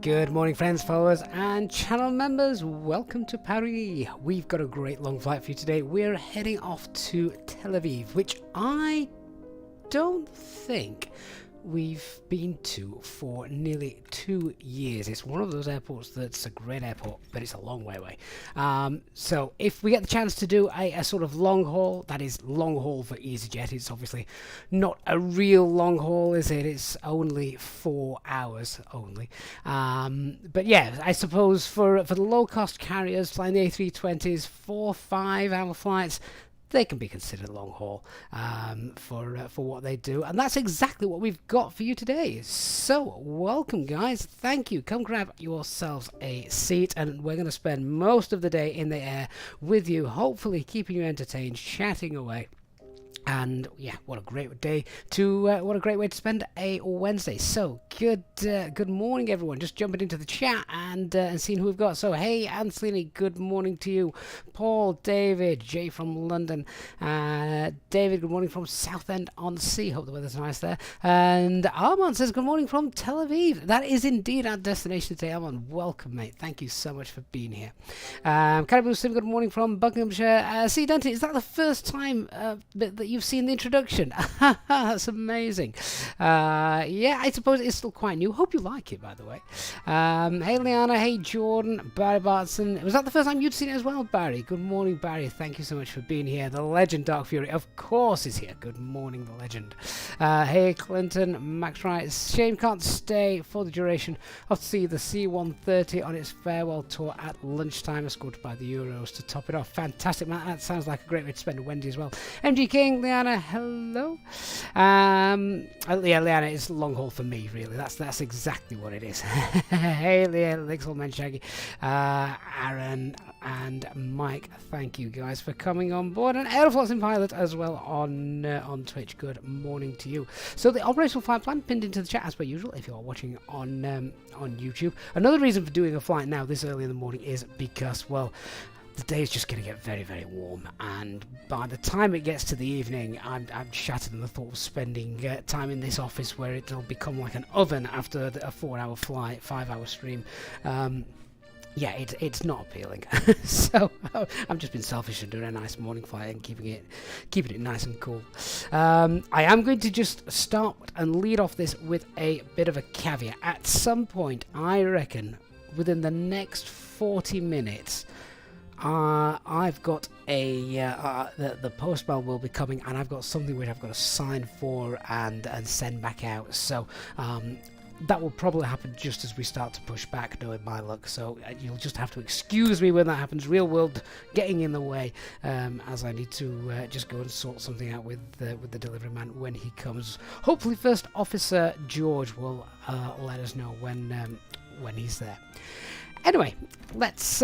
Good morning, friends, followers, and channel members. Welcome to Paris. We've got a great long flight for you today. We're heading off to Tel Aviv, which I don't think we've been to for nearly 2 years. It's one of those airports that's a great airport, but it's a long way away. So if we get the chance to do a sort of long haul, that is long haul for Easyjet. It's obviously not a real long haul, is it? It's only 4 hours only. But yeah, I suppose for the low cost carriers flying the A320s, 4-5 hour flights, they can be considered long haul for what they do, and that's exactly what we've got for you today. So welcome, guys. Thank you. Come grab yourselves a seat, and we're going to spend most of the day in the air with you, hopefully keeping you entertained, chatting away. And yeah, what a great day to what a great way to spend a Wednesday. So good morning, everyone. Just jumping into the chat and seeing who we've got. So hey, Anthony, good morning to you. Paul, David, Jay from London, David, good morning from Southend-on-Sea. Hope the weather's nice there. And Armand says good morning from Tel Aviv. That is indeed our destination today. Armand, welcome, mate. Thank you so much for being here. Caribou Sim, good morning from Buckinghamshire. See, Dante, is that the first time that you've seen the introduction? That's amazing. Yeah, I suppose it's still quite new. Hope you like it, by the way. Hey Liana, hey Jordan, Barry Bartson. Was that the first time you'd seen it as well, Barry? Good morning, Barry. Thank you so much for being here. The legend Dark Fury, of course, is here. Good morning, the legend. Hey Clinton, Max Wright. Shame can't stay for the duration of the C-130 on its farewell tour at lunchtime, escorted by the Euros to top it off. Fantastic, man. That sounds like a great way to spend a Wednesday as well. MG King, Liana, hello. Yeah, Liana, it's long haul for me, really. That's exactly what it is. Hey, Leah, Lixel, Shaggy, Aaron, and Mike. Thank you guys for coming on board, and Aeroflots in Pilot as well on Twitch. Good morning to you. So the operational flight plan pinned into the chat as per usual. If you are watching on YouTube, another reason for doing a flight now this early in the morning is because, well, the day is just going to get very, very warm, and by the time it gets to the evening, I'm shattered in the thought of spending time in this office where it'll become like an oven after a 4-hour flight, 5-hour stream. Yeah, it's not appealing. So I've just been selfish and doing a nice morning flight and keeping it nice and cool. I am going to just start and lead off this with a bit of a caveat. At some point, I reckon within the next 40 minutes. I've got the postmail will be coming, and I've got something which I've got to sign for and send back out. So that will probably happen just as we start to push back, knowing my luck. So you'll just have to excuse me when that happens. Real world getting in the way, as I need to just go and sort something out with the delivery man when he comes. Hopefully, First Officer George will let us know when he's there. Anyway, let's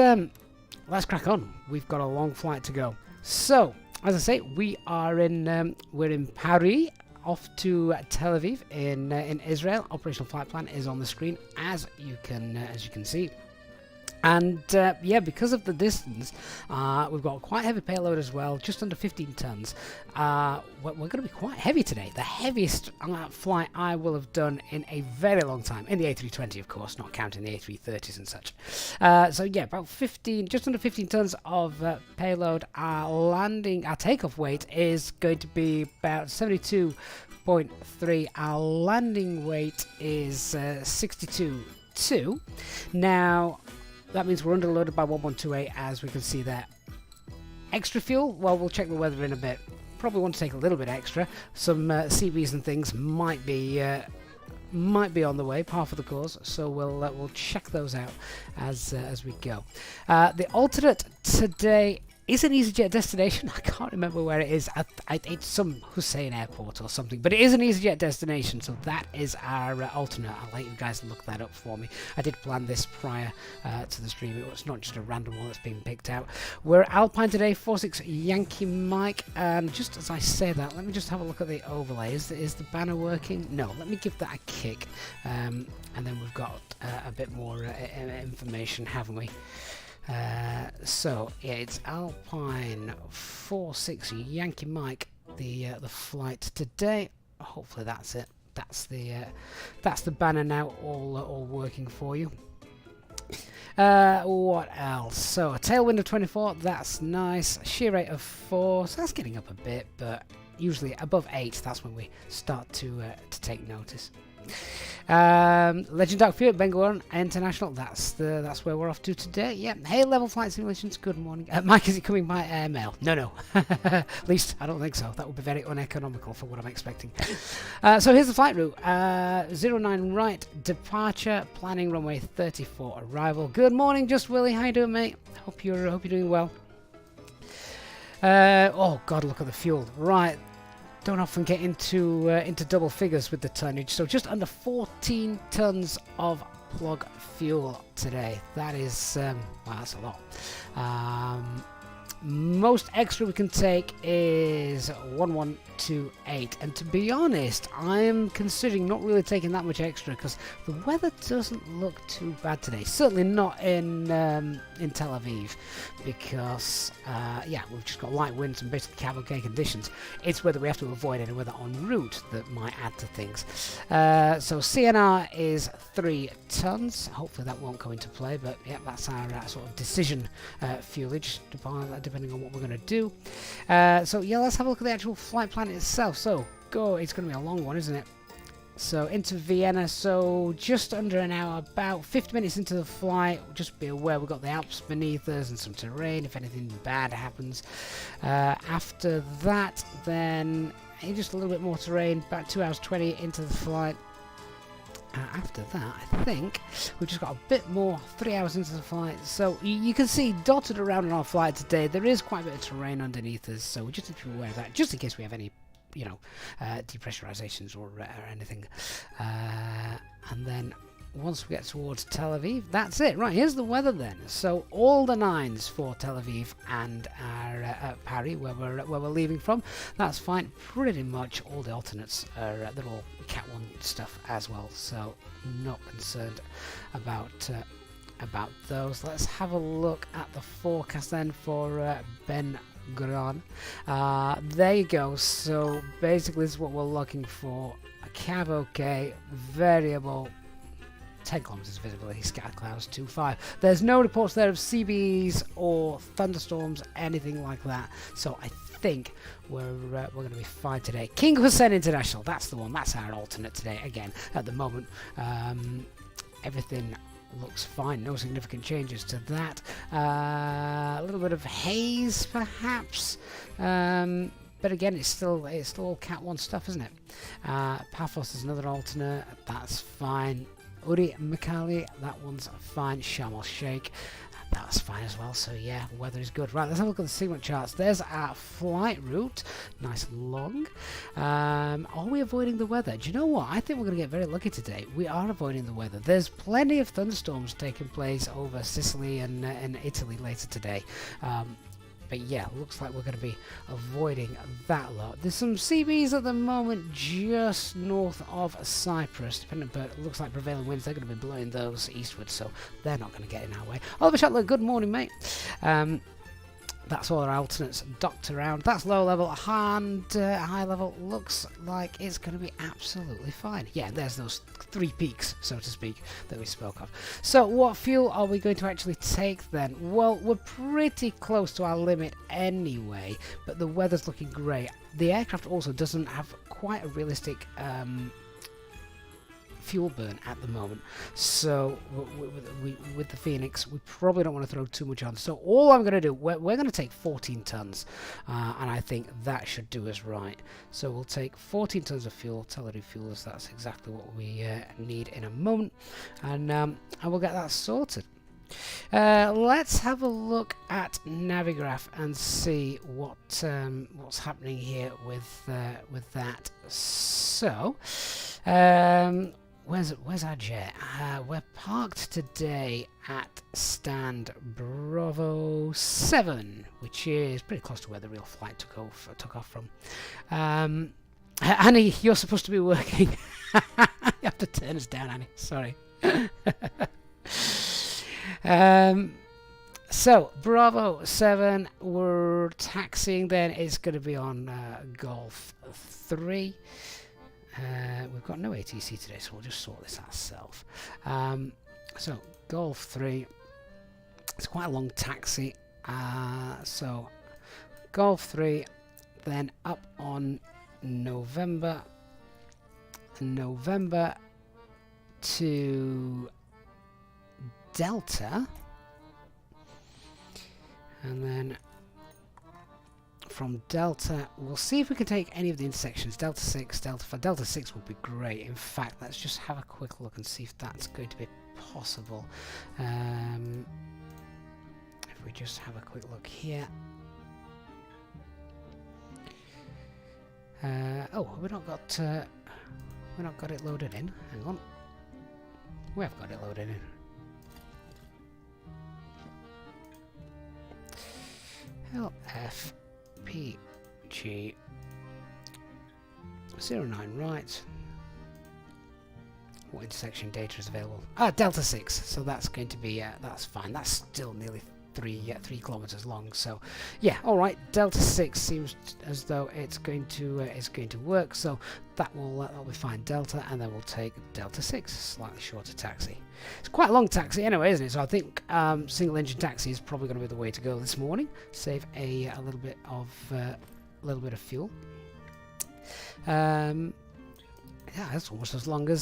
crack on. We've got a long flight to go. So, as I say, we're in Paris, off to Tel Aviv in Israel. Operational flight plan is on the screen, as you can see. And yeah, because of the distance, we've got quite a heavy payload as well, just under 15 tons. We're going to be quite heavy today. The heaviest flight I will have done in a very long time, in the A320, of course, not counting the A330s and such. So yeah, about just under 15 tons of payload. Our takeoff weight is going to be about 72.3. Our landing weight is 62.2. Now, that means we're underloaded by 1128, as we can see there. Extra fuel? Well, we'll check the weather in a bit. Probably want to take a little bit extra. Some CVs and things might be on the way, par for the course. So we'll check those out as we go. The alternate today is an Easyjet destination. I can't remember where it is. It's some Hussein airport or something, but it is an Easyjet destination, so that is our alternate. I'll let you guys look that up for me. I did plan this prior to the stream. It was not just a random one that's been picked out. We're Alpine today, 46 Yankee Mike, and just as I say that, let me just have a look at the overlay. Is the banner working? No, let me give that a kick, and then we've got a bit more information, haven't we? So yeah, it's Alpine 46 Yankee Mike, the flight today. Hopefully that's it. That's the banner now, all working for you. What else? So a tailwind of 24, that's nice. Shear rate of 4, so that's getting up a bit, but usually above 8, that's when we start to take notice. Legend Dark Fury, Bengal 1 International, that's where we're off to today. Yep. Hey, level flight simulations, good morning. Mike, is it coming by airmail? No. At least I don't think so. That would be very uneconomical for what I'm expecting. So here's the flight route. 09 right, departure, planning runway 34 arrival. Good morning, Just Willie. How you doing, mate? Hope you're doing well. Oh God, look at the fuel. Right. Don't often get into double figures with the tonnage, so just under 14 tons of plug fuel today. That is, wow, that's a lot. Most extra we can take is 1128, and to be honest, I'm considering not really taking that much extra because the weather doesn't look too bad today. Certainly not in Tel Aviv, because yeah, we've just got light winds and basically cab-okay conditions. It's whether we have to avoid any weather en route that might add to things. So CNR is 3 tons. Hopefully that won't come into play, but yeah, that's our sort of decision fuelage, depending on what we're going to do. So yeah, let's have a look at the actual flight plan itself. So it's going to be a long one, isn't it? So into Vienna, so just under an hour, about 50 minutes into the flight. Just be aware we've got the Alps beneath us and some terrain if anything bad happens. After that, then just a little bit more terrain, about 2 hours 20 into the flight. After that, I think we've just got a bit more, 3 hours into the flight. So you can see dotted around on our flight today, there is quite a bit of terrain underneath us, so we just need to be aware of that, just in case we have any, you know, depressurizations or anything. And then once we get towards Tel Aviv, that's it. Right, here's the weather then. So all the 9s for Tel Aviv and our Paris, where we're leaving from, that's fine. Pretty much all the alternates are they're all Cat 1 stuff as well, so not concerned about those. Let's have a look at the forecast then for Ben Gurion. There you go. So basically this is what we're looking for. A cab okay, variable, 10 kilometers visibility, scattered clouds 2.5. There's no reports there of CBs or thunderstorms, anything like that. So I think we're going to be fine today. King Hussein International, that's the one. That's our alternate today. Again, at the moment, everything looks fine. No significant changes to that. A little bit of haze, perhaps. But again, it's still all Cat 1 stuff, isn't it? Paphos is another alternate. That's fine. Uri Mikali, that one's fine. Sharm el Sheikh, that's fine as well. So yeah, weather is good. Right, let's have a look at the segment charts. There's our flight route, nice and long. Are we avoiding the weather? Do you know what? I think we're going to get very lucky today. We are avoiding the weather. There's plenty of thunderstorms taking place over Sicily and Italy later today. But yeah, looks like we're going to be avoiding that lot. There's some CBs at the moment just north of Cyprus, but it looks like prevailing winds, they're going to be blowing those eastward, so they're not going to get in our way. Oliver Shatler, good morning, mate. That's all our alternates docked around. That's low level, and high level looks like it's going to be absolutely fine. Yeah, there's those 3 peaks, so to speak, that we spoke of. So what fuel are we going to actually take then? Well, we're pretty close to our limit anyway, but the weather's looking great. The aircraft also doesn't have quite a realistic fuel burn at the moment, so with the Fenix we probably don't want to throw too much on. So all I'm going to do, we're going to take 14 tons, and I think that should do us right. So we'll take 14 tons of fuel, Tel Aviv fuels, that's exactly what we need in a moment, and we'll get that sorted. Let's have a look at Navigraph and see what's happening here with that. So where's our jet? We're parked today at stand Bravo 7, which is pretty close to where the real flight took off from. Annie, you're supposed to be working. You have to turn us down, Annie. Sorry. So Bravo 7, we're taxiing. Then it's going to be on Golf 3. We've got no ATC today, so we'll just sort this ourselves. So Golf 3. It's quite a long taxi. So Golf 3, then up on November to Delta, and then from Delta we'll see if we can take any of the intersections. Delta 6, Delta 5. Delta 6 would be great. In fact, let's just have a quick look and see if that's going to be possible. If we just have a quick look here. Oh, we've not got it loaded in. Hang on. We have got it loaded in. LFPG 09 right. What intersection data is available? Delta 6. So that's going to be that's fine. That's still nearly 3 kilometers long. So yeah, all right. Delta 6 seems as though it's going to work. So that'll be fine. Delta, and then we'll take Delta 6, slightly shorter taxi. It's quite a long taxi anyway, isn't it? So I think single engine taxi is probably going to be the way to go this morning. Save a little bit of fuel. Yeah, that's almost as long a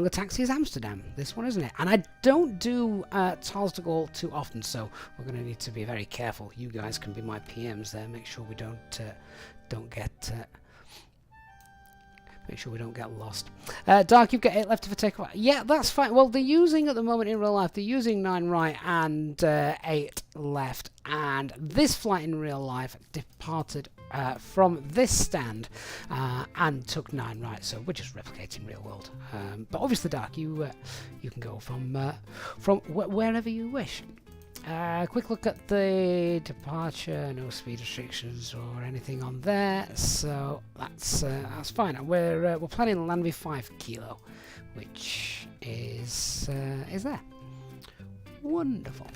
taxi as Amsterdam. This one, isn't it? And I don't do Charles de Gaulle too often, so we're going to need to be very careful. You guys can be my PMs there. Make sure we don't get lost. Dark, you've got 8 left for takeoff. Yeah, that's fine. Well, they're using at the moment in real life. They're using 9 right and 8 left. And this flight in real life departed from this stand and took 9 right. So we're just replicating real world. But obviously, Dark, you can go from wherever you wish. Quick look at the departure. No speed restrictions or anything on there, so that's fine. And we're planning to land with 5 kilo, which is there. Wonderful.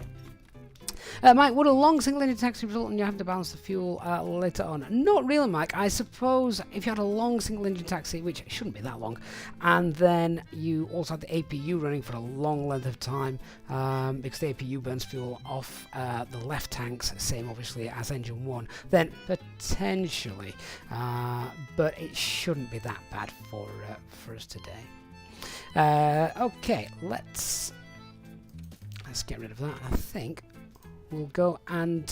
Mike, would a long single engine taxi result in you having to balance the fuel later on? Not really, Mike. I suppose if you had a long single engine taxi, which shouldn't be that long, and then you also had the APU running for a long length of time, because the APU burns fuel off the left tanks, same obviously as engine 1, then potentially, but it shouldn't be that bad for us today. Okay, let's get rid of that. I think we'll go and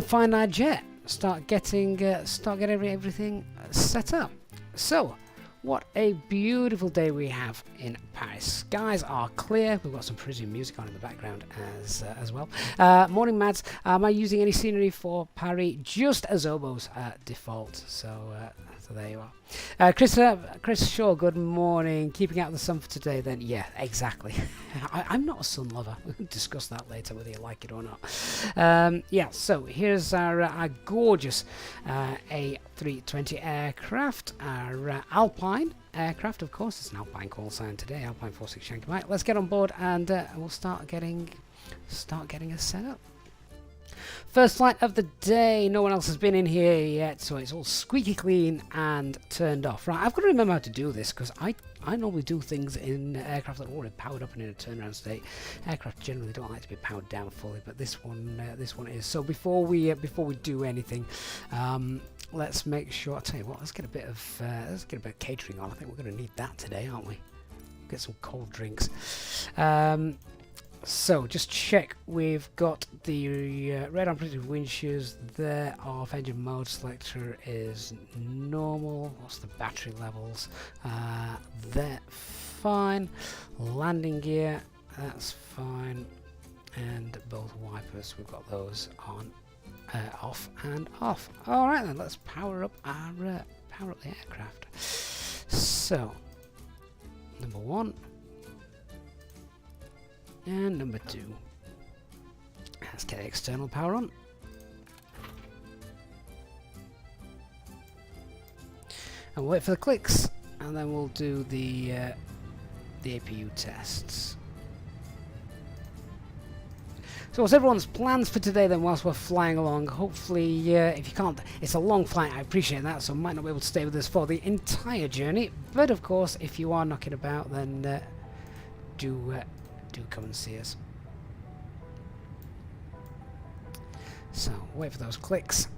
find our jet. Start getting everything set up. So, what a beautiful day we have in Paris. Skies are clear. We've got some Parisian music on in the background as well. Morning, Mads. Am I using any scenery for Paris? Just Azobo's default. So there you are. Chris Shaw, good morning. Keeping out the sun for today then? Yeah, exactly. I'm not a sun lover. We'll discuss that later, whether you like it or not. Yeah, so here's our gorgeous A320 aircraft, our Alpine aircraft, of course. It's an Alpine call sign today, Alpine 46 Yankee Mike. Let's get on board and we'll start getting us set up. First flight of the day. No one else has been in here yet, so it's all squeaky clean and turned off. Right, I've got to remember how to do this because I normally do things in aircraft that are already powered up and in a turnaround state. Aircraft generally don't like to be powered down fully, but this one is. So before we do anything, let's make sure. I'll tell you what. Let's get a bit of catering on. I think we're going to need that today, aren't we? Get some cold drinks. So just check we've got the red unpredictable wind shears there. Off engine mode selector is normal. What's the battery levels? They're fine. Landing gear, that's fine. And both wipers, we've got those on, off and off. All right then, let's power up the aircraft. So number 1. And number 2. Let's get external power on. And wait for the clicks, and then we'll do the APU tests. So what's everyone's plans for today then whilst we're flying along? Hopefully, if you can't, it's a long flight, I appreciate that, so might not be able to stay with us for the entire journey. But of course, if you are knocking about, then do come and see us. So, wait for those clicks.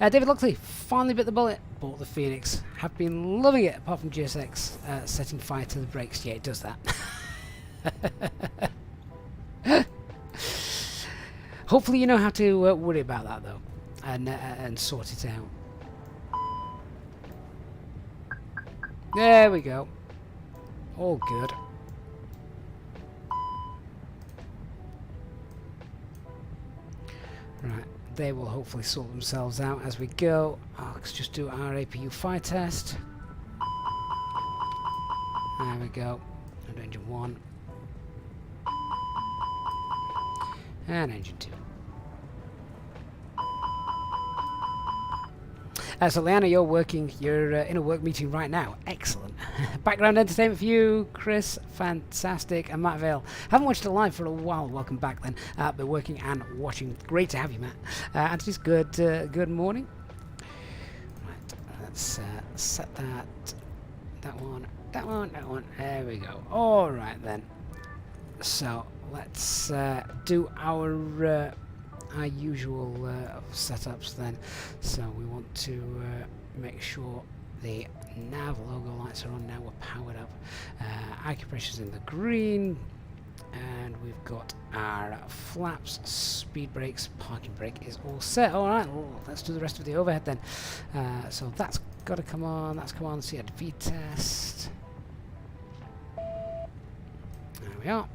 David Lockley finally bit the bullet. Bought the Phoenix. Have been loving it, apart from GSX setting fire to the brakes. Yeah, it does that. Hopefully you know how to worry about that, though, and sort it out. There we go. All good. Right. They will hopefully sort themselves out as we go. Let's just do our APU fire test. There we go. And engine 1. And engine 2. So Leanna, you're in a work meeting right now. Excellent. Background entertainment for you, Chris. Fantastic. And Matt Vale. Haven't watched it live for a while. Welcome back then. Been working and watching. Great to have you, Matt. Anthony's good morning. Right, let's set that one. There we go. All right then. So let's do our usual setups then. So we want to make sure the nav logo lights are on now. We're powered up. Acupressure's in the green, and we've got our flaps, speed brakes, parking brake is all set. All right, well, let's do the rest of the overhead then. So that's got to come on. That's come on. CRV test. There we are.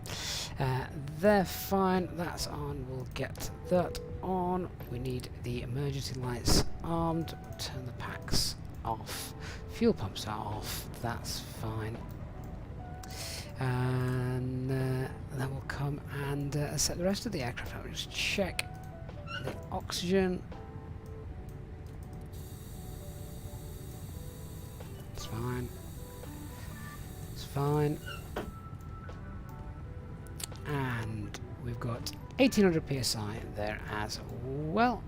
They're fine. That's on. We'll get that on. We need the emergency lights armed. Turn the packs off. Fuel pumps are off. That's fine. And then we'll come and set the rest of the aircraft out. We'll just check the oxygen. It's fine. It's fine. And we've got 1800 psi there as well.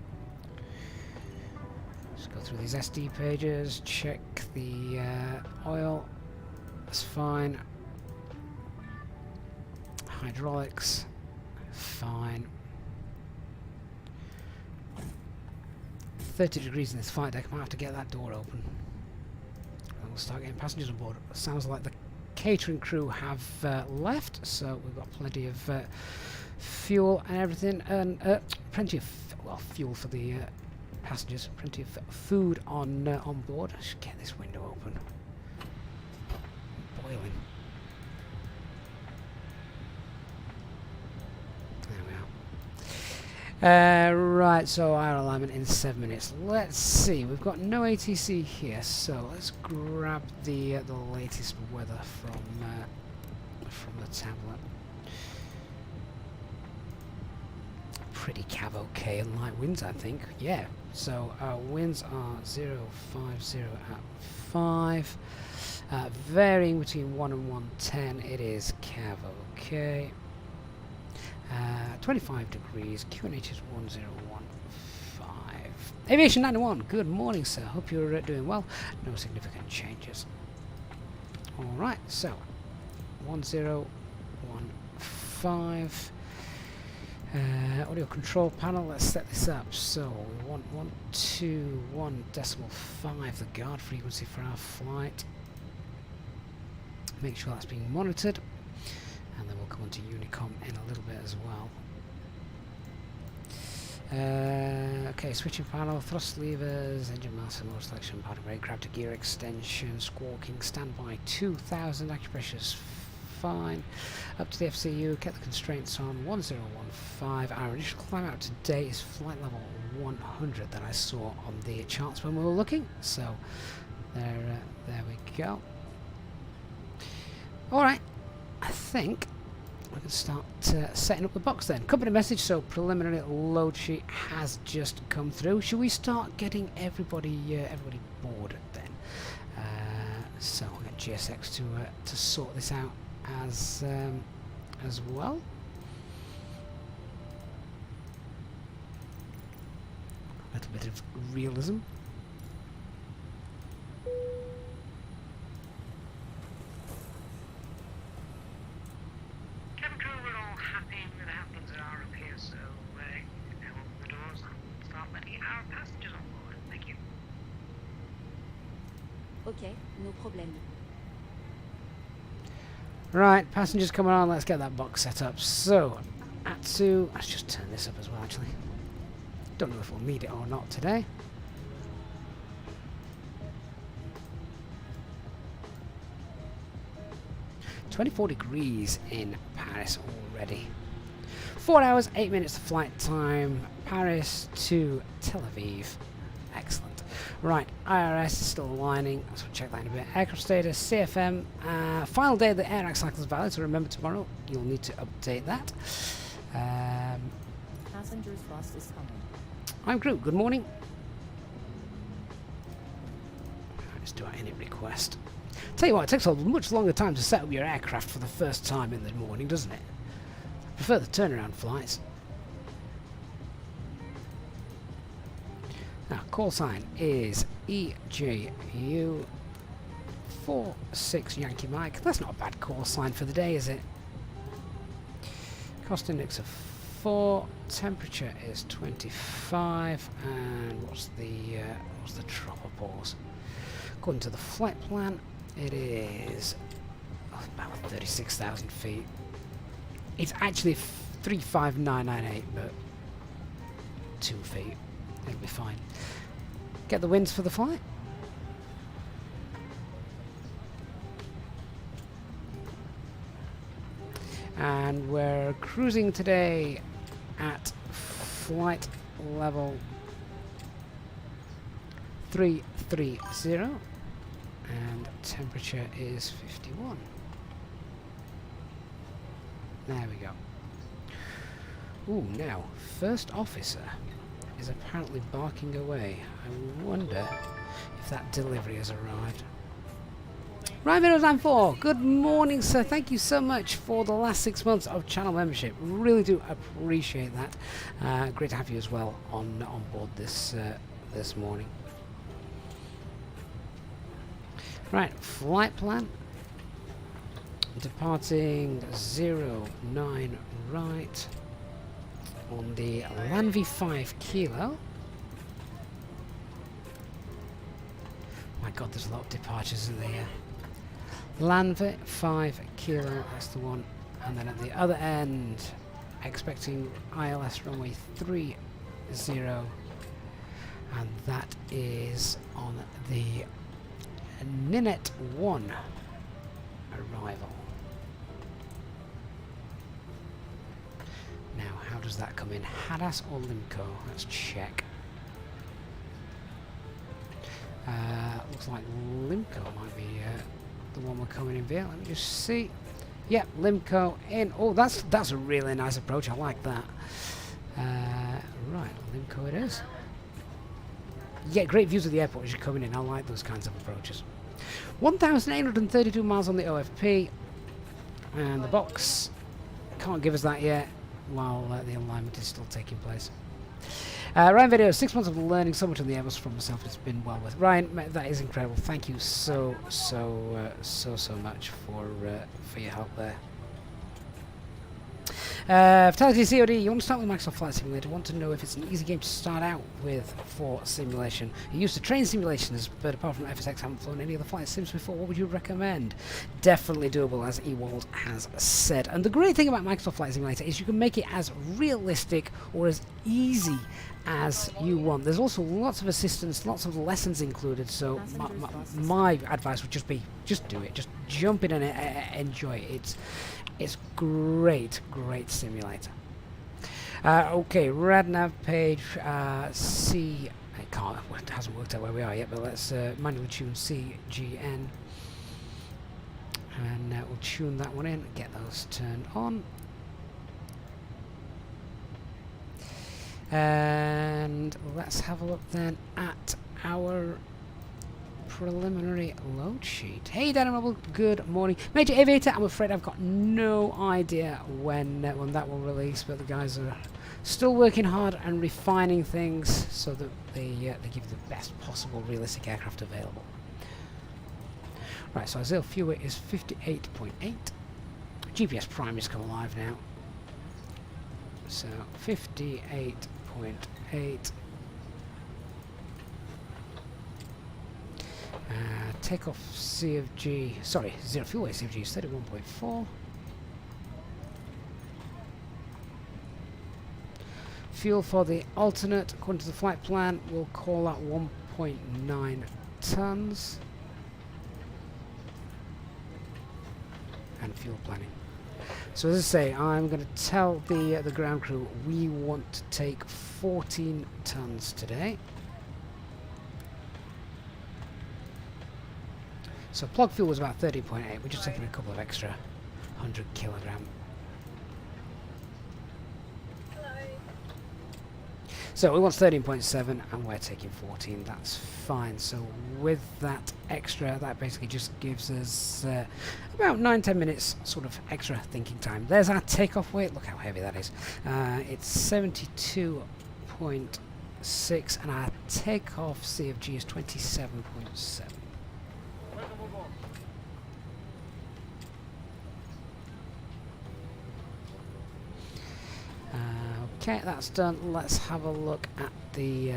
Just go through these SD pages, check the oil. That's fine. Hydraulics, fine. 30 degrees in this flight deck. I might have to get that door open. And we'll start getting passengers on board. Sounds like the catering crew have left, so we've got plenty of fuel and everything, and plenty of fuel for the passengers. Plenty of food on board. I should get this window open. Boiling. Right, so our alignment in 7 minutes. Let's see, we've got no ATC here, so let's grab the latest weather from the tablet. Pretty cav-okay and light winds, I think. Yeah, so our winds are 050 at 5, varying between 1 and 110. It is cav-okay. 25 degrees, QNH is 1015. Aviation 91, good morning, sir. Hope you're doing well. No significant changes. Alright, so 1015. Audio control panel, let's set this up. So we want 121.5, the guard frequency for our flight. Make sure that's being monitored. And then we'll come on to Unicom in a little bit as well. Okay, switching panel, thrust levers, engine master, motor selection, parting brake, grab to gear extension, squawking, standby 2000, acupressure's fine. Up to the FCU, get the constraints on 1015. Our initial climb out today is flight level 100 that I saw on the charts when we were looking. So there we go. Alright. I think we can start setting up the box then. Company message, so preliminary load sheet has just come through. Should we start getting everybody boarded then? So I'll get GSX to sort this out as well. A little bit of realism. Okay, no problem. Right, passengers coming on. Let's get that box set up. So, Atsu, let's just turn this up as well, actually. Don't know if we'll need it or not today. $24 in Paris already. 4 hours, 8 minutes of flight time. Paris to Tel Aviv. Excellent. Right, IRS is still aligning, so we'll check that in a bit. Aircraft status, CFM. Final day of the AirAct cycle is valid, so remember tomorrow you'll need to update that. Passenger thrust is coming. I'm Group, good morning. Let's do our init request. Tell you what, it takes a much longer time to set up your aircraft for the first time in the morning, doesn't it? I prefer the turnaround flights. Now, call sign is EJU 46 Yankee Mike. That's not a bad call sign for the day, is it? Cost index of 4. Temperature is 25. And what's the tropopause? According to the flight plan, it is about 36,000 feet. It's actually 35998, but 2 feet. It'll be fine. Get the winds for the flight. And we're cruising today at flight level 330 and temperature is 51. There we go. Ooh, now, first officer is apparently barking away. I wonder if that delivery has arrived. Ryan Videos 94, good morning, sir. Thank you so much for the last 6 months of channel membership. Really do appreciate that. Great to have you as well on board this morning. Right, flight plan. Departing 09 right on the Lanvi 5 kilo. My God, there's a lot of departures in there. Lanvi 5 kilo, that's the one. And then at the other end, expecting ILS runway 30, and that is on the Ninette 1 arrival. Now, how does that come in? Hadas or Limco? Let's check. Looks like Limco might be the one we're coming in via. Let me just see. Yep, Limco in. Oh, that's a really nice approach. I like that. Right, Limco it is. You get great views of the airport as you're coming in. I like those kinds of approaches. 1,832 miles on the OFP, and the box can't give us that yet while the alignment is still taking place. Ryan Video, 6 months of learning so much on the Airbus from myself. It's been well worth. Ryan, that is incredible. Thank you so much for your help there. Fatality COD, you want to start with Microsoft Flight Simulator. Want to know if it's an easy game to start out with for simulation. You used to train simulations, but apart from FSX, haven't flown any other flight sims before. What would you recommend? Definitely doable, as Ewald has said. And the great thing about Microsoft Flight Simulator is you can make it as realistic or as easy as you want. There's also lots of assistance, lots of lessons included, so my advice would just be, just do it. Just jump in and enjoy it. It's great simulator. Okay, RadNav page C. It hasn't worked out where we are yet, but let's manually tune CGN, and we'll tune that one in. Get those turned on, and let's have a look then at our preliminary load sheet. Hey Dan and Roble, good morning. Major Aviator, I'm afraid I've got no idea when that will release, but the guys are still working hard and refining things so that they give you the best possible realistic aircraft available. Right, so our Zil fuel weight is 58.8. GPS Prime has come alive now. So 58.8. Takeoff CFG, sorry, zero fuel weight CFG is 31.4. Fuel for the alternate, according to the flight plan, we'll call that 1.9 tons. And fuel planning. So as I say, I'm going to tell the ground crew we want to take 14 tons today. So plug fuel was about 30.8. We're just taking a couple of extra 100 kilogram. So we want 13.7 and we're taking 14. That's fine. So with that extra, that basically just gives us about 9-10 minutes sort of extra thinking time. There's our takeoff weight. Look how heavy that is. It's 72.6 and our takeoff CFG is 27.7. Okay, that's done. Let's have a look at the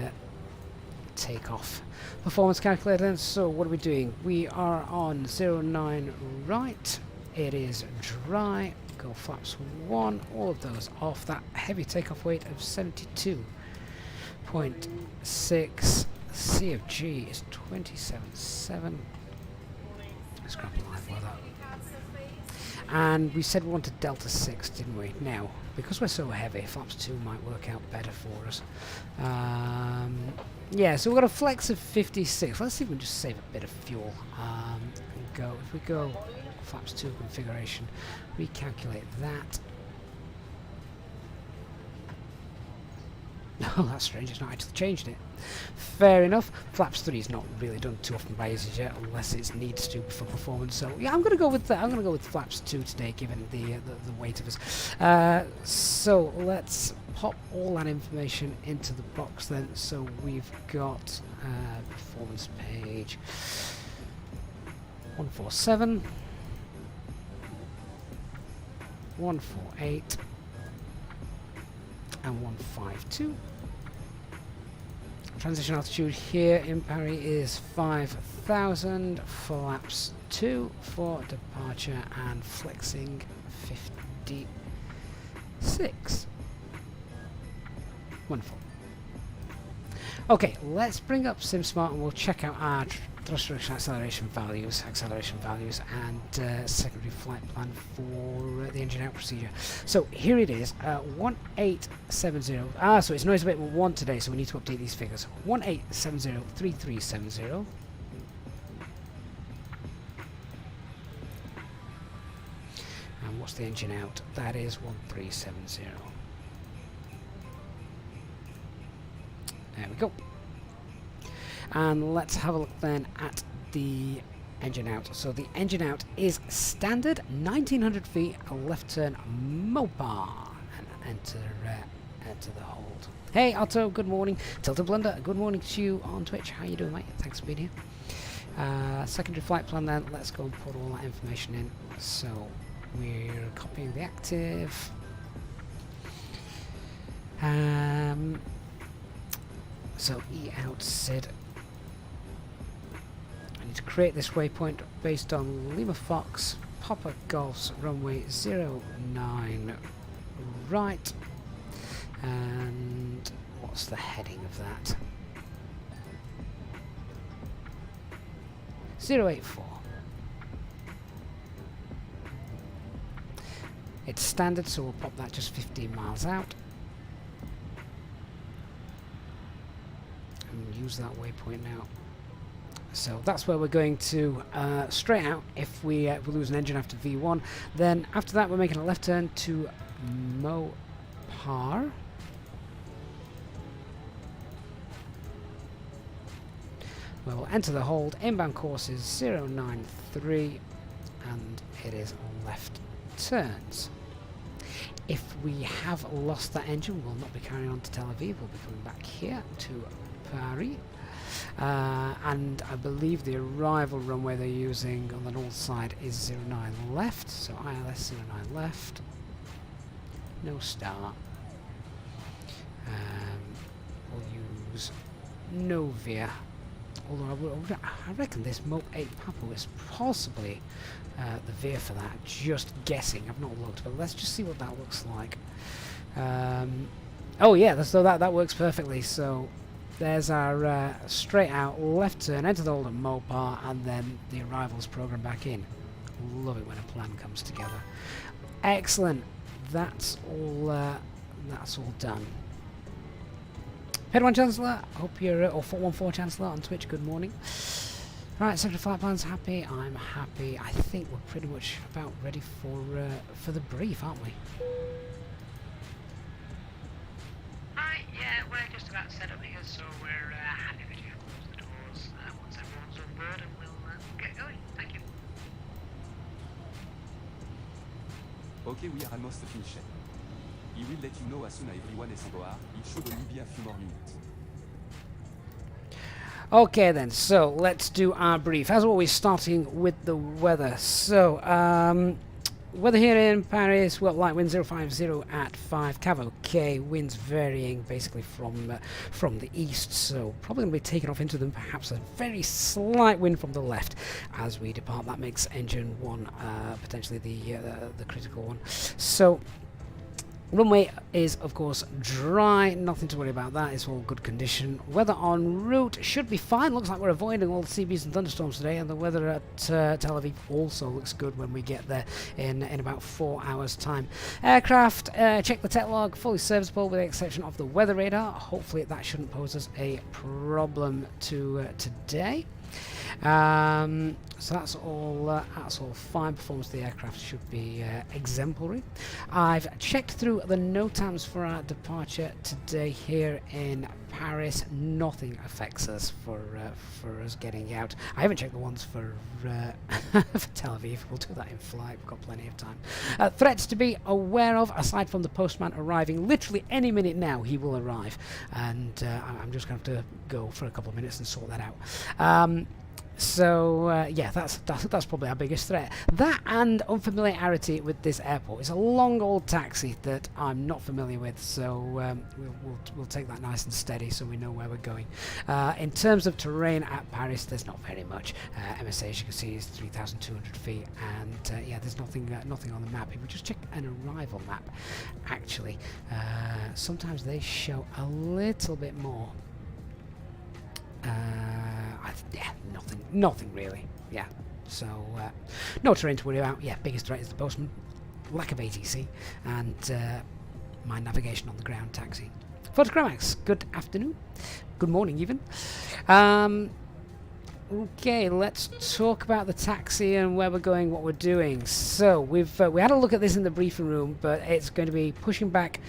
takeoff performance calculator then. So what are we doing? We are on 09 right. It is dry. Go flaps 1. All of those off. That heavy takeoff weight of 72.6. CFG is 27.7. Let's grab a live weather. And we said we wanted Delta 6, didn't we? Now, because we're so heavy, flaps 2 might work out better for us. Yeah, so we've got a flex of 56. Let's see if we can just save a bit of fuel. And go. If we go flaps 2 configuration, recalculate that. Oh, that's strange, it's not actually changed it. Fair enough. Flaps 3 is not really done too often by Easyjet unless it needs to for performance. So yeah, I'm gonna go with that. I'm gonna go with flaps 2 today, given the weight of us. So let's pop all that information into the box then. So we've got performance page 147, 148, and 152. Transition altitude here in Paris is 5,000, flaps 2 for departure and flexing 56. Wonderful. Okay, let's bring up SimSmart and we'll check out our thrust reduction acceleration values, and secondary flight plan for the engine out procedure. So here it is, 1870. So it's noise abatement 1 today, so we need to update these figures. 1870-3370. And what's the engine out? That is 1370. There we go. And let's have a look then at the engine out. So the engine out is standard, 1900 feet, a left turn Mopar, and enter the hold. Hey Otto, good morning. Tilted Blunder, good morning to you on Twitch. How you doing, mate? Thanks for being here. Secondary flight plan then, let's go and put all that information in. So we're copying the active. So E out SID. I need to create this waypoint based on Lima Fox, Papa Golf's runway 09 right. And what's the heading of that? 084. It's standard, so we'll pop that just 15 miles out. And use that waypoint now. So that's where we're going to straight out if we lose an engine after V1. Then after that we're making a left turn to Mopar. We'll enter the hold. Inbound course is 093 and it is left turns. If we have lost that engine, we'll not be carrying on to Tel Aviv. We'll be coming back here to Paris. And I believe the arrival runway they're using on the north side is 09 left. So ILS 09 left. No start. We'll use Novia although I reckon this Mope 8 Papu is possibly the veer for that. Just guessing. I've not looked, but let's just see what that looks like. Oh yeah, so that works perfectly. So there's our straight out left turn, enter the Oldham Mopar, and then the arrivals program back in. Love it when a plan comes together. Excellent. That's all done. Head 1 Chancellor, hope you're, or 414 Chancellor on Twitch, good morning. Right, Secretary Flight Plan's happy, I'm happy. I think we're pretty much about ready for the brief, aren't we? Hi, yeah, we're just about set up here, so we're happy for you to close the doors once everyone's on board, and we'll get going. Thank you. Okay, we are almost finished. He will let you know as soon as everyone is on board. It should only be a few more minutes. Okay then, so let's do our brief. As always, starting with the weather. So, weather here in Paris, well, light wind 050 at 5, cav okay, winds varying basically from the east, so probably going to be taken off into them, perhaps a very slight wind from the left as we depart. That makes engine 1 potentially the critical one. So, runway is, of course, dry. Nothing to worry about that. It's all good condition. Weather en route should be fine. Looks like we're avoiding all the CBs and thunderstorms today. And the weather at Tel Aviv also looks good when we get there in about 4 hours' time. Aircraft, check the tech log. Fully serviceable with the exception of the weather radar. Hopefully that shouldn't pose us a problem today. So that's all fine. Performance of the aircraft should be exemplary. I've checked through the NOTAMs for our departure today here in Paris. Nothing affects us for us getting out. I haven't checked the ones for Tel Aviv. We'll do that in flight. We've got plenty of time. Threats to be aware of, aside from the postman arriving literally any minute now. He will arrive, and I'm just going to have to go for a couple of minutes and sort that out. So yeah, that's probably our biggest threat. That and unfamiliarity with this airport. It's a long old taxi that I'm not familiar with, so we'll take that nice and steady so we know where we're going. In terms of terrain at Paris, there's not very much. MSA, as you can see, is 3,200 feet, and yeah, there's nothing on the map. If we just check an arrival map, actually, sometimes they show a little bit more. Yeah, nothing really. Yeah, so no terrain to worry about. Yeah, biggest threat is the postman, lack of ATC, and my navigation on the ground taxi. Photogramax, good afternoon, good morning even. Okay, let's talk about the taxi and where we're going, what we're doing. So we had a look at this in the briefing room, but it's going to be pushing back,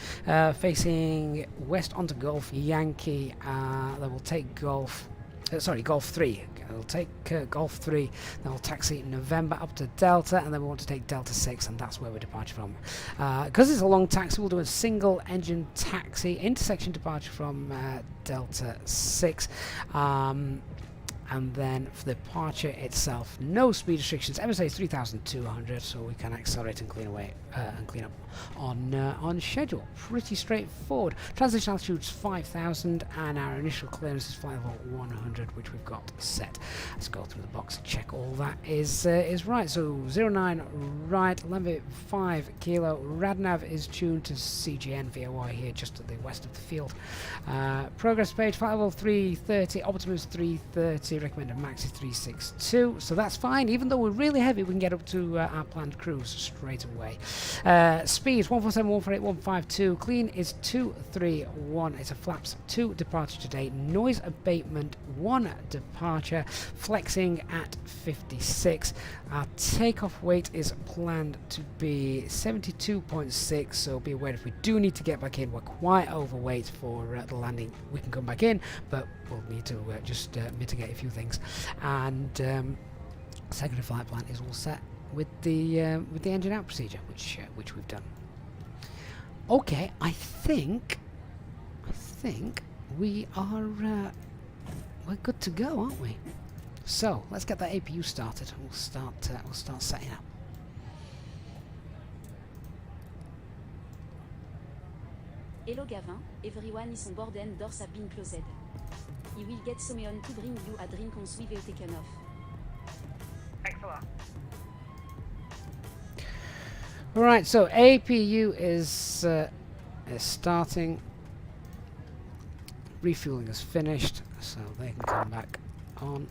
facing west onto Golf Yankee. Then we'll take Golf 3. We'll take Golf 3, then we'll taxi November up to Delta, and then we want to take Delta 6, and that's where we're departing from. Because it's a long taxi, we'll do a single engine taxi, intersection departure from Delta 6. And then for the departure itself, no speed restrictions. MSA is 3,200, so we can accelerate and clean away and clean up on schedule. Pretty straightforward. Transition altitude is 5,000, and our initial clearance is flight level 100, which we've got set. Let's go through the box and check all that is right. So 09 right, Lambert 5 kilo. Radnav is tuned to CGN VOI here, just to the west of the field. Progress page, flight level 330, Optimus 330. Recommended max is 362, so that's fine. Even though we're really heavy, we can get up to our planned cruise straight away. Speed 147, 148, 152. Clean is 231. It's a flaps 2 departure today. Noise abatement 1 departure. Flexing at 56. Our takeoff weight is planned to be 72.6, so be aware if we do need to get back in, we're quite overweight for the landing. We can come back in, but we'll need to just mitigate a few things. And secondary flight plan is all set with the engine out procedure, which we've done. Okay, I think we are we're good to go, aren't we? So let's get that APU started. We'll start setting up. Hello Gavin, everyone is on board and doors have been closed. He will get someone to bring you a drink once we've taken off. Thanks a lot. Alright, so APU is starting. Refueling is finished, so they can come back on.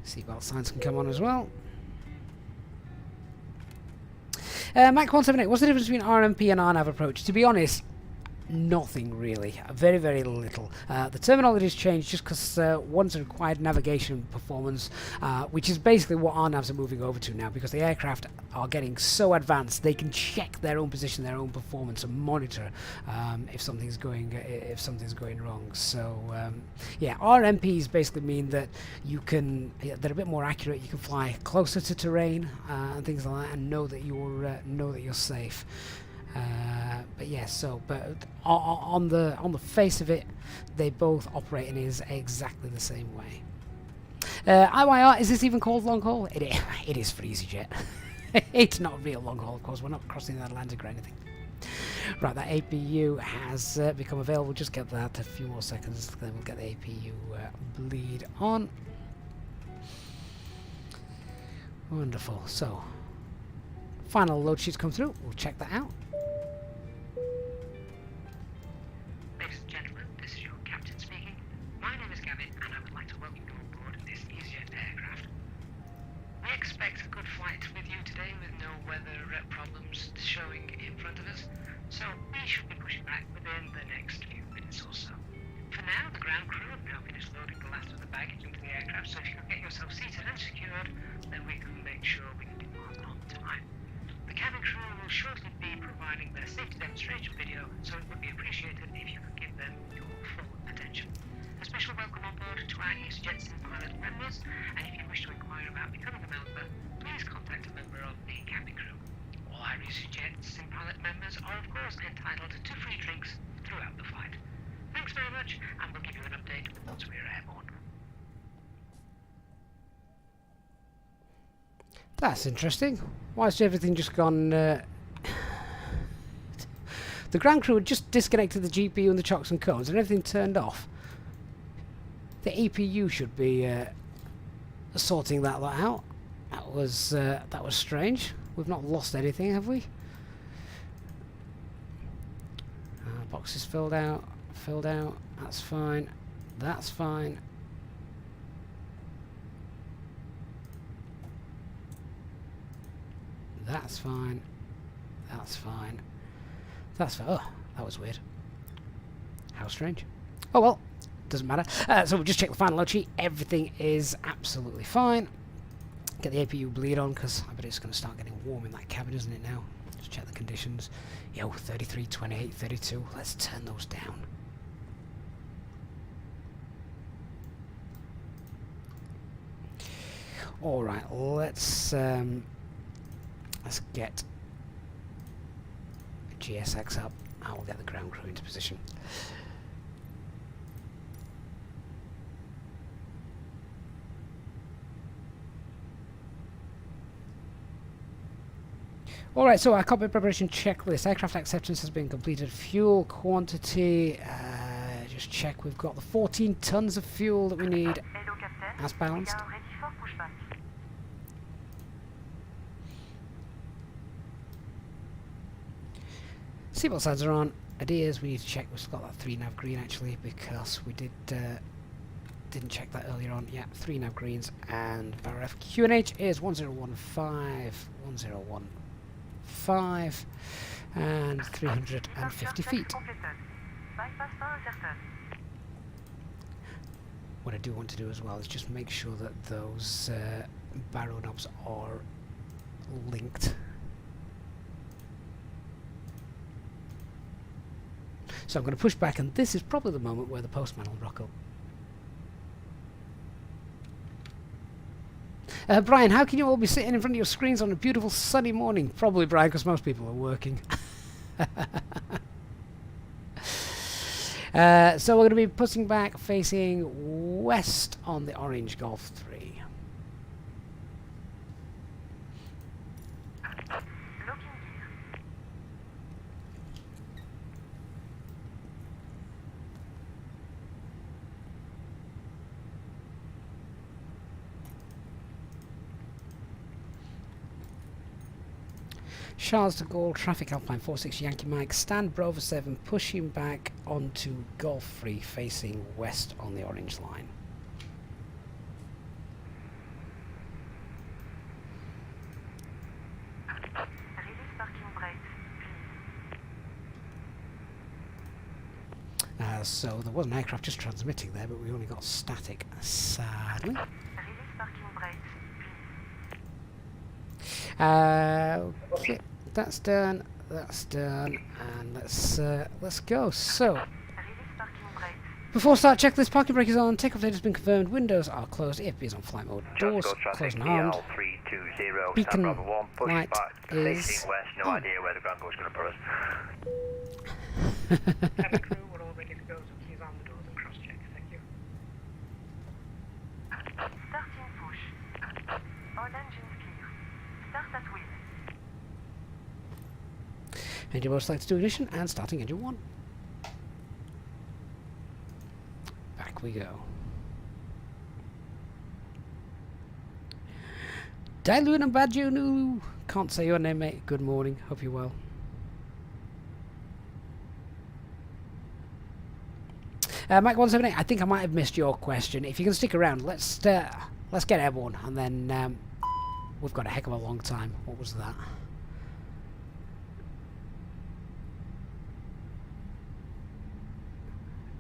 Seatbelt signs can come on as well. Mach 178, what's the difference between RMP and RNAV approach? To be honest, nothing really. Very, very little. The terminology has changed just because one's required navigation performance, which is basically what RNAVs are moving over to now, because the aircraft are getting so advanced they can check their own position, their own performance, and monitor if something's going wrong. So yeah, RMPs basically mean that they're a bit more accurate. You can fly closer to terrain and things like that, and know that you're safe. But yeah, but on the face of it, they both operate in exactly the same way. IYR, is this even called long haul? It is for EasyJet. It's not real long haul, of course. We're not crossing the Atlantic or anything. Right, that APU has become available. Just get that a few more seconds, then we'll get the APU bleed on. Wonderful. So, final load sheets come through. We'll check that out. Ladies and gentlemen, this is your captain speaking. My name is Gavin, and I would like to welcome you on board this Easyjet aircraft. We expect a good flight with you today with no weather problems showing in front of us, so we should be pushing back within the next few minutes or so. For now, the ground crew have now finished loading the last of the baggage into the aircraft, so if you can get yourself seated and secured, then we can make sure we can depart on time. The cabin crew will shortly be providing their safety demonstration video, so it would be appreciated if you could give them your full attention. A special welcome on board to our Easyjet Sim pilot members, and if you wish to inquire about becoming a member, please contact a member of the cabin crew. All our Easyjet Sim pilot members are of course entitled to free drinks throughout the flight. Thanks very much, and we'll give you an update once we're airborne. That's interesting. Why has everything just gone... The ground crew had just disconnected the GPU and the chocks and cones and everything turned off. The APU should be sorting that lot out. That was strange. We've not lost anything, have we? Box is filled out. That's fine. That's fine. That's fine. That's fine. That's fine. Oh, that was weird. How strange. Oh well, doesn't matter. So we'll just check the final load sheet. Everything is absolutely fine. Get the APU bleed on, because I bet it's going to start getting warm in that cabin, isn't it now? Just check the conditions. Yo, 33, 28, 32. Let's turn those down. Alright, let's get GSX up. I will get the ground crew into position. Alright, so our cockpit preparation checklist. Aircraft acceptance has been completed. Fuel quantity, just check we've got the 14 tons of fuel that we need as balanced. Seatbelt signs are on. Ideas, we need to check. We've got that 3 nav green actually, because we didn't check that earlier on. Yeah, 3 nav greens, and VARF QNH is 1015, and 350 feet. What I do want to do as well is just make sure that those barrow knobs are linked. So I'm going to push back, and this is probably the moment where the postman will rock up. Brian, how can you all be sitting in front of your screens on a beautiful sunny morning? Probably, Brian, because most people are working. So we're going to be putting back facing west on the Orange Golf 3. Charles de Gaulle, traffic Alpine 46 Yankee Mike, stand Bravo 7, pushing back onto Golf 3, facing west on the orange line. So there was an aircraft just transmitting there, but we only got static, sadly. Okay, that's done, and let's go. So, before start, check this parking brake is on, takeoff date has been confirmed, windows are closed, AFB is on flight mode, doors closed and armed, beacon light is no on. idea where the ground is going to put us. Cabin crew, we're all ready to go, so please arm the doors and cross-check. Thank you. Starting push. All engines clear. Start at wheel. Engine mode selected to ignition and starting engine 1. Back we go. Dailun and Bajunu. Can't say your name, mate. Good morning. Hope you're well. Mike 178, I think I might have missed your question. If you can stick around, let's get airborne, and then we've got a heck of a long time. What was that?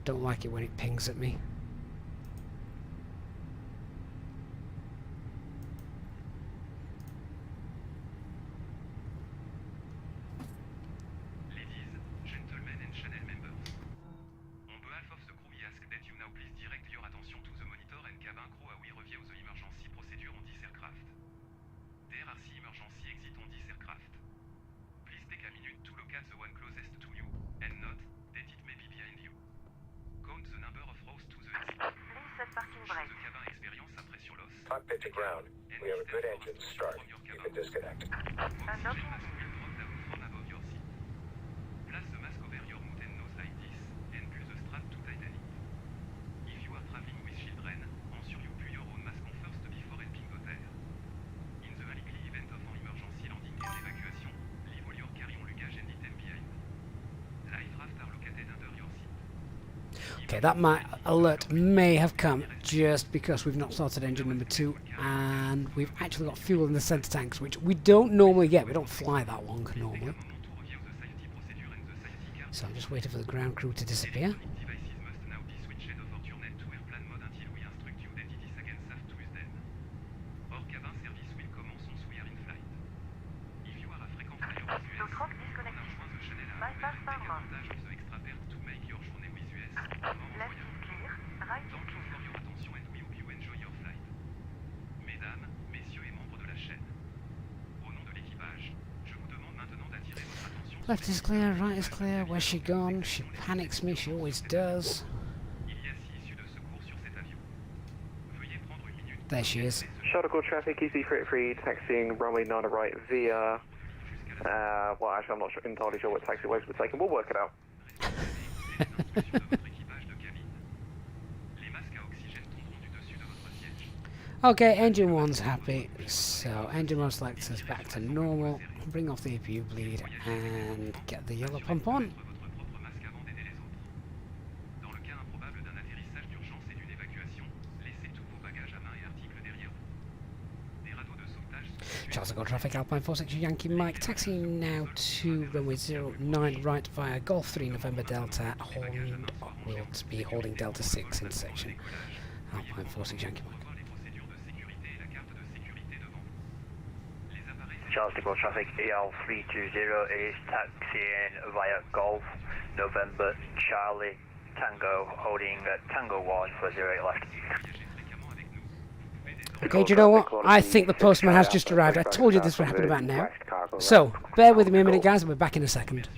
Don't like it when it pings at me. Cockpit to ground. We have a good engine to start. You can disconnect. Okay, that alert may have come just because we've not started engine number 2 and we've actually got fuel in the centre tanks, which we don't normally get. We don't fly that long normally. So I'm just waiting for the ground crew to disappear. Left is clear, right is clear. Where's she gone? She panics me, she always does. There she is. Shuttle traffic, Easyjet taxiing runway 9 right via, well actually I'm not entirely sure what taxiways we're taking, we'll work it out. Okay, engine 1's happy, so engine 1 selects us back to normal, bring off the APU bleed and get the yellow pump on. Charles de Gaulle traffic, Alpine 46 Yankee Mike, taxiing now to runway 09 right via Golf 3 November Delta, we'll be holding Delta 6 in section, Alpine 46 Yankee Mike. Charles de Gaulle traffic, EL320 is taxiing via Golf, November, Charlie, Tango, holding Tango 1 for 08 left. Okay, do you know what? I think the postman has just arrived. I told you this would happen about now. So, bear with me a minute, guys, and we're back in a second.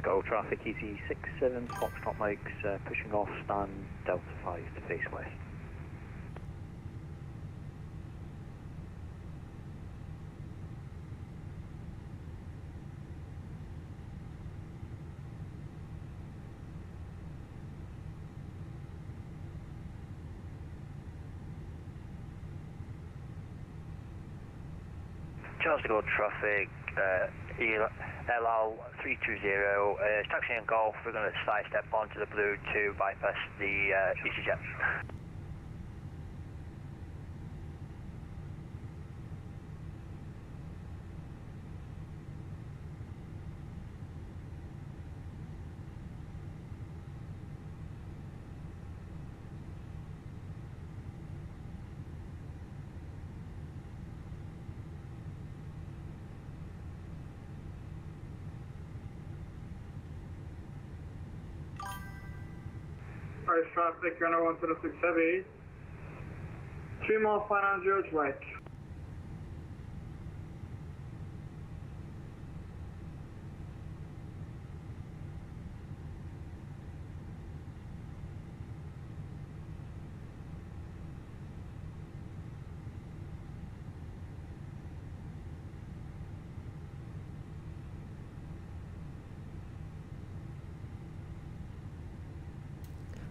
Go traffic Easy67, Foxtrot Mike's pushing off, stand Delta 5 to face west. Charles to go traffic, LL320, taxiing Golf, we're going to sidestep onto the blue to bypass the Easyjet. Paris traffic, runner 126 heavy. 3 miles final George White.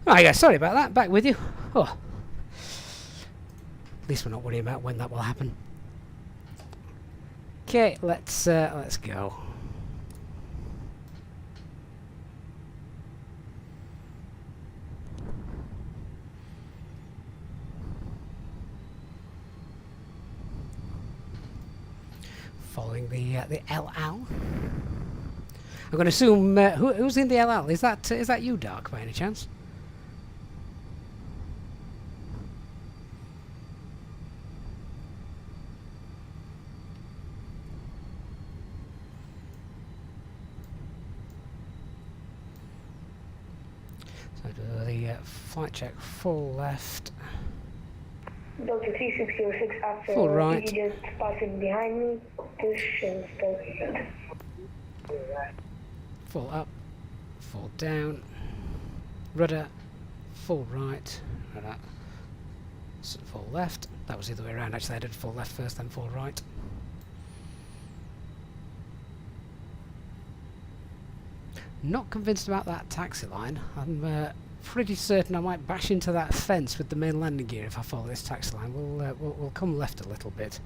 Oh yeah, sorry about that. Back with you. Oh, at least we're not worrying about when that will happen. Okay, let's go. Following the LL. I'm going to assume who's in the LL. Is that you, Dark, by any chance? So do the flight check, full left. Delta 3606 after Full right. Easyjet passing behind me, push and stop. Full up, full down, rudder, full right, rudder, full left. That was the other way around actually, I did full left first then full right. Not convinced about that taxi line. I'm pretty certain I might bash into that fence with the main landing gear if I follow this taxi line. We'll come left a little bit.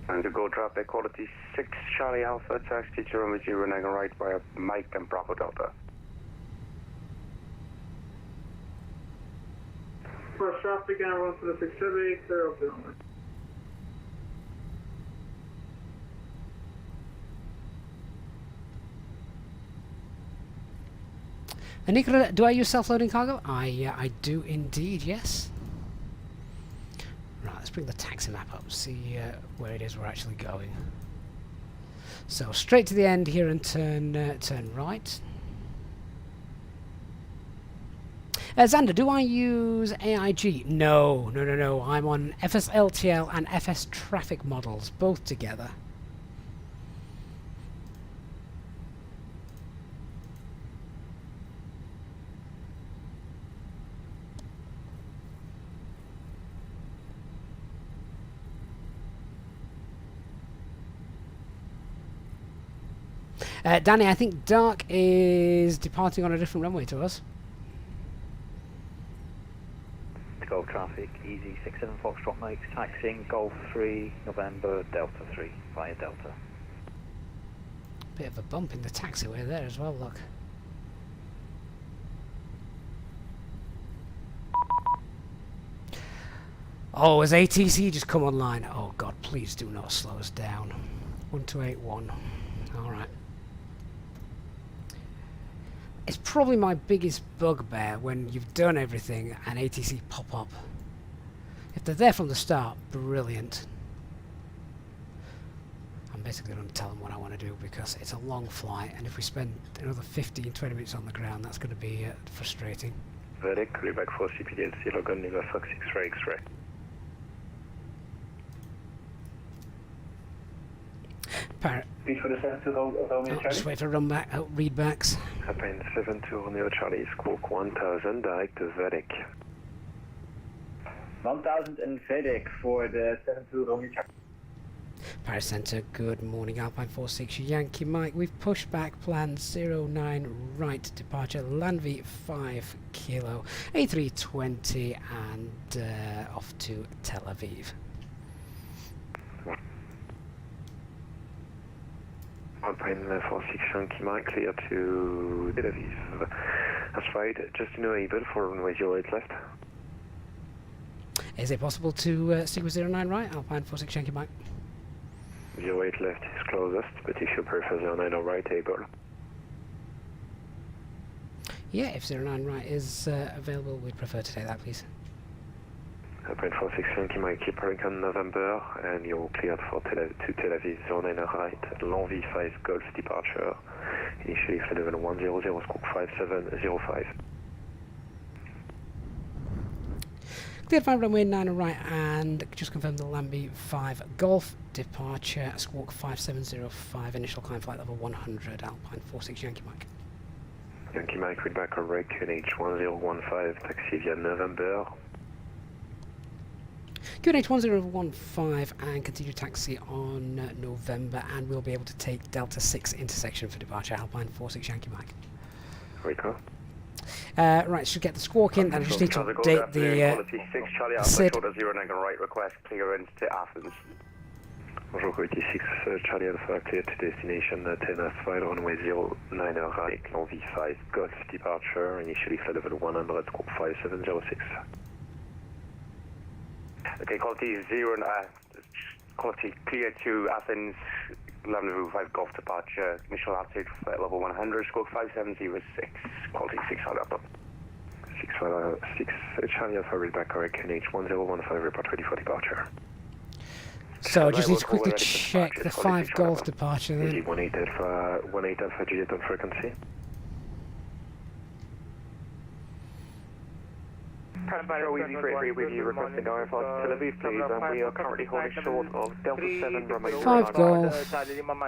And to go traffic, quality 6 Charlie Alpha, taxi to runway 0 and right via Mike and Bravo Delta. First traffic, runner 126 heavy, clear up the runway. Nicola, do I use self-loading cargo? I do indeed, yes. Right, let's bring the taxi map up, see where it is we're actually going. So straight to the end here and turn right. Xander, do I use AIG? No. I'm on FSLTL and FSTraffic models, both together. Danny, I think Dark is departing on a different runway to us. Golf traffic, Easy 67 Foxtrot Mike's taxiing Golf 3 November Delta 3 via Delta. Bit of a bump in the taxiway there as well, look. Oh, has ATC just come online? Oh god, please do not slow us down. 1281. Alright. It's probably my biggest bugbear when you've done everything and ATC pop up. If they're there from the start, brilliant. I'm I'm basically going to tell them what I want to do because it's a long flight, and if we spend another 15-20 minutes on the ground, that's going to be frustrating. Vedic, Quebec 4 CPDLC, Logan, Lima Fox X-ray, X-ray. Just wait for run back, read backs. Alpine 72 Romeo Charlie, squawk 1000, direct to Vedic. 1000 and Vedic for the 72 Romeo Charlie. Paris Centre, good morning, Alpine 46 Yankee Mike. We've pushed back plan 09 right departure, Landv 5 kilo, A320 and off to Tel Aviv. Alpine 46 Yankee Mike, clear to Tel Aviv. That's right, just to know able for runway 08 left. Is it possible to stick with 09 right, Alpine 46 Yankee Mike? 08 left is closest, but if you prefer 09 or right, able. Yeah, if 09 right is available, we'd prefer to take that, please. Alpine 46 Yankee Mike, keep running on November, and you're cleared for to Tel Aviv, 09 right, Landv 5 Golf departure, initially flight level 100, squawk 5705. Cleared 5 runway 9 right, and just confirm the Landv 5 Golf departure, squawk 5705, initial climb flight level 100, Alpine 46 Yankee Mike. Yankee Mike, read back on rec, QNH 1015, taxi via November. QNH 1015 and continue taxi on November, and we'll be able to take Delta 6 intersection for departure, Alpine 46 Yankee Mike. Rico. Right, should get the squawk in, and I just need to update the Quality 6 Charlie Alpha, SID. short of 09 right, request clearance to Athens. Bonjour, Quality 6 Charlie Alpha, clear to destination 10 asphalt, runway 09 right, Landv 5 Golf departure, initially flight level 100, squawk 5706. Okay, quality 0, quality clear to Athens, Landv 5 Golf departure, initial altitude flight level 100, squawk 5706, quality 6 Charlie Alpha. 6 Charlie Alpha, read back correct, QNH 1015, report ready for departure. So I just need to quickly check the 5 Golf departure then. Easy 18 Alpha Juliet on frequency. Easy 33 with you, requesting IFR to Tel Aviv, please, and we are currently holding short of Delta 7 runway 5 Golf.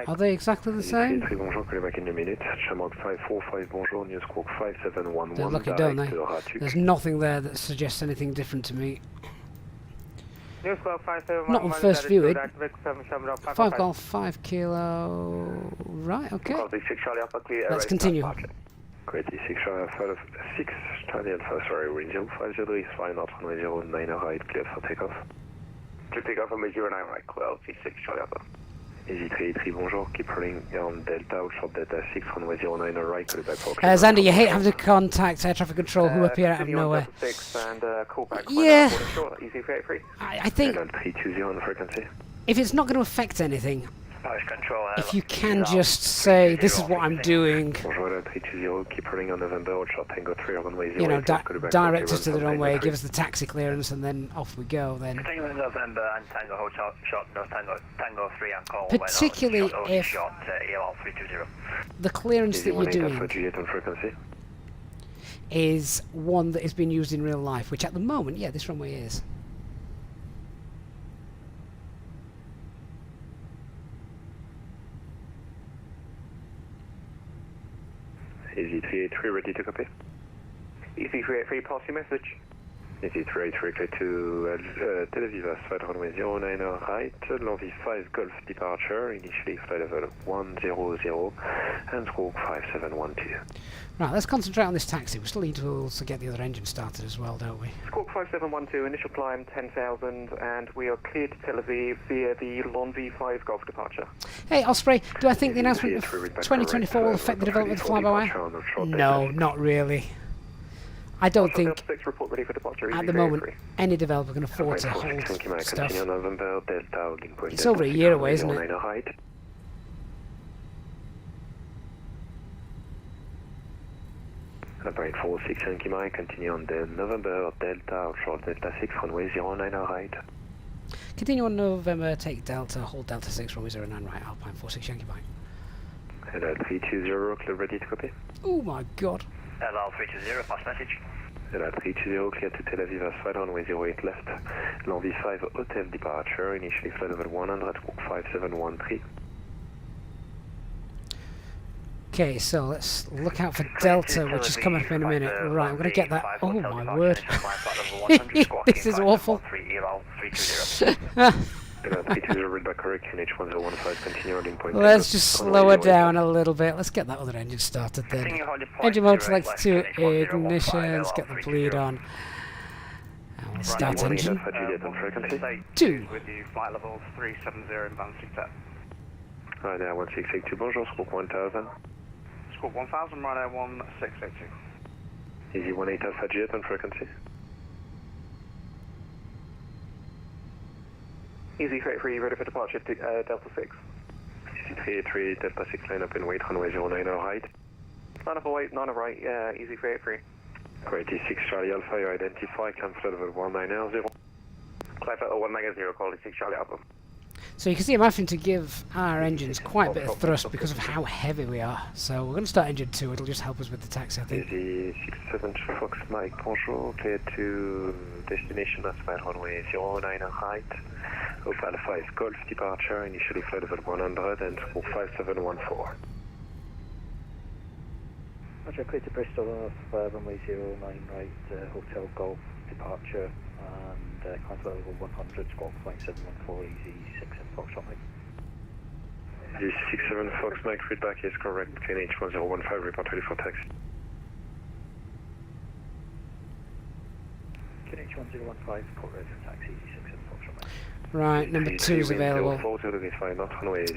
Are they exactly the same? Bonjour, call back in a minute. Chamog 545, bonjour, news squawk 5711. They're lucky, don't they? There's nothing there that suggests anything different to me. Not on first viewing. 5 Golf, 5 kilo. Right, okay. Let's continue. Great, 6 Charlie Alpha, sorry, wind 050 is fine, not runway 09 right, cleared for takeoff. Clear takeoff from 09 right, clear, 6 Charlie Alpha. Easy 33, bonjour, keep rolling on Delta, short Delta 6, runway 09 right, call back for Xander, you hate having to contact air traffic control who appear out of nowhere. 6 and call back yeah, Easy 33. I think 320 on the frequency. if it's not going to affect anything, Control, if you can just say, this is what I'm doing, Bonjour, 320, keep running on November, short Tango 3, runway 08. you know, direct us to the runway, give us the taxi clearance, and then off we go then. Tango in November and Tango Hotel, short, no Tango 3 and call. Particularly if short, EL 320. the clearance that you're doing on frequency. is one that is being used in real life, which at the moment, yeah, this runway is. Easy 383, ready to copy. Easy 383, pass your message. Easy 383, clear to Tel Aviv, asphalt runway 09 right, Landv 5 Golf departure, initially flight level 100, and squawk 5712. Right, let's concentrate on this taxi. We still need to also get the other engine started as well, don't we? Squawk 5712, initial climb 10,000, and we are cleared to Tel Aviv via the Landv 5 Golf departure. Hey, Osprey, do I think the announcement of 2024 will affect the development of fly-by-wire? No, not really. I don't think, report ready for departure, at the moment, any developer can afford to hold stuff. It's over a year away, isn't it? Alpine 46 Yankee Mike, continue on the November Delta, short Delta 6, runway 09 right. Continue on November, take Delta, hold Delta 6, runway 09 right, Alpine 46 Yankee Mike. Hello 320, clear ready to copy. Oh my god. Hello 320, pass message. Hello 320, clear to Tel Aviv outside, runway 08 left. Long V5 hotel departure, initially flight level 100, squawk 5713. Okay, so let's look out for Delta, which is coming up in a minute. Right, I'm going to get that. Oh my word. This is awful. Read back correct, NH1015, continue ordering point. Let's just slow her down a little bit. Let's get that other engine started then. Engine mode selected to ignition, let's get the bleed on. And we'll start engine 2. With you, flight level 370 inbound 6 Right now, 1682, bonjour, squawk 1000. Squawk 1000, right air 1682. Easy 18 Alpha Jet on frequency. Easy 383, ready for departure, Delta 6. Easy 383, Delta 6, line up and wait, runway 09 right. Line up and wait, 9 right, Easy 383. Great, E6 Charlie Alpha, you identify, climb flight level 190. Climb flight level 190, call E6 Charlie Alpha. So you can see I'm having to give our engines quite a bit of thrust because of how heavy we are. So we're going to start engine 2, it'll just help us with the taxi, I think. Easy 67 Fox Mike, bonjour, clear to destination outside runway 09 right. Opal 5 Golf departure, initially flight level 100 and squawk 5714. Roger, clear to Bristol off runway 09 right, Hotel Golf departure and climb flight level 100, squawk 5714, easy 6 and Fox Mike. Easy 67 Fox Mike, feedback is correct, clean H1015, report ready for taxi. Clean H1015, call ready for taxi, easy 6 and Fox Mike. Right, number 2 is available.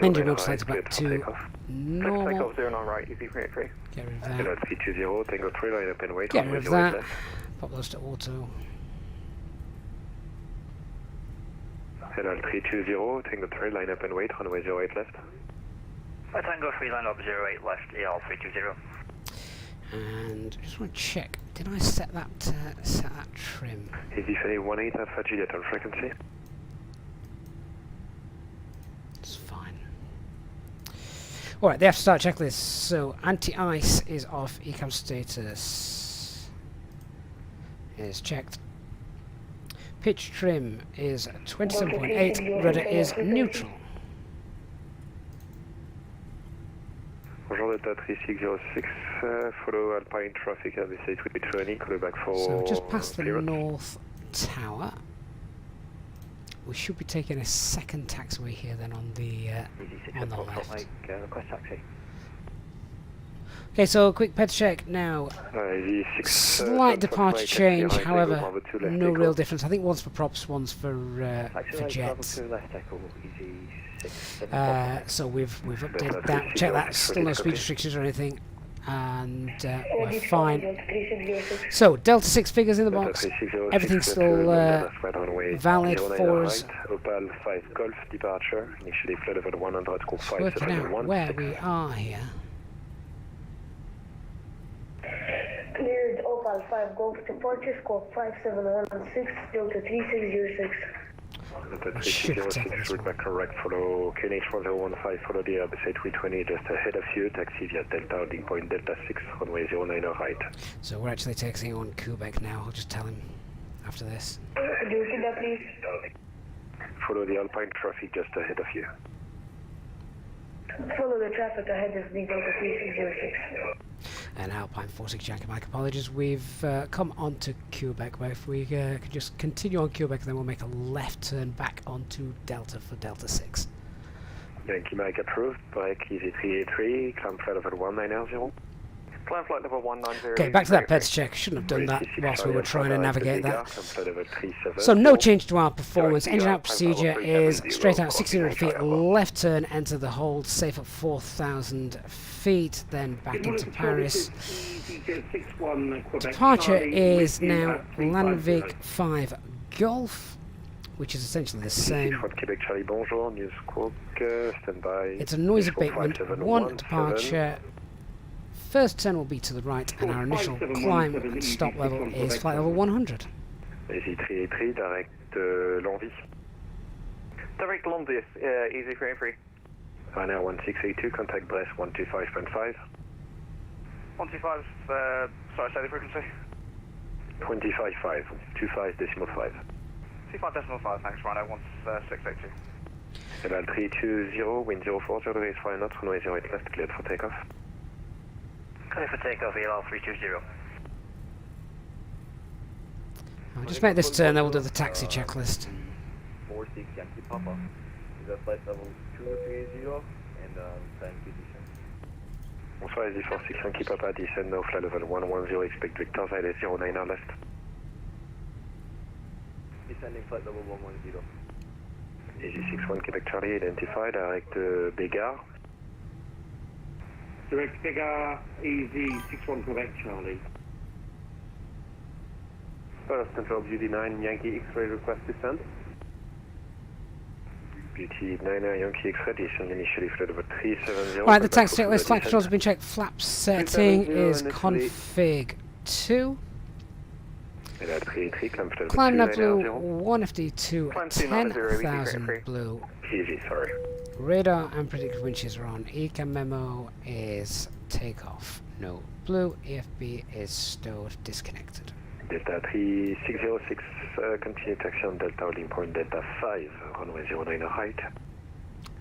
Engine mode selected back to normal. Takeoff 09 right, Easy 383. Get rid of that. 320, Tango 3, line up and wait, Get rid of that. Pop those to auto. Hello 320, Tango 3, line up and wait, runway 08 left. Tango 3, line up 08 left, EL 320. And I just want to check, did I set that trim? Easy 18 Alpha Juliet on frequency. It's fine. Alright, the after start checklist. So anti-ice is off, ecam status is checked. Pitch trim is 27.8, rudder is neutral. Bonjour, Delta 3606, follow Alpine traffic at the A320, call back for So just past the clearance. North Tower. We should be taking a second taxiway here then on the left. Request taxi. Okay, so a quick pet check now. Slight departure change, however, no real difference. I think one's for props, one's for jets. So we've updated that. Check that. Still no speed restrictions or anything, and we're fine. So Delta 6 figures in the box. Everything's still valid for us. Opal 5 Golf departure. Initially flight level 100, squawk Working out where we are here. Cleared Opal 5 Golf departure, squawk 5716, Delta 3606. Delta 3606, route back correct, follow KNH1015, follow the Airbus A320 just ahead of you, taxi via Delta holding point Delta 6, runway 09 right. So we're actually taxiing on Quebec now, I'll just tell him after this. Do you see that, please? Follow the Alpine traffic just ahead of you. Follow the traffic ahead of me, Delta 3606. And Alpine 46 Yankee Mike, apologies, we've come onto Quebec, but if we could just continue on Quebec, then we'll make a left turn back onto Delta for Delta 6. Yankee Mike approved, break Easy 383, climb flight level 190. Climb flight level 190. Okay, back to that PEDS check. Shouldn't have done that whilst we were trying to navigate that. So no change to our performance. Engine out procedure is straight out 1600 feet, left turn, enter the hold, safe at 4,000 feet, then back into Paris. Departure is now Landvik 5 Golf, which is essentially the same. It's a noise abatement, 1 departure. First turn will be to the right, and our initial climb and stop level is flight level 100. Easy 383, direct Longwy. Direct London, easy 383. Ryanair 1682, contact Brest 125.5. 125, sorry, say the frequency. 25.5, 25.5. 25.5, thanks, Ryanair 1682. Level 320, wind 040 degrees 5 knots, runway 08 left, cleared for takeoff. Clear for takeoff, ELL 320. I'll just make this turn, then we'll do the taxi checklist. 46 Yankee Papa. Is that flight level 230 and time to descent. Bonsoir, Easy46, Yankee Papa, descend now, flight level 110, expect Victor, side 09 left. Descending flight level 110. Easy61, Quebec Charlie, identified, direct Bégard. Direct Bigger, Easy61 Quebec Charlie. First control, Beauty 9, Yankee X-ray request descent. Beauty 9, Yankee X-ray descend initially flight level 370. Right, the taxi checklist, flight controls have been checked, flap setting is config 2. Climb nav blue 1FD2 10,000 blue. Easy, sorry. Radar and predicted wind shears are on. ECAM memo is takeoff. No blue. EFB is stowed, disconnected. Delta 3606, continue taxi on Delta holding point Delta 5, runway 09 right.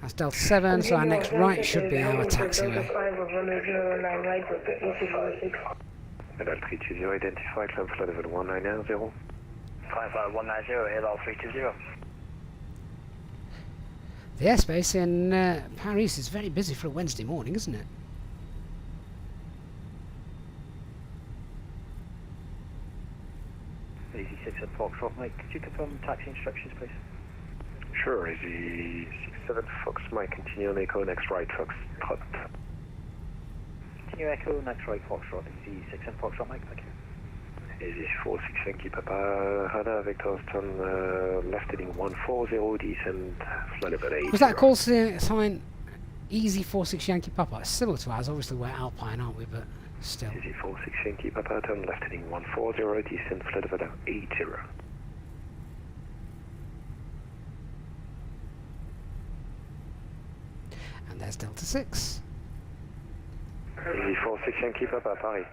That's Delta 7, so our next right should be our taxiway. Level 320, identified, climb flight level 190. Climb flight 190, ELL 320. The airspace in Paris is very busy for a Wednesday morning, isn't it? Easy6 at Foxtrot, Mike. Could you confirm taxi instructions, please? Sure, Easy67 Fox, Mike, continue on Echo, next right, Fox, trot. Continue Echo, next right, Foxtrot. Easy6 and Foxtrot, Mike, thank you. Easy46, Yankee Papa, radar, Vector, turn left heading 140, descend, flight level 8. Was that a call sign Easy46 Yankee Papa? It's similar to ours, obviously we're Alpine, aren't we, but still. Easy46, Yankee Papa, turn left heading 140, descend, flight level 80. And there's Delta 6. Easy46, Yankee Papa, Paris.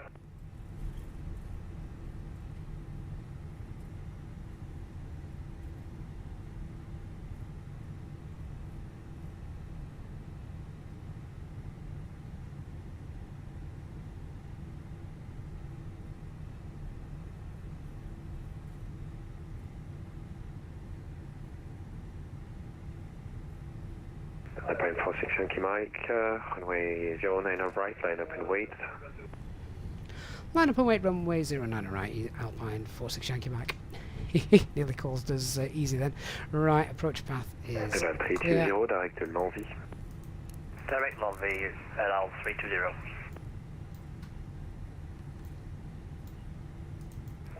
Alpine 46 Yankee Mike, runway 09 on right, line up and wait. Line up and wait, runway 09 right, Alpine 46 Yankee Mike. Nearly caused us easy then. Right, approach path is clear. Direct L'Envie. Direct L'Envie is ELL 320.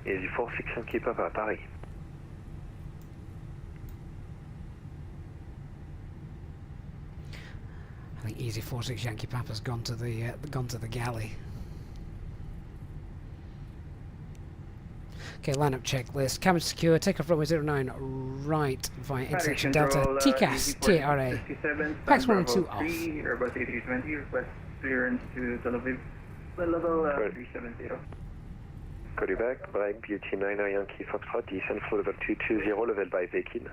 Easy46 Yankee Papa, Paris. I think Easy46 Yankee Papa's gone to the galley. Okay, lineup checklist. Cabin secure. Takeoff runway 09 right via intersection Delta. TCAS TRA. Pax 1 and 2 off. Airbus A320 request clearance to Tel Aviv. Level 370. Call you back. Brake Beauty 9 Yankee Foxtrot. Descend for level 220. Level by Vekin.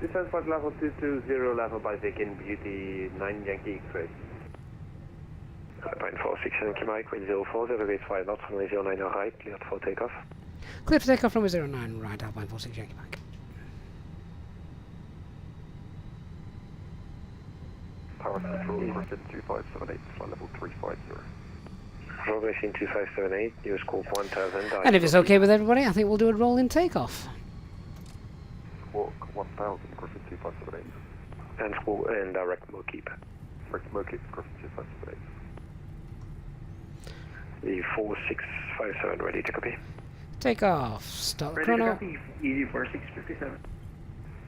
Descend flight level 220, level by Viking, Beauty 9 Yankee X-ray. Alpine 46 Yankee Mike, wind 040, degrees 5 knots, runway 09 right, cleared for takeoff. Clear for takeoff runway 09 right, Alpine 46 Yankee Mike. Power control, requested 2578, flight level 350. Progressing 2578, new scope 1000. And if it's okay with everybody, I think we'll do a roll in takeoff. Walk 1000, Griffin 2578. And direct Mokeep. Direct Mokeep, Griffin 2578. The 4657 ready to copy. Take off. Start the Ready to chrono. copy. Easy4657.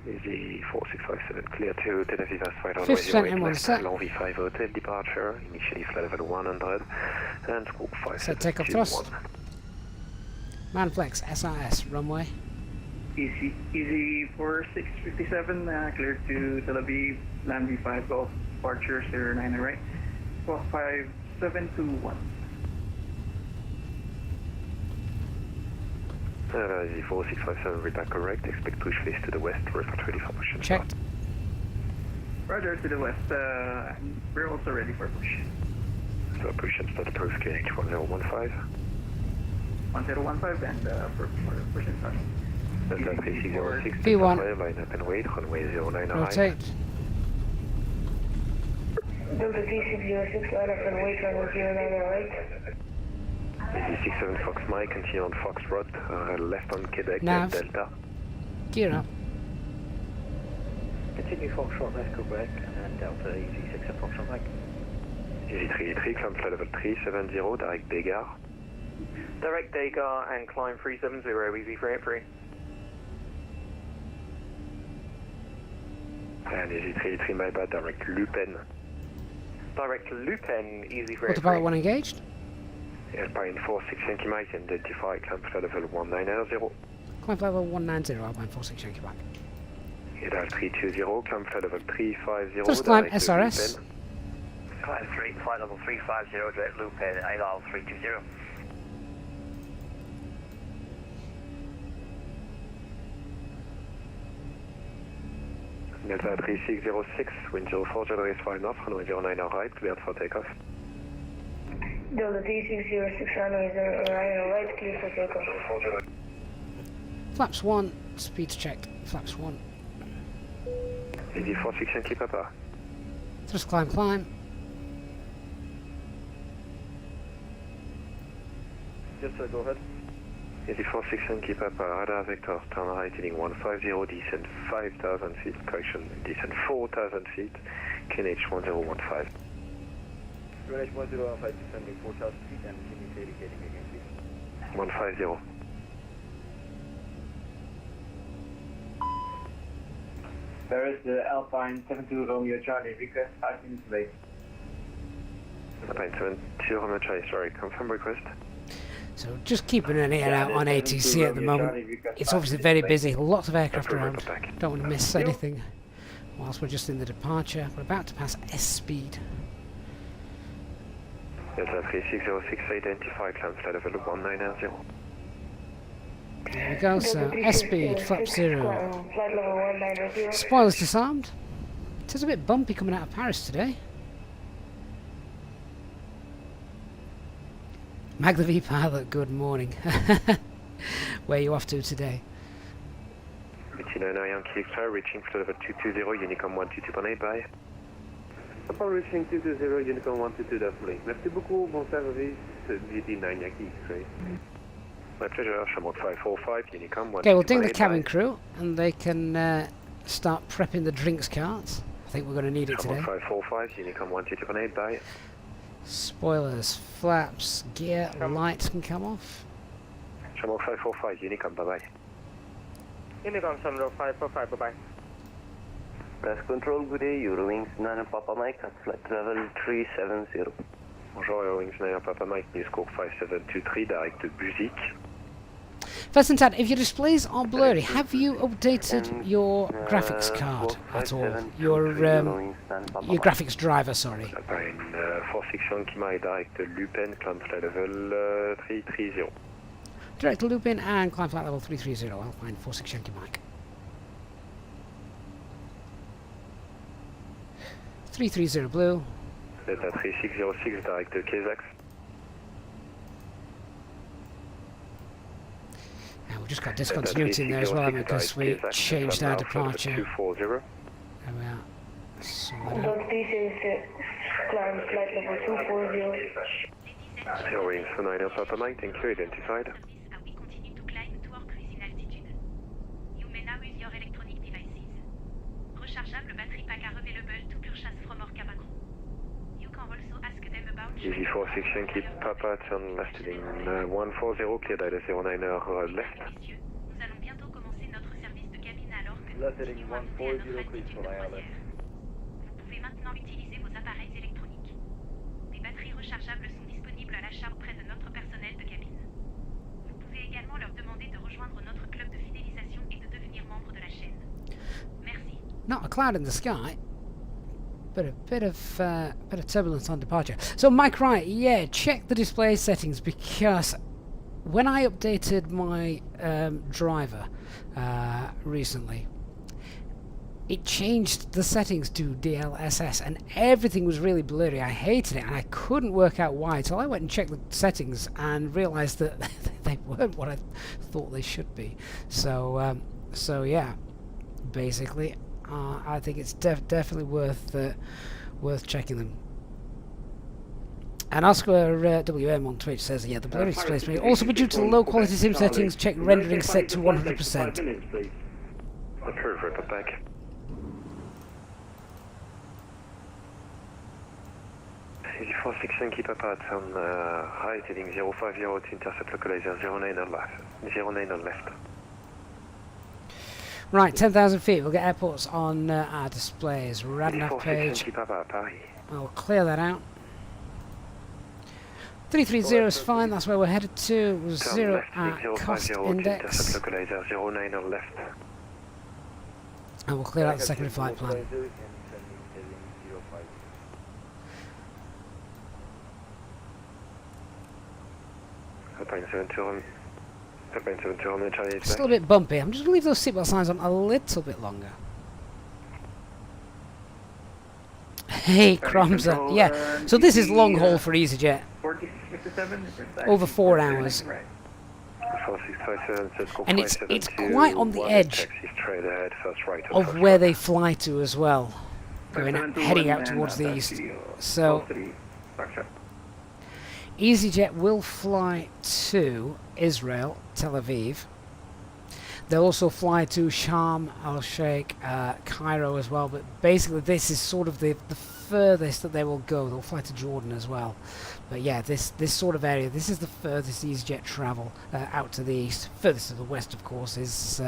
Easy 4657 clear to Tel Aviv asphalt on 50% way 08 M1 left, set. L'Envie 5 hotel departure, initially flight level 100 and scope 5. Set takeoff thrust. Manflex SRS runway. Easy 4657, clear to Tel Aviv, land V5 Golf, departure 09 right, 45721. Easy 4657, read back correct, expect push face to the west, report ready for push. Checked. Roger, to the west, we're also ready for push. So push and start approach KH 1015. 1015 and for push and start. Delta 3606, V1. line up and wait, runway 09 Rotate. Delta 3606, line up and wait, runway 09 right. Easy 67 Fox Mike, continue on Foxtrot, left on Quebec Nav. and Delta. Gear up. Continue Foxtrot left Quebec and then Delta Easy 6 at Foxtrot Mike. Easy 383, climb flight level 370, direct Degar. Direct Degar and climb 370, Easy 383. And Easy 383, my bad, direct Lupin. Direct Lupin, Easy 383. Autopilot 1 engaged. Alpine 46 Yankee Mike, identify, climb flight level 1990. Climb flight level 190, Alpine 46 Yankee Mike. Radar 320, climb flight level 350. First climb direct SRS. Lupin. Climb 3, flight level 350, direct Lupin, ALL 320. Delta 3606, wind 04, raise 5 knots, runway 09 right, cleared for takeoff. Delta 3606, runway 09 right, clear for takeoff. Flaps 1. Speeds checked. Flaps 1. Easy 46 Yankee Papa. Thrust climb, climb. Yes, sir, go ahead. Easy 46 Yankee Papa, radar vector, turn right heading 150, descend 5,000 feet, correction, descend 4,000 feet, KNH 1015. QNH 1015 descending 4,000 feet and continue indicating again, please. 150. Paris, Alpine 72 Romeo Charlie, request 5 minutes late. Alpine 72 Romeo Charlie, sorry, confirm request. So just keeping an ear out on ATC at the moment. It's obviously very busy, lots of aircraft around. Don't want to miss anything whilst we're just in the departure. We're about to pass S speed. Delta 3606, identify, climb flight level 1990. There we go, so S speed, flap 0. Flight level 1990. Spoilers disarmed. It is a bit bumpy coming out of Paris today. Mag the V pilot, good morning. Where are you off to today? 89 Yankee X-ray, reaching flight level 220, Unicom 122.8, bye. Upon reaching 220, Unicom 122, definitely. Merci beaucoup, bon service, 89 Yankee X-ray. My pleasure, Shamrock 545, Unicom 122.8, Okay, we'll ding the cabin crew and they can start prepping the drinks carts. I think we're going to need it today. Shamrock 545, Unicom 122.8, bye. Spoilers, flaps, gear, lights can come off. Shamrock 545, Unicom, bye-bye. Unicom Shamrock 545, bye-bye. Press control, good day, Eurowings 9 Papa Mike at flight level 370. Bonjour, Eurowings 9 Papa Mike, News Corp 5723, direct to Buzik. First and Tad, if your displays are blurry, have you updated your graphics card at all? Your graphics driver, sorry. Alpine 46 Yankee Mike, direct to Lupin, climb flight level 330. Direct to Lupin and climb flight level 330, Alpine 46 Yankee Mike. 330 blue. Delta 3606, direct to Kazakh. And we've just got discontinuity in there as well because we changed our departure. 240. There we are. So Delta 3606, climb flight level 240. Eurowings 9 Papa Mike, thank you, identified. We continue to climb to our cruising altitude. You may now use your electronic devices. Rechargeable battery pack are available to purchase from our cabin crew. You can also ask them about... Easy 46 Yankee Papa, turn left heading 140, cleared at 09 left. Messieurs, nous allons bientôt commencer notre service de cabine alors que Left heading 140, please for ILS. Vous pouvez maintenant utiliser vos appareils électroniques. Des batteries rechargeables sont disponibles à l'achat auprès de notre personnel de cabine. Vous pouvez également leur demander de rejoindre notre club de fidélisation et de devenir membre de la chaîne. Merci. Not a cloud in the sky. But a bit of turbulence on departure. So Mike Wright, yeah, check the display settings, because when I updated my driver recently, it changed the settings to DLSS and everything was really blurry. I hated it and I couldn't work out why. So I went and checked the settings and realised that they weren't what I thought they should be. So yeah, basically. I think it's definitely worth checking them. And Oscar WM on Twitch says, yeah, the blurry displays may also be due to the low quality sim settings. Check rendering set to 100%. Approved, report back. Easy461, keep up at on right, heading 050 to intercept localizer 09 on left. 09 on left. Right, 10,000 feet. We'll get airports on our displays. Radnav page. I'll clear that out. 330 is fine. That's where we're headed to. 0 at cost index. And we'll clear out the secondary flight plan. Still a bit bumpy. I'm just going to leave those seatbelt signs on a little bit longer. Hey, Cromza. Yeah, so this is long haul for EasyJet. Over 4 hours. And it's quite on the edge of where they fly to as well. Heading out towards the east. So EasyJet will fly to Israel, Tel Aviv. They'll also fly to Sharm el-Sheikh, Cairo as well, but basically this is sort of the furthest that they will go. They'll fly to Jordan as well. But yeah, this sort of area, this is the furthest EasyJet travel out to the east. Furthest to the west, of course, is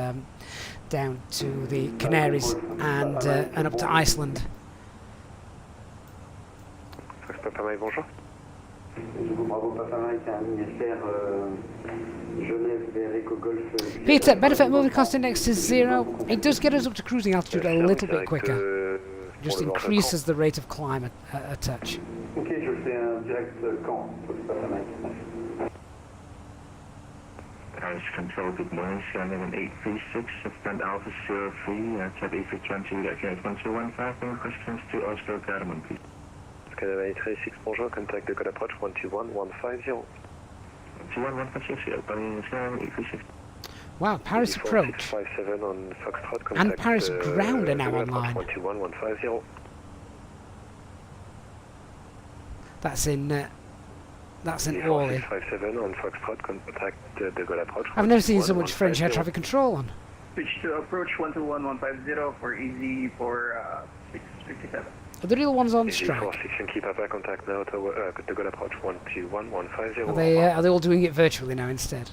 down to the Canaries and up to Iceland. Peter, benefit moving cost index to 0. It does get us up to cruising altitude a little bit quicker. Just increases the rate of climb a touch. Paris Control, good morning. Scanning an 836, stand Alpha 03, Tab A320, that carries 1215, and questions to Oscar Garmin, please. Canada 836, bonjour, contact the code approach 121150. 121150, scanning 836. Wow, Paris approach 57 on Foxtrot, contact and Paris ground are now online. 121150. That's in Orly. 57 on Foxtrot, contact the Gaulle approach. I've never seen so much French air traffic control on. Switch to approach 121150 for easy for 657. Are the real ones on strike? 461, keep up contact now to the Gaulle approach 121150. Are they all doing it virtually now instead?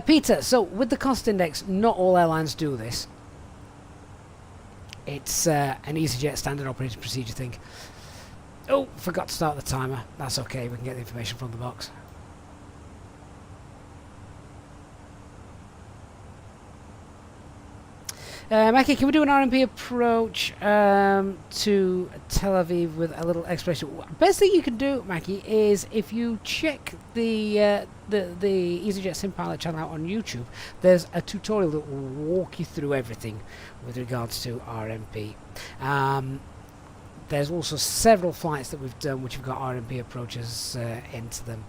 Peter, so with the cost index, not all airlines do this. It's an EasyJet standard operating procedure thing. Oh, forgot to start the timer. That's okay, we can get the information from the box. Mackie, can we do an RMP approach to Tel Aviv with a little explanation? Best thing you can do, Mackie, is if you check the EasyJet Sim Pilot channel out on YouTube, there's a tutorial that will walk you through everything with regards to RMP. There's also several flights that we've done which have got RMP approaches into them.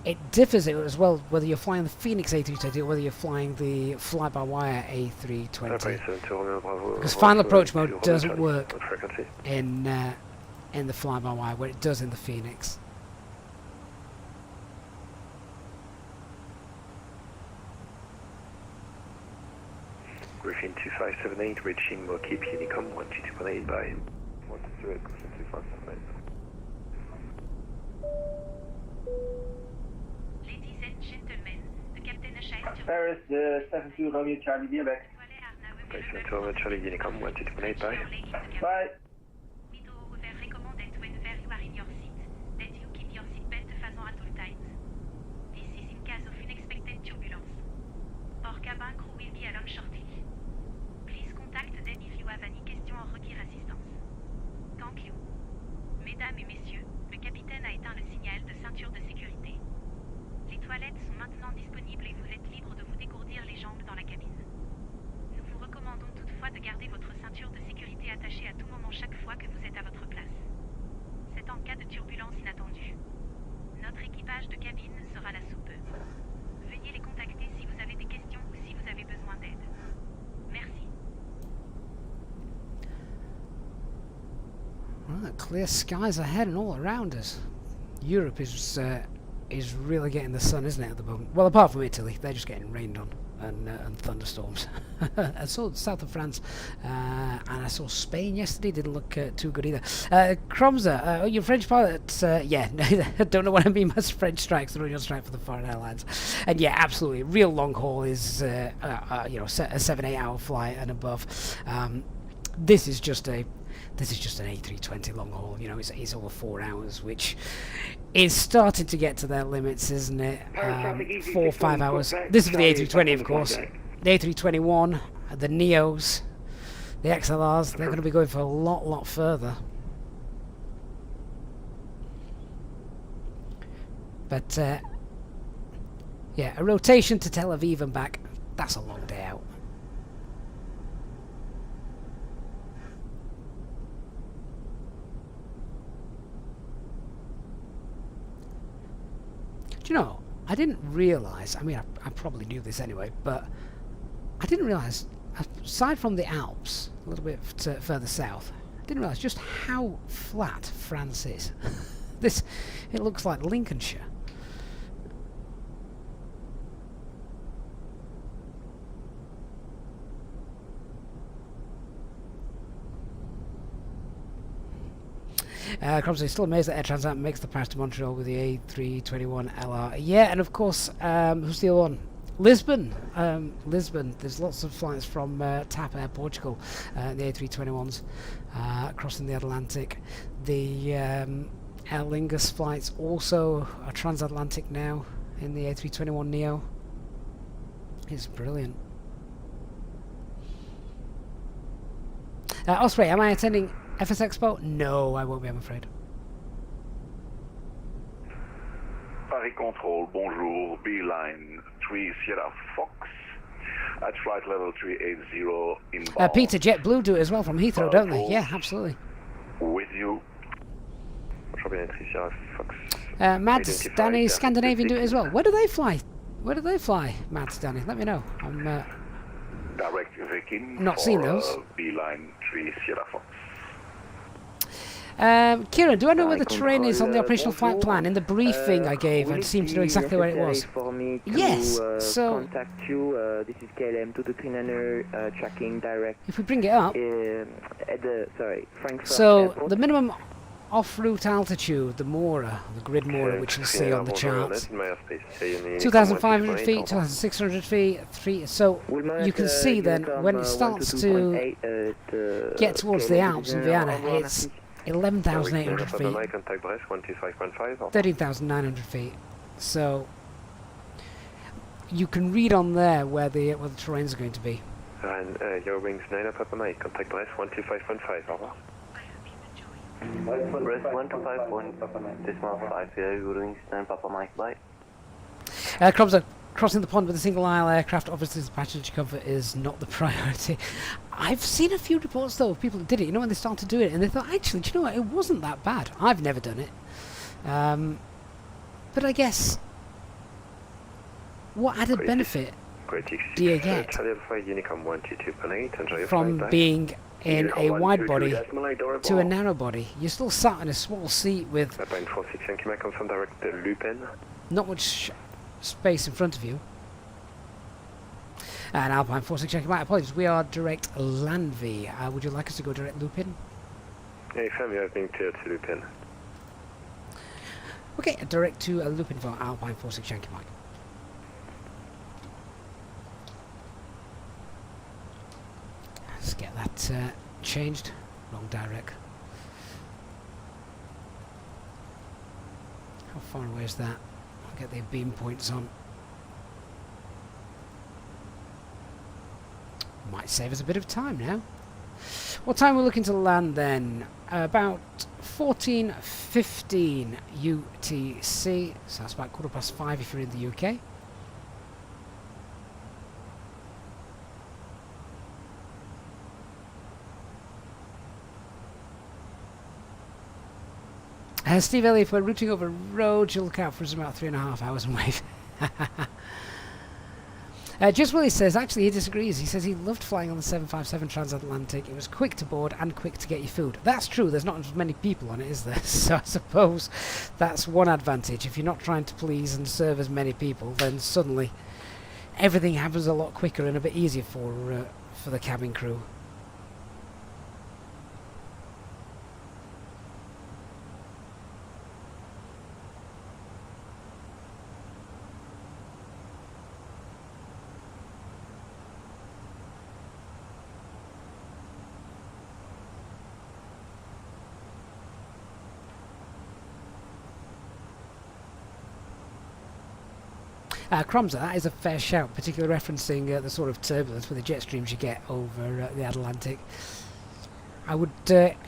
It differs as well whether you're flying the Fenix A320 or whether you're flying the fly-by-wire A320. Because final approach mode doesn't work in the fly-by-wire where it does in the Fenix. Griffin 2578, reaching Moki, Unicom 122.8 by 128, 2578. Paris 72 Romeo Charlie Quebec. Paris 72 Romeo Charlie Unicom 122.8 by. Bye. Météo recommande d'être when very you are in your seat, that you keep your seatbelt de façon à tout le time. chaque fois que vous êtes à votre place. C'est en cas de turbulence inattendue. Notre équipage de cabine sera là sous peu. Veuillez les contacter si vous avez des questions ou si vous avez besoin d'aide. Merci. Right, clear skies ahead and all around us. Europe is really getting the sun, isn't it, at the moment? Well, apart from Italy, they're just getting rained on and thunderstorms. I saw the south of France, and I saw Spain yesterday. Didn't look too good either. Kromza, you're French pilot? Yeah, I don't know what I mean by French strikes. They're only on strike for the foreign airlines. And yeah, absolutely, real long haul is you know, a 7-8 hour flight and above. This is just an A320 long haul. You know, it's over 4 hours, which is starting to get to their limits, isn't it? 4 or 5 hours. This is for the A320, of course. The A321, the Neos, the XLRs, they're going to be going for a lot further. But yeah, a rotation to Tel Aviv and back, that's a long day out. Do you know, I didn't realise, I mean, I probably knew this anyway, but I didn't realise, aside from the Alps, a little bit further south, I didn't realise just how flat France is. It looks like Lincolnshire. Cromsey still amazed that Air Transat makes the Paris to Montreal with the A321 LR. Yeah, and of course, who's the other one? Lisbon. Lisbon. There's lots of flights from TAP Air Portugal, the A321s, crossing the Atlantic. The Aer Lingus flights also are transatlantic now in the A321 Neo. It's brilliant. Osprey, am I attending FS Expo? No, I won't be, I'm afraid. Paris Control, bonjour, Beeline 3 Sierra Fox at flight level 380 inbound. Peter, JetBlue do it as well from Heathrow, don't they? Yeah, absolutely. With you. Mads, Danny, Scandinavian do it as well. Where do they fly? Where do they fly, Mads, Danny? Let me know. I'm direct Viking not seen those. Beeline 3 Sierra Fox. Kieran, do I know where the terrain is on the operational flight plan? In the briefing I gave, I seem to know exactly where it was. Yes, so contact you. This is KLM 239er tracking direct. If we bring it up, at the Frankfurt so Airport. the minimum off-route altitude, the Mora, the grid Mora, which you'll see on the charts, 2,500 feet, 2,600 feet. So you can see then when it starts to get towards the Alps in Vienna, it's 11,800 feet, 13,900 feet. So you can read on there where the terrains are going to be. And your wings 9 up Papa Mike, contact address 125.5, au revoir. Rest 1251, decimal 5, your wings 9 Papa Mike, bye. Crossing the pond with a single aisle aircraft, obviously the passenger comfort is not the priority. I've seen a few reports though of people that did it, you know, when they started to do it, and they thought, actually, do you know what, it wasn't that bad. I've never done it. But I guess, what added benefit do you get from being in a wide body to a narrow body? You're still sat in a small seat with not much space in front of you. And Alpine 46 checking my apologies, we are direct Landv. Would you like us to go direct Lupin? Yeah, family, I've been cleared to Lupin. Okay, direct to Lupin for Alpine 46 Yankee Mike. Let's get that changed. Wrong direct. How far away is that? I'll get the beam points on. Might save us a bit of time now. What time we're looking to land then? About 14:15 UTC. So that's about 5:15 if you're in the UK. Steve Elliott, if we're routing over roads, you'll look out for us about 3.5 hours and wave. Just Willie says, actually he disagrees. He says he loved flying on the 757 transatlantic. It was quick to board and quick to get your food. That's true, there's not as many people on it, is there? So I suppose that's one advantage. If you're not trying to please and serve as many people, then suddenly everything happens a lot quicker and a bit easier for the cabin crew. Cromser, that is a fair shout, particularly referencing the sort of turbulence with the jet streams you get over the Atlantic. I would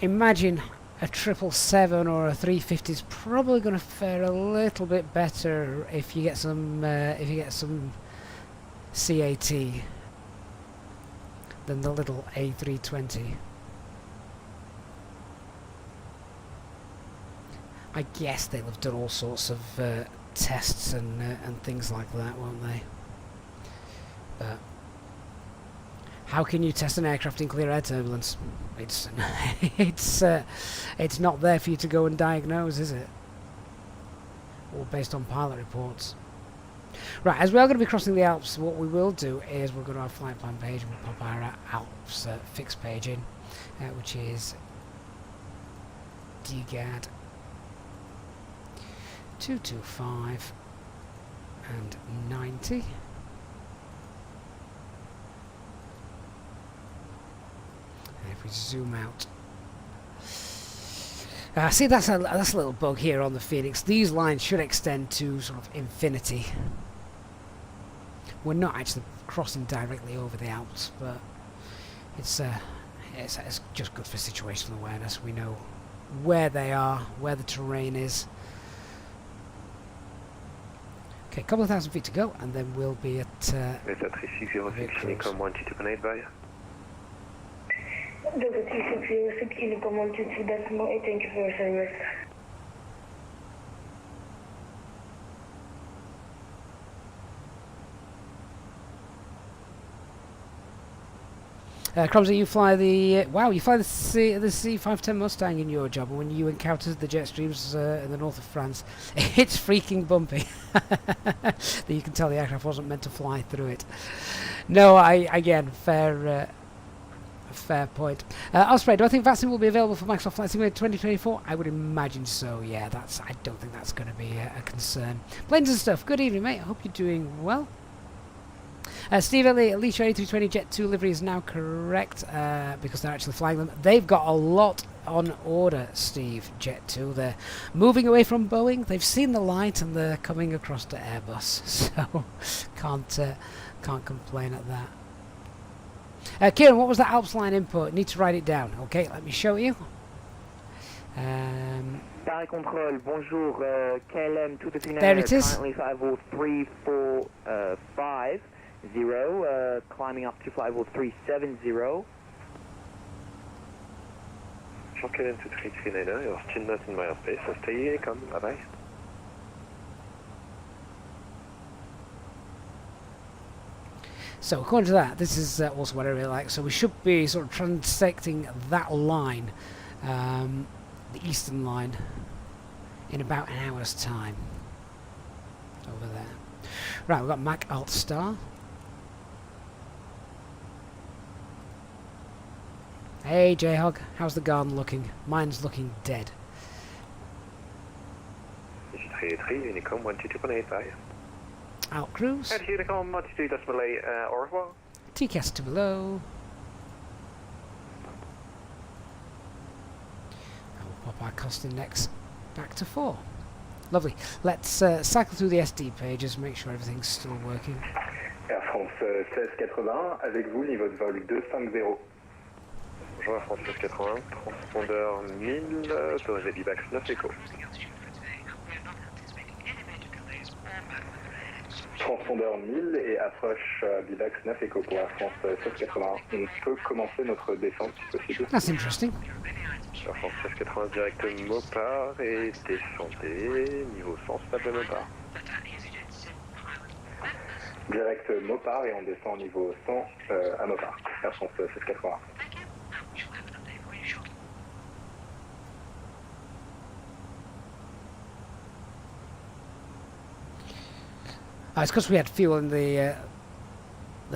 imagine a 777 or a 350 is probably going to fare a little bit better if you get some CAT than the little A320. I guess they'll have done all sorts of tests and things like that, won't they? But how can you test an aircraft in clear air turbulence? It's it's not there for you to go and diagnose, is it? All based on pilot reports. Right, as we are going to be crossing the Alps, what we will do is we'll go to our flight plan page and we'll pop our Alps fixed page in, which is DGAD 225 and 90. And if we zoom out, see that's a little bug here on the Phoenix. These lines should extend to sort of infinity. We're not actually crossing directly over the Alps, but it's just good for situational awareness. We know where they are, where the terrain is. Okay, a couple of thousand feet to go, and then we'll be at Delta 3606, Unicom 122.8 via. Delta 3606, Unicom 122.8, thank you for your service. Cromsey, you fly the you fly the C510 Mustang in your job. When you encountered the jet streams in the north of France, it's freaking bumpy. That you can tell the aircraft wasn't meant to fly through it. No, again, fair point. Osprey, do I think VATSIM will be available for Microsoft Flight Simulator 2024? I would imagine so. Yeah, I don't think that's going to be a concern. Planes and stuff. Good evening, mate. I hope you're doing well. Steve Elliott, Alicia A320 Jet 2 livery is now correct because they're actually flying them. They've got a lot on order, Steve, Jet 2. They're moving away from Boeing. They've seen the light and they're coming across to Airbus. So can't complain at that. Kieran, what was that Alps line input? Need to write it down. Okay, let me show you. Paris Control, bonjour, KLM to the there it is. Currently 503.450, climbing up to 503.70. Jean KLM to 339, you're still not in my airspace, so stay here, come, bye bye. So according to that, this is also what I really like. So we should be sort of transecting that line, the eastern line, in about an hour's time. Over there. Right, we've got Mac Alt Star. Hey J-Hog, how's the garden looking? Mine's looking dead. Unicom 122.8 via. Out cruise. Unicom 122.8, au revoir. TCAS to below. And we'll pop our cost index back to 4. Lovely. Let's cycle through the SD pages, make sure everything's still working. Air France 1680, avec vous, niveau de vol 250. Bonjour Air France 1680, transpondeur 1000, autorisé bivax 9 écho. Transpondeur 1000 et approche bivax 9 écho pour Air France 1680. On peut commencer notre descente si possible. That's interesting. Air France 1680 direct Mopar et descendez, niveau 100, stade de Mopar. Direct Mopar et on descend au niveau 100 à Mopar. Air France 1680. It's because we had fuel in the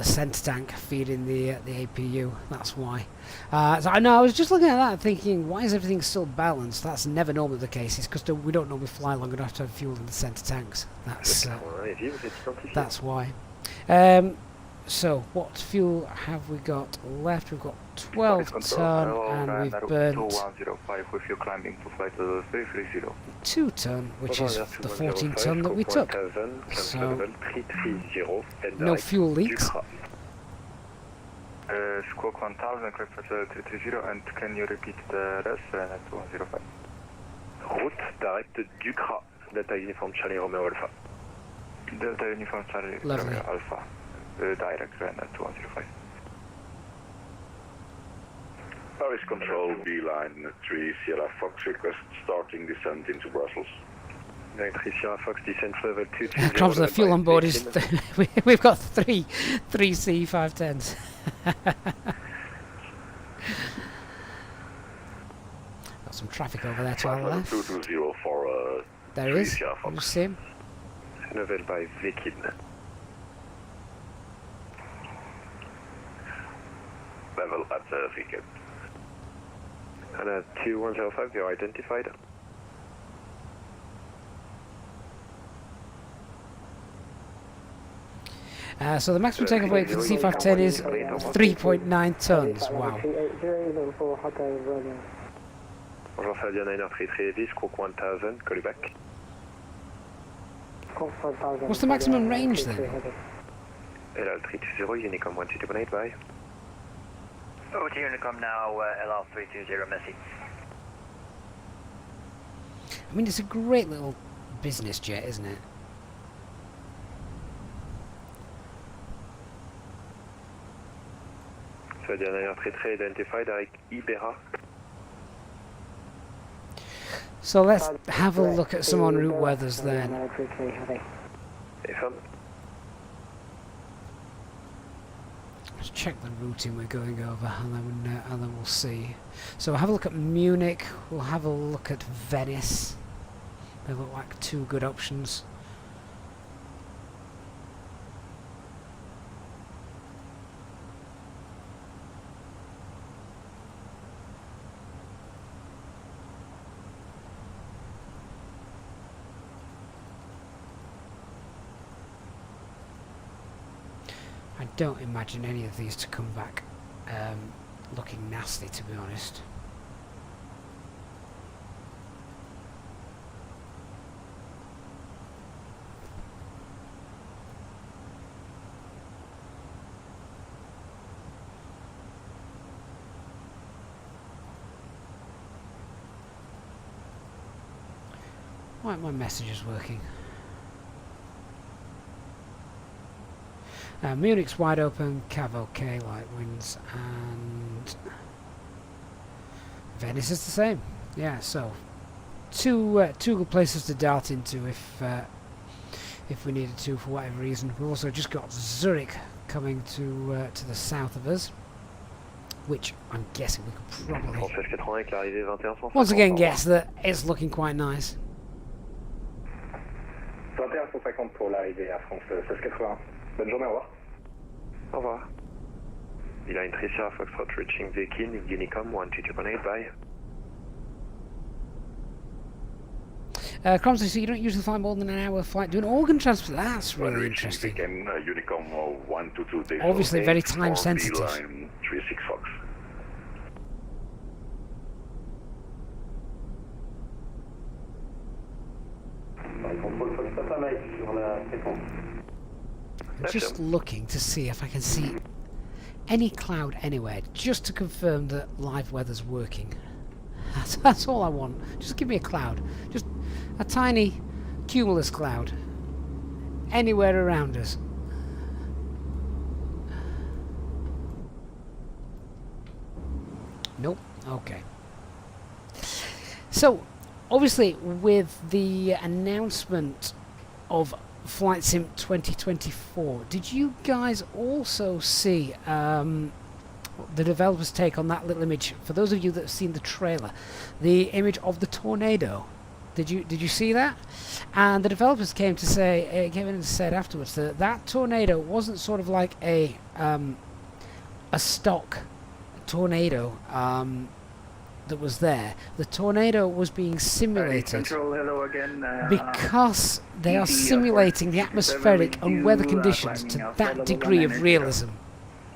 center tank feeding the APU. That's why. So I know I was just looking at that, thinking, why is everything still balanced? That's never normally the case. It's because we don't normally fly long enough to have fuel in the center tanks. That's why. So what fuel have we got left? We've got 12 ton, and we've burnt 2105 with you climbing to flight 330. 2 ton, which is the 14 ton that we took. So no fuel leaks. Squawk 1000, correct flight 330, and can you repeat the rest? 2105. Route direct Ducra, Delta Uniform Charlie Romeo Alpha. Delta Uniform Charlie Romeo Alpha. Direct ran at 2105. Paris Control, Beeline 3 Sierra Fox, request starting descent into Brussels. 93 Sierra Fox, descent level 2. Comes the fuel on board is we've got three C510s. Got some traffic over there to our left. 220 for there he is. You see him? Level by Vikin. Level at Vikin. And 2105, you're identified. So the maximum takeoff weight for the C510 is 3.9 tons. Wow. Bonjour, Fabian 933 Heavy, squawk 1000, call you back. What's the maximum range then? LR 320, Unicom 1228, bye. Over to Unicom now, LR 320, Messi. I mean, it's a great little business jet, isn't it? Fabian 933 identified avec Ibera. So let's have a look at some en route weathers then. Let's check the routing we're going over, and then we'll see. So we'll have a look at Munich. We'll have a look at Venice. They look like two good options. I don't imagine any of these to come back looking nasty, to be honest. Why aren't my messages working? Munich's wide open, Cav OK, light winds, and Venice is the same. Yeah, so two good places to dart into if we needed to for whatever reason. We've also just got Zurich coming to the south of us, which I'm guessing we could probably once again guess that it's looking quite nice. 2150 pour l'arrivée à France 1680. Bonne journée, au revoir. Au revoir. Beeline 3 Sierra Foxtrot reaching Vikin, Unicom 1228, bye. Cromsley, so you don't usually fly more than an hour flight doing organ transfer. That's really interesting. Unicom 122. Obviously very time sensitive. Beeline 36 Fox. Just looking to see if I can see any cloud anywhere, just to confirm that live weather's working. That's all I want. Just give me a cloud. Just a tiny cumulus cloud. Anywhere around us. Nope. Okay. So, obviously, with the announcement of Flight Sim 2024, did you guys also see the developers' take on that little image? For those of you that have seen the trailer, the image of the tornado. Did you see that? And the developers came in and said afterwards that that tornado wasn't sort of like a stock tornado that was there. The tornado was being simulated Control, hello again. because they are simulating the atmospheric and weather conditions to that degree of realism.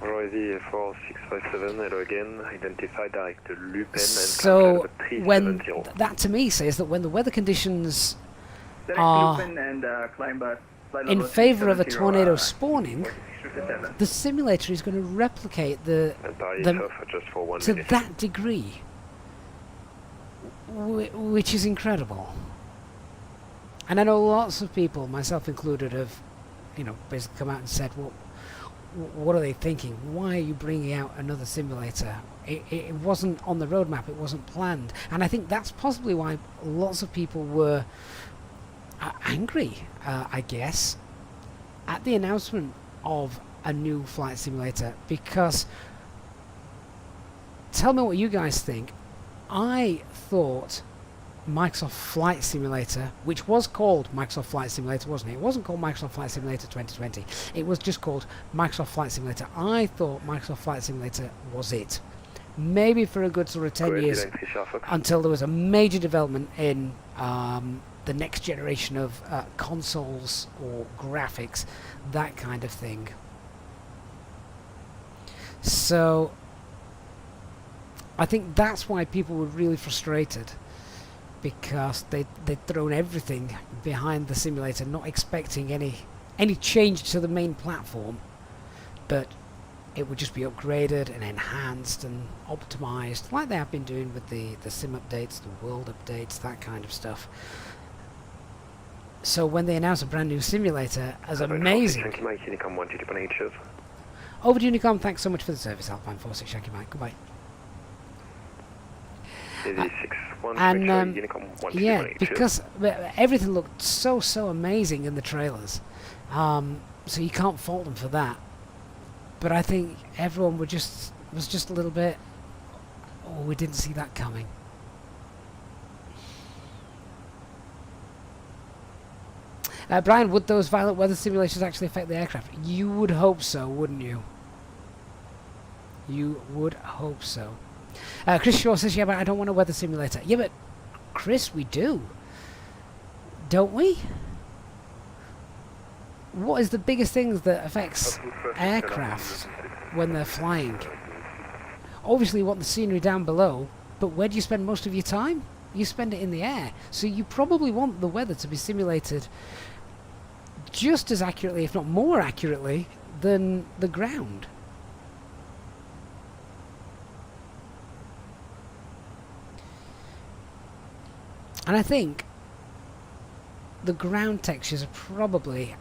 Rosie 4657, hello again. Identify director Lupin and So when that to me says that when the weather conditions are in favor of a tornado spawning, the simulator is going to replicate them to that degree, which is incredible. And I know lots of people, myself included, have, basically come out and said, well, what are they thinking? Why are you bringing out another simulator? It wasn't on the roadmap, it wasn't planned. And I think that's possibly why lots of people were angry, I guess, at the announcement of a new flight simulator. Because, tell me what you guys think. I thought Microsoft Flight Simulator, which was called Microsoft Flight Simulator, wasn't it? It wasn't called Microsoft Flight Simulator 2020. It was just called Microsoft Flight Simulator. I thought Microsoft Flight Simulator was it. Maybe for a good sort of 10 years, until there was a major development in the next generation of consoles or graphics, that kind of thing. So I think that's why people were really frustrated, because they'd thrown everything behind the simulator, not expecting any change to the main platform, but it would just be upgraded and enhanced and optimized, like they have been doing with the sim updates, the world updates, that kind of stuff. So when they announce a brand new simulator as amazing... Over to Unicom, thanks so much for the service, Alpine 46 Yankee Mike, goodbye. And yeah, because everything looked so amazing in the trailers, so you can't fault them for that. But I think everyone was just a little bit, oh, we didn't see that coming. Brian, would those violent weather simulations actually affect the aircraft? You would hope so, wouldn't you? You would hope so. Chris Shaw says, yeah, but I don't want a weather simulator. Yeah, but Chris, we do. Don't we? What is the biggest thing that affects aircraft when they're flying? Obviously you want the scenery down below, but where do you spend most of your time? You spend it in the air. So you probably want the weather to be simulated just as accurately, if not more accurately, than the ground. And I think the ground textures are probably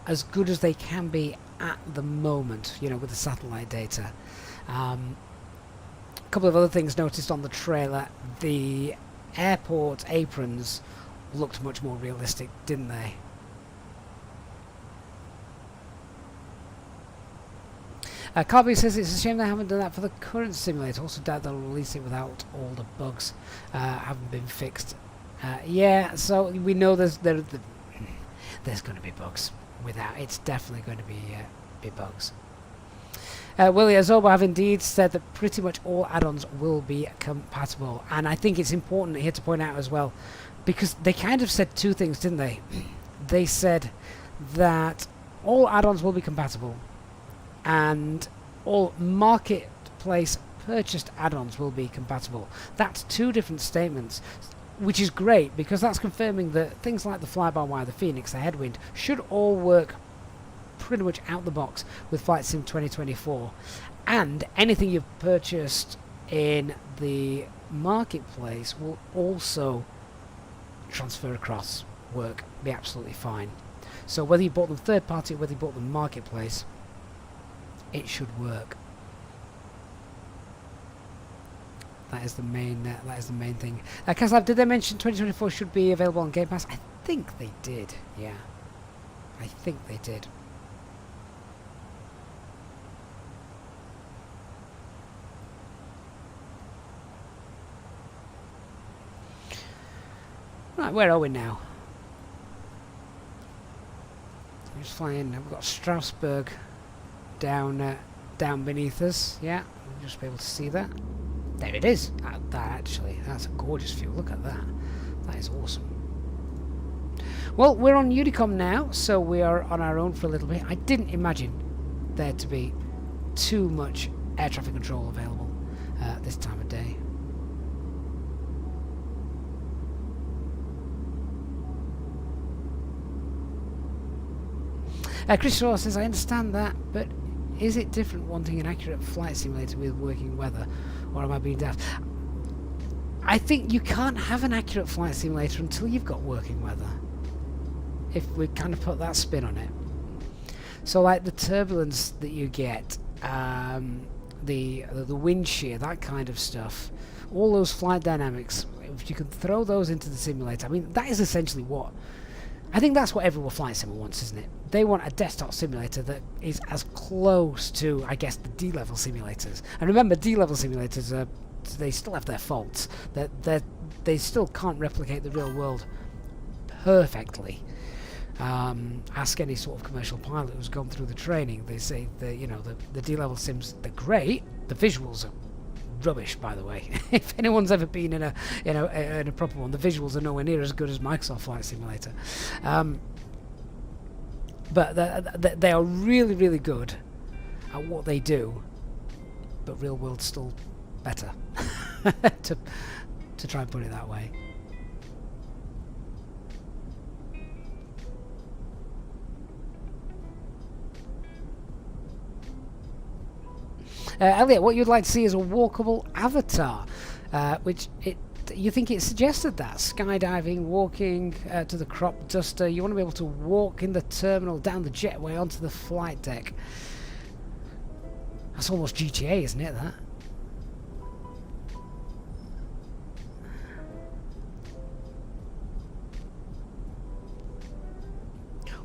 as good as they can be at the moment, with the satellite data. A couple of other things noticed on the trailer. The airport aprons looked much more realistic, didn't they? Carby says it's a shame they haven't done that for the current simulator. Also doubt they'll release it without all the bugs haven't been fixed. Yeah, so we know there's going to be bugs. It's definitely going to be bugs. Willie Azoba have indeed said that pretty much all add-ons will be compatible, and I think it's important here to point out as well, because they kind of said two things, didn't they? They said that all add-ons will be compatible, and all marketplace purchased add-ons will be compatible. That's two different statements, which is great, because that's confirming that things like the fly-by-wire, the Fenix, the Headwind should all work pretty much out the box with Flight Sim 2024, and anything you've purchased in the marketplace will also transfer across, be absolutely fine. So whether you bought them third party or whether you bought them marketplace, it should work. That is the main thing. Caslab, did they mention 2024 should be available on Game Pass? I think they did. Yeah, I think they did. Right, where are we now? We're just flying. We've got Strasbourg down beneath us. Yeah, we'll just be able to see that. There it is. That's a gorgeous view. Look at that. That is awesome. Well, we're on Unicom now, so we are on our own for a little bit. I didn't imagine there to be too much air traffic control available this time of day. Chris Shaw says, I understand that, but is it different wanting an accurate flight simulator with working weather, or am I being daft? I think you can't have an accurate flight simulator until you've got working weather, if we kind of put that spin on it. So like the turbulence that you get, the wind shear, that kind of stuff, all those flight dynamics, if you can throw those into the simulator, I mean, that is essentially what... I think that's what every flight sim wants, isn't it? They want a desktop simulator that is as close to, I guess, the D-level simulators. And remember, D-level simulators, they still have their faults. They still can't replicate the real world perfectly. Ask any sort of commercial pilot who's gone through the training. They say the D-level sims, they're great. The visuals are rubbish, by the way. If anyone's ever been in a proper one, the visuals are nowhere near as good as Microsoft Flight Simulator. But they are really, really good at what they do, but real world's still better. to try and put it that way. Elliot, what you'd like to see is a walkable avatar, which you think it suggested that. Skydiving, walking to the crop duster. You want to be able to walk in the terminal, down the jetway, onto the flight deck. That's almost GTA, isn't it, that?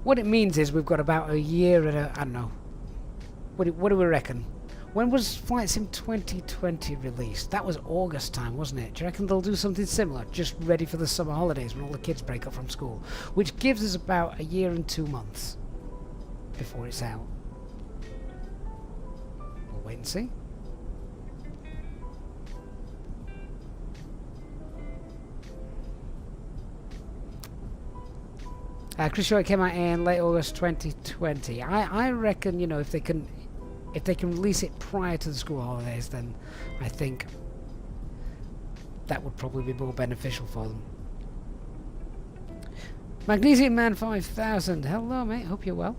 What it means is we've got about a year and I don't know. What do we reckon? When was Flight Sim 2020 released? That was August time, wasn't it? Do you reckon they'll do something similar, just ready for the summer holidays when all the kids break up from school? Which gives us about a year and 2 months before it's out. We'll wait and see. Chris Shaw, it came out in late August 2020. I reckon, if they can release it prior to the school holidays, then I think that would probably be more beneficial for them. Magnesium Man 5000, hello mate, hope you're well.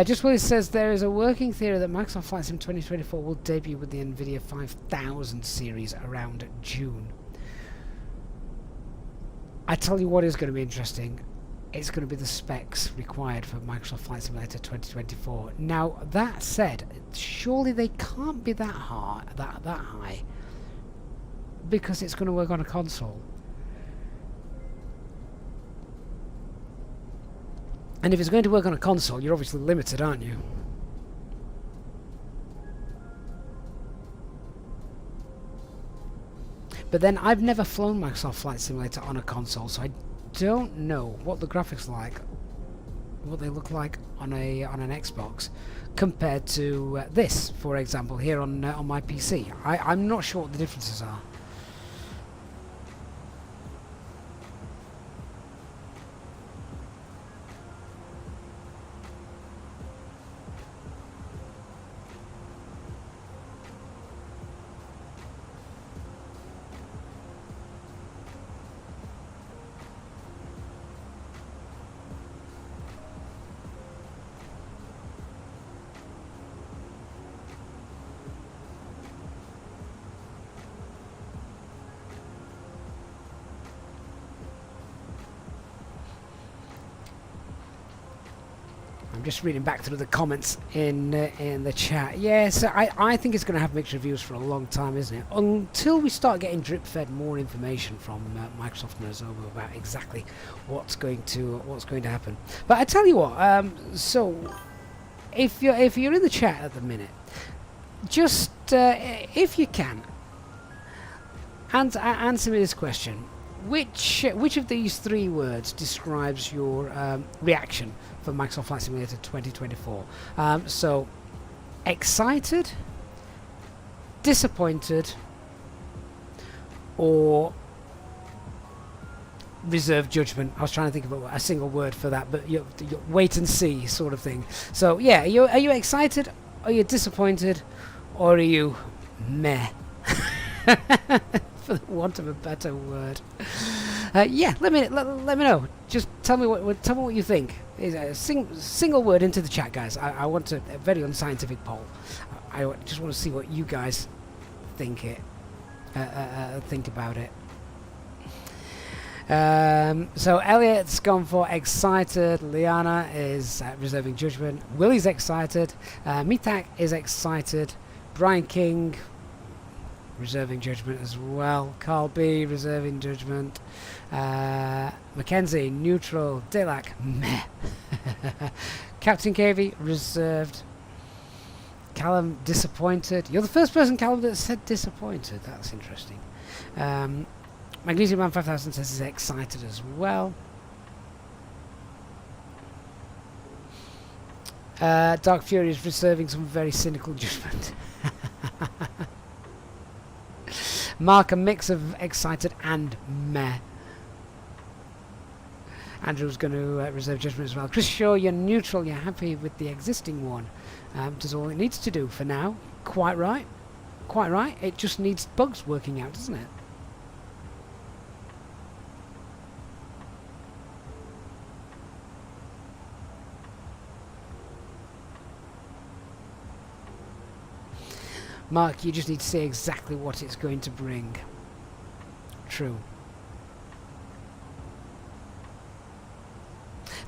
Just Willie says there is a working theory that Microsoft Flight Sim 2024 will debut with the NVIDIA 5000 series around June. I tell you what is going to be interesting. It's going to be the specs required for Microsoft Flight Simulator 2024. Now, that said, surely they can't be that high, because it's going to work on a console. And if it's going to work on a console, you're obviously limited, aren't you? But then I've never flown Microsoft Flight Simulator on a console, so I don't know what the graphics like, what they look like on an Xbox compared to this, for example, here on my PC. I'm not sure what the differences are. I'm just reading back through the comments in the chat. Yeah, so I think it's going to have mixed reviews for a long time, isn't it? Until we start getting drip-fed more information from Microsoft and Azobo about exactly what's going to happen. But I tell you what, so if you're in the chat at the minute, just if you can, answer me this question: which of these 3 words describes your reaction for Microsoft Flight Simulator 2024? So, excited, disappointed, or reserved judgment. I was trying to think of a single word for that, but you wait and see sort of thing. So yeah, are you excited? Are you disappointed? Or are you meh? For the want of a better word. Yeah, let me know. Just tell me what you think. Single word into the chat, guys. I want a very unscientific poll. I just want to see what you guys think about it. So Elliot's gone for excited. Liana is reserving judgment. Willie's excited. Mitak is excited. Brian King reserving judgment as well. Carl B reserving judgment. Mackenzie neutral. Delac meh. Captain KV reserved. Callum disappointed. You're the first person, Callum, that said disappointed. That's interesting. Magnesium Man 5000 says he's excited as well. Dark Fury is reserving some very cynical judgment. Mark, a mix of excited and meh. Andrew's going to reserve judgment as well. Chris Shaw, you're neutral. You're happy with the existing one. Does all it needs to do for now. Quite right. Quite right. It just needs bugs working out, doesn't it? Mark, you just need to say exactly what it's going to bring. True.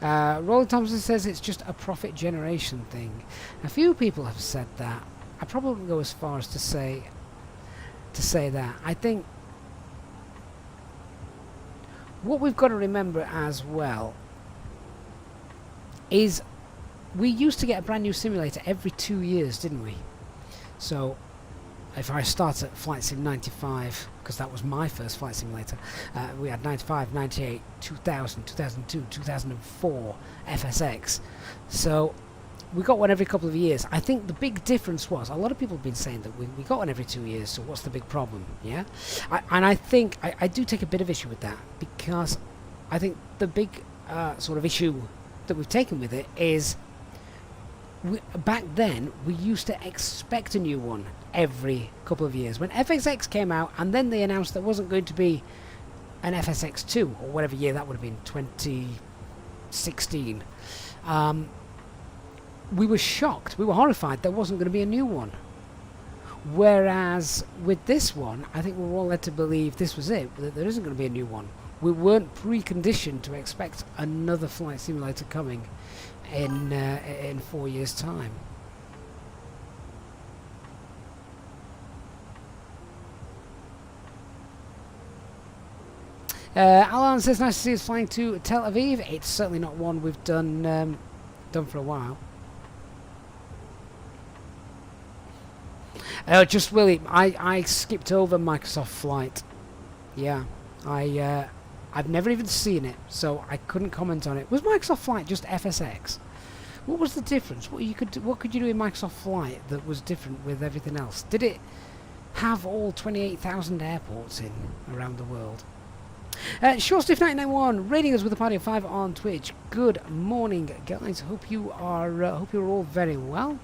Roland Thompson says it's just a profit generation thing. A few people have said that. I probably wouldn't go as far as to say that. I think what we've got to remember as well is we used to get a brand new simulator every 2 years, didn't we? So if I start at Flight Sim 95, because that was my first flight simulator, we had 95, 98, 2000, 2002, 2004, FSX. So we got one every couple of years. I think the big difference was, a lot of people have been saying that we got one every 2 years, so what's the big problem, yeah? And I think, I do take a bit of issue with that, because I think the big sort of issue that we've taken with it is, back then we used to expect a new one every couple of years. When FSX came out and then they announced there wasn't going to be an FSX2 or whatever year that would have been, 2016, we were shocked, we were horrified there wasn't going to be a new one. Whereas with this one, I think we were all led to believe this was it, that there isn't going to be a new one. We weren't preconditioned to expect another flight simulator coming in 4 years' time. Alan says nice to see us flying to Tel Aviv. It's certainly not one we've done for a while. Just Willie, I skipped over Microsoft Flight. Yeah, I've never even seen it, so I couldn't comment on it. Was Microsoft Flight just FSX? What was the difference? What could you do in Microsoft Flight that was different with everything else? Did it have all 28,000 airports in around the world? SureStiff991 rating us with a party of 5 on Twitch. Good morning, guys. Hope you're all very well.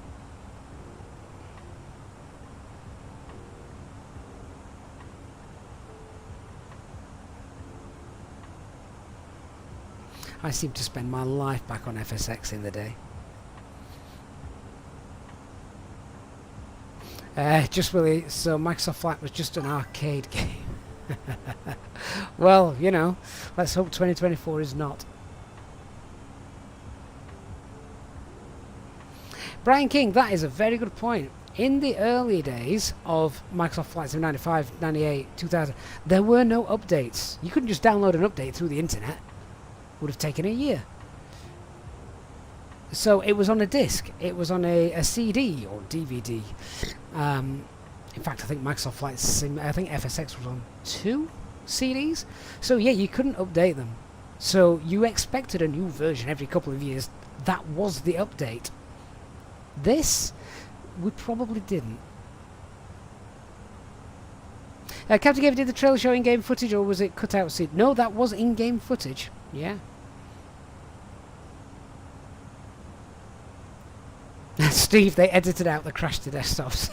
I seem to spend my life back on FSX in the day. Just really, so Microsoft Flight was just an arcade game. Well, you know, let's hope 2024 is not. Brian King, that is a very good point. In the early days of Microsoft Flight Sim 95, 98, 2000, there were no updates. You couldn't just download an update through the internet. It would have taken a year. So it was on a disc. It was on a CD or DVD. In fact, I think Microsoft Flight Sim, I think FSX was on 2 CDs. So yeah, you couldn't update them. So you expected a new version every couple of years. That was the update. This, we probably didn't. Captain Gabe, did the trailer show in-game footage or was it cut out scene? No, that was in-game footage. Yeah. Steve, they edited out the crash to desktops.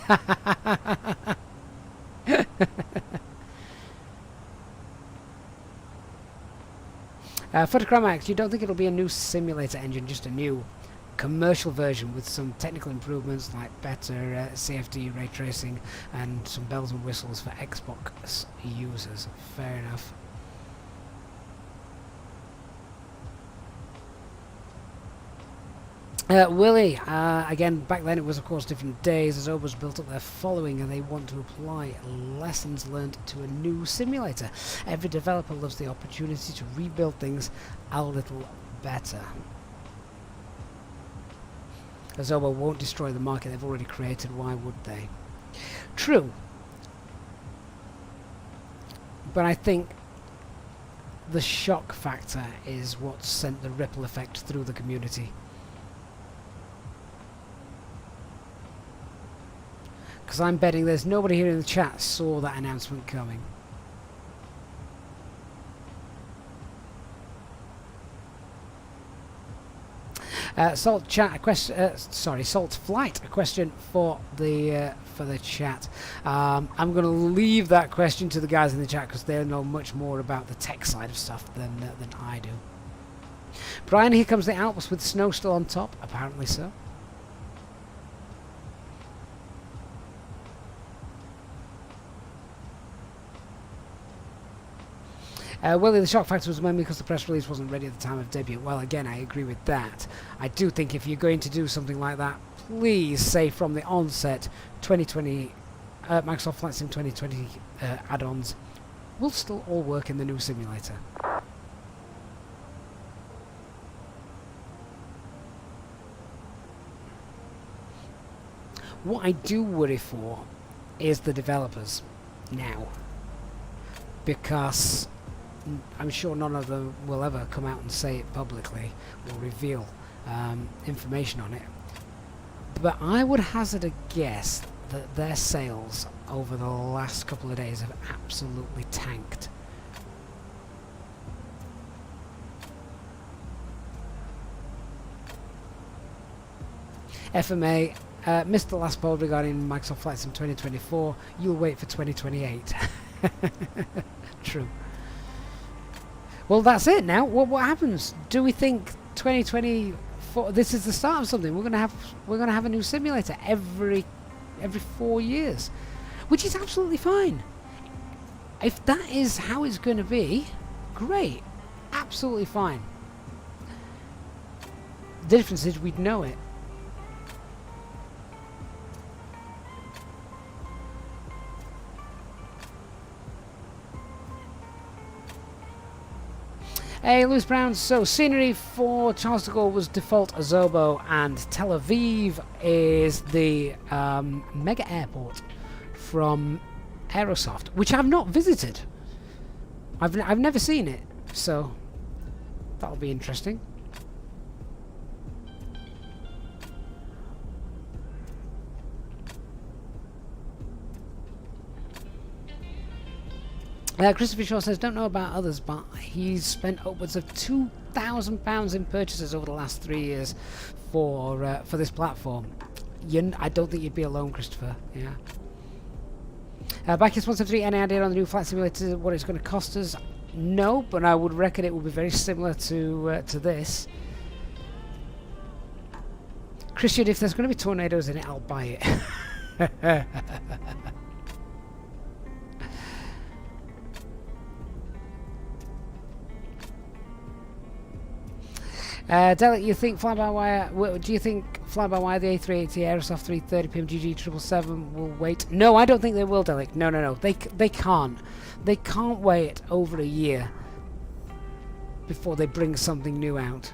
Photochromax, you don't think it'll be a new simulator engine, just a new commercial version with some technical improvements like better CFD ray tracing and some bells and whistles for Xbox users? Fair enough. Willie, again, back then it was of course different days. Azobo's built up their following and they want to apply lessons learned to a new simulator. Every developer loves the opportunity to rebuild things a little better. Azobo won't destroy the market they've already created, why would they? True. But I think the shock factor is what sent the ripple effect through the community. Because I'm betting there's nobody here in the chat saw that announcement coming. Salt chat, a question. Salt Flight, a question for the chat. I'm going to leave that question to the guys in the chat because they know much more about the tech side of stuff than I do. Brian, here comes the Alps with snow still on top. Apparently so. Willie, the shock factor was mainly because the press release wasn't ready at the time of debut. Well, again, I agree with that. I do think if you're going to do something like that, please say from the onset 2020 Microsoft Flight Sim 2020 add-ons will still all work in the new simulator. What I do worry for is the developers now, because I'm sure none of them will ever come out and say it publicly or reveal information on it. But I would hazard a guess that their sales over the last couple of days have absolutely tanked. FMA, missed the last poll regarding Microsoft Flight Sim 2024. You'll wait for 2028. True. Well, that's it now. What happens? Do we think 2024? This is the start of something. We're gonna have a new simulator every 4 years, which is absolutely fine. If that is how it's going to be, great, absolutely fine. The difference is we'd know it. Hey, Lewis Brown, so scenery for Charles de Gaulle was default Azobo, and Tel Aviv is the mega airport from Aerosoft, which I've not visited. I've never seen it, so that'll be interesting. Christopher Shaw says, don't know about others, but he's spent upwards of £2,000 in purchases over the last 3 years for this platform. I don't think you'd be alone, Christopher. Yeah. Backus 173, any idea on the new flight simulator, what it's going to cost us? No, but I would reckon it will be very similar to this. Christian, if there's going to be tornadoes in it, I'll buy it. Derek, you think fly-by-wire? Do you think fly-by-wire, the A380 Aerosoft 330 PMGG 777 will wait. No, I don't think they will, Delic. No. They can't. They can't wait over a year before they bring something new out.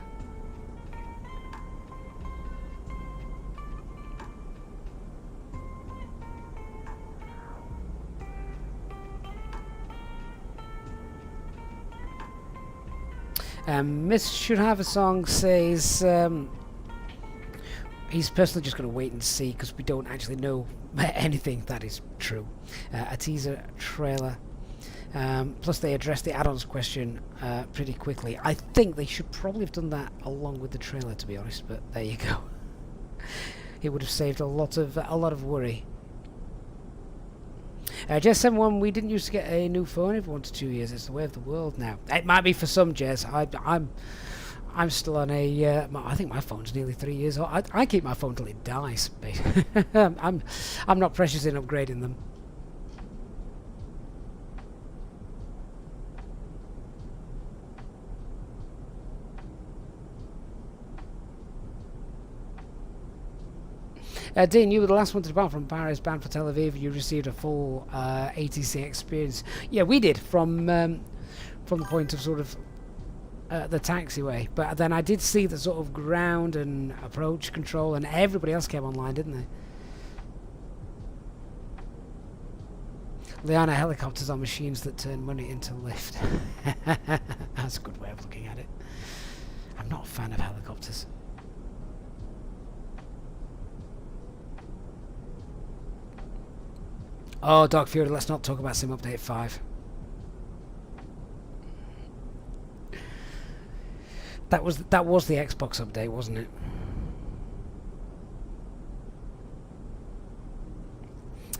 Miss Should Have a Song says he's personally just going to wait and see because we don't actually know anything. That is true. A teaser trailer. Plus they addressed the add-ons question pretty quickly. I think they should probably have done that along with the trailer, to be honest, but there you go. It would have saved a lot of worry. Jez 71, we didn't used to get a new phone every 1 to 2 years. It's the way of the world now. It might be for some, Jez. I'm still on a. I think my phone's nearly 3 years old. I keep my phone till it dies. I'm not precious in upgrading them. Dean, you were the last one to depart from Paris, bound for Tel Aviv. You received a full ATC experience. Yeah, we did from the point of sort of the taxiway. But then I did see the sort of ground and approach control, and everybody else came online, didn't they? Liana, helicopters are machines that turn money into lift. That's a good way of looking at it. I'm not a fan of helicopters. Oh, Dark Fury, let's not talk about Sim Update 5. That was the Xbox update, wasn't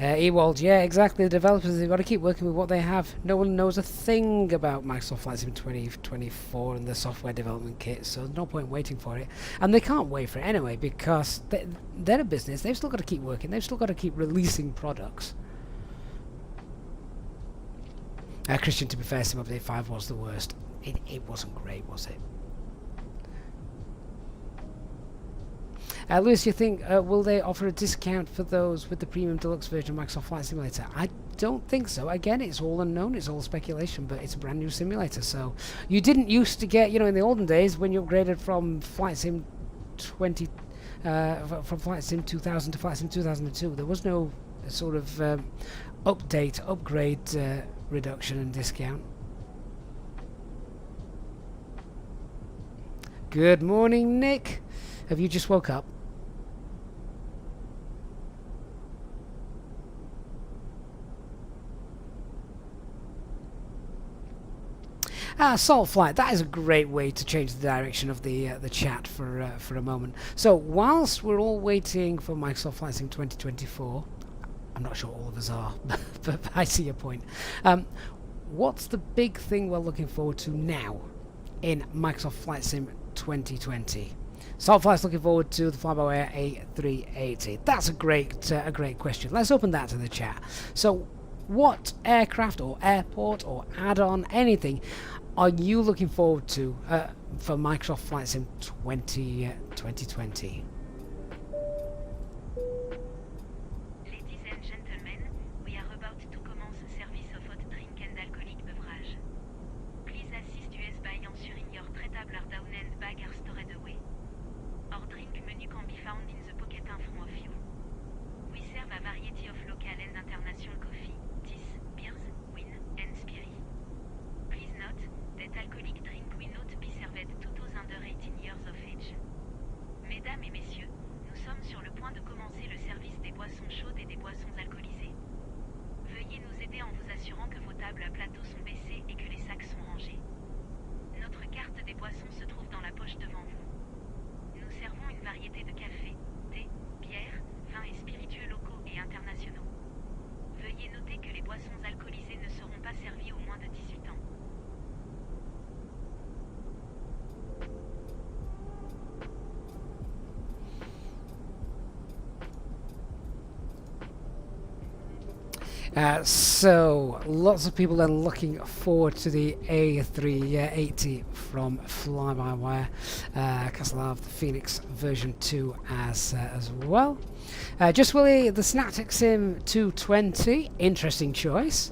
it? Ewald, yeah, exactly. The developers, they've got to keep working with what they have. No one knows a thing about Microsoft Flight Sim 2024 and the software development kit, so there's no point waiting for it. And they can't wait for it anyway, because they're a business. They've still got to keep working. They've still got to keep releasing products. Christian, to be fair, Sim Update 5 was the worst. It wasn't great, was it? Lewis, you think, will they offer a discount for those with the premium deluxe version of Microsoft Flight Simulator? I don't think so. Again, it's all unknown, it's all speculation, but it's a brand new simulator. So you didn't used to get, in the olden days when you upgraded from Flight Sim 20, from Flight Sim 2000 to Flight Sim 2002, there was no sort of upgrade reduction and discount. Good morning, Nick. Have you just woke up? Salt Flight, that is a great way to change the direction of the chat for a moment. So whilst we're all waiting for Microsoft Flight Sim 2024, I'm not sure all of us are, but I see your point. What's the big thing we're looking forward to now in Microsoft Flight Sim 2020? Salt Flight's looking forward to the fly-by-wire A380. That's a great question. Let's open that to the chat. So, what aircraft or airport or add-on, anything, are you looking forward to for Microsoft Flight Sim 2020? Ladies and gentlemen, we are about to commence a service of hot drink and alcoholic beverage. Please assist us by ensuring your traitable or down and bag are stored away. Our drink menu can be found in the pocket in front of you. We serve a variety of local and international coffee, teas, beers, wine, and spirit. Please note that alcoholic drink will not be served to those under 18 years of age. Mesdames et messieurs, nous sommes sur le point de commencer le service des boissons chaudes et des boissons alcoolisées. Veuillez nous aider en vous assurant que vos tables à plateau sont baissées et que les sacs sont rangés. Notre carte des boissons se trouve dans la poche devant vous. Nous servons une variété de café, thé, bière, vins et spiritueux locaux et internationaux. Veuillez noter que les boissons alcoolisées ne seront pas servies aux moins de 18 ans. So lots of people are looking forward to the A380 from fly-by-wire. Castle Ave, the Fenix version 2 as well. Just Willie, the Synaptic Sim 220, interesting choice.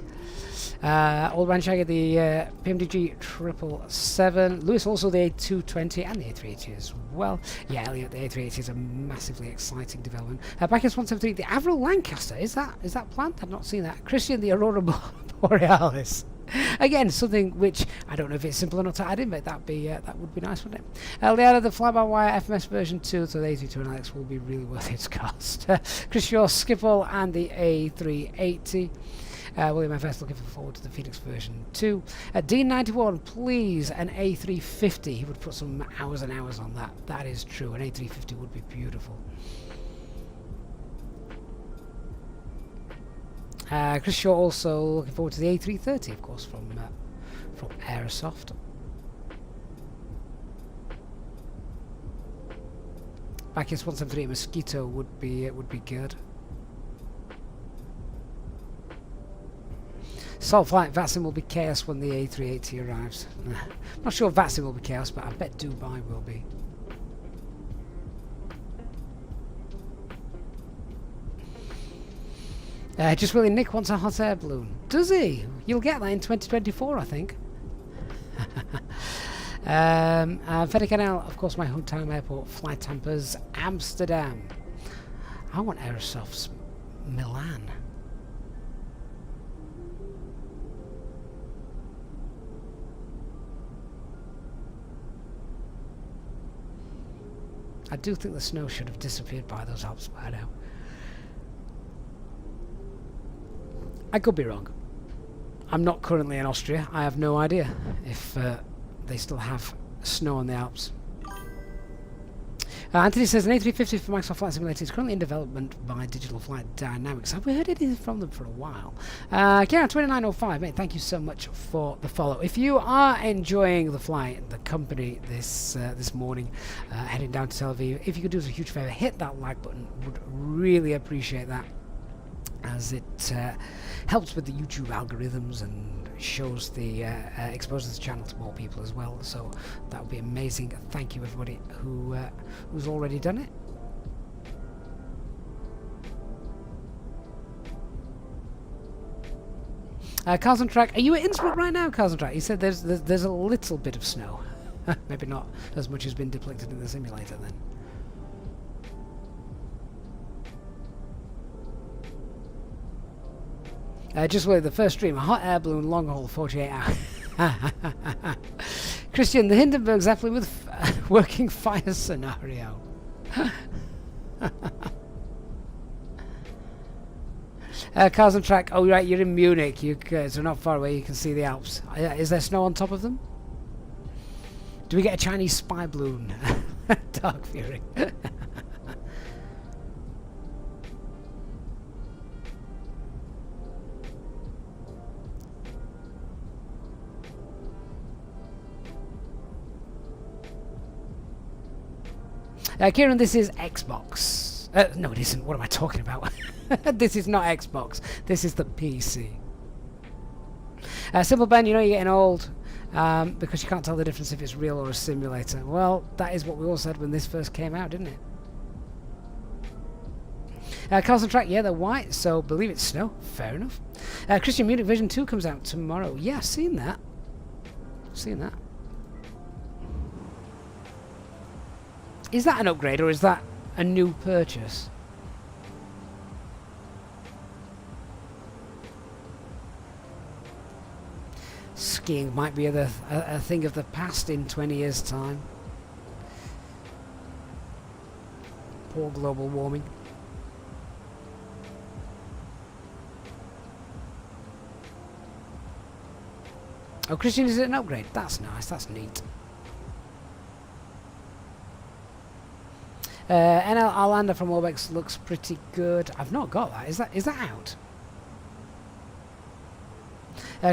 Old Man Shaggy, the PMDG 777. Lewis also the A220 and the A380 as well. Yeah, Elliot, the A380 is a massively exciting development. Backers 173, the Avril Lancaster, is that planned? I've not seen that. Christian, the Aurora Borealis. Again, something which I don't know if it's simple enough to add in, but that would be nice, wouldn't it? Leanna, the fly-by-wire FMS version 2, so the A32 and Alex will be really worth its cost. Chris Shaw, Schiphol, and the A380. William FS looking forward to the Phoenix version 2. D91, please, an A350. He would put some hours and hours on that. That is true. An A350 would be beautiful. Chris Shaw also looking forward to the A330, of course, from Aerosoft. Bacchus 173 Mosquito would be good. Salt Flight VATSIM will be chaos when the A380 arrives. I'm not sure VATSIM will be chaos, but I bet Dubai will be. Just really, Nick wants a hot air balloon. Does he? You'll get that in 2024, I think. Fenix, of course, my hometown airport. Flight Tampers, Amsterdam. I want Aerosoft's Milan. I do think the snow should have disappeared by those Alps by now. I could be wrong. I'm not currently in Austria. I have no idea if they still have snow on the Alps. Anthony says an A350 for Microsoft Flight Simulator is currently in development by Digital Flight Dynamics. Have we heard anything from them for a while? Kieran 2905, mate, thank you so much for the follow. If you are enjoying the flight, the company this morning, heading down to Tel Aviv, if you could do us a huge favour, hit that like button. Would really appreciate that, as it helps with the YouTube algorithms and shows the exposes the channel to more people as well. So that would be amazing. Thank you everybody who's already done it. Carlson Track, are you at Innsbruck right now, Carlson Track? He said there's a little bit of snow. Maybe not as much as been depicted in the simulator then. Just with the first stream, a hot air balloon long haul 48 hours. Christian, the Hindenburg Zeppelin with working fire scenario. Cars on track. Oh, right, you're in Munich. So not far away. You can see the Alps. Is there snow on top of them? Do we get a Chinese spy balloon? Dark Fury. Kieran, this is Xbox. No, it isn't. What am I talking about? This is not Xbox. This is the PC. Simple Ben, you know you're getting old because you can't tell the difference if it's real or a simulator. Well, that is what we all said when this first came out, didn't it? Carlson Track, yeah, they're white, so believe it's snow. Fair enough. Christian, Munich Vision 2 comes out tomorrow. Yeah, I've seen that. Seen that. Is that an upgrade or is that a new purchase? Skiing might be a thing of the past in 20 years' time. Poor global warming. Oh, Christian, is it an upgrade? That's nice, that's neat. NL Arlander from Orbex looks pretty good. I've not got that. Is that out?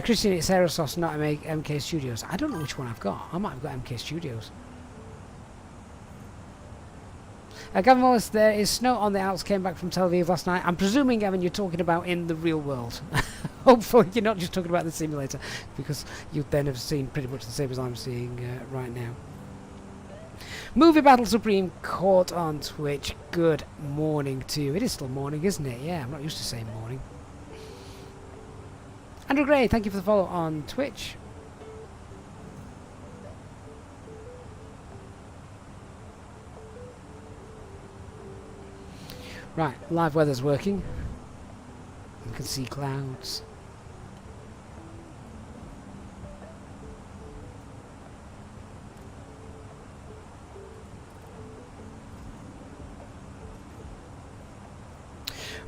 Christian, it's Aerosoft, not MK Studios. I don't know which one I've got. I might have got MK Studios. Gavin Wallace, there is snow on the Alps, came back from Tel Aviv last night. I'm presuming, Gavin, you're talking about in the real world. Hopefully you're not just talking about the simulator, because you then have seen pretty much the same as I'm seeing right now. Movie Battle Supreme Court on Twitch. Good morning to you. It is still morning, isn't it? Yeah, I'm not used to saying morning. Andrew Gray, thank you for the follow on Twitch. Right, live weather's working. You can see clouds.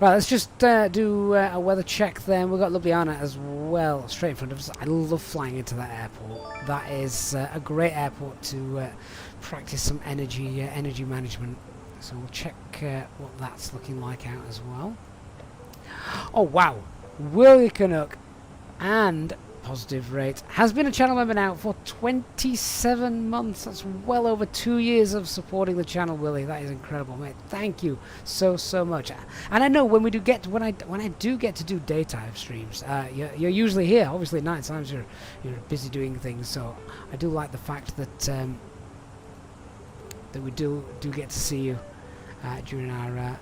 Right, let's just do a weather check then. We've got Ljubljana as well, straight in front of us. I love flying into that airport. That is a great airport to practice some energy management. So we'll check what that's looking like out as well. Oh wow, Willie Canuck and positive rate has been a channel member now for 27 months. That's well over 2 years of supporting the channel, Willie. That is incredible, mate. Thank you so much. And I know when we do get when I do get to do daytime streams, you're usually here. Obviously, at night times you're busy doing things. So I do like the fact that that we do get to see you during our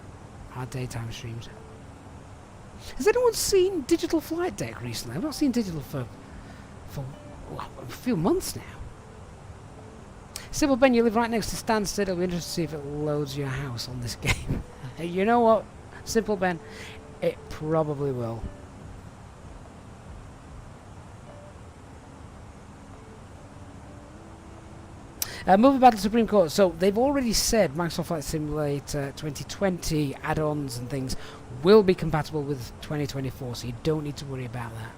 daytime streams. Has anyone seen Digital Flight Deck recently? I've not seen Digital for a few months now. Simple Ben, you live right next to Stansted. It'll be interesting to see if it loads your house on this game. You know what, Simple Ben? It probably will. Movie Battle Supreme Court. So they've already said Microsoft Flight Simulator 2020 add-ons and things will be compatible with 2024, so you don't need to worry about that.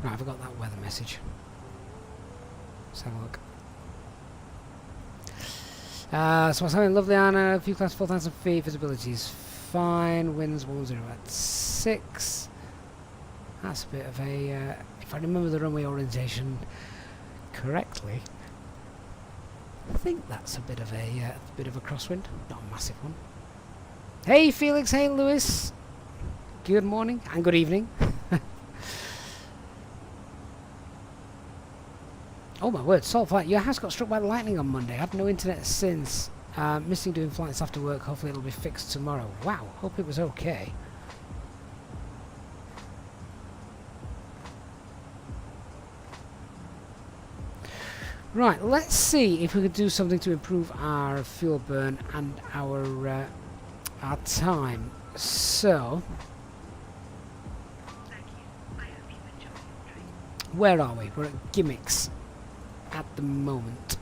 Right, I've got that weather message. Let's have a look. So what's happening? Ljubljana, a few class 4,000 feet, visibility is fine, winds 10 at 6. That's a bit of a, if I remember the runway orientation correctly, I think that's a bit of a crosswind, not a massive one. Hey Felix, hey Lewis, good morning and good evening. Oh my word, Salt Flight, your house got struck by lightning on Monday. I had no internet since. Missing doing flights after work. Hopefully it'll be fixed tomorrow. Wow, hope it was okay. Right, let's see if we could do something to improve our fuel burn and our time. So, where are we? We're at gimmicks at the moment.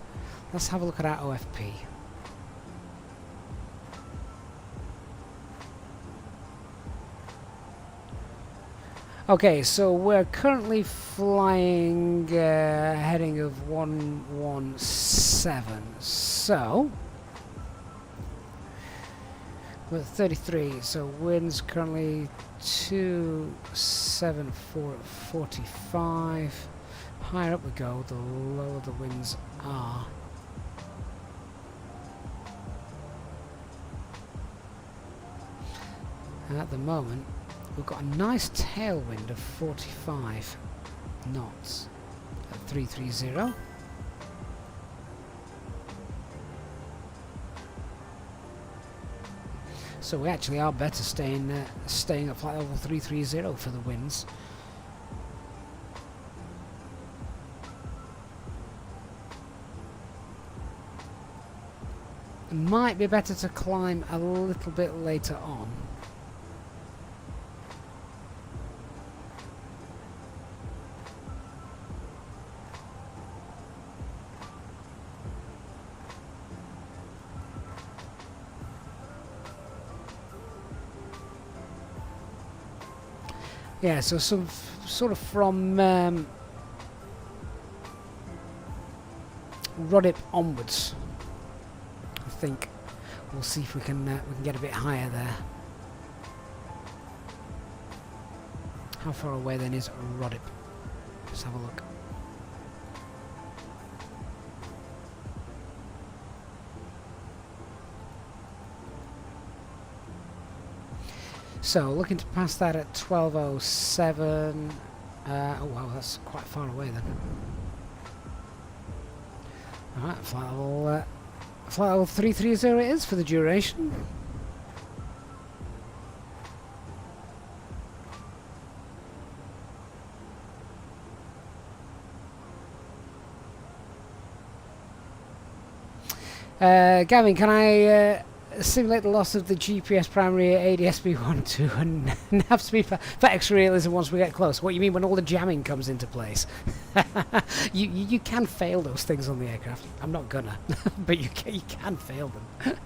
Let's have a look at our OFP. Okay, so we're currently flying heading of 117. So we're at 33. So winds currently 274 at 45. Higher up we go, the lower the winds are. And at the moment, we've got a nice tailwind of 45 knots at 330. So we actually are better staying at flight level 330 for the winds. It might be better to climb a little bit later on. Yeah, so some sort of from Rodip onwards. I think we'll see if we can get a bit higher there. How far away then is Rodip? Let's have a look. So looking to pass that at 12:07. Oh wow, that's quite far away then. Alright, flight level 330 it is for the duration. Gavin, can I simulate the loss of the GPS primary ADSB12 and nav speed for extra realism once we get close? What you mean when all the jamming comes into place? you can fail those things on the aircraft. I'm not gonna, but you can fail them.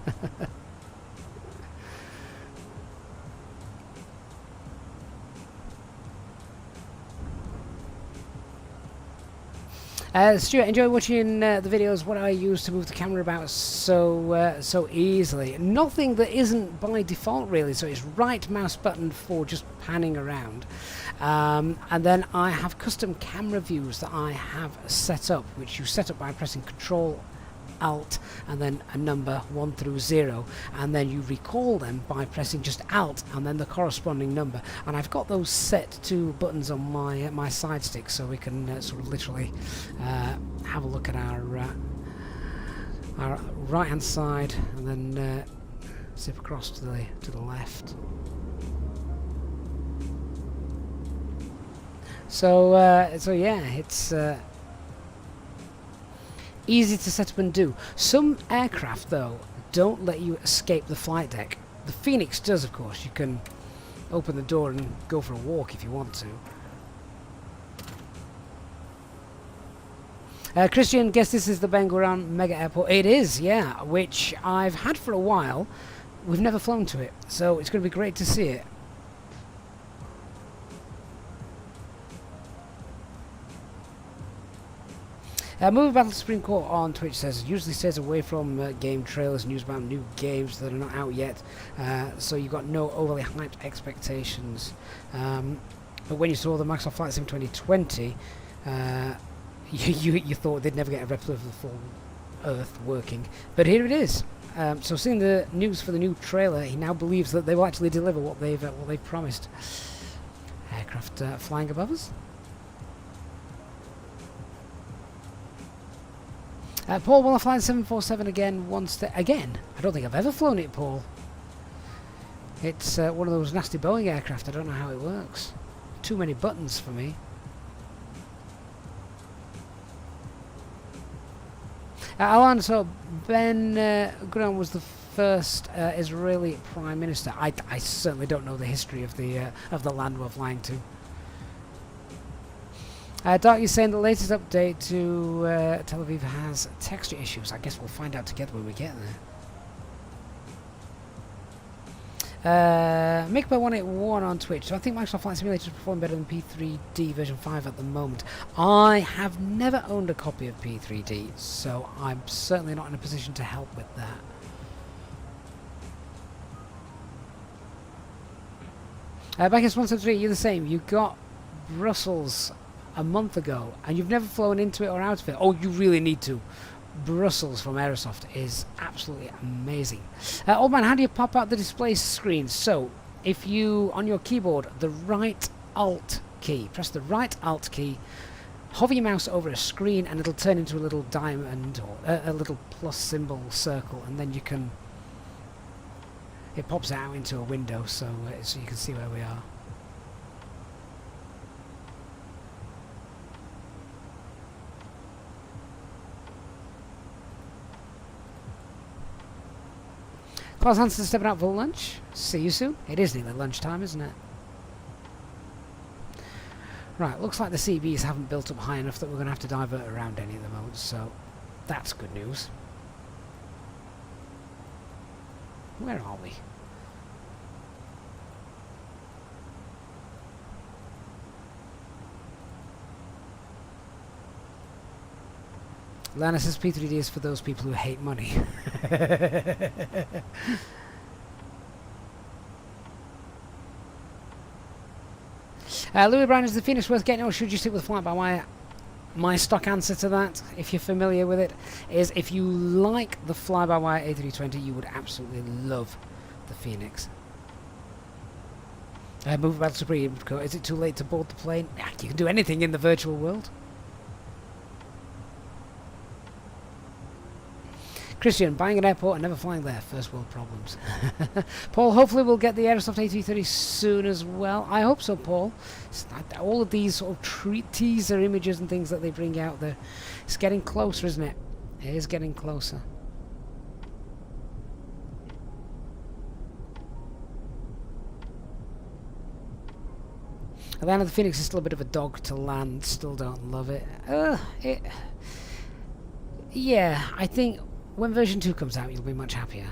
Stuart, enjoy watching the videos. What I use to move the camera about so easily. Nothing that isn't by default really. So it's right mouse button for just panning around, and then I have custom camera views that I have set up, which you set up by pressing Control Alt and then a number 1 through 0, and then you recall them by pressing just Alt and then the corresponding number. And I've got those set to buttons on my side stick, so we can sort of literally have a look at our right hand side and then zip across to the left. So yeah, it's easy to set up and do. Some aircraft though don't let you escape the flight deck. The Fenix does, of course. You can open the door and go for a walk if you want to. Christian, guess this is the Ben Gurion Mega Airport. It is, yeah, which I've had for a while. We've never flown to it, so it's going to be great to see it. Movie Battle Supreme Court on Twitch says, usually stays away from game trailers, news about new games that are not out yet, so you've got no overly hyped expectations. But when you saw the Microsoft Flight Sim 2020, you thought they'd never get a replica of the full Earth working, but here it is. So seeing the news for the new trailer, he now believes that they will actually deliver what they've promised. Aircraft flying above us. Paul, will I fly the 747 again again? I don't think I've ever flown it, Paul. It's one of those nasty Boeing aircraft. I don't know how it works. Too many buttons for me. Alan, so Ben Gurion was the first Israeli Prime Minister. I certainly don't know the history of the land we're flying to. Dark, you're saying the latest update to Tel Aviv has texture issues. I guess we'll find out together when we get there. Mickbear181 on Twitch. So I think Microsoft Flight Simulator is performing better than P3D version 5 at the moment. I have never owned a copy of P3D, so I'm certainly not in a position to help with that. Back in 173, you're the same. You got Brussels a month ago and you've never flown into it or out of it. Oh, you really need to. Brussels from Aerosoft is absolutely amazing. Old man, how do you pop out the display screen? So if you, on your keyboard, the right Alt key, press the right Alt key, hover your mouse over a screen and it'll turn into a little diamond or a little plus symbol circle, and then you can, it pops out into a window so you can see where we are. Klaus Hansen stepping out for lunch. See you soon. It is nearly lunchtime, isn't it? Right, looks like the CBs haven't built up high enough that we're going to have to divert around any at the moment, so that's good news. Where are we? Lana says P3D is for those people who hate money. Louis Brown, is the Phoenix worth getting, or should you stick with flight by wire? My stock answer to that, if you're familiar with it, is if you like the fly by wire A320, you would absolutely love the Phoenix. Move about Supreme. Is it too late to board the plane? Nah, you can do anything in the virtual world. Christian, buying an airport and never flying there. First world problems. Paul, hopefully we'll get the Aerosoft A330 soon as well. I hope so, Paul. All of these sort of teaser images and things that they bring out there, it's getting closer, isn't it? It is getting closer. Atlanta, the Phoenix is still a bit of a dog to land. Still don't love it. Yeah, I think when version 2 comes out, you'll be much happier.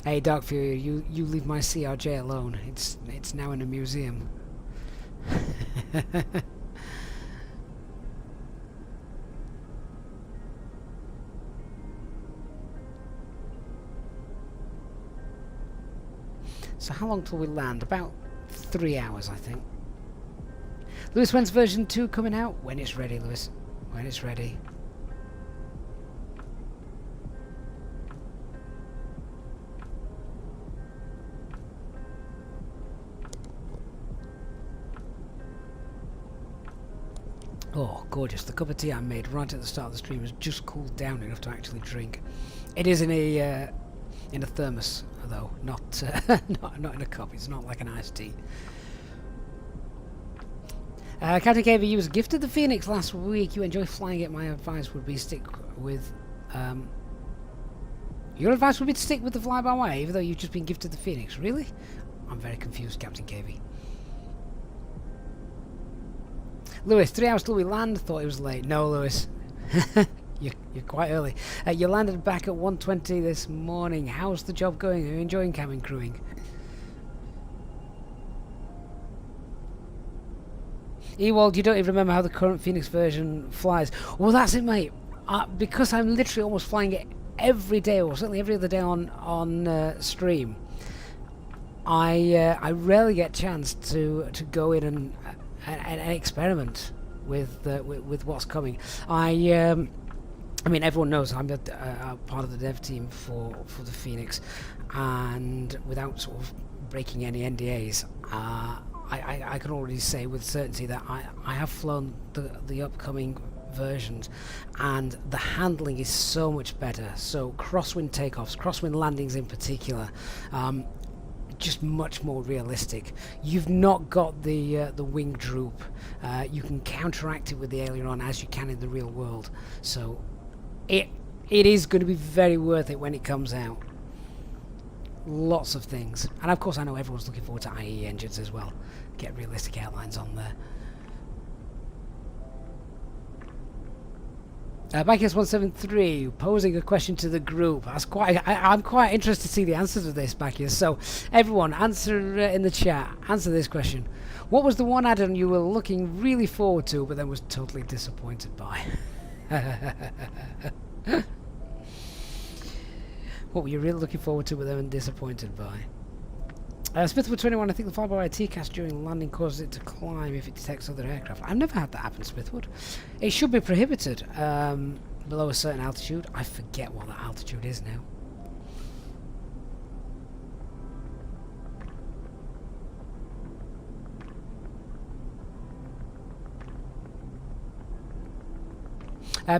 Hey, Dark Fury, you leave my CRJ alone. It's now in a museum. So how long till we land? About 3 hours, I think. Lewis, when's version 2 coming out? When it's ready, Lewis. When it's ready. Oh, gorgeous. The cup of tea I made right at the start of the stream has just cooled down enough to actually drink. It is in a thermos, though, not not in a cup. It's not like an iced tea. Captain KV, you was gifted the Phoenix last week. You enjoy flying it. My advice would be stick with... your advice would be to stick with the fly-by-wire, even though you've just been gifted the Phoenix. Really? I'm very confused, Captain KV. Lewis, 3 hours till we land. Thought it was late. No, Lewis. You're quite early. You landed back at 1:20 this morning. How's the job going? Are you enjoying cabin crewing? Ewald, you don't even remember how the current Phoenix version flies. Well, that's it, mate. Because I'm literally almost flying it every day, or certainly every other day on stream. I rarely get a chance to go in and experiment with what's coming. I mean, everyone knows I'm a part of the dev team for the Phoenix, and without sort of breaking any NDAs, I can already say with certainty that I have flown the upcoming versions, and the handling is so much better. So crosswind takeoffs, crosswind landings in particular, just much more realistic. You've not got the wing droop. You can counteract it with the aileron as you can in the real world. So it is going to be very worth it when it comes out. Lots of things, and of course I know everyone's looking forward to IE engines as well. Get realistic airlines on there. Bacchus173 posing a question to the group. I'm quite interested to see the answers to this, Bacchus. So everyone, answer in the chat. Answer this question: what was the one add-on you were looking really forward to, but then was totally disappointed by? What were you really looking forward to, but then disappointed by? Smithwood 21, I think the fly-by-wire TCAS during landing causes it to climb if it detects other aircraft. I've never had that happen, Smithwood. It should be prohibited below a certain altitude. I forget what that altitude is now.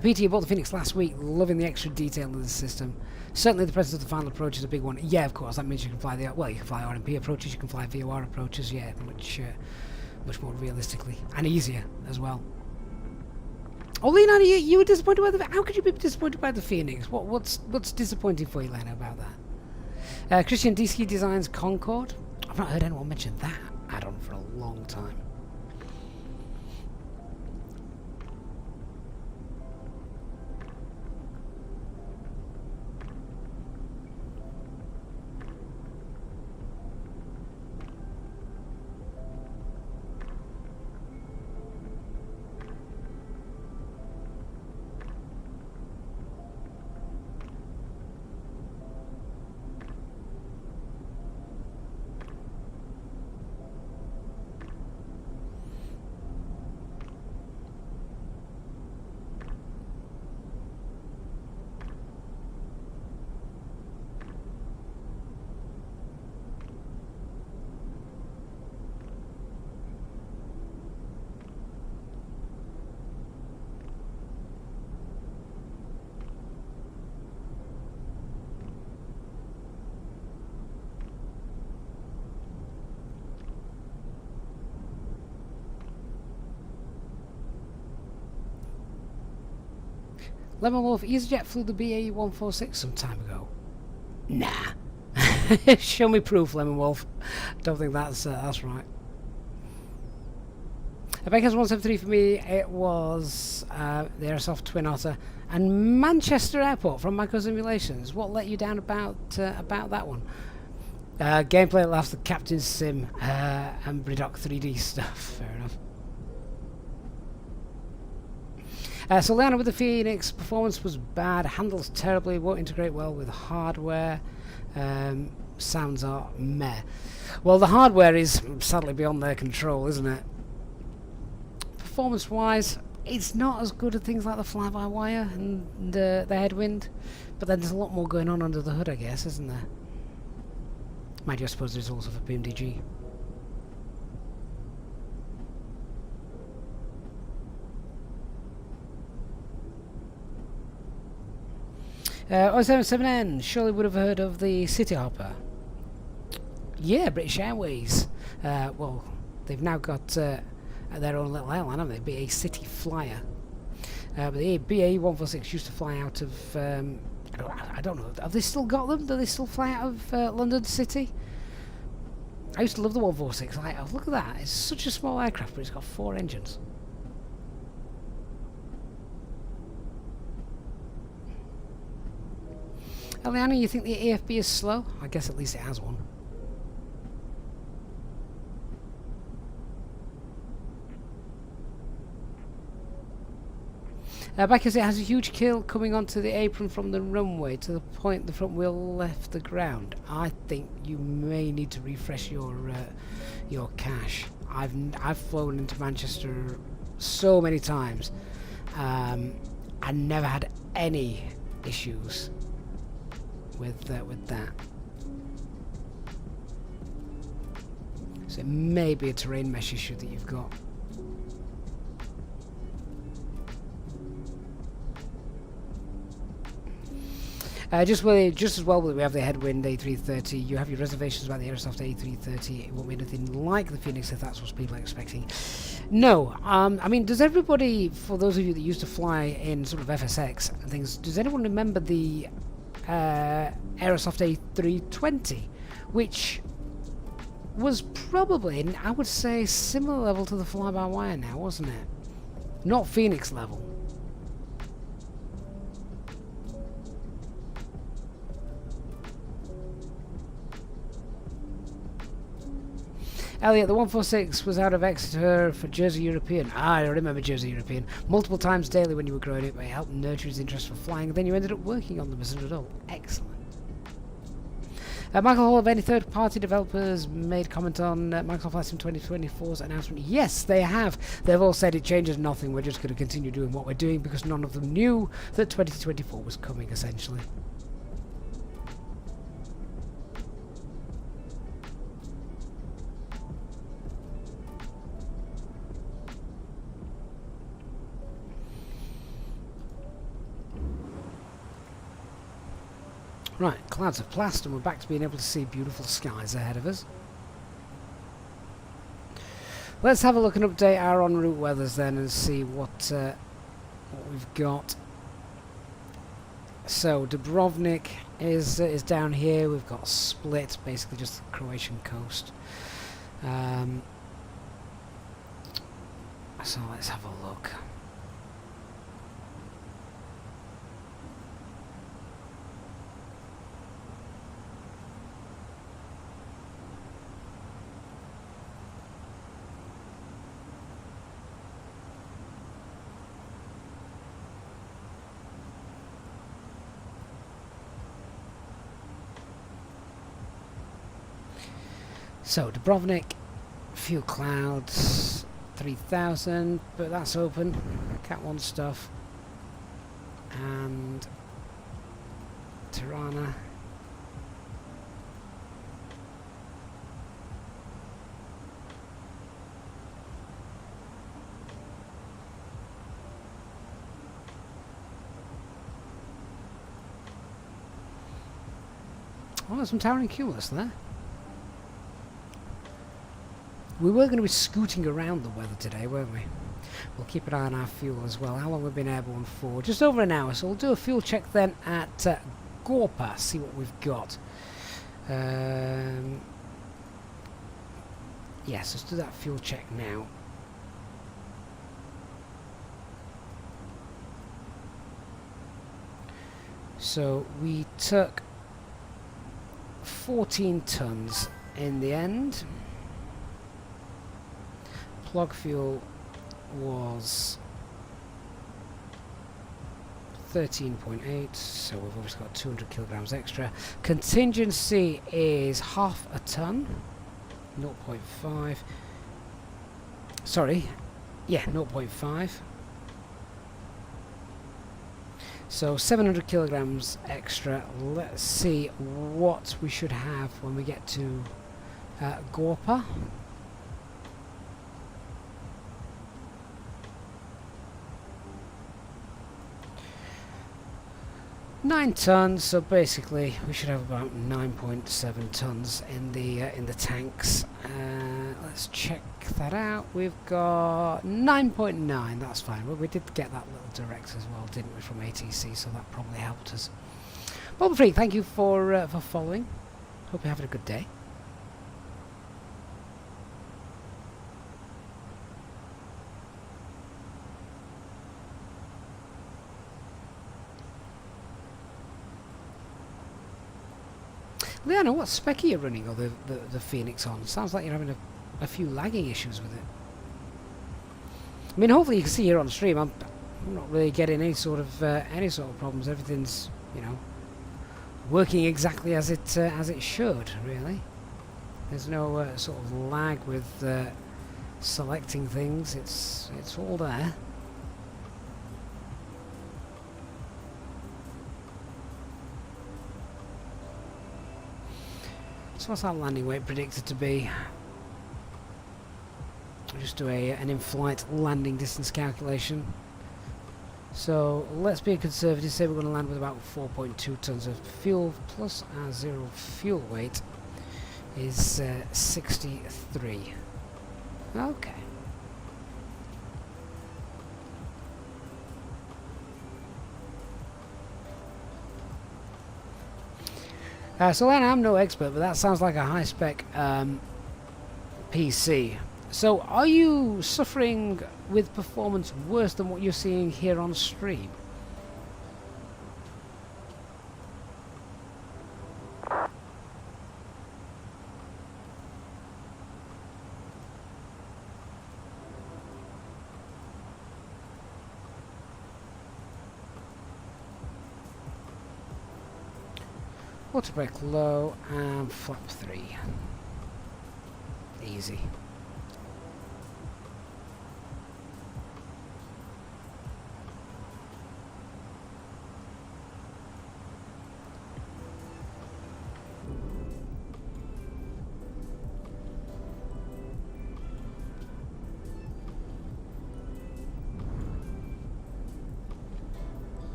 PT, you bought the Phoenix last week, loving the extra detail of the system. Certainly the presence of the final approach is a big one. Yeah, of course, that means you can fly you can fly RMP approaches, you can fly VOR approaches, yeah, much more realistically, and easier as well. Oh, Leonardo, you were disappointed by the... How could you be disappointed by the Phoenix? What's disappointing for you, Lena, about that? Christian DC Designs Concorde? I've not heard anyone mention that add-on for a long time. Lemon Wolf, Easyjet flew the BAE 146 some time ago. Nah. Show me proof, Lemon Wolf. Don't think that's right. Baker's 173 for me, it was the Airsoft Twin Otter and Manchester Airport from Micro Simulations. What let you down about that one? Gameplay laughs, the Captain Sim and Briddock 3D stuff. Fair enough. So Leona with the Phoenix, performance was bad, handles terribly, won't integrate well with hardware, sounds are meh. Well, the hardware is sadly beyond their control, isn't it? Performance wise, it's not as good at things like the fly-by-wire and the headwind, but then there's a lot more going on under the hood, I guess, isn't there? Mind you, I suppose there's also for PMDG. 077N, surely would have heard of the City Hopper. Yeah, British Airways. Well, they've now got their own little airline, haven't they? BA City Flyer. But the BA 146 used to fly out of... I don't know. Have they still got them? Do they still fly out of London City? I used to love the 146. Oh, look at that. It's such a small aircraft, but it's got 4 engines. Eliana, you think the AFB is slow? I guess at least it has one. Because it has a huge kill coming onto the apron from the runway to the point the front wheel left the ground. I think you may need to refresh your cache. I've flown into Manchester so many times. I never had any issues with that. So it may be a terrain mesh issue that you've got. Just as well that we have the headwind A330, you have your reservations about the Airsoft A330. It won't be anything like the Fenix if that's what people are expecting. No, I mean, does everybody, for those of you that used to fly in sort of FSX and things, does anyone remember the Airsoft A320, which was probably, I would say, similar level to the fly-by-wire now, wasn't it? Not Phoenix level. Elliot, the 146 was out of Exeter for Jersey European. I remember Jersey European. Multiple times daily when you were growing up, it helped nurture his interest for flying, and then you ended up working on them as an adult. Excellent. Michael Hall, of any third-party developers made comment on Microsoft Flight Sim 2024's announcement? Yes, they have. They've all said it changes nothing. We're just going to continue doing what we're doing because none of them knew that 2024 was coming, essentially. Right, clouds of plast, and we're back to being able to see beautiful skies ahead of us. Let's have a look and update our en route weathers then and see what we've got. So Dubrovnik is down here. We've got Split, basically just the Croatian coast. So let's have a look. So Dubrovnik, few clouds, 3000, but that's open. Cat 1 stuff. And Tirana. Oh, there's some towering cumulus there. We were going to be scooting around the weather today, weren't we? We'll keep an eye on our fuel as well. How long we've been airborne for? Just over an hour. So we'll do a fuel check then at Gorpa, see what we've got. Yes, let's do that fuel check now. So we took 14 tons in the end. Plug fuel was 13.8, so we've obviously got 200 kilograms extra. Contingency is half a ton, 0.5. Sorry, yeah, 0.5. So 700 kilograms extra. Let's see what we should have when we get to Gorpa. 9 tons, so basically we should have about 9.7 tons in the tanks. Let's check that out. We've got 9.9. That's fine. Well, we did get that little direct as well, didn't we, from ATC? So that probably helped us. Bob Freak, thank you for following. Hope you're having a good day. Leanna, what spec are you running, or the Fenix on? Sounds like you're having a few lagging issues with it. I mean, hopefully you can see here on stream. I'm not really getting any sort of problems. Everything's, you know, working exactly as it should. Really, there's no sort of lag with selecting things. It's all there. So what's our landing weight predicted to be? I'll just do an in-flight landing distance calculation. So let's be conservative, say we're going to land with about 4.2 tons of fuel, plus our zero fuel weight is 63. Okay. So then I'm no expert, but that sounds like a high-spec PC. So are you suffering with performance worse than what you're seeing here on stream? Water brake low and flap 3. Easy.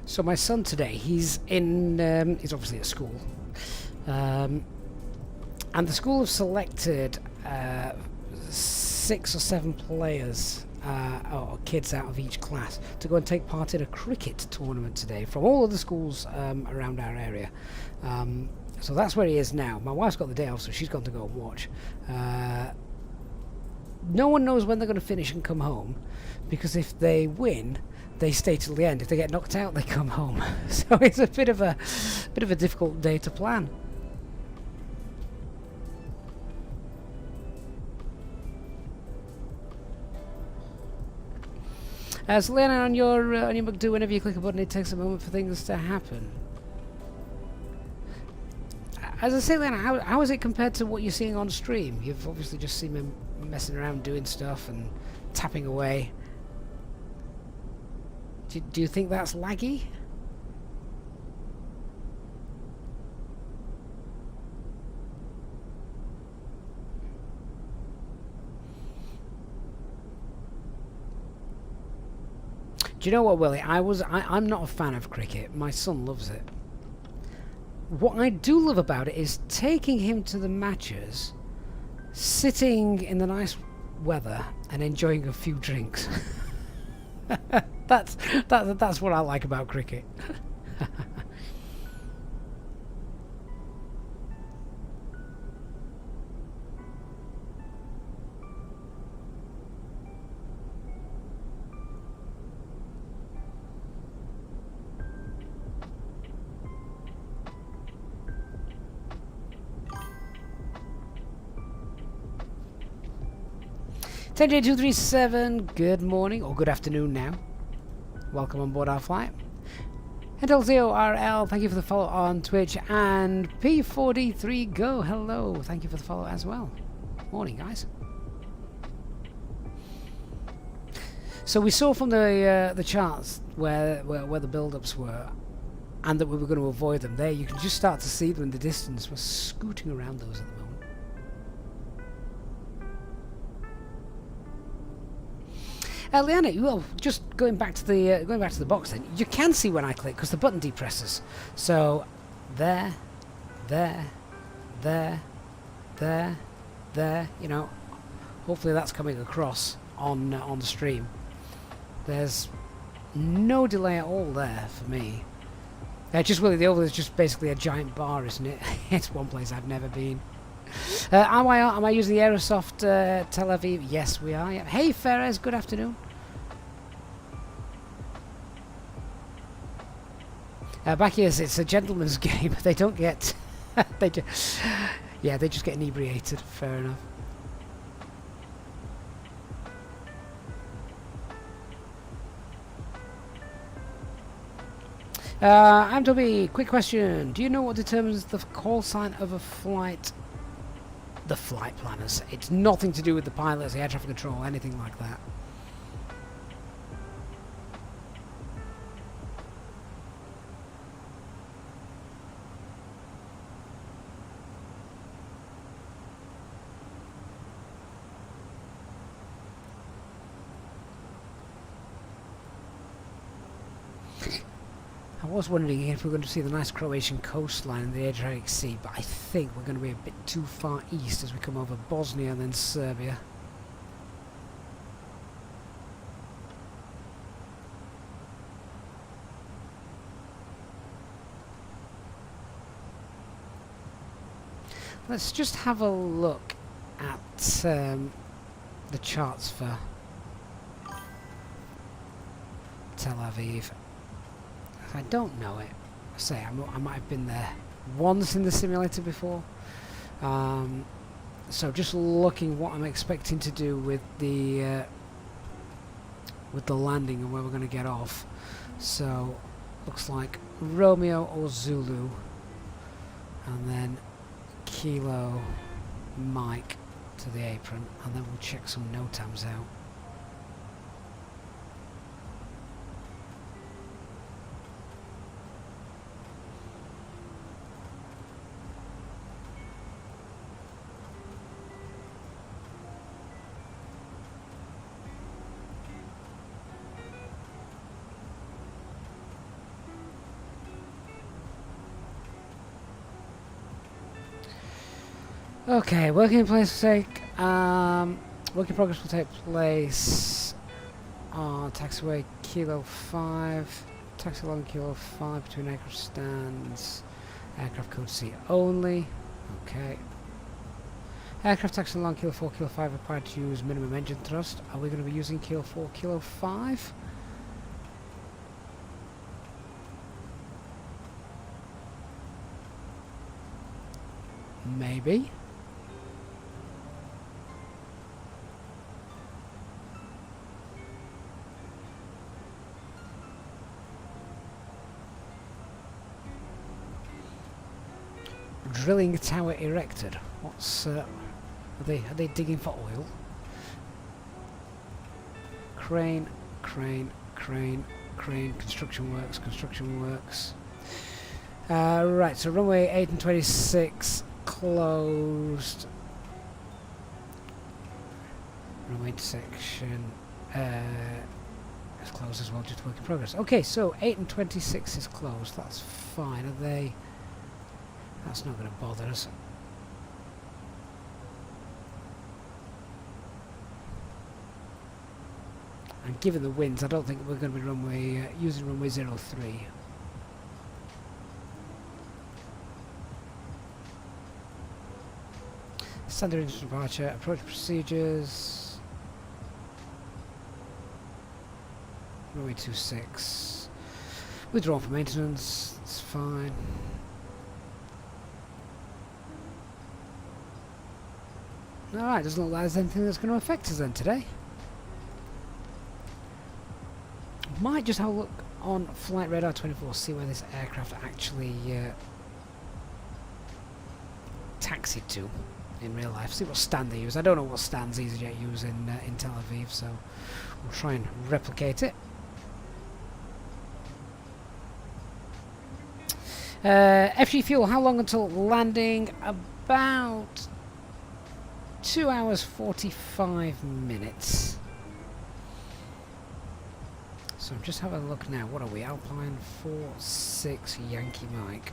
So my son today, he's he's obviously at school, and the school have selected 6 or 7 players or kids out of each class to go and take part in a cricket tournament today from all of the schools around our area. So that's where he is now. My wife's got the day off, so she's gone to go and watch. No one knows when they're going to finish and come home, because if they win, they stay till the end. If they get knocked out, they come home. So it's a bit of a difficult day to plan. So Leonard, on your McDo, whenever you click a button, it takes a moment for things to happen. As I say, Leonard, how is it compared to what you're seeing on stream? You've obviously just seen me messing around doing stuff and tapping away. Do you think that's laggy? Do you know what, Willie? I'm not a fan of cricket. My son loves it. What I do love about it is taking him to the matches, sitting in the nice weather and enjoying a few drinks. That's what I like about cricket. J237, good morning or good afternoon now. Welcome on board our flight. LZORL, thank you for the follow on Twitch, and P4D3 Go, hello, thank you for the follow as well. Morning, guys. So we saw from the charts where the build-ups were, and that we were going to avoid them. There, you can just start to see them in the distance. We're scooting around those at the moment. Leanna, well, just going back to the box, then you can see when I click because the button depresses. So there, there, there, there, there. You know, hopefully that's coming across on the stream. There's no delay at all there for me. Just really the oval is just basically a giant bar, isn't it? It's one place I've never been. Am I using the Aerosoft Tel Aviv? Yes, we are. Yeah. Hey, Ferez, good afternoon. Back here, it's a gentleman's game. They don't get... they just get inebriated. Fair enough. MW, quick question. Do you know what determines the call sign of a flight? The flight planners. It's nothing to do with the pilots, the air traffic control, anything like that. I was wondering if we're going to see the nice Croatian coastline in the Adriatic Sea, but I think we're going to be a bit too far east as we come over Bosnia and then Serbia. Let's just have a look at the charts for Tel Aviv. I don't know it. I say I might have been there once in the simulator before. So just looking what I'm expecting to do with the landing and where we're going to get off. So looks like Romeo or Zulu, and then Kilo Mike to the apron, and then we'll check some NOTAMs out. Okay, working in progress will take place on taxiway Kilo 5, taxi along Kilo 5 between aircraft stands, aircraft code C only. Okay. Aircraft taxi along Kilo 4, Kilo 5 required to use minimum engine thrust. Are we going to be using Kilo 4, Kilo 5? Maybe. Drilling tower erected. What's are they digging for oil? Crane, crane, crane, crane. Construction works. Right. So runway 8 and 26 closed. Runway intersection is closed as well, just work in progress. Okay, so 8 and 26 is closed. That's fine. Are they? That's not going to bother us. And given the winds, I don't think we're going to be using runway 03. Standard engine departure, approach procedures. Runway 26. Withdraw for maintenance, it's fine. Alright, doesn't look like there's anything that's going to affect us then today. Might just have a look on Flight Radar 24, see where this aircraft actually taxied to in real life. See what stand they use. I don't know what stands Easyjet use in Tel Aviv, so we'll try and replicate it. FG fuel, how long until landing? About 2 hours 45 minutes. So I'm just having a look now. What are we? Alpine 46 Yankee Mike.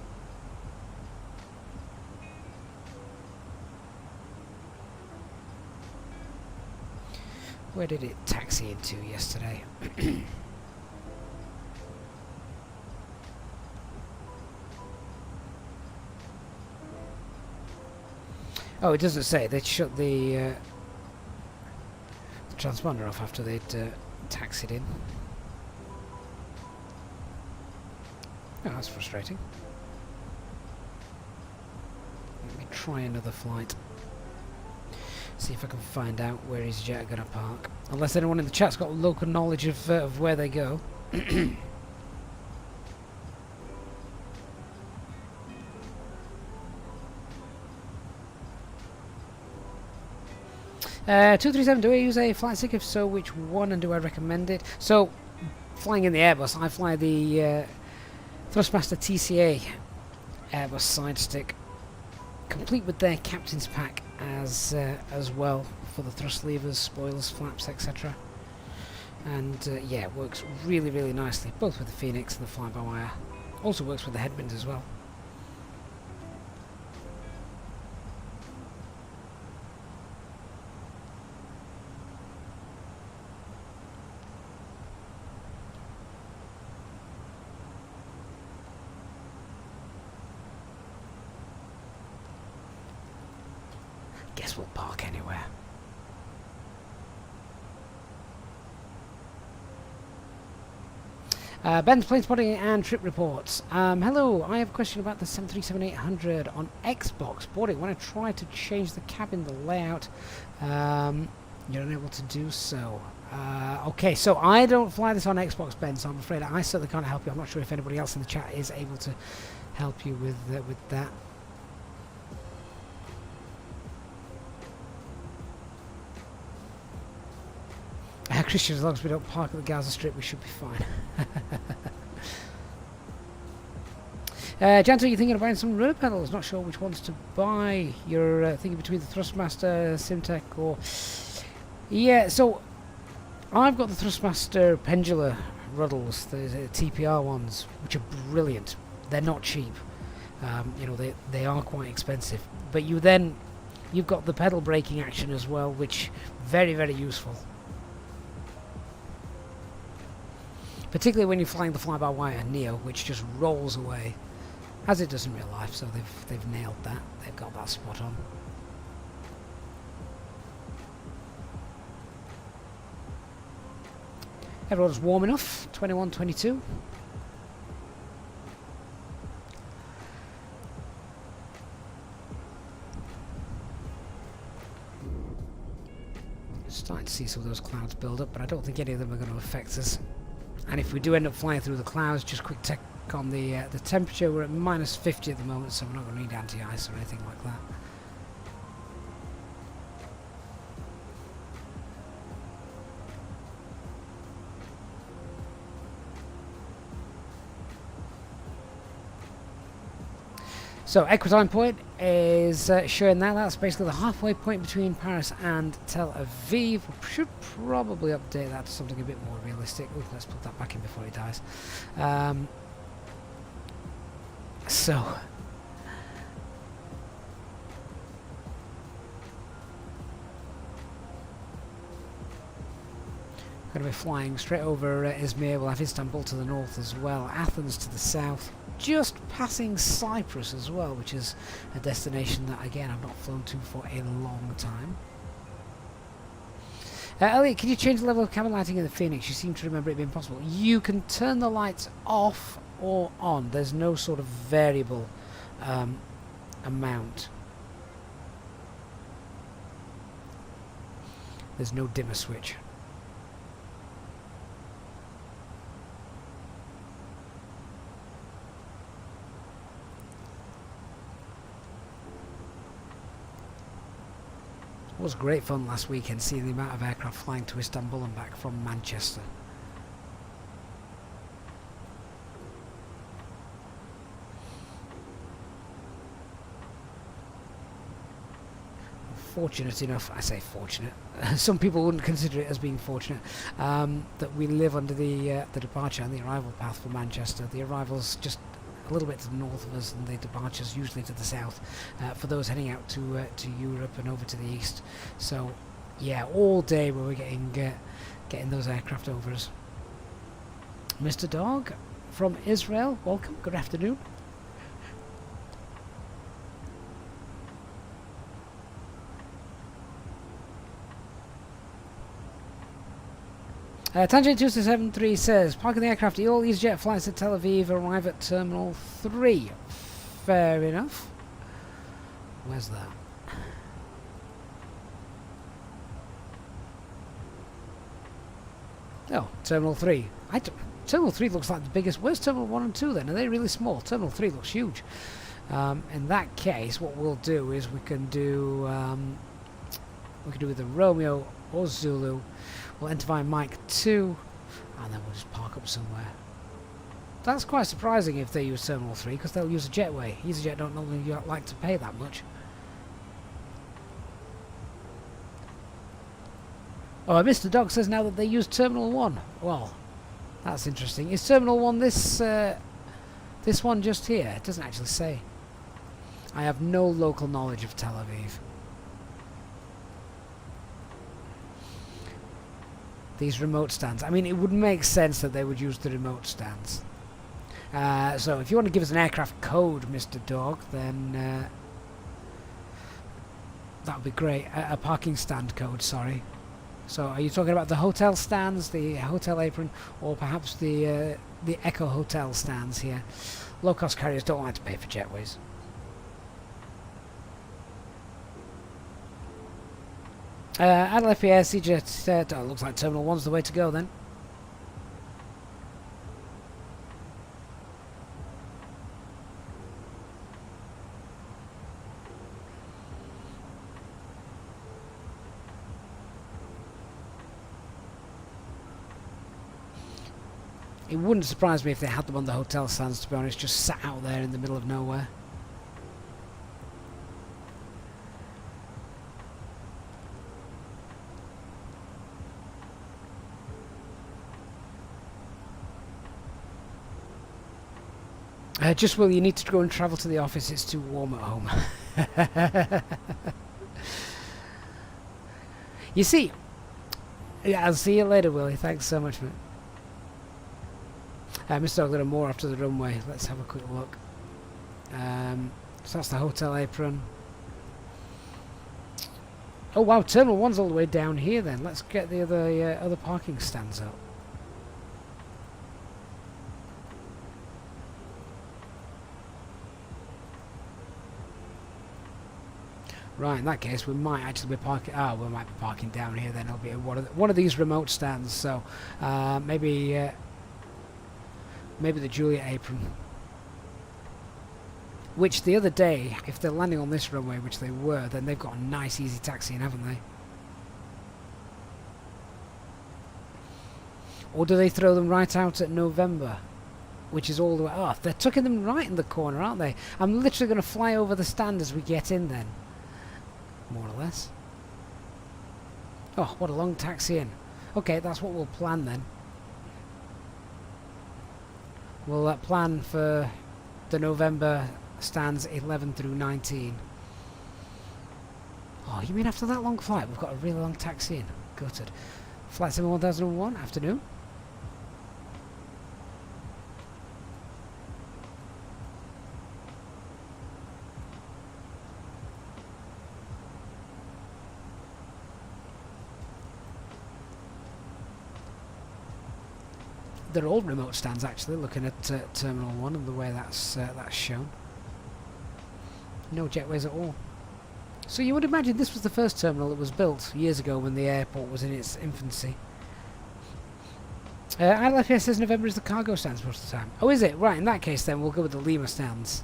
Where did it taxi into yesterday? Oh, it doesn't say. They'd shut the transponder off after they'd taxied in. Oh, that's frustrating. Let me try another flight. See if I can find out where Easyjet are going to park. Unless anyone in the chat's got local knowledge of where they go. 237, do I use a flight stick? If so, which one, and do I recommend it? So, flying in the Airbus, I fly the Thrustmaster TCA Airbus side stick, complete with their captain's pack as well for the thrust levers, spoilers, flaps, etc. And yeah, it works really, really nicely, both with the Fenix and the fly-by-wire. Also works with the headwinds as well. Guess we'll park anywhere. Ben's plane spotting and trip reports. Hello, I have a question about the 737-800 on Xbox boarding. When I try to change the cabin, the layout, you're unable to do so. Okay, so I don't fly this on Xbox, Ben, so I'm afraid I certainly can't help you. I'm not sure if anybody else in the chat is able to help you with that. Christian, as long as we don't park at the Gaza Strip, we should be fine. Janto, you're thinking of buying some rudder pedals. Not sure which ones to buy. You're thinking between the Thrustmaster, Simtech, or... Yeah, so I've got the Thrustmaster Pendula ruddles, the TPR ones, which are brilliant. They're not cheap. You know, they are quite expensive. But you've got the pedal braking action as well, which very, very useful. Particularly when you're flying the fly-by-wire Neo, which just rolls away, as it does in real life. So they've nailed that. They've got that spot on. Everyone's warm enough. 21, 22. Starting to see some of those clouds build up, but I don't think any of them are going to affect us. And if we do end up flying through the clouds, just quick check on the temperature. We're at minus 50 at the moment, so we're not going to need anti-ice or anything like that. So equitime point is showing that. That's basically the halfway point between Paris and Tel Aviv. We should probably update that to something a bit more realistic. Ooh, let's put that back in before he dies. So I'm Going to be flying straight over Izmir. We'll have Istanbul to the north as well, Athens to the south, just passing Cyprus as well, which is a destination that, again, I've not flown to for a long time. Elliot, can you change the level of cabin lighting in the Phoenix? You seem to remember it being possible. You can turn the lights off or on. There's no sort of variable amount. There's no dimmer switch. It was great fun last weekend seeing the amount of aircraft flying to Istanbul and back from Manchester. Fortunate enough, I say fortunate, some people wouldn't consider it as being fortunate, that we live under the departure and the arrival path for Manchester. The arrival's just a little bit to the north of us and the departure's usually to the south for those heading out to Europe and over to the east. So yeah, all day we were getting those aircraft over us. Mr. Dog from Israel, welcome, good afternoon. Tangent 2673 says, parking the aircraft, all Easyjet flights to Tel Aviv arrive at Terminal 3. Fair enough. Where's that? Oh, Terminal 3. Terminal 3 looks like the biggest. Where's Terminal 1 and 2 then? Are they really small? Terminal 3 looks huge. In that case, what we'll do is we can do with a Romeo or Zulu. We'll enter via Mike 2, and then we'll just park up somewhere. That's quite surprising if they use Terminal 3, because they'll use a jetway. Easyjet don't normally like to pay that much. Oh, Mr. Dog says now that they use Terminal 1. Well, that's interesting. Is Terminal 1 this one just here? It doesn't actually say. I have no local knowledge of Tel Aviv. These remote stands. I mean, it would make sense that they would use the remote stands. So if you want to give us an aircraft code, Mr. Dog, then that would be great. A parking stand code, sorry. So are you talking about the hotel stands, the hotel apron, or perhaps the Echo Hotel stands here? Low-cost carriers don't like to pay for jetways. Adel FPS, Easyjet said, oh, looks like Terminal 1's the way to go then. It wouldn't surprise me if they had them on the hotel stands, to be honest, just sat out there in the middle of nowhere. Just will you need to go and travel to the office, it's too warm at home. You see, yeah, I'll see you later, Willie. Thanks so much, mate. Mr. Dog, there are more after the runway. Let's have a quick look. So that's the hotel apron. Oh wow, Terminal 1's all the way down here then. Let's get the other parking stands up. Right, in that case, we might actually be parking. Oh, we might be parking down here. Then it'll be one of these remote stands. So maybe the Juliet apron. Which the other day, if they're landing on this runway, which they were, then they've got a nice easy taxiing, haven't they? Or do they throw them right out at November? Which is all the way. Oh, they're tucking them right in the corner, aren't they? I'm literally going to fly over the stand as we get in then. More or less. Oh, what a long taxi in. Okay, that's what we'll plan then. We'll plan for the November stands 11 through 19. Oh, you mean after that long flight we've got a really long taxi in? Gutted. Flight 7001, afternoon. They're all remote stands actually, looking at Terminal 1 and the way that's shown. No jetways at all. So you would imagine this was the first terminal that was built years ago when the airport was in its infancy. ILFS says November is the cargo stands most of the time. Oh, is it? Right, in that case then we'll go with the Lima stands.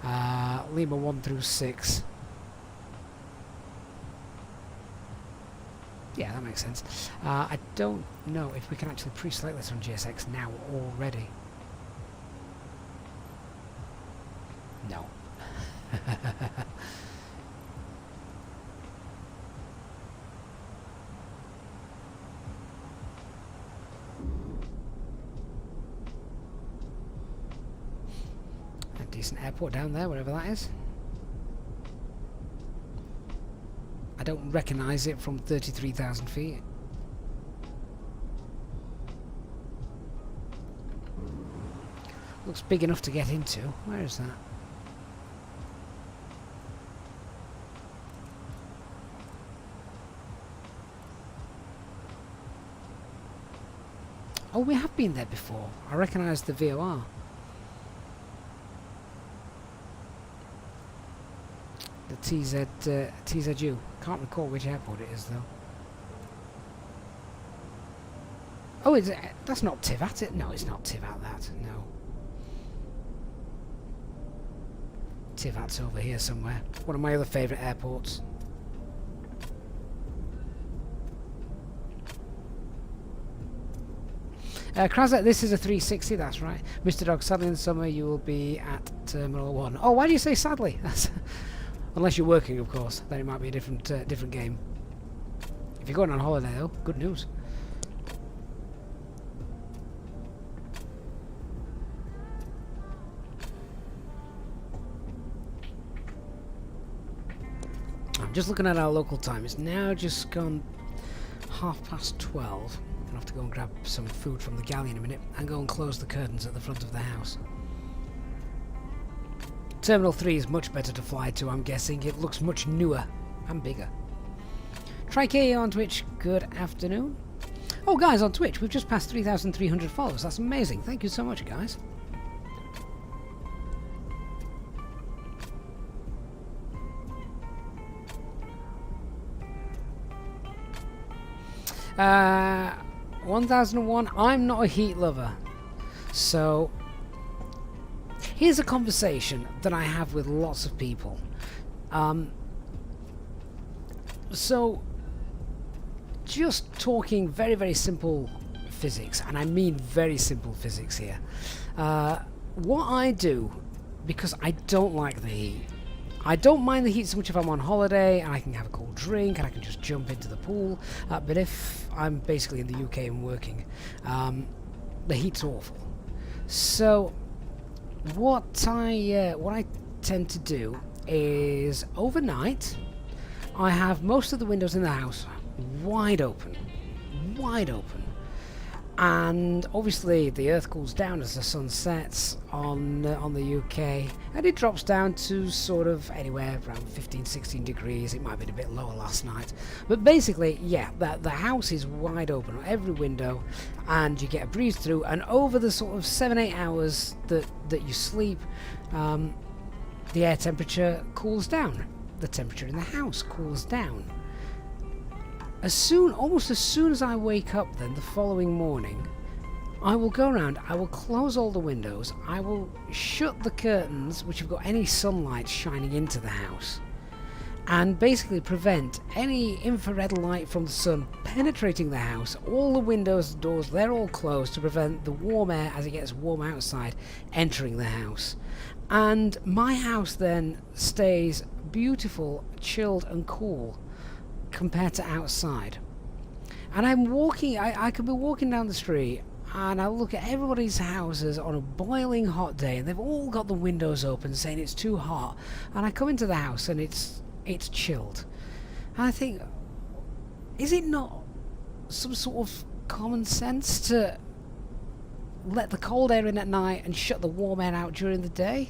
Lima 1 through 6. Yeah, that makes sense. I don't know if we can actually pre-select this on GSX now already. No. A decent airport down there, wherever that is. I don't recognise it from 33,000 feet. Looks big enough to get into. Where is that? Oh, we have been there before. I recognise the VOR. The TZU. Can't recall which airport it is though. Oh, that's not Tivat, it? No, it's not Tivat, that. No. Tivat's over here somewhere. One of my other favourite airports. Krazek, this is a 360, that's right. Mr. Dog, sadly in the summer you will be at Terminal 1. Oh, why do you say sadly? Unless you're working, of course. Then it might be a different game. If you're going on holiday, though, good news. I'm just looking at our local time. It's now just gone 12:30. I'll have to go and grab some food from the galley in a minute and go and close the curtains at the front of the house. Terminal 3 is much better to fly to, I'm guessing. It looks much newer and bigger. Trike on Twitch, good afternoon. Oh, guys, on Twitch, we've just passed 3,300 followers. That's amazing. Thank you so much, guys. Uh, 1001, I'm not a heat lover. So, here's a conversation that I have with lots of people. So, just talking very, very simple physics, and I mean very simple physics here. What I do, because I don't like the heat, I don't mind the heat so much if I'm on holiday and I can have a cold drink and I can just jump into the pool, but if I'm basically in the UK and working, the heat's awful. So what I tend to do is overnight I have most of the windows in the house wide open, and obviously the earth cools down as the sun sets on the UK, and it drops down to sort of anywhere around 15-16 degrees. It might have been a bit lower last night, but basically, yeah, the house is wide open on every window, and you get a breeze through, and over the sort of 7-8 hours that you sleep, the air temperature cools down. The temperature in the house cools down. Almost as soon as I wake up then the following morning, I will go around, I will close all the windows, I will shut the curtains which have got any sunlight shining into the house, and basically prevent any infrared light from the sun penetrating the house. All the windows and doors, they're all closed to prevent the warm air as it gets warm outside entering the house. And my house then stays beautiful, chilled and cool compared to outside. And I'm walking, I could be walking down the street and I look at everybody's houses on a boiling hot day and they've all got the windows open saying it's too hot, and I come into the house and it's chilled, and I think, is it not some sort of common sense to let the cold air in at night and shut the warm air out during the day?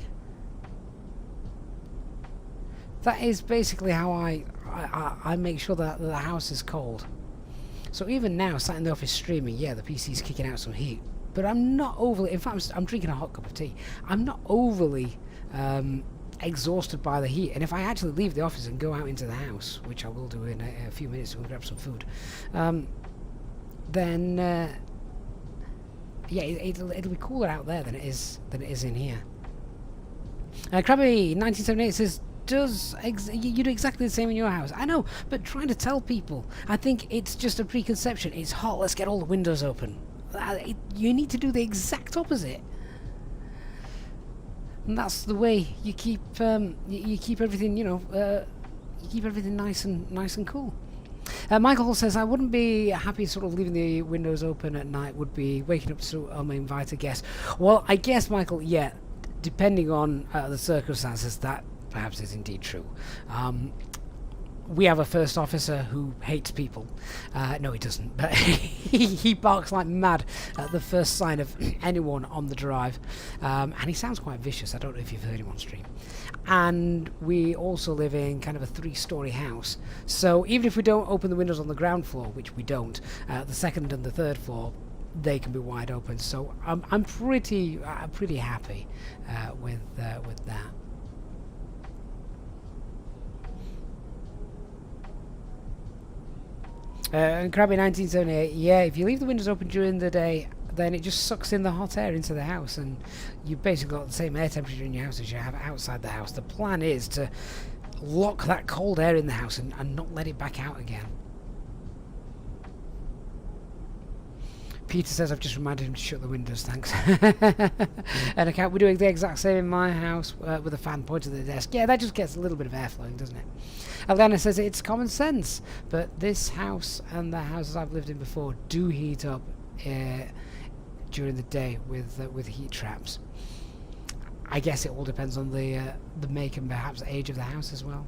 That is basically how I make sure that the house is cold. So even now, sat in the office streaming, yeah, the PC's kicking out some heat, but I'm not overly, in fact I'm drinking a hot cup of tea, I'm not overly exhausted by the heat. And if I actually leave the office and go out into the house, which I will do in a few minutes to grab some food, then yeah, it'll be cooler out there than it is in here. Krabby 1978 says, you do exactly the same in your house. I know, but trying to tell people, I think it's just a preconception. It's hot, let's get all the windows open. You need to do the exact opposite. And that's the way you keep you keep everything, you keep everything nice and cool. Michael says, I wouldn't be happy sort of leaving the windows open at night, would be waking up to uninvited guests. Well, I guess, Michael, yeah, depending on the circumstances, that perhaps is indeed true. We have a first officer who hates people. No, he doesn't, but he barks like mad at the first sign of anyone on the drive. And he sounds quite vicious. I don't know if you've heard him on stream. And we also live in kind of a 3-story house. So even if we don't open the windows on the ground floor, which we don't, the second and the third floor, they can be wide open. So I'm pretty happy with that. And Krabby 1978, yeah, if you leave the windows open during the day, then it just sucks in the hot air into the house, and you've basically got the same air temperature in your house as you have outside the house. The plan is to lock that cold air in the house and not let it back out again. Peter says, I've just reminded him to shut the windows, thanks. And we're doing the exact same in my house with a fan pointed at the desk. Yeah, that just gets a little bit of air flowing, doesn't it? Alana says it's common sense, but this house and the houses I've lived in before do heat up during the day with heat traps. I guess it all depends on the make and perhaps the age of the house as well.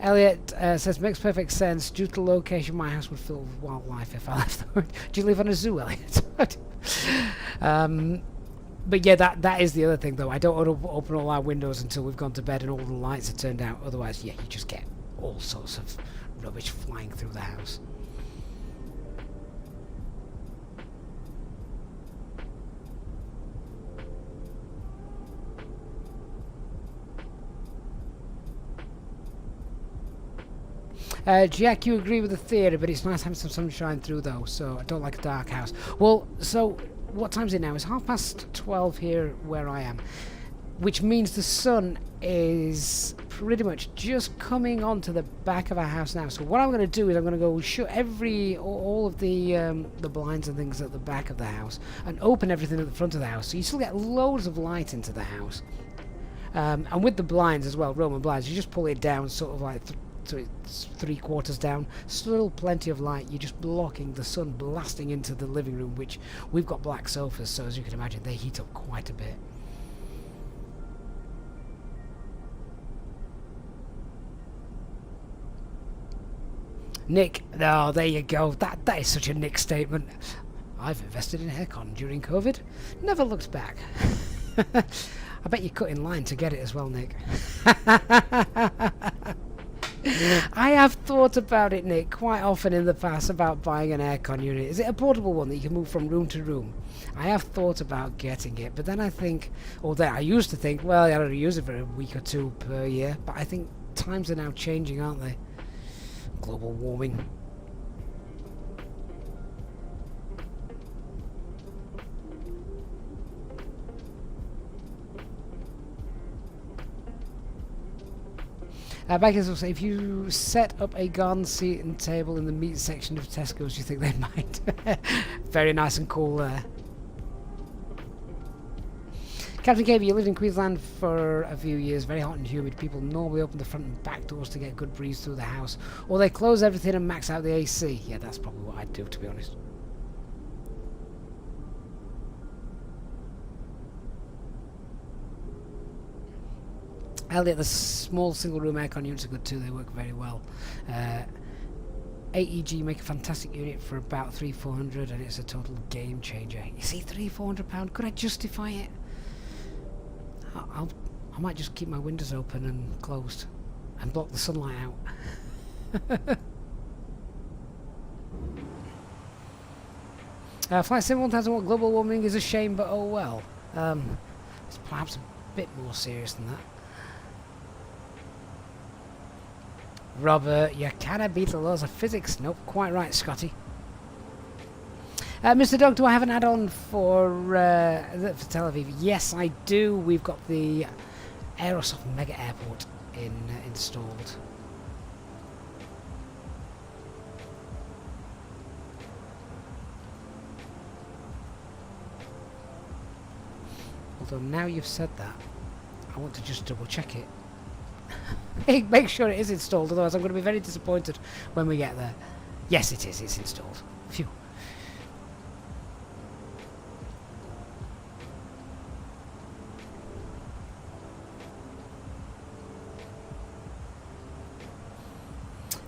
Elliot says, makes perfect sense. Due to the location, my house would fill with wildlife if I left the road. Do you live on a zoo, Elliot? But yeah, that is the other thing, though. I don't want to open all our windows until we've gone to bed and all the lights are turned out. Otherwise, yeah, you just get all sorts of rubbish flying through the house. Jack, you agree with the theory, but it's nice having some sunshine through, though, so I don't like a dark house. Well, so what time is it now? It's 12:30 here where I am, which means the sun is pretty much just coming onto the back of our house now. So what I'm going to do is I'm going to go shut all of the blinds and things at the back of the house and open everything at the front of the house, so you still get loads of light into the house. And with the blinds as well, Roman blinds, you just pull it down sort of like so it's 3/4 down, still plenty of light. You're just blocking the sun blasting into the living room, which we've got black sofas, so as you can imagine they heat up quite a bit. Nick, oh, there you go, that is such a Nick statement. I've invested in aircon during COVID, never looked back. I bet you cut in line to get it as well, Nick. I have thought about it, Nick, quite often in the past about buying an aircon unit. Is it a portable one that you can move from room to room? I have thought about getting it, but then I think, I used to think, well, I only use it for a week or two per year, but I think times are now changing, aren't they? Global warming. Backers will say, if you set up a garden seat and table in the meat section of Tesco's, you think they might? Very nice and cool there. Captain KB, you lived in Queensland for a few years, very hot and humid. People normally open the front and back doors to get good breeze through the house, or they close everything and max out the AC. Yeah, that's probably what I'd do, to be honest. Elliot, the small single room aircon units are good too, they work very well. AEG make a fantastic unit for about 300-400, and it's a total game changer. You see, £300-400, could I justify it? I might just keep my windows open and closed and block the sunlight out. Flight Sim 1001, global warming is a shame, but oh well. It's perhaps a bit more serious than that. Robert, you cannot beat the laws of physics. Nope, quite right, Scotty. Mr. Dog, do I have an add-on for Tel Aviv? Yes, I do. We've got the Aerosoft Mega Airport installed. Although now you've said that, I want to just double check it. Make sure it is installed, otherwise I'm going to be very disappointed when we get there. Yes, it is. It's installed. Phew.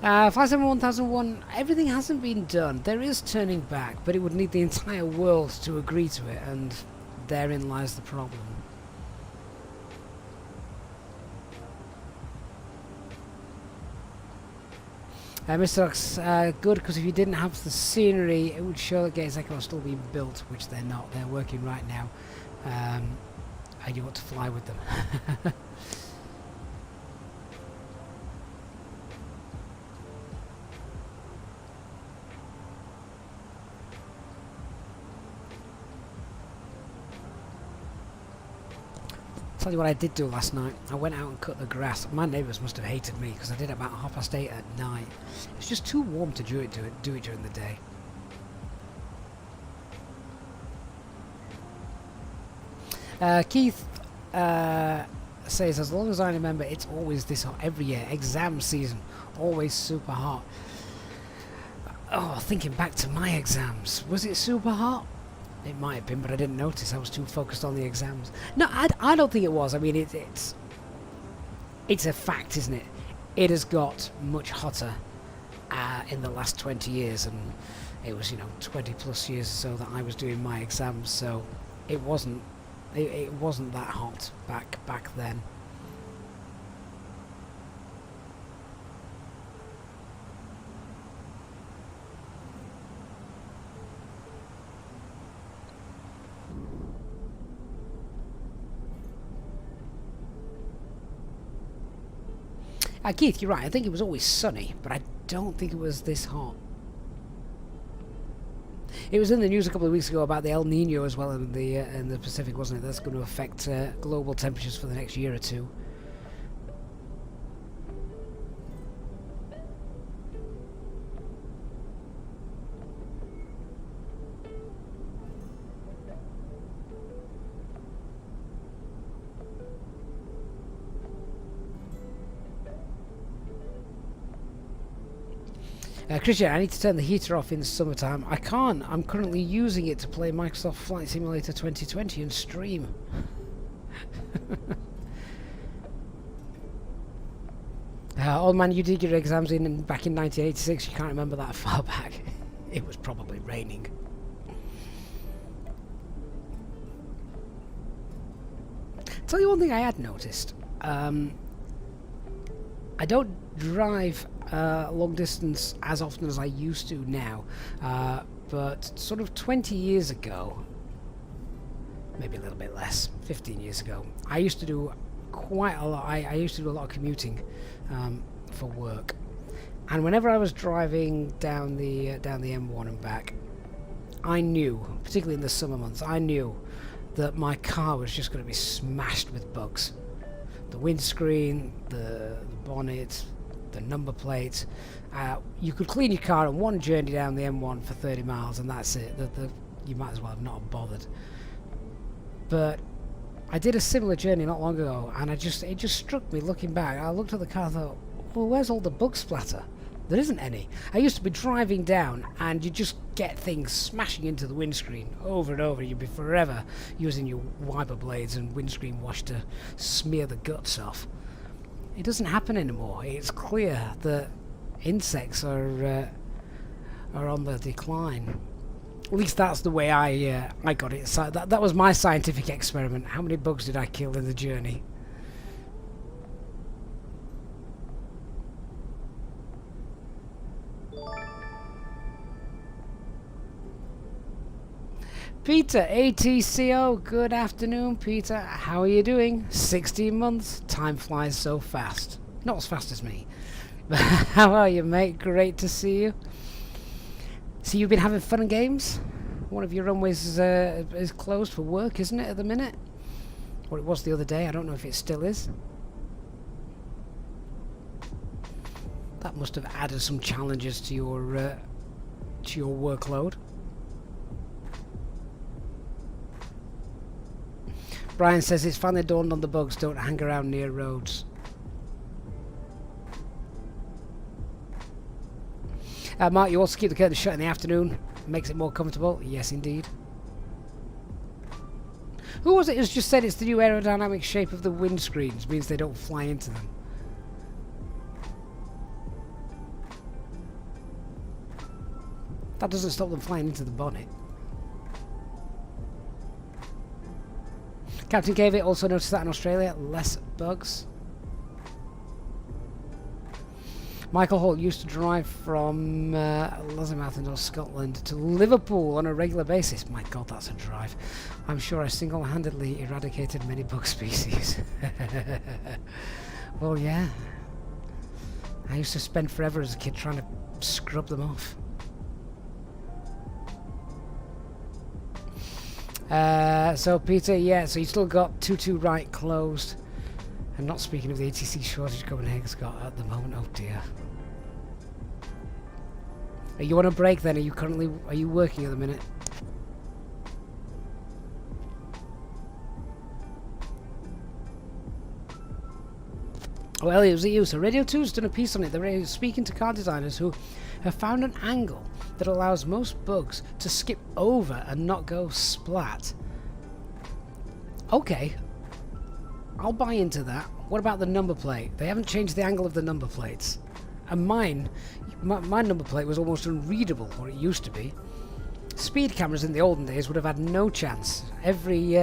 Flight 1001, everything hasn't been done. There is turning back, but it would need the entire world to agree to it, and therein lies the problem. Mr. Ox, good, because if you didn't have the scenery, it would show that Gates Echo are still being built, which they're not. They're working right now, and you want to fly with them. Tell you what I did do last night. I went out and cut the grass. My neighbours must have hated me because I did it about 8:30 at night. It's just too warm to do it during the day. Keith says, as long as I remember, it's always this hot every year. Exam season, always super hot. Oh, thinking back to my exams, was it super hot? It might have been, but I didn't notice. I was too focused on the exams. No, I don't think it was. I mean, it's a fact, isn't it? It has got much hotter in the last 20 years, and it was, 20 plus years or so that I was doing my exams, so it wasn't that hot back then. Keith, you're right. I think it was always sunny, but I don't think it was this hot. It was in the news a couple of weeks ago about the El Nino as well in the Pacific, wasn't it? That's going to affect global temperatures for the next year or two. Christian, I need to turn the heater off in the summertime. I can't. I'm currently using it to play Microsoft Flight Simulator 2020 and stream. Old man, you did your exams back in 1986. You can't remember that far back. It was probably raining. Tell you one thing I had noticed. I don't drive long distance as often as I used to now, but sort of 20 years ago, maybe a little bit less, 15 years ago, I used to do quite a lot. I used to do a lot of commuting for work, and whenever I was driving down the M1 and back, I knew, particularly in the summer months, I knew that my car was just going to be smashed with bugs. The windscreen, the bonnet, the number plates. You could clean your car on one journey down the M1 for 30 miles and that's it. You might as well have not bothered. But I did a similar journey not long ago, and it just struck me looking back. I looked at the car and thought, well, where's all the bug splatter? There isn't any. I used to be driving down and you just get things smashing into the windscreen over and over. You'd be forever using your wiper blades and windscreen wash to smear the guts off. It doesn't happen anymore. It's clear that insects are are on the decline. At least that's the way I got it. So that was my scientific experiment. How many bugs did I kill in the journey? Peter, ATCO, good afternoon, Peter. How are you doing? 16 months. Time flies so fast. Not as fast as me. But how are you, mate? Great to see you. So you've been having fun and games? One of your runways is closed for work, isn't it, at the minute? Or it was the other day. I don't know if it still is. That must have added some challenges to your workload. Brian says it's finally dawned on the bugs, don't hang around near roads. Mark, you also keep the curtains shut in the afternoon. Makes it more comfortable. Yes, indeed. Who was it who's just said it's the new aerodynamic shape of the windscreens means they don't fly into them? That doesn't stop them flying into the bonnet. Captain Gave it also noticed that in Australia, less bugs. Michael Holt used to drive from Lossiemouth in Scotland to Liverpool on a regular basis. My God, that's a drive. I'm sure I single-handedly eradicated many bug species. Well, yeah. I used to spend forever as a kid trying to scrub them off. So Peter, yeah, so you still got 22 right closed. And not speaking of the ATC shortage Copenhagen's got at the moment. Oh dear. Are you on a break then? Are you working at the minute? Oh, Elliot, was it you? So Radio 2's done a piece on it. They're speaking to car designers who have found an angle that allows most bugs to skip over and not go splat. Okay. I'll buy into that. What about the number plate? They haven't changed the angle of the number plates. And mine, my number plate was almost unreadable, or it used to be. Speed cameras in the olden days would have had no chance. Every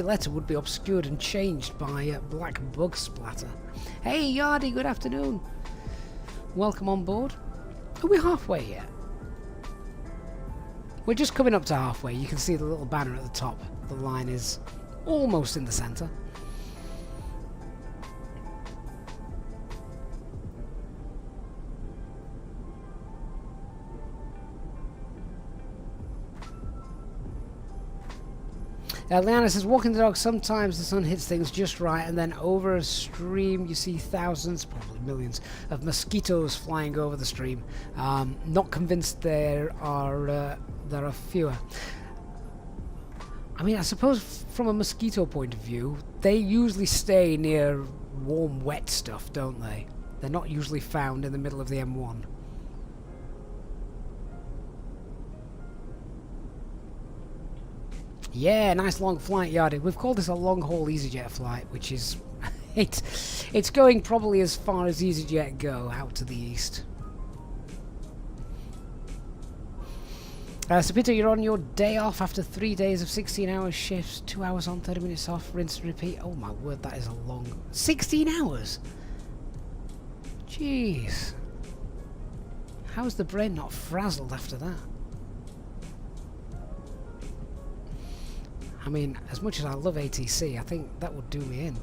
letter would be obscured and changed by black bug splatter. Hey Yardy, good afternoon. Welcome on board. Are we halfway yet? We're just coming up to halfway. You can see the little banner at the top. The line is almost in the centre. Leanna says, walking the dog, sometimes the sun hits things just right, and then over a stream you see thousands, probably millions, of mosquitoes flying over the stream. Not convinced there are fewer. I mean, I suppose from a mosquito point of view, they usually stay near warm, wet stuff, don't they? They're not usually found in the middle of the M1. Yeah, nice long flight, Yardy. We've called this a long-haul Easyjet flight, which is... it's going probably as far as Easyjet go, out to the east. So Peter, you're on your day off after 3 days of 16-hour shifts, 2 hours on, 30 minutes off, rinse and repeat. Oh my word, that is a long... 16 hours? Jeez. How's the brain not frazzled after that? I mean, as much as I love ATC, I think that would do me in.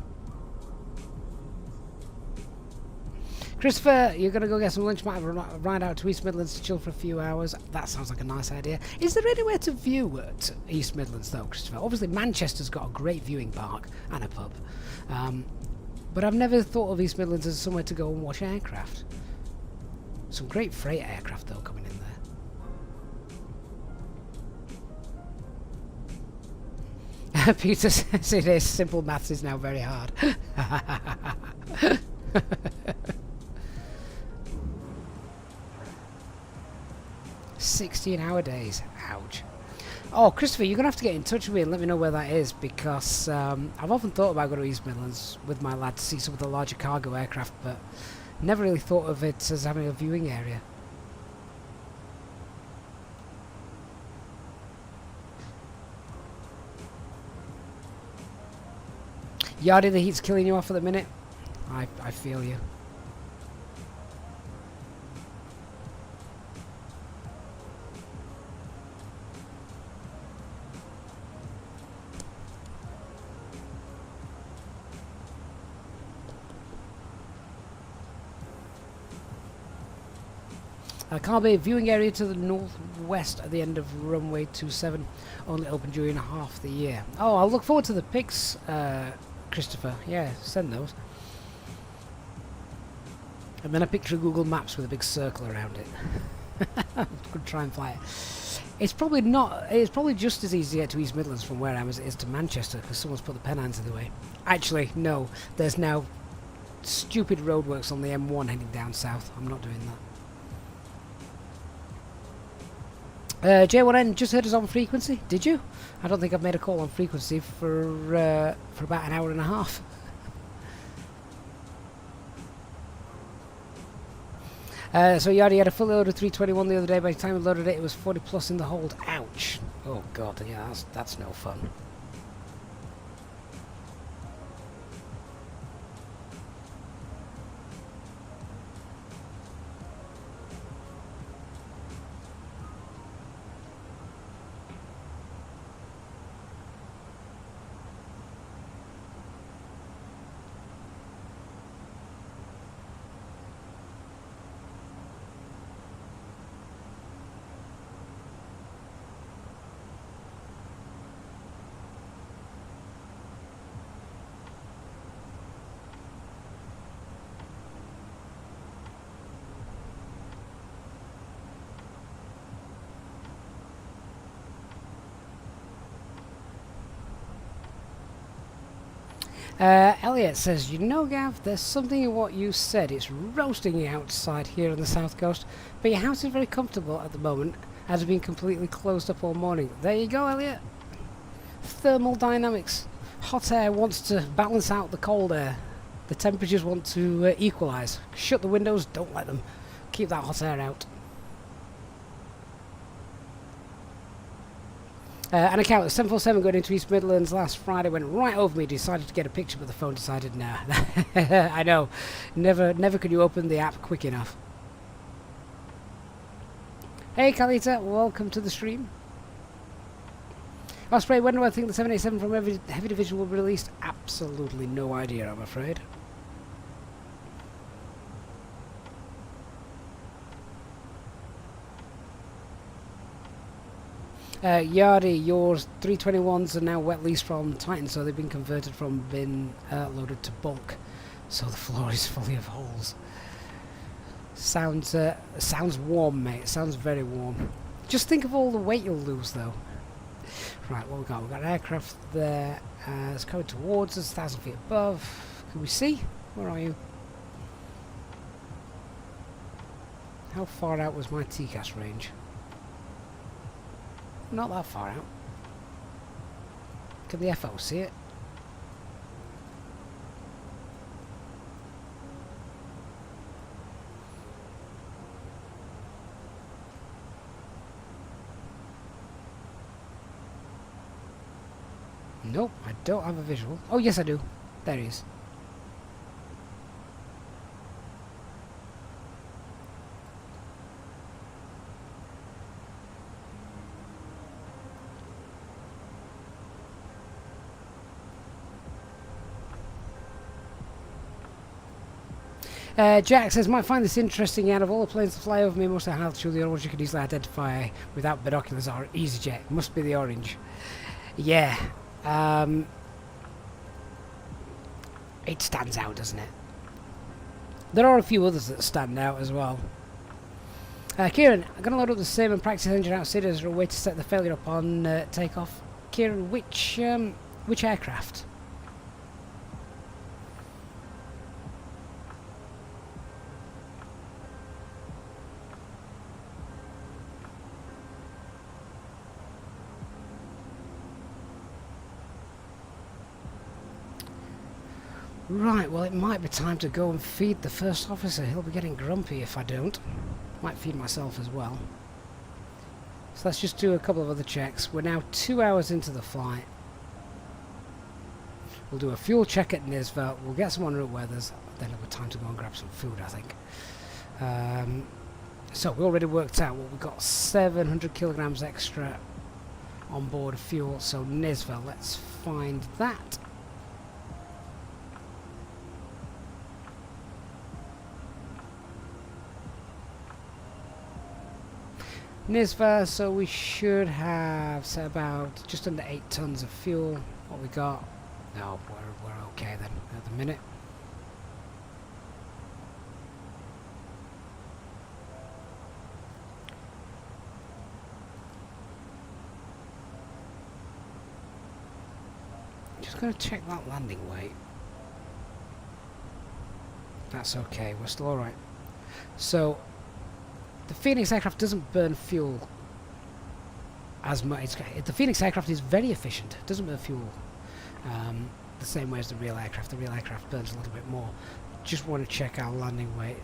Christopher, you're going to go get some lunch, might ride out to East Midlands to chill for a few hours. That sounds like a nice idea. Is there anywhere to view at East Midlands though, Christopher? Obviously Manchester's got a great viewing park and a pub. But I've never thought of East Midlands as somewhere to go and watch aircraft. Some great freight aircraft though coming in there. Peter says it is. Simple maths is now very hard. 16-hour days. Ouch. Oh, Christopher, you're going to have to get in touch with me and let me know where that is, because I've often thought about going to East Midlands with my lad to see some of the larger cargo aircraft, but never really thought of it as having a viewing area. Yardy, the heat's killing you off at the minute. I feel you. Carbe, viewing area to the northwest at the end of runway 27, only open during half the year. Oh, I'll look forward to the pics, Christopher. Yeah, send those. And then a picture of Google Maps with a big circle around it. Could try and fly it. It's probably not. It's probably just as easy to get to East Midlands from where I am as it is to Manchester, because someone's put the Pennines in the way. Actually, no. There's now stupid roadworks on the M1 heading down south. I'm not doing that. J1N just heard us on frequency. Did you? I don't think I've made a call on frequency for about an hour and a half. So Yardy had a fully loaded 321 the other day. By the time we loaded it, it was 40 plus in the hold. Ouch! Oh god, yeah, that's no fun. Elliot says, you know, Gav, there's something in what you said. It's roasting outside here on the south coast, but your house is very comfortable at the moment, as it's been completely closed up all morning. There you go, Elliot. Thermal dynamics. Hot air wants to balance out the cold air. The temperatures want to equalise. Shut the windows, don't let them. Keep that hot air out. An account of 747 going into East Midlands last Friday went right over me. Decided to get a picture, but the phone decided nah. I know. Never could you open the app quick enough. Hey Kalita, welcome to the stream. Osprey, when do I think the 787 from Heavy Division will be released? Absolutely no idea, I'm afraid. Yardy, your 321s are now wet leased from Titan, so they've been converted from bin loaded to bulk. So the floor is fully of holes. Sounds warm, mate. Sounds very warm. Just think of all the weight you'll lose, though. Right, what we got? We've got an aircraft there. It's coming towards us, 1,000 feet above. Can we see? Where are you? How far out was my TCAS range? Not that far out. Can the FO see it? Nope, I don't have a visual. Oh yes I do. There he is. Jack says, might find this interesting. Out of all the planes to fly over me, most of altitude, the only ones you can easily identify without binoculars are EasyJet. Must be the orange. Yeah. It stands out, doesn't it? There are a few others that stand out as well. Kieran, I'm going to load up the same and practice engine outside. Is there a way to set the failure up on takeoff? Kieran, which aircraft? Right, well it might be time to go and feed the first officer. He'll be getting grumpy if I don't. Might feed myself as well. So let's just do a couple of other checks. We're now 2 hours into the flight. We'll do a fuel check at Nisva. We'll get some en route weathers. Then it'll be time to go and grab some food, I think. So we already worked out what we got: 700 kilograms extra on board fuel. So Nisva, let's find that. Nisva, so we should have say about just under 8 tons of fuel. What we got? No, we're okay then at the minute. Just going to check that landing weight. That's okay, we're still alright. So the Fenix aircraft doesn't burn fuel as much. The Fenix aircraft is very efficient. It doesn't burn fuel the same way as the real aircraft. The real aircraft burns a little bit more. Just want to check our landing weight.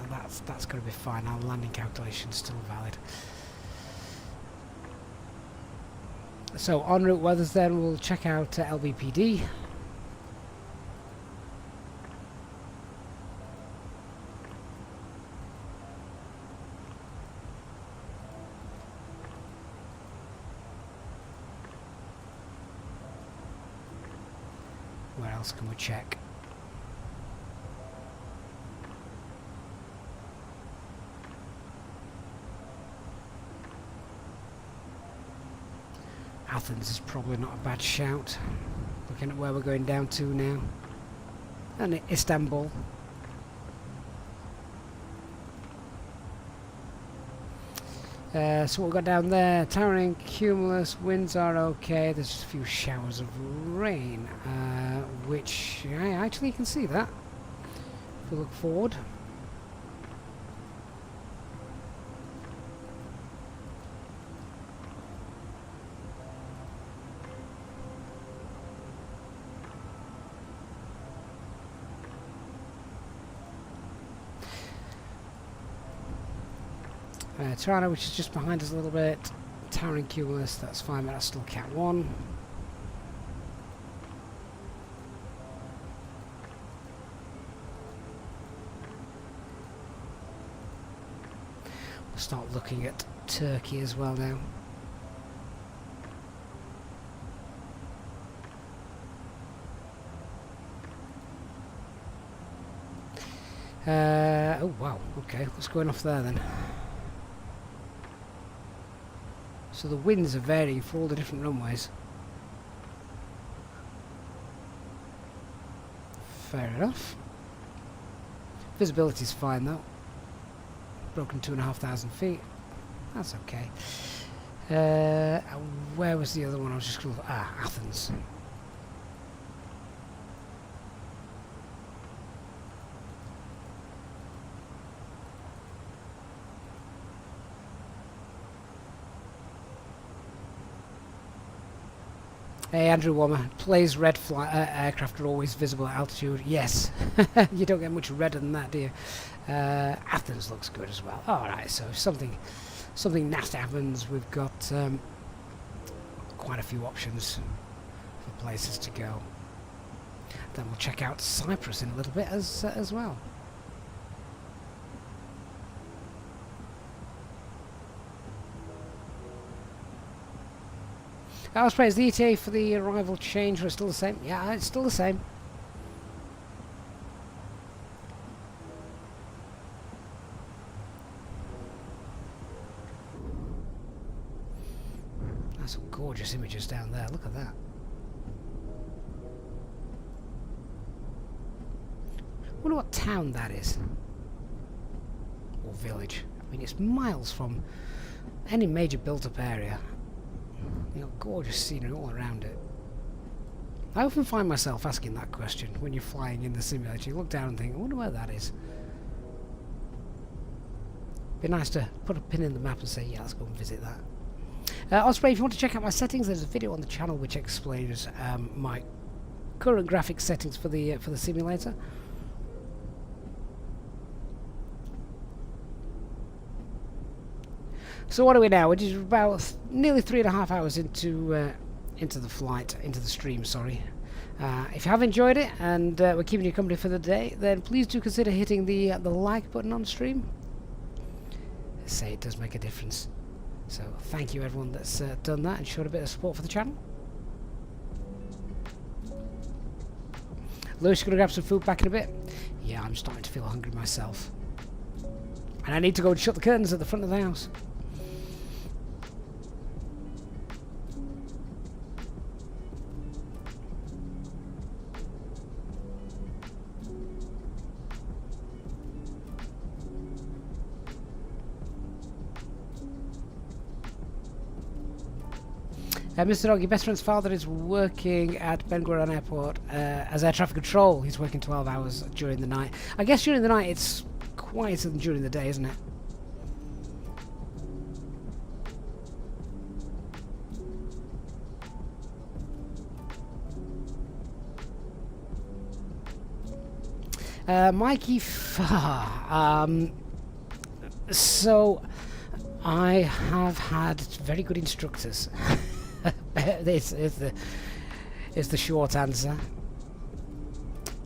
And that's going to be fine. Our landing calculation is still valid. So en route weathers, then we'll check out LBPD. Where else can we check? Athens is probably not a bad shout. Looking at where we're going down to now. And Istanbul. So what we've got down there, towering cumulus, winds are okay, there's just a few showers of rain, which I actually can see that if we look forward. Tirana, which is just behind us a little bit. Towering cumulus, that's fine, but that's still Cat 1. We'll start looking at Turkey as well now. Oh wow, okay, what's going off there then? So the winds are varying for all the different runways. Fair enough. Visibility's fine though. Broken 2,500 feet. That's okay. Where was the other one? I was just going to... Athens. Hey, Andrew Wommer, plays red aircraft are always visible at altitude. Yes, you don't get much redder than that, do you? Athens looks good as well. Alright, so if something nasty happens, we've got quite a few options for places to go. Then we'll check out Cyprus in a little bit as well. Osprey, is the ETA for the arrival change or still the same? Yeah, it's still the same. That's some gorgeous images down there. Look at that. I wonder what town that is. Or village. I mean, it's miles from any major built-up area. You know, gorgeous scenery all around it. I often find myself asking that question when you're flying in the simulator. You look down and think, I wonder where that is. Be nice to put a pin in the map and say, yeah, let's go and visit that. Osprey, if you want to check out my settings, there's a video on the channel which explains my current graphics settings for the simulator. So what are we now? We're just about nearly 3.5 hours into into the flight, into the stream, sorry. If you have enjoyed it and we're keeping you company for the day, then please do consider hitting the like button on stream. I say it does make a difference. So thank you everyone that's done that and showed a bit of support for the channel. Lewis, gonna grab some food back in a bit. Yeah, I'm starting to feel hungry myself. And I need to go and shut the curtains at the front of the house. Mr. Dog, your best friend's father is working at Ben Gurion Airport as air traffic control. He's working 12 hours during the night. I guess during the night it's quieter than during the day, isn't it? Mikey Farr. So I have had very good instructors. This is the short answer.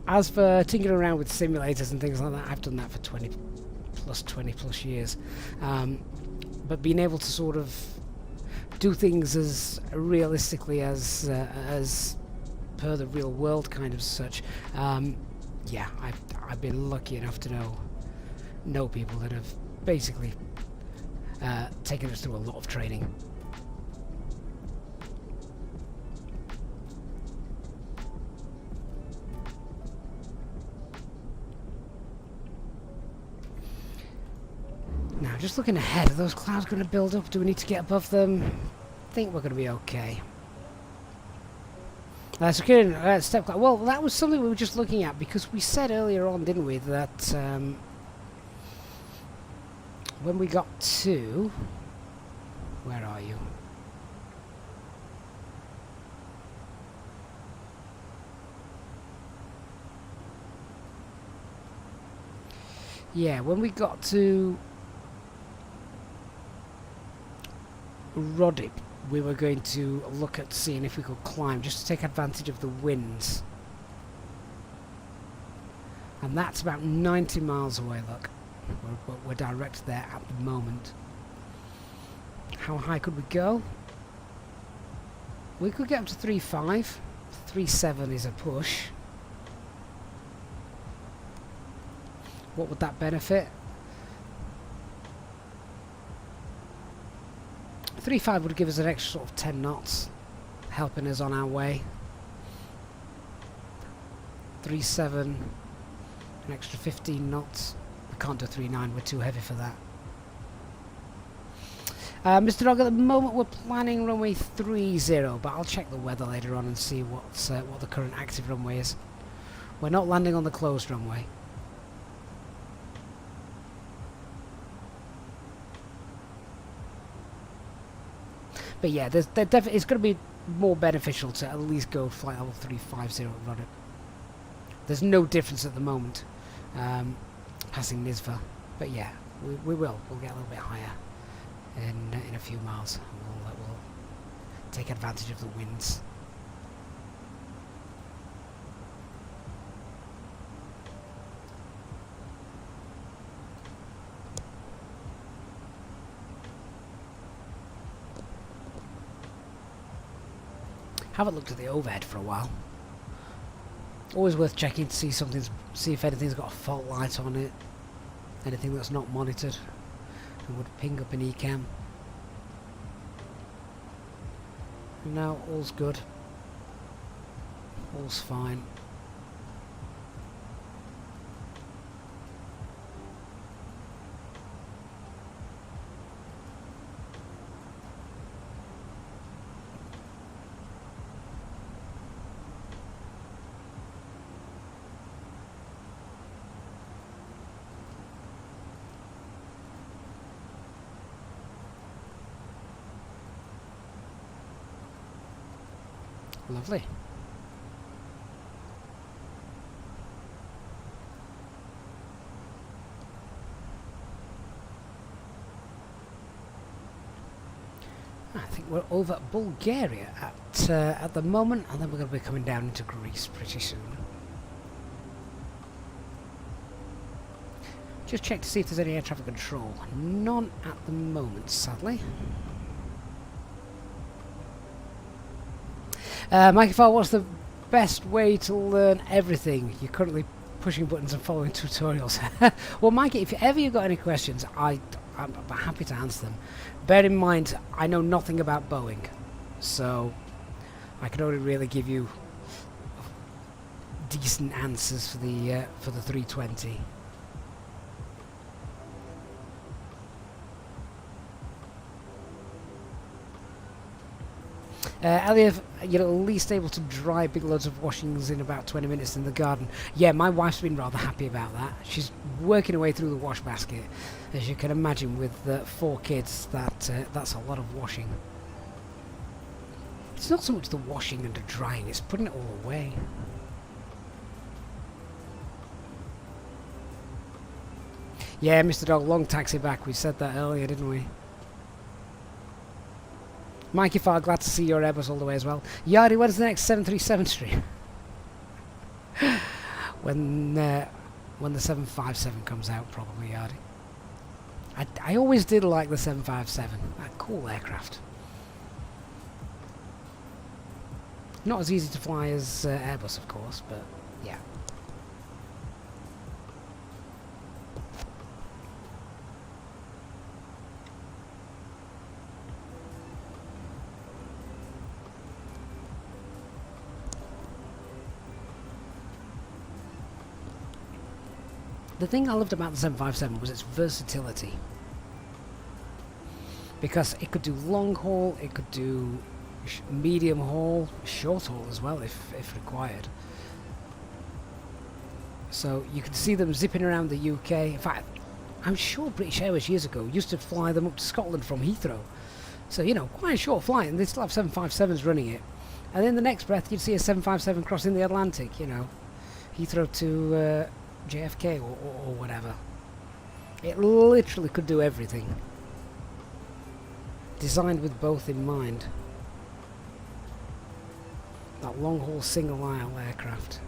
As for tinkering around with simulators and things like that, I've done that for 20 plus years. But being able to sort of do things as realistically as per the real world kind of such, yeah, I've been lucky enough to know people that have basically taken us through a lot of training. Now, just looking ahead, are those clouds going to build up? Do we need to get above them? I think we're going to be okay. Securing step cloud. Well, that was something we were just looking at, because we said earlier on, didn't we, that when we got to... Where are you? Yeah, when we got to Rodip, we were going to look at seeing if we could climb, just to take advantage of the winds. And that's about 90 miles away, look. We're direct there at the moment. How high could we go? We could get up to 3.5. 3.7 is a push. What would that benefit? 3.5 would give us an extra sort of 10 knots, helping us on our way. 3.7, an extra 15 knots. We can't do 3.9, we're too heavy for that. Mr. Dog, at the moment we're planning runway 30, but I'll check the weather later on and see what the current active runway is. We're not landing on the closed runway. But yeah, it's going to be more beneficial to at least go flight level 350 and run it. There's no difference at the moment passing Nizva, but yeah, we'll get a little bit higher in a few miles. We'll take advantage of the winds. Haven't looked at the overhead for a while. Always worth checking to see if anything's got a fault light on it, anything that's not monitored, and would ping up an ECAM. No, all's good. All's fine. Lovely. I think we're over Bulgaria at at the moment, and then we're going to be coming down into Greece pretty soon. Just check to see if there's any air traffic control. None at the moment, sadly. Mikey Farr, what's the best way to learn everything? You're currently pushing buttons and following tutorials. Well, Mikey, if ever you've got any questions, I'm happy to answer them. Bear in mind, I know nothing about Boeing, so I can only really give you decent answers for the 320. Elliot, you're at least able to dry big loads of washings in about 20 minutes in the garden. Yeah, my wife's been rather happy about that. She's working her way through the wash basket. As you can imagine, with 4 kids, that's a lot of washing. It's not so much the washing and the drying, it's putting it all away. Yeah, Mr. Dog, long taxi back. We said that earlier, didn't we? Mikey Farr, glad to see your Airbus all the way as well. Yari, when's the next 737 stream? when the 757 comes out, probably, Yari. I always did like the 757. A cool aircraft. Not as easy to fly as Airbus, of course, but yeah. The thing I loved about the 757 was its versatility. Because it could do long haul, it could do medium haul, short haul as well if required. So you could see them zipping around the UK. In fact, I'm sure British Airways years ago used to fly them up to Scotland from Heathrow. So, you know, quite a short flight, and they still have 757s running it. And in the next breath, you'd see a 757 crossing the Atlantic, you know, Heathrow to JFK or whatever. It literally could do everything. Designed with both in mind. That long haul single aisle aircraft.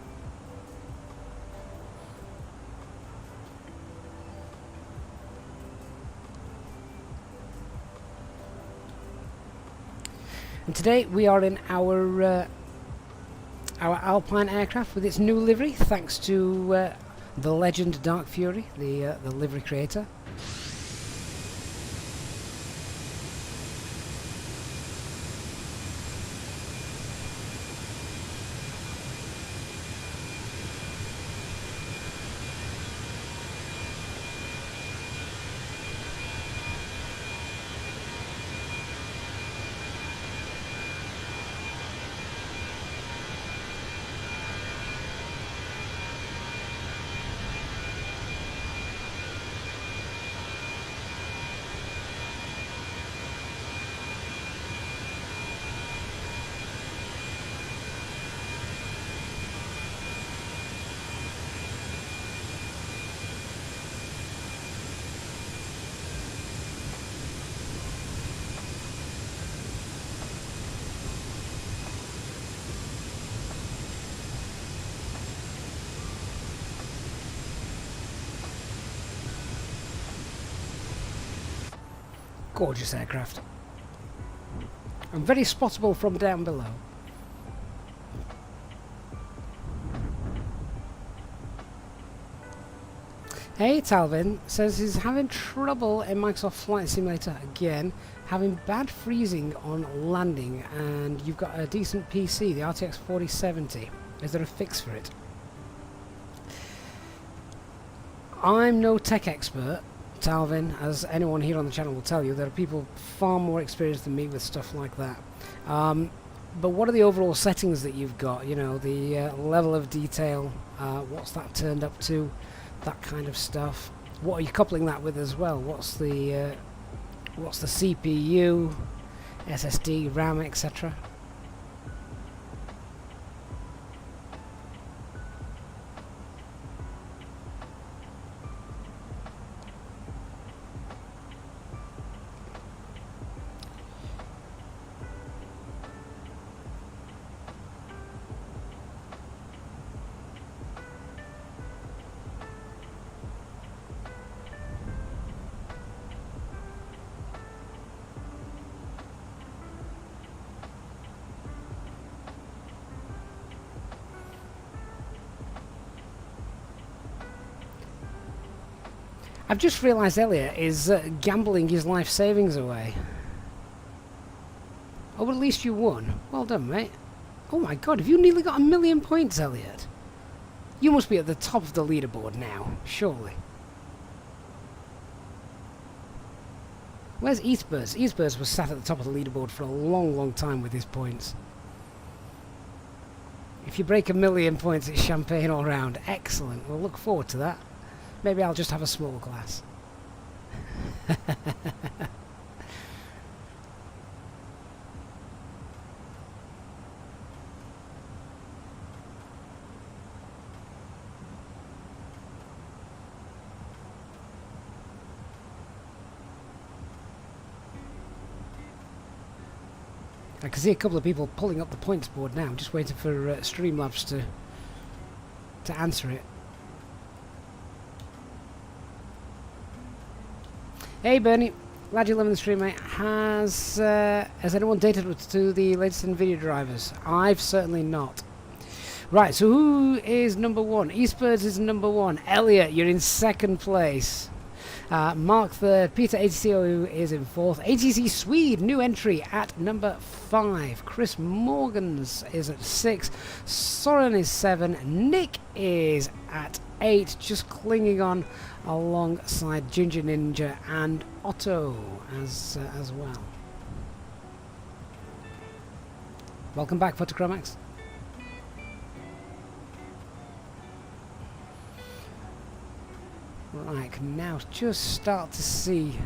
And today we are in our Alpine aircraft with its new livery, thanks to the legend Dark Fury, the livery creator. Gorgeous aircraft. And very spottable from down below. Hey, Talvin says he's having trouble in Microsoft Flight Simulator again, having bad freezing on landing, and you've got a decent PC, the RTX 4070. Is there a fix for it? I'm no tech expert, Talvin, as anyone here on the channel will tell you. There are people far more experienced than me with stuff like that. But what are the overall settings that you've got? You know, the level of detail, what's that turned up to, that kind of stuff. What are you coupling that with as well? What's the CPU, SSD, RAM, etc.? I've just realised Elliot is gambling his life savings away. Oh, well, at least you won. Well done, mate. Oh my god, have you nearly got 1,000,000 points, Elliot? You must be at the top of the leaderboard now, surely. Where's Eastburst? Eastburst was sat at the top of the leaderboard for a long, long time with his points. If you break 1,000,000 points, it's champagne all round. Excellent. We'll look forward to that. Maybe I'll just have a small glass. I can see a couple of people pulling up the points board now. I'm just waiting for Streamlabs to answer it. Hey Bernie, glad you're loving the stream, mate. Has anyone dated to the latest NVIDIA drivers? I've certainly not. Right, so who is number one? Eastbirds is number one. Elliot, you're in second place. Mark third. Peter ATCO is in fourth. ATC Swede, new entry at number 5. Chris Morgans is at 6. Soren is 7. Nick is at 8, just clinging on alongside Ginger Ninja and Otto as well. Welcome back, Photochromax. Right, can now just start to see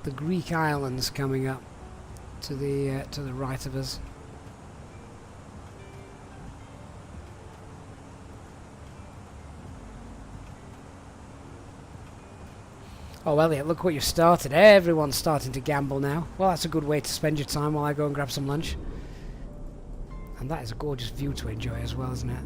the Greek islands coming up to the right of us. Oh, Elliot, look what you've started. Everyone's starting to gamble now. Well, that's a good way to spend your time while I go and grab some lunch. And that is a gorgeous view to enjoy as well, isn't it?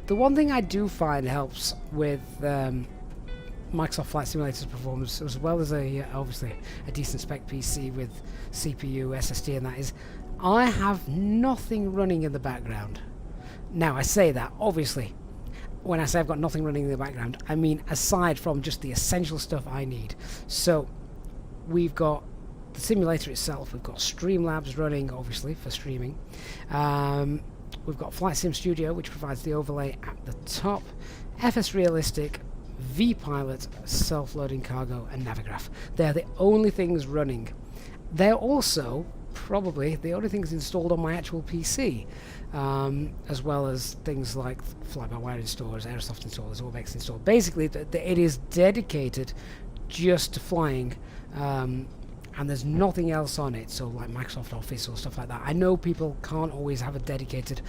The one thing I do find helps with Microsoft Flight Simulator's performance, as well as obviously a decent spec PC with CPU, SSD and that, is I have nothing running in the background. Now I say that, obviously, when I say I've got nothing running in the background, I mean aside from just the essential stuff I need. So we've got the simulator itself, we've got Streamlabs running, obviously, for streaming. We've got Flight Sim Studio, which provides the overlay at the top, FS Realistic, vPilot, self-loading cargo, and Navigraph. They're the only things running. They're also probably the only things installed on my actual PC, as well as things like fly-by-wire installers, Aerosoft installers, Orbex installers. Basically, it is dedicated just to flying, and there's nothing else on it, so like Microsoft Office or stuff like that. I know people can't always have a dedicated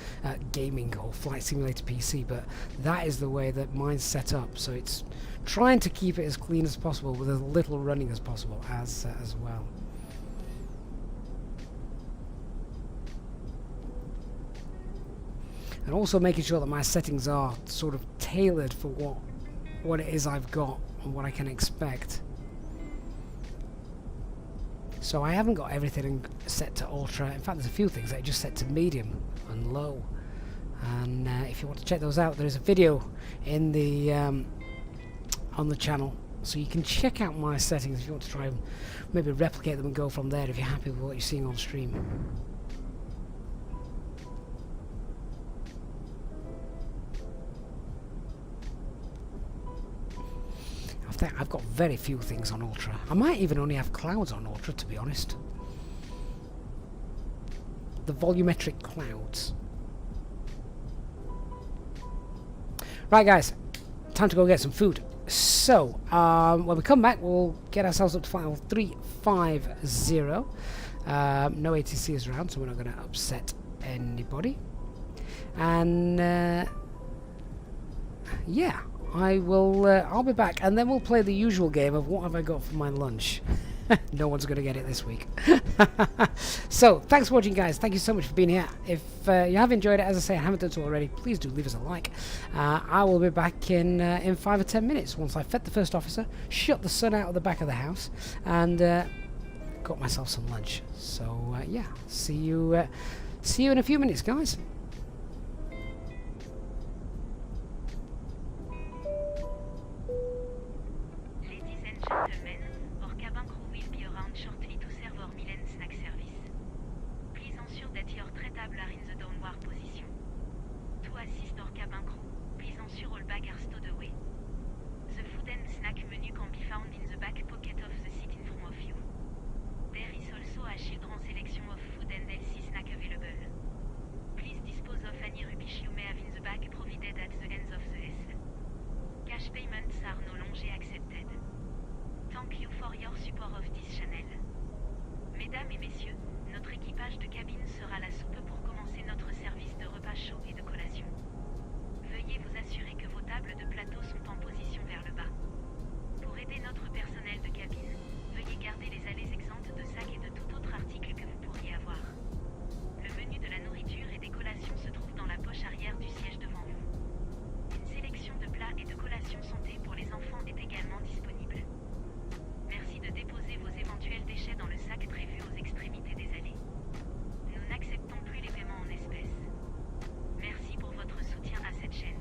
gaming or flight simulator PC, but that is the way that mine's set up, so it's trying to keep it as clean as possible with as little running as possible as well. And also making sure that my settings are sort of tailored for what it is I've got and what I can expect. So I haven't got everything set to ultra. In fact, there's a few things that are just set to medium and low. And if you want to check those out, there is a video in the on the channel, so you can check out my settings if you want to try and maybe replicate them and go from there if you're happy with what you're seeing on stream. I've got very few things on ultra. I might even only have clouds on ultra, to be honest. The volumetric clouds. Right, guys, time to go get some food. So when we come back, we'll get ourselves up to file 350. No ATC is around, so we're not going to upset anybody. And yeah, I'll be back, and then we'll play the usual game of what have I got for my lunch. No one's going to get it this week. So, thanks for watching, guys. Thank you so much for being here. If you have enjoyed it, as I say, I haven't done so already, please do leave us a like. I will be back in 5 or 10 minutes once I've fed the first officer, shut the sun out of the back of the house, and got myself some lunch. So, yeah, see you in a few minutes, guys. Ladies and gentlemen, our cabin crew will be around shortly to serve our Milan snack service. Please ensure that your tray tables are in the downward position. To assist our cabin crew, please ensure all bags are stowed away. The food and snack menu can be found in the back pocket of the seat in front of you. There is also a children's selection of food and healthy snack available. Please dispose of any rubbish you may have in the bag provided at the ends of the S. Cash payments are no longer accepted. Thank you for your support of this channel. Mesdames et messieurs, notre équipage de cabine sera la soupe pour commencer notre service de repas chaud et de collation. Veuillez vous assurer que vos tables de plateau sont en position vers le bas. Pour aider notre personnel de cabine, veuillez garder les allées exemptes de sacs et de tout autre article que vous pourriez avoir. Le menu de la nourriture et des collations se trouve dans la poche arrière du siège devant vous. Une sélection de plats et de collations santé pour les enfants est également disponible. Merci de déposer vos éventuels déchets dans le sac prévu aux extrémités des allées. Nous n'acceptons plus les paiements en espèces. Merci pour votre soutien à cette chaîne.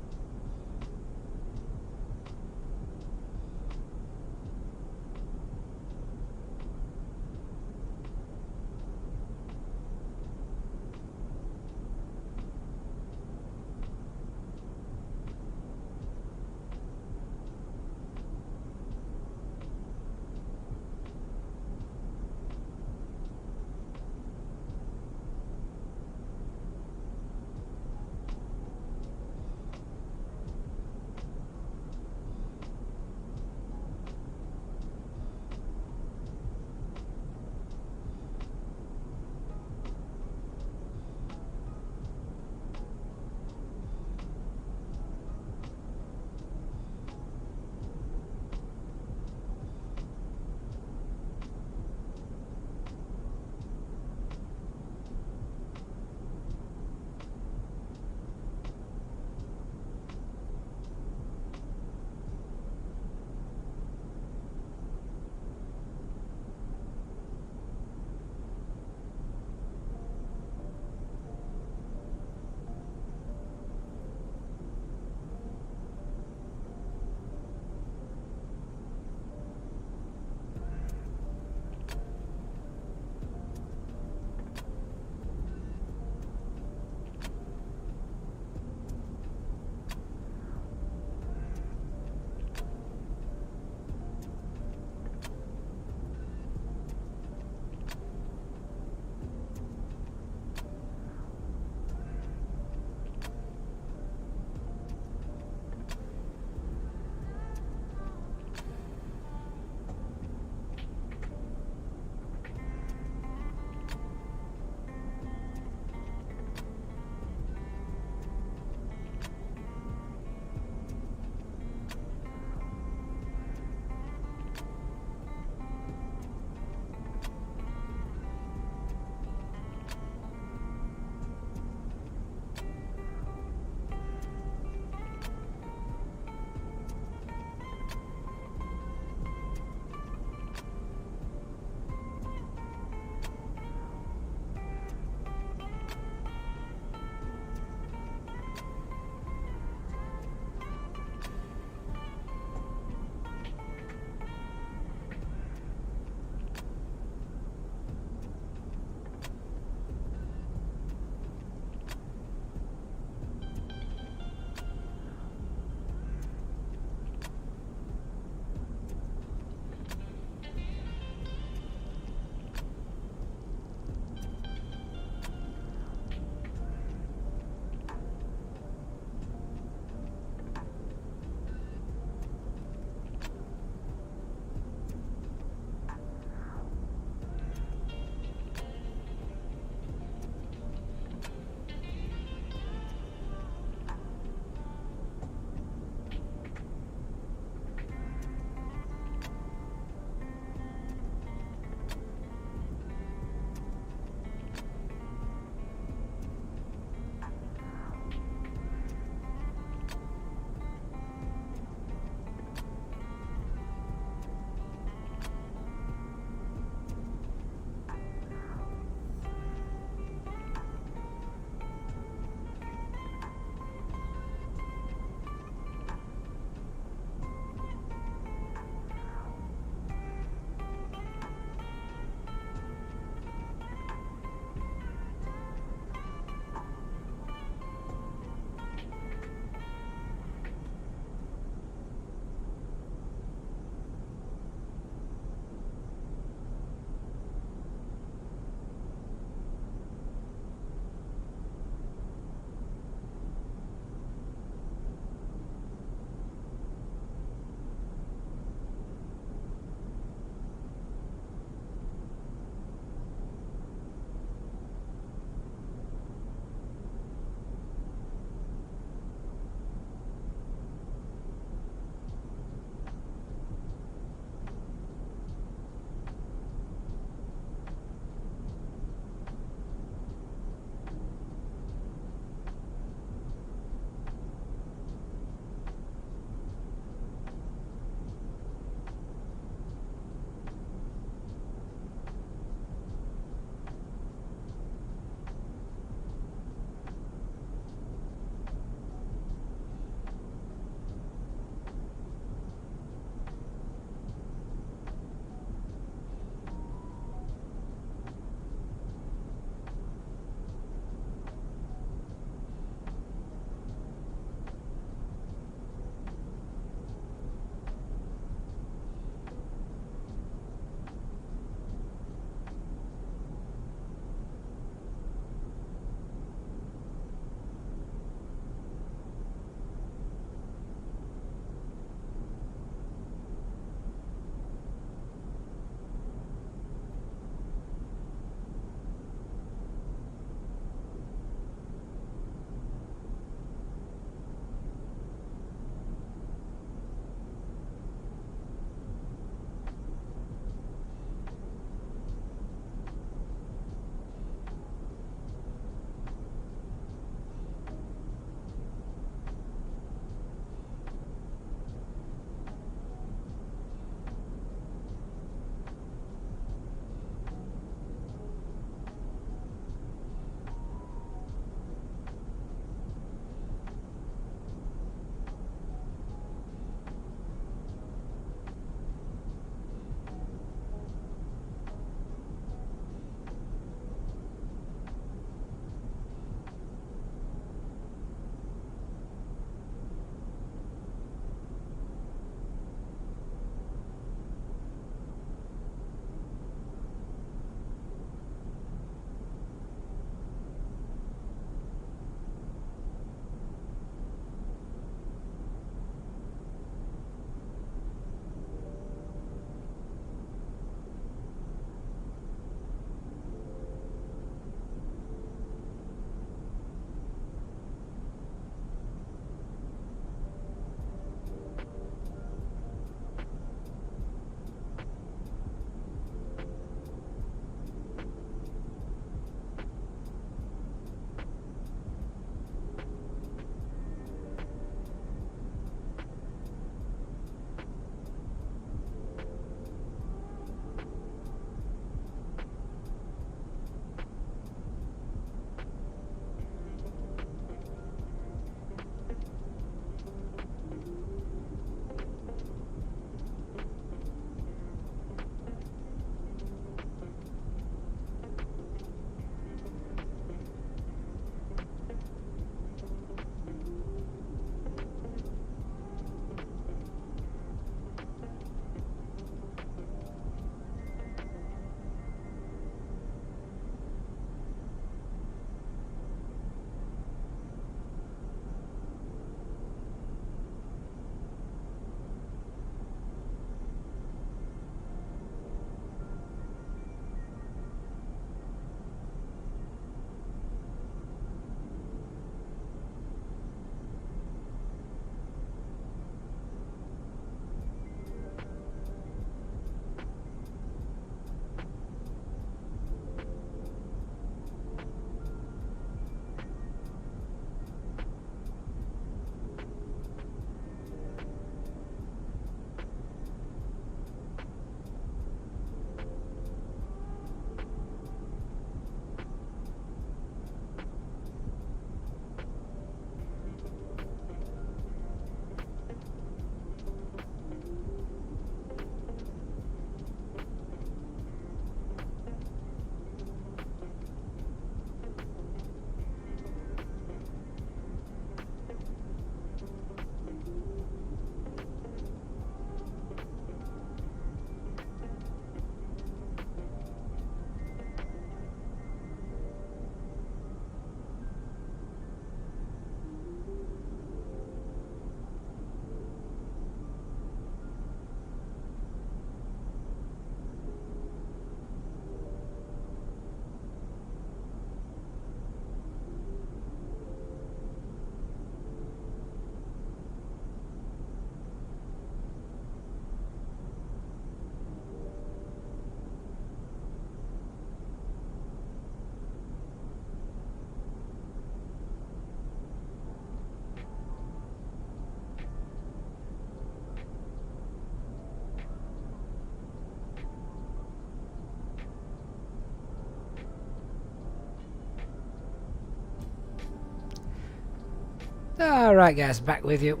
Alright guys, back with you.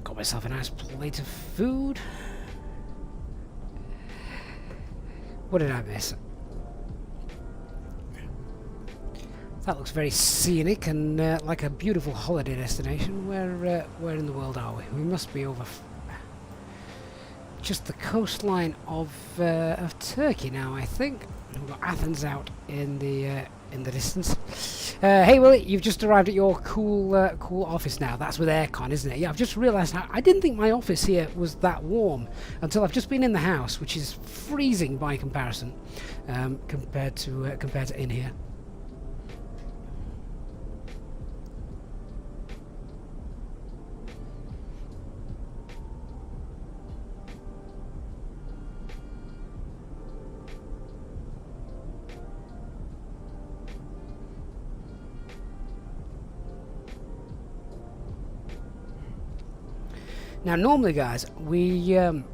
Got myself a nice plate of food. What did I miss? That looks very scenic and like a beautiful holiday destination. Where in the world are we? We must be over just the coastline of Turkey now, I think. We've got Athens out in the distance. Hey Willie, you've just arrived at your cool office now. That's with aircon, isn't it? Yeah, I've just realised I didn't think my office here was that warm until I've just been in the house, which is freezing by comparison, compared to in here. Now, normally, guys, we on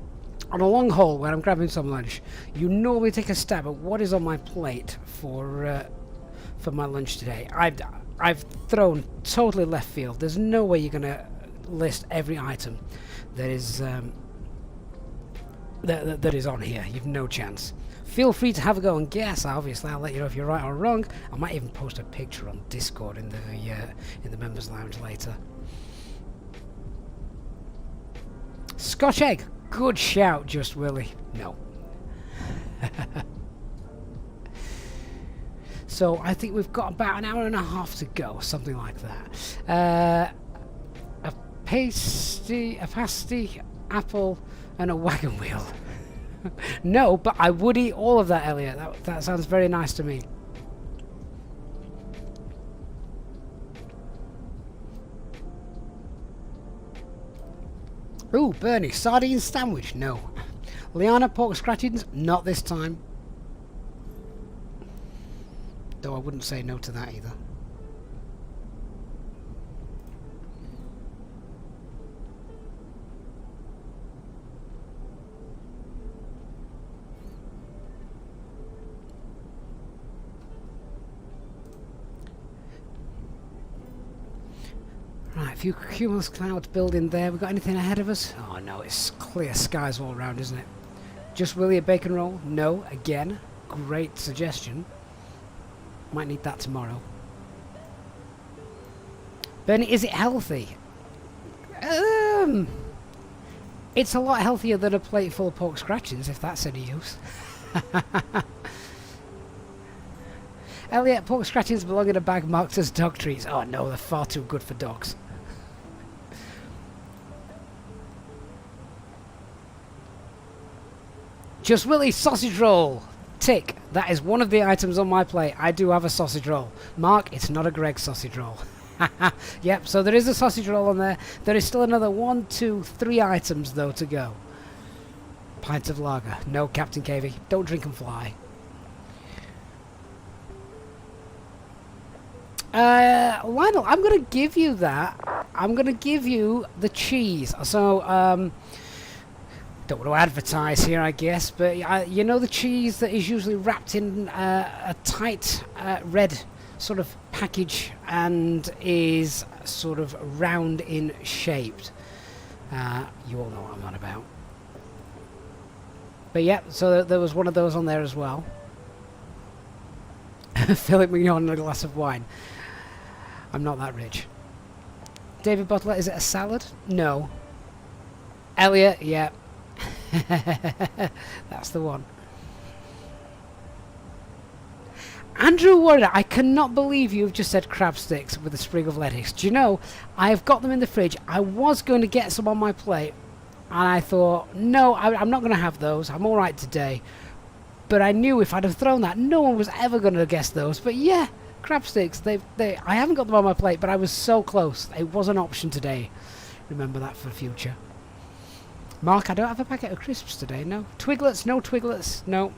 a long haul when I'm grabbing some lunch, you normally take a stab at what is on my plate for my lunch today. I've thrown totally left field. There's no way you're gonna list every item that is that is on here. You've no chance. Feel free to have a go and guess. Obviously, I'll let you know if you're right or wrong. I might even post a picture on Discord in the members lounge later. Scotch egg. Good shout, Just Willie. No. So I think we've got about an hour and a half to go, something like that. A pasty, apple, and a wagon wheel. No, but I would eat all of that, Elliot. That sounds very nice to me. Ooh, Bernie, sardine sandwich? No. Liana, pork scratchings? Not this time. Though I wouldn't say no to that either. Right, a few cumulus clouds building there. We got anything ahead of us? Oh no, it's clear skies all around, isn't it? Just Willie a bacon roll? No, again. Great suggestion. Might need that tomorrow. Bernie, is it healthy? It's a lot healthier than a plate full of pork scratchings, if that's any use. Elliot, pork scratchings belong in a bag marked as dog treats. Oh no, they're far too good for dogs. Just Willie, sausage roll. Tick. That is one of the items on my plate. I do have a sausage roll. Mark, it's not a Greg sausage roll. Yep, so there is a sausage roll on there. There is still another 1, 2, 3 items, though, to go. Pint of lager. No, Captain KV. Don't drink and fly. Lionel, I'm going to give you that. I'm going to give you the cheese. So, don't want to advertise here, I guess, but you know the cheese that is usually wrapped in a tight red sort of package and is sort of round in shaped. You all know what I'm on about. But yeah, so there was one of those on there as well. Philip Mignon and a glass of wine. I'm not that rich. David Butler, is it a salad? No. Elliot, yeah. That's the one. Andrew Warner, I cannot believe you've just said crab sticks with a sprig of lettuce. Do you know, I've got them in the fridge. I was going to get some on my plate, and I thought, no, I'm not going to have those. I'm all right today. But I knew if I'd have thrown that, no one was ever going to guess those. But yeah, crab sticks. I haven't got them on my plate, but I was so close. It was an option today. Remember that for the future. Mark, I don't have a packet of crisps today. No. Twiglets? No Twiglets. No.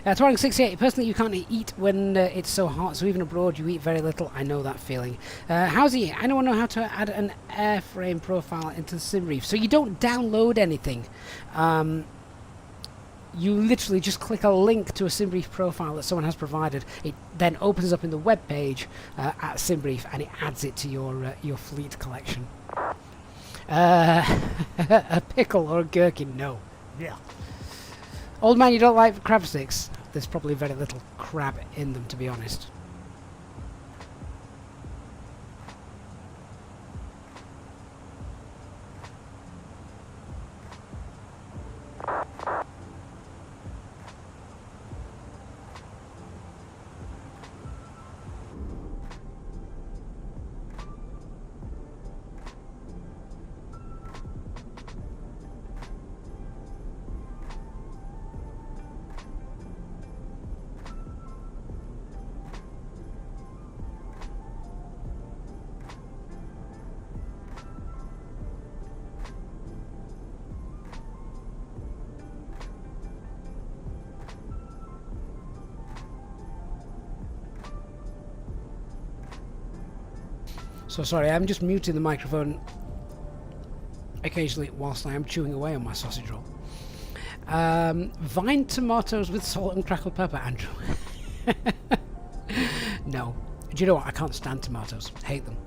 Twang68, personally you can't eat when it's so hot, so even abroad you eat very little. I know that feeling. How's he? Anyone know how to add an airframe profile into the sim reef? So you don't download anything. you literally just click a link to a SimBrief profile that someone has provided. It then opens up in the web page at SimBrief, and it adds it to your fleet collection. A pickle or a gherkin? No. Yeah. Old man, you don't like crab sticks? There's probably very little crab in them, to be honest. So sorry, I'm just muting the microphone occasionally whilst I am chewing away on my sausage roll. Vine tomatoes with salt and crackled pepper, Andrew. No. Do you know what? I can't stand tomatoes. Hate them.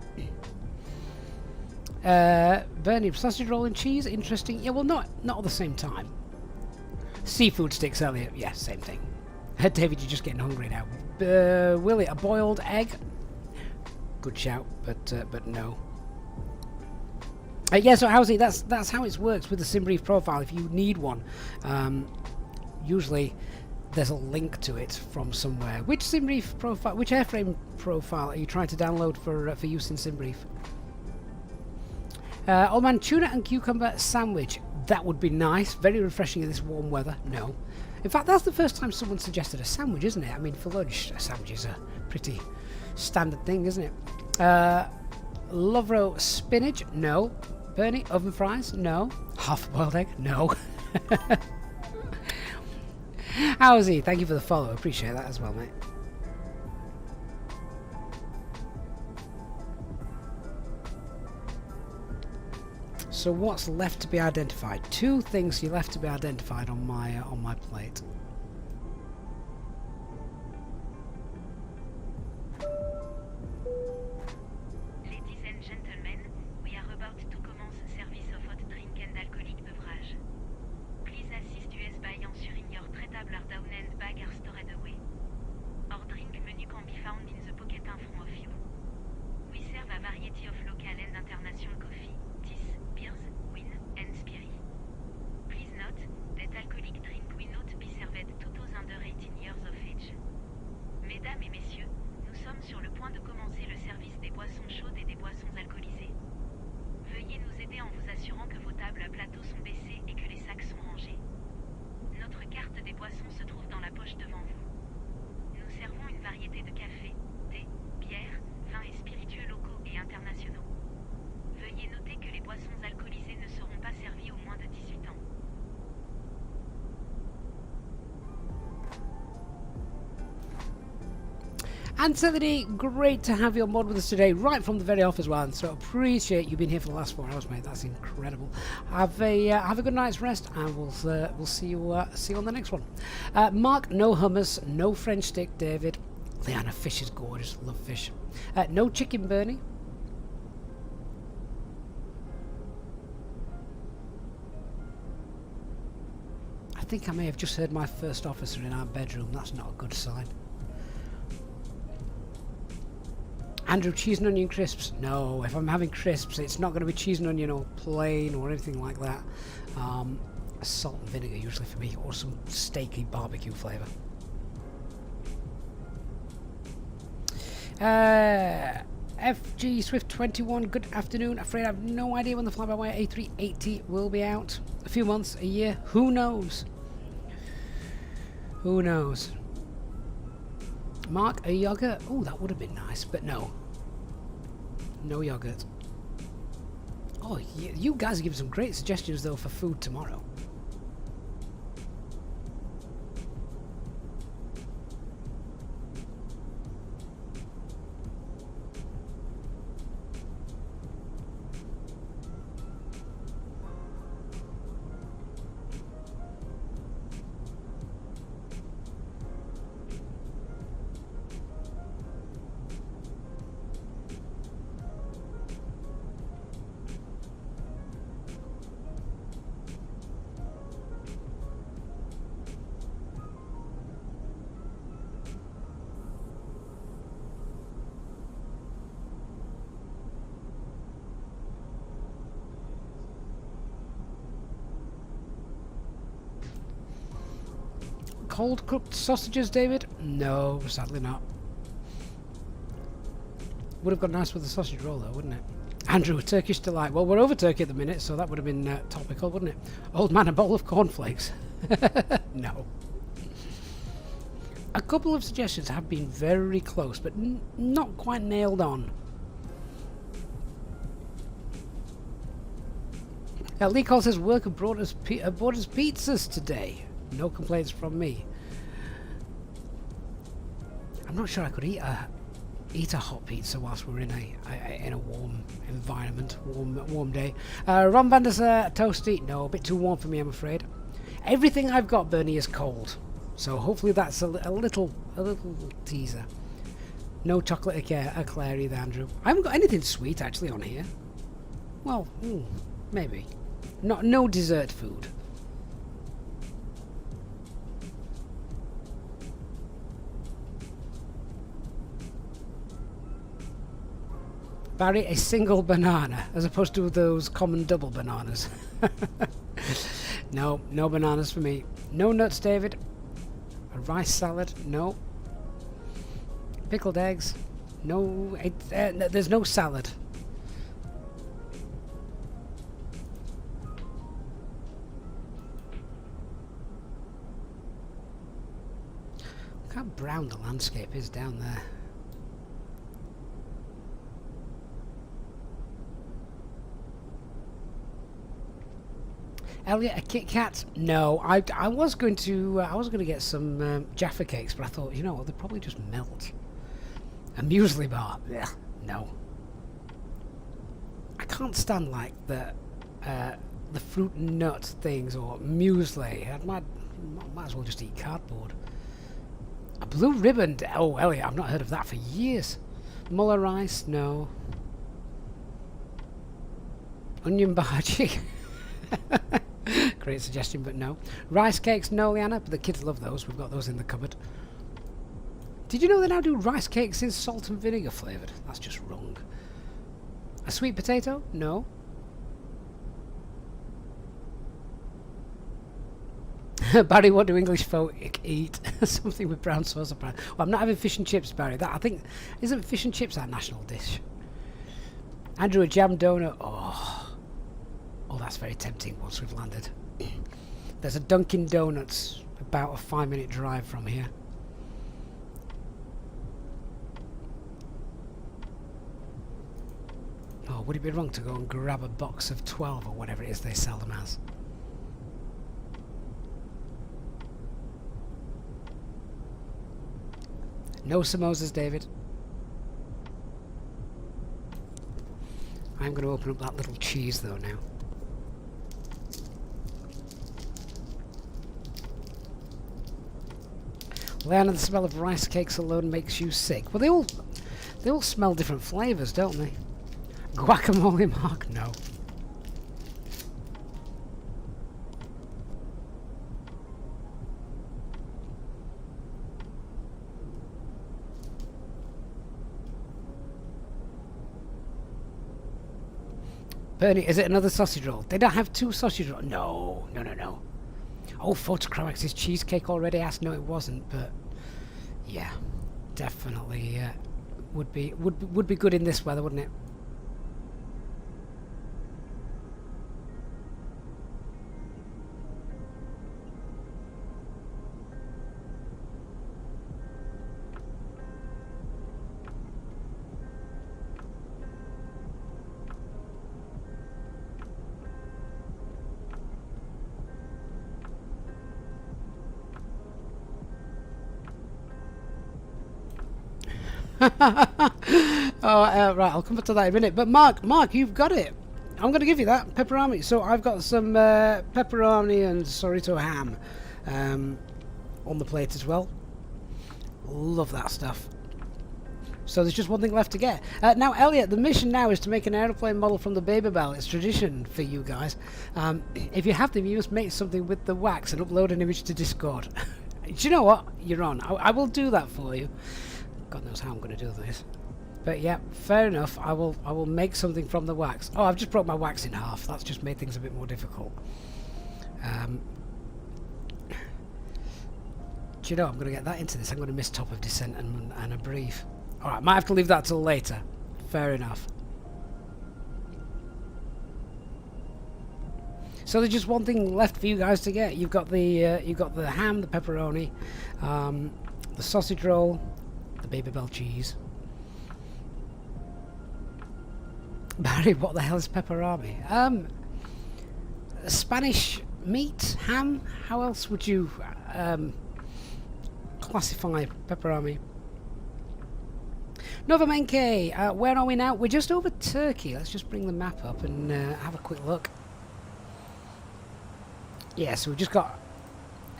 Bernie, sausage roll and cheese, interesting. Yeah, well, not at the same time. Seafood sticks, Elliot. Yeah, same thing. David, you're just getting hungry now. Willie, a boiled egg. Good shout, but no. Yeah, so Howsy, that's how it works with the SimBrief profile. If you need one, usually there's a link to it from somewhere. Which SimBrief profile, which airframe profile are you trying to download for use in SimBrief? Old man, tuna and cucumber sandwich. That would be nice. Very refreshing in this warm weather. No. In fact, that's the first time someone suggested a sandwich, isn't it? I mean, for lunch, a sandwich is a pretty standard thing, isn't it? Lovro spinach? No. Bernie, oven fries? No. Half-boiled egg? No. Howsy, thank you for the follow. Appreciate that as well, mate. So what's left to be identified? Two things you left to be identified on my plate. Ladies and gentlemen, we are about to commence service of hot drink and alcoholic beverage. Please assist US by ensuring your tray-table are down and bag are stored away. Our drink menu can be found in the pocket in front of you. We serve a variety of local and international coffee, teas, beers, wine and spirit. Please note that alcoholic drink will not be served to those under 18 years of age. Mesdames et messieurs, nous sommes sur le point de commencer le service des boissons chaudes et des boissons alcoolisées. Veuillez nous aider en vous assurant que vos tables à plateau sont baissées et que les sacs sont rangés. Notre carte des boissons se trouve dans la poche devant vous. Nous servons une variété de café, thé, bières, vins et spiritueux locaux et internationaux. Veuillez noter que les boissons alcoolisées ne seront pas servies aux moins de 18 ans. Anthony, great to have you on board with us today, right from the very off as well. And so appreciate you being here for the last 4 hours, mate. That's incredible. Have a good night's rest, and we'll see you on the next one. Mark, no hummus, no French stick. David, Leanna, fish is gorgeous. Love fish. No chicken, Bernie. I think I may have just heard my first officer in our bedroom. That's not a good sign. Andrew, cheese and onion crisps? No, if I'm having crisps, it's not going to be cheese and onion or plain or anything like that. Salt and vinegar usually for me, or some steaky barbecue flavour. FG Swift 21, good afternoon. Afraid I have no idea when the fly-by-wire A380 will be out. A few months, a year, who knows? Who knows? Mark, a yogurt? Oh, that would have been nice, but no. No yogurt. Oh, you guys are giving some great suggestions, though, for food tomorrow. cold cooked sausages, David? No, sadly not. Would have gone nice with the sausage roll though, wouldn't it? Andrew, Turkish delight. Well, we're over Turkey at the minute, so that would have been topical, wouldn't it? Old man, a bowl of cornflakes. No. A couple of suggestions have been very close, but not quite nailed on. Lee Cole says, work brought us pizzas today. No complaints from me. I'm not sure I could eat a hot pizza whilst we're in a warm environment, warm day. Ron van der Sar, toasty. No, a bit too warm for me, I'm afraid. Everything I've got, Bernie, is cold. So hopefully that's a little teaser. No chocolate eclair either, Andrew. I haven't got anything sweet actually on here. Well, maybe. No dessert food. Barry, a single banana, as opposed to those common double bananas. No bananas for me. No nuts, David. A rice salad, no. Pickled eggs, no. There's no salad. Look how brown the landscape is down there. Elliot, a Kit Kat? No, I was going to get some Jaffa cakes, but I thought, you know what, they'd probably just melt. A muesli bar? Yeah, no. I can't stand like the fruit and nut things or muesli. I might as well just eat cardboard. A blue ribbon? Oh, Elliot, I've not heard of that for years. Mullah rice? No. Onion bhaji? Great suggestion, but no. Rice cakes? No, Liana, but the kids love those. We've got those in the cupboard. Did you know they now do rice cakes in salt and vinegar flavoured? That's just wrong. A sweet potato? No. Barry, what do English folk eat? Something with brown sauce or brown. Well, I'm not having fish and chips, Barry. That I think isn't fish and chips our national dish. Andrew, a jam donut. Oh, that's very tempting once we've landed. There's a Dunkin' Donuts about a 5-minute drive from here. Oh, would it be wrong to go and grab a box of 12 or whatever it is they sell them as? No samosas, David. I'm going to open up that little cheese though now. Leanna, the smell of rice cakes alone makes you sick. Well, they all smell different flavours, don't they? Guacamole, Mark? No. Bernie, is it another sausage roll? They don't have 2 sausage rolls. No. Oh, Photochromax's cheesecake already asked. No, it wasn't, but yeah, definitely would be good in this weather, wouldn't it? Right, I'll come back to that in a minute. But Mark, you've got it. I'm going to give you that pepperoni. So I've got some pepperoni and Sorrento ham on the plate as well. Love that stuff. So there's just one thing left to get. Now, Elliot, the mission now is to make an aeroplane model from the Baby Bell. It's tradition for you guys. If you have them, you must make something with the wax and upload an image to Discord. Do you know what? You're on. I will do that for you. God knows how I'm going to do this. But yeah, fair enough. I will make something from the wax. Oh, I've just broke my wax in half. That's just made things a bit more difficult. Do you know, I'm going to get that into this. I'm going to miss top of descent and a brief. Alright, might have to leave that till later. Fair enough. So there's just one thing left for you guys to get. You've got the ham, the pepperoni, the sausage roll, the Baby Bell cheese. Barry, what the hell is pepperami? Spanish meat, ham. How else would you classify pepperami? Novomenke, where are we now? We're just over Turkey. Let's just bring the map up and have a quick look. Yeah, so we've just got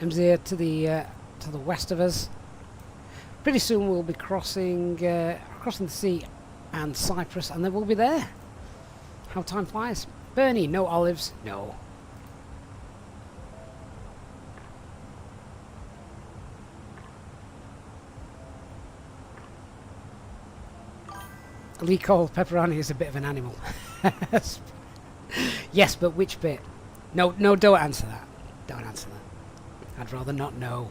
MZ to the west of us. Pretty soon we'll be crossing the sea and Cyprus, and then we'll be there. How time flies. Bernie, no olives, no. Lee Cole, pepperoni is a bit of an animal. Yes, but which bit? No, don't answer that. Don't answer that. I'd rather not know.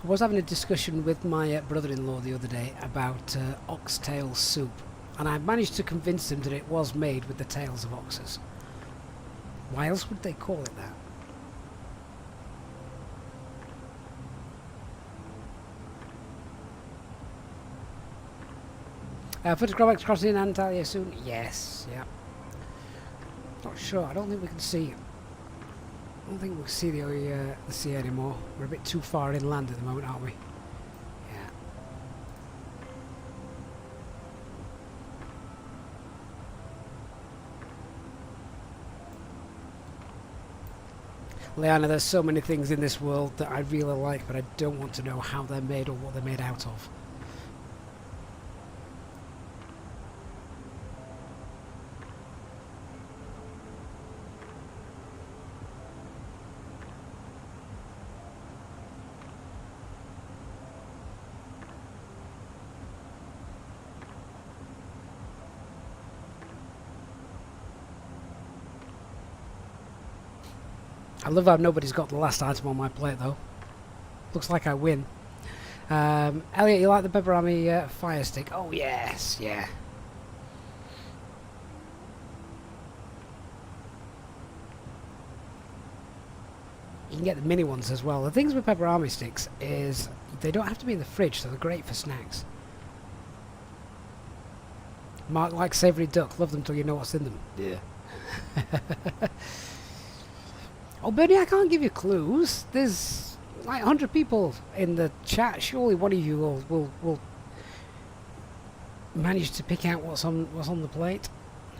I was having a discussion with my brother-in-law the other day about oxtail soup, and I managed to convince him that it was made with the tails of oxes. Why else would they call it that? Photographics crossing Antalya soon? Yes, yeah. Not sure, I don't think we can see... I don't think we'll see the sea anymore. We're a bit too far inland at the moment, aren't we? Yeah. Leanna, there's so many things in this world that I really like, but I don't want to know how they're made or what they're made out of. I love how nobody's got the last item on my plate though. Looks like I win. Elliot, you like the pepperami fire stick? Oh yes, yeah. You can get the mini ones as well. The things with pepperami sticks is they don't have to be in the fridge, so they're great for snacks. Mark likes savoury duck. Love them till you know what's in them. Yeah. Oh, Bernie, I can't give you clues. There's like 100 people in the chat. Surely one of you will manage to pick out what's on the plate.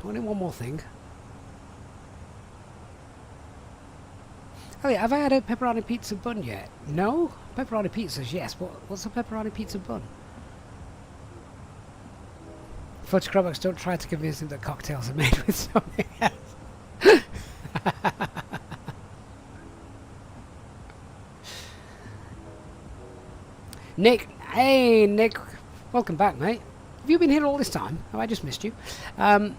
Only one more thing. Oh yeah, have I had a pepperoni pizza bun yet? No? Pepperoni pizzas, yes. What's a pepperoni pizza bun? Photographics, don't try to convince him that cocktails are made with something else. Nick, hey Nick, welcome back, mate. Have you been here all this time? Have I just missed you? No,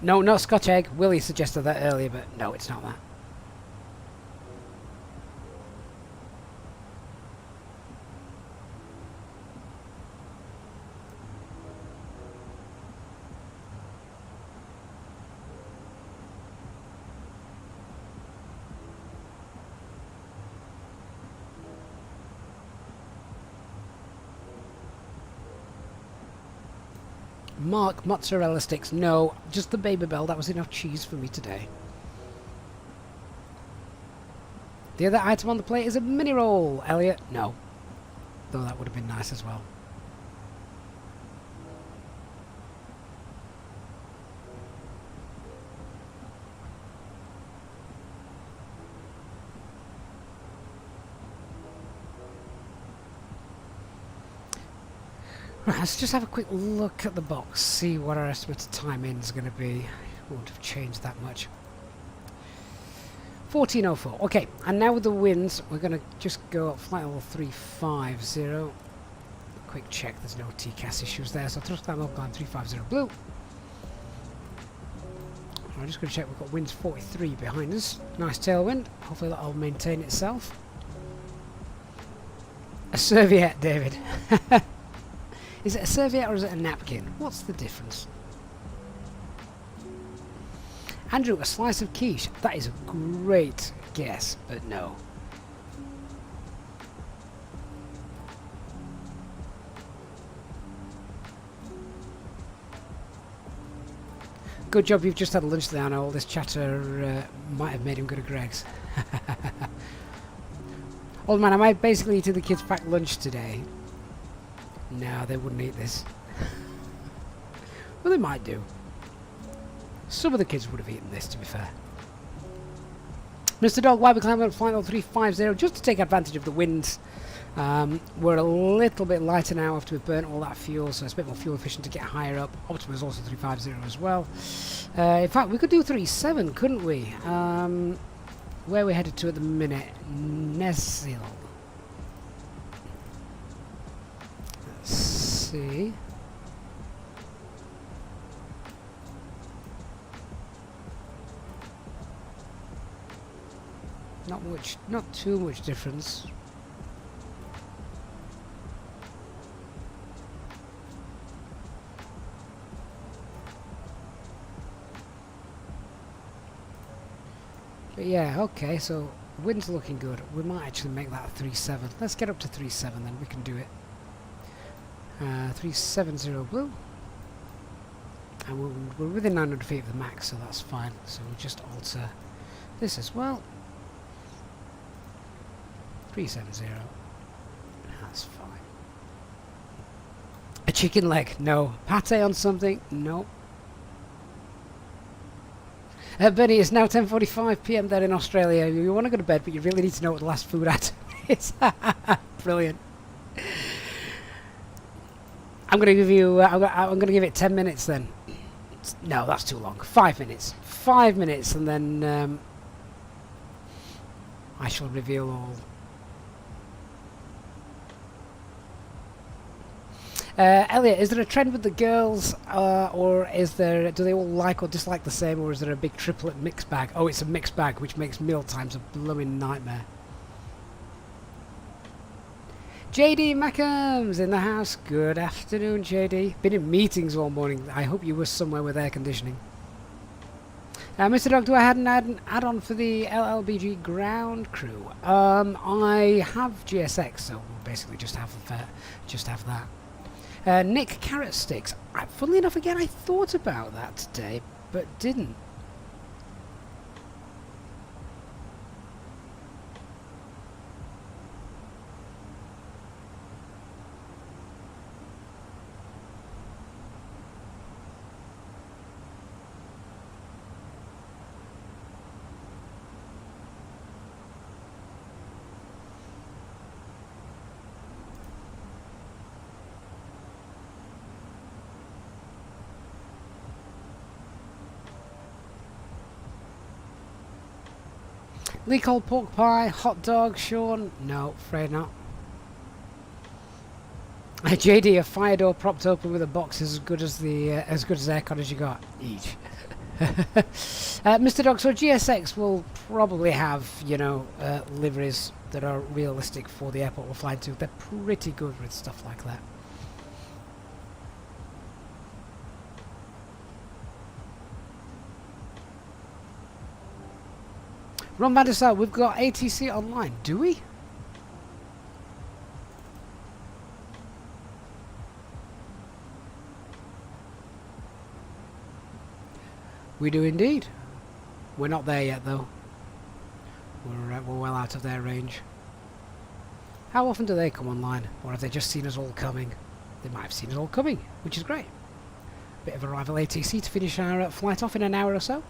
not Scotch egg. Willie suggested that earlier, but no, it's not that. Mark, mozzarella sticks, no, just the Baby Bell, that was enough cheese for me today. The other item on the plate is a mini roll, Elliot, no. Though that would have been nice as well. Right, let's just have a quick look at the box, see what our estimated time in is going to be. Won't have changed that much. 1404. Okay, and now with the winds, we're going to just go up flight level 350. Quick check, there's no TCAS issues there, so thrust climb up climb 350 blue. I'm just going to check, we've got winds 43 behind us. Nice tailwind, hopefully that'll maintain itself. A serviette, David. Is it a serviette or is it a napkin? What's the difference? Andrew, a slice of quiche. That is a great guess, but no. Good job you've just had lunch there. I know all this chatter might have made him go to Greg's. Old man, am I basically eating the kids' packed lunch today? No, they wouldn't eat this. Well, they might do. Some of the kids would have eaten this, to be fair. Mr. Dog, why we climb up flight level 350? Just to take advantage of the winds. We're a little bit lighter now after we've burnt all that fuel, so it's a bit more fuel efficient to get higher up. Optima is also 350 as well. In fact, we could do 37, couldn't we? Where are we headed to at the minute? Nesil. Let's see. Not much, not too much difference. But yeah, okay, so wind's looking good. We might actually make that a 3.7. Let's get up to 3.7 then, we can do it. 370 blue. And we're within 900 feet of the max, so that's fine. So we'll just alter this as well. 370. That's fine. A chicken leg? No. Pate on something? No. Benny, it's now 10:45 PM there in Australia. You want to go to bed, but you really need to know what the last food item is. Brilliant. I'm going to give you. I'm going to give it 10 minutes then. No, that's too long. 5 minutes. 5 minutes, and then I shall reveal all. Elliot, is there a trend with the girls, or is there? Do they all like or dislike the same, or is there a big triplet mixed bag? Oh, it's a mixed bag, which makes meal times a blooming nightmare. JD Mackam's in the house. Good afternoon, JD. Been in meetings all morning. I hope you were somewhere with air conditioning. Mr. Dog, do I have an add-on for the LLBG ground crew? I have GSX, so we'll basically just have that. Nick Carrot Sticks. Funnily enough, again, I thought about that today, but didn't. Leek old pork pie, hot dog, Sean? No, afraid not. JD, a fire door propped open with a box is as good as aircon as you got. Each. Mr. Dog, so GSX will probably have, you know, liveries that are realistic for the airport we're flying to. They're pretty good with stuff like that. Ron Van der Sar, we've got ATC online, do we? We do indeed. We're not there yet, though. We're well out of their range. How often do they come online? Or have they just seen us all coming? They might have seen us all coming, which is great. Bit of arrival ATC to finish our flight off in an hour or so.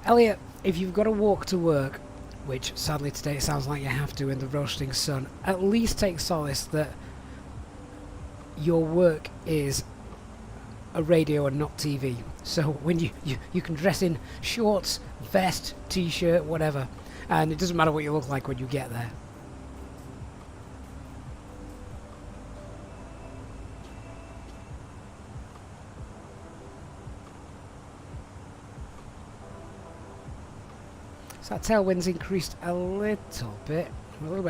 Elliot, if you've got to walk to work, which sadly today it sounds like you have to in the roasting sun, at least take solace that your work is a radio and not TV. So when you can dress in shorts, vest, t-shirt, whatever, and it doesn't matter what you look like when you get there. So that tailwind's increased a little bit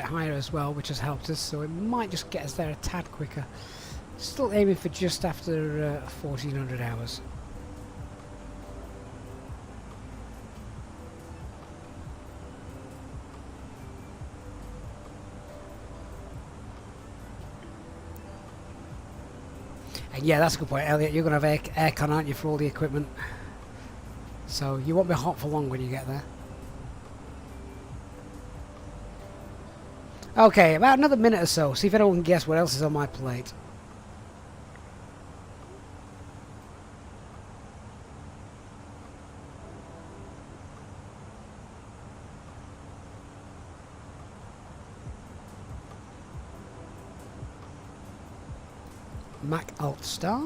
higher as well, which has helped us, so it might just get us there a tad quicker. Still aiming for just after 1400 hours. And yeah, that's a good point, Elliot. You're going to have aircon, aren't you, for all the equipment? So you won't be hot for long when you get there. Okay, about another minute or so. See if anyone can guess what else is on my plate. Mac Alt Star.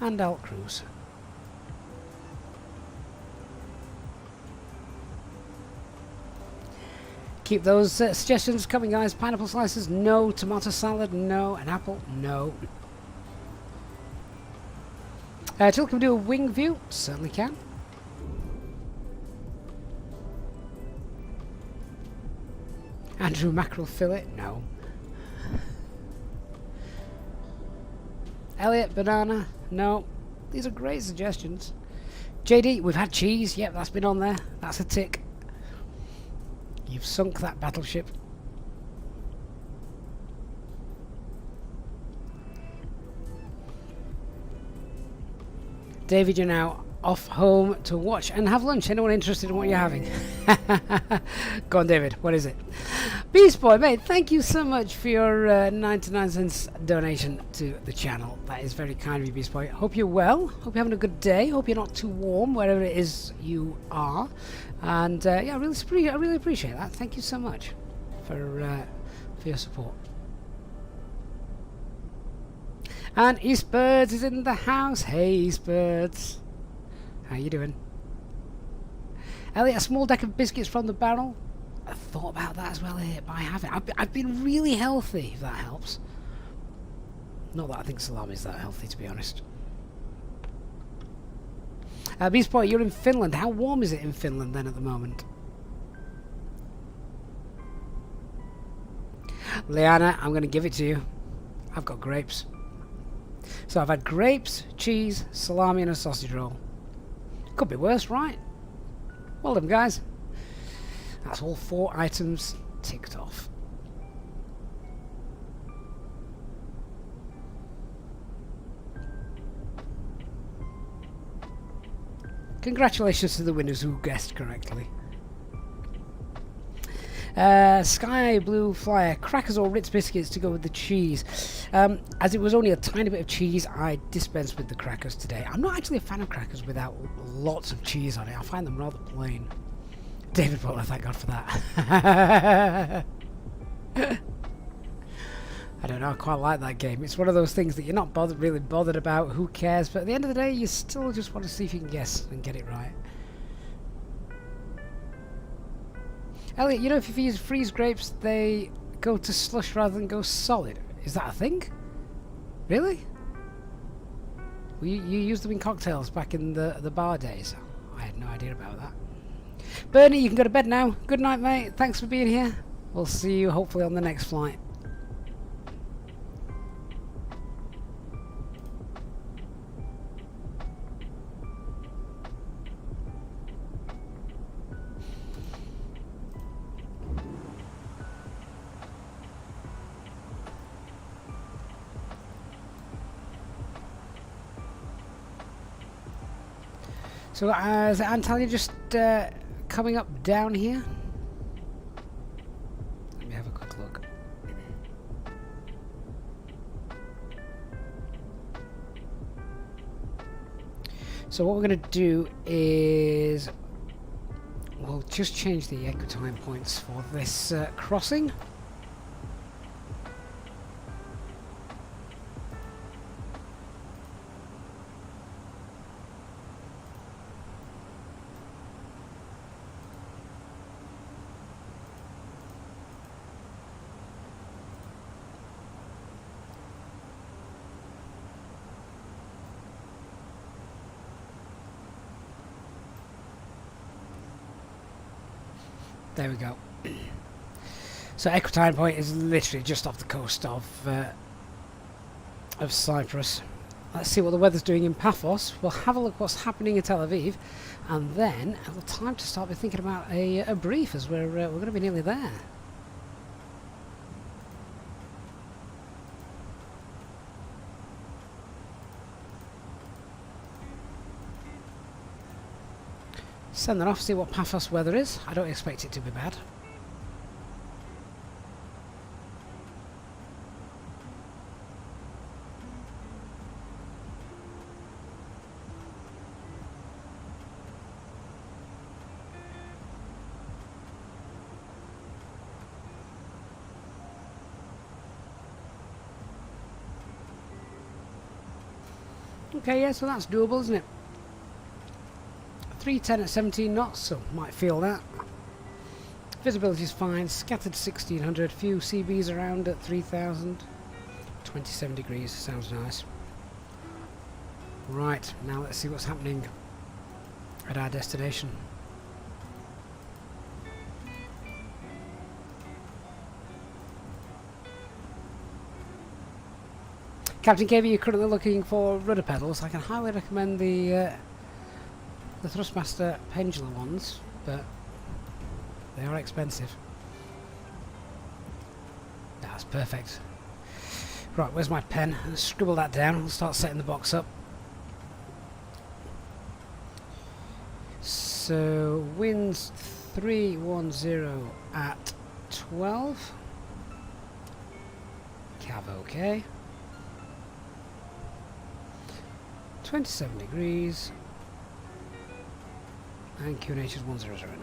And Alt Cruise. Keep those suggestions coming, guys. Pineapple slices, no. Tomato salad, no. An apple, no. Till can we do a wing view? Certainly can. Andrew mackerel fillet, no. Elliot banana, no. These are great suggestions. JD, we've had cheese. Yep, that's been on there. That's a tick. You've sunk that battleship. David, you're now off home to watch and have lunch. Anyone interested in what you're having? Go on, David. What is it? Beast Boy, mate, thank you so much for your 99 cents donation to the channel. That is very kind of you, Beast Boy. Hope you're well. Hope you're having a good day. Hope you're not too warm wherever it is you are. And yeah, I really appreciate that. Thank you so much for your support. And Eastbirds is in the house. Hey, Eastbirds. How you doing? Elliot, a small deck of biscuits from the barrel. I thought about that as well here, but I haven't. I've been really healthy, if that helps. Not that I think salami is that healthy, to be honest. Beast Boy, you're in Finland. How warm is it in Finland then at the moment? Liana, I'm going to give it to you. I've got grapes. So I've had grapes, cheese, salami and a sausage roll. Could be worse, right? Well done, guys. That's all 4 items ticked off. Congratulations to the winners who guessed correctly. Sky Blue Flyer, crackers or Ritz biscuits to go with the cheese. As it was only a tiny bit of cheese, I dispensed with the crackers today. I'm not actually a fan of crackers without lots of cheese on it. I find them rather plain. David Butler, thank God for that. I don't know, I quite like that game. It's one of those things that you're not really bothered about, who cares, but at the end of the day, you still just want to see if you can guess and get it right. Elliot, you know if you freeze grapes, they go to slush rather than go solid. Is that a thing? Really? Well, you used them in cocktails back in the bar days. I had no idea about that. Bernie, you can go to bed now. Good night, mate. Thanks for being here. We'll see you hopefully on the next flight. So is Antalya just coming up down here? Let me have a quick look. So what we're going to do is we'll just change the echo time points for this crossing. There we go. So echo time point is literally just off the coast of Cyprus. Let's see what the weather's doing in Paphos. We'll have a look what's happening in Tel Aviv, and then have time to start thinking about a brief, as we're going to be nearly there. Send that off, see what Paphos weather is. I don't expect it to be bad. Okay, yeah, so that's doable, isn't it? 310 at 17 knots, so might feel that. Visibility is fine, scattered 1600, few CBs around at 3000. 27 degrees, sounds nice. Right, now let's see what's happening at our destination. Captain KV, you're currently looking for rudder pedals. I can highly recommend the Thrustmaster Pendulum ones, but they are expensive. That's perfect. Right, where's my pen? Let's scribble that down. I'll start setting the box up. So, winds 310 at 12. Cav OK. 27 degrees. And QNH is 1009.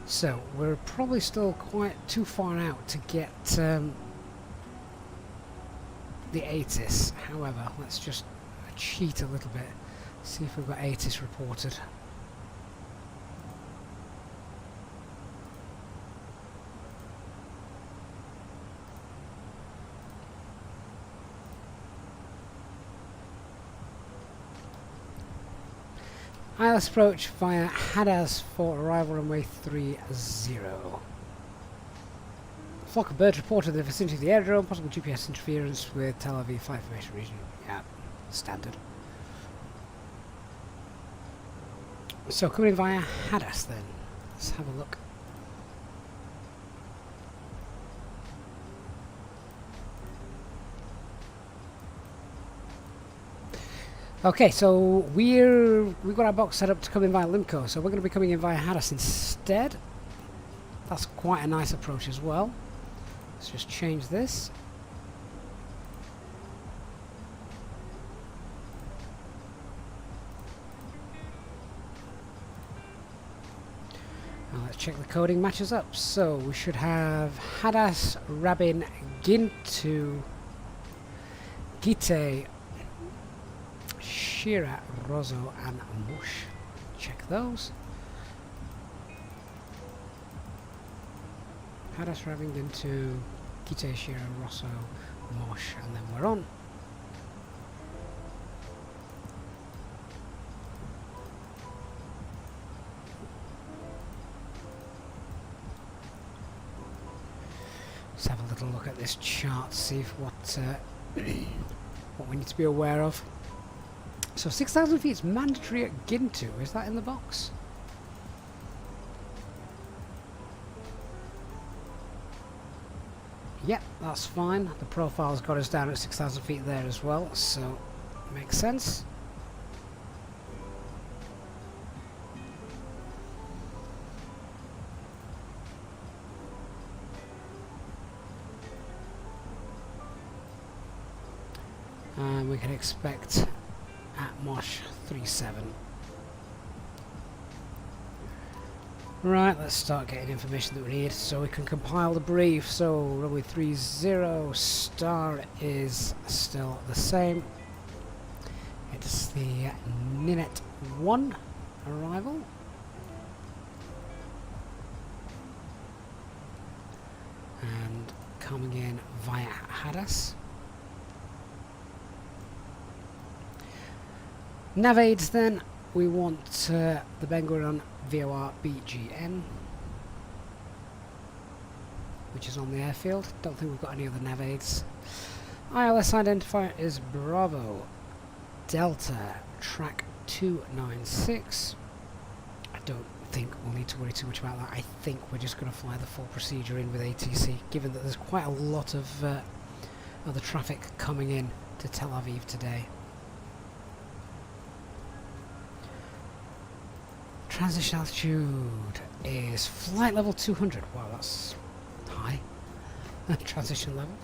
So we're probably still quite too far out to get the ATIS. However, let's just cheat a little bit. See if we've got ATIS reported. ILS approach via Hadas for arrival runway 30. Flock of birds reported the vicinity of the aerodrome, possible GPS interference with Tel Aviv flight information region. Yeah, standard. So coming in via Hadas then. Let's have a look. Okay, so we've got our box set up to come in via Limco, so we're going to be coming in via Hadas instead. That's quite a nice approach as well. Let's just change this. Now let's check the coding matches up. So we should have Hadas, Rabin, Gintu, Gite, Shira, Rosso and Mush. Check those. Hadas, Rabin, Gintu, Gite, Shira, Rosso, Mush, and then we're on. Let's have a little look at this chart, see if what we need to be aware of. So 6,000 feet is mandatory at Gintu. Is that in the box? Yep, that's fine. The profile's got us down at 6,000 feet there as well, so makes sense. and we can expect at Mosh 37. Right, let's start getting information that we need so we can compile the brief. So runway 30 star is still the same. It's the Ninette 1 arrival. And coming in via Hadass. Nav aids then, we want the Ben Gurion VOR BGN, which is on the airfield. Don't think we've got any other nav aids. ILS identifier is Bravo Delta track 296. I don't think we'll need to worry too much about that. I think we're just going to fly the full procedure in with ATC, given that there's quite a lot of other traffic coming in to Tel Aviv today. Transition altitude is flight level 200. Wow, that's high. Transition level.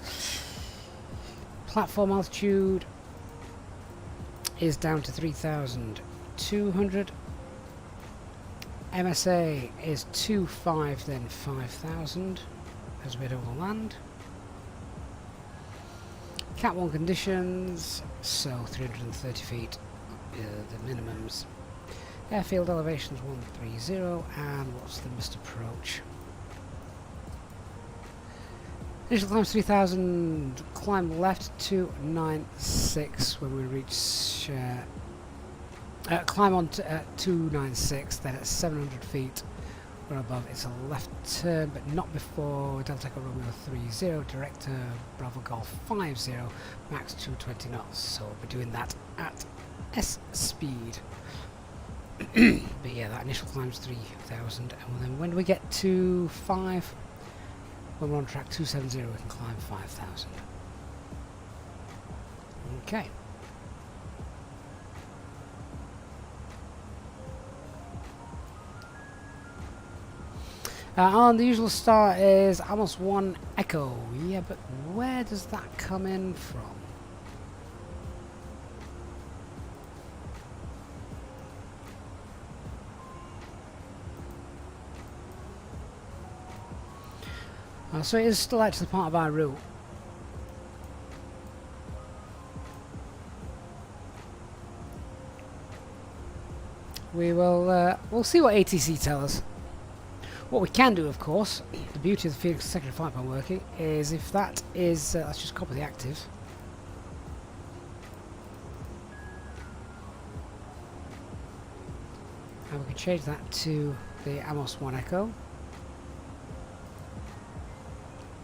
Platform altitude is down to 3,200. MSA is 2.5 then 5,000 as we overland. Cat 1 conditions, so 330 feet the minimums. Airfield elevations 130, and what's the missed approach? Initial climb 3,000, climb left 296 when we reach, climb on 296, then at 700 feet we're above, it's a left turn, but not before Delta Echo Romeo 30, direct Bravo Golf 50, max 220 knots, so we'll be doing that at S speed. But yeah, that initial climb's 3,000, and then when we get to 5, when we're on track 270, we can climb 5,000. Okay. And the usual star is Amos 1 Echo. Yeah, but where does that come in from? So it is still actually part of our route. We will we'll see what ATC tell us. What we can do, of course, the beauty of the Fenix secondary flight plan working is if that is let's just copy the active. And we can change that to the Amos 1 Echo.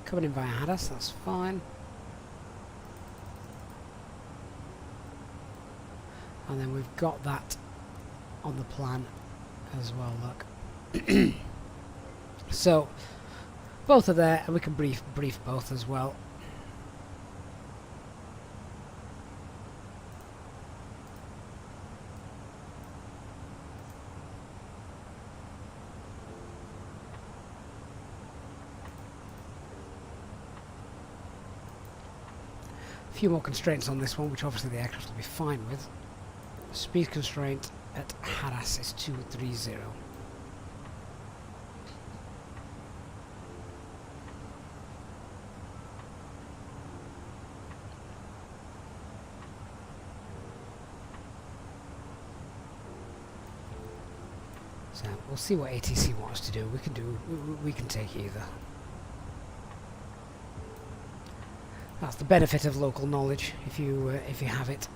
Coming in via Hadass, that's fine. And then we've got that on the plan as well, look. So both are there, and we can brief both as well. A few more constraints on this one, which obviously the aircraft will be fine with. Speed constraint at Hadass is 230. So we'll see what ATC wants to do. We can take either. That's the benefit of local knowledge, if you have it.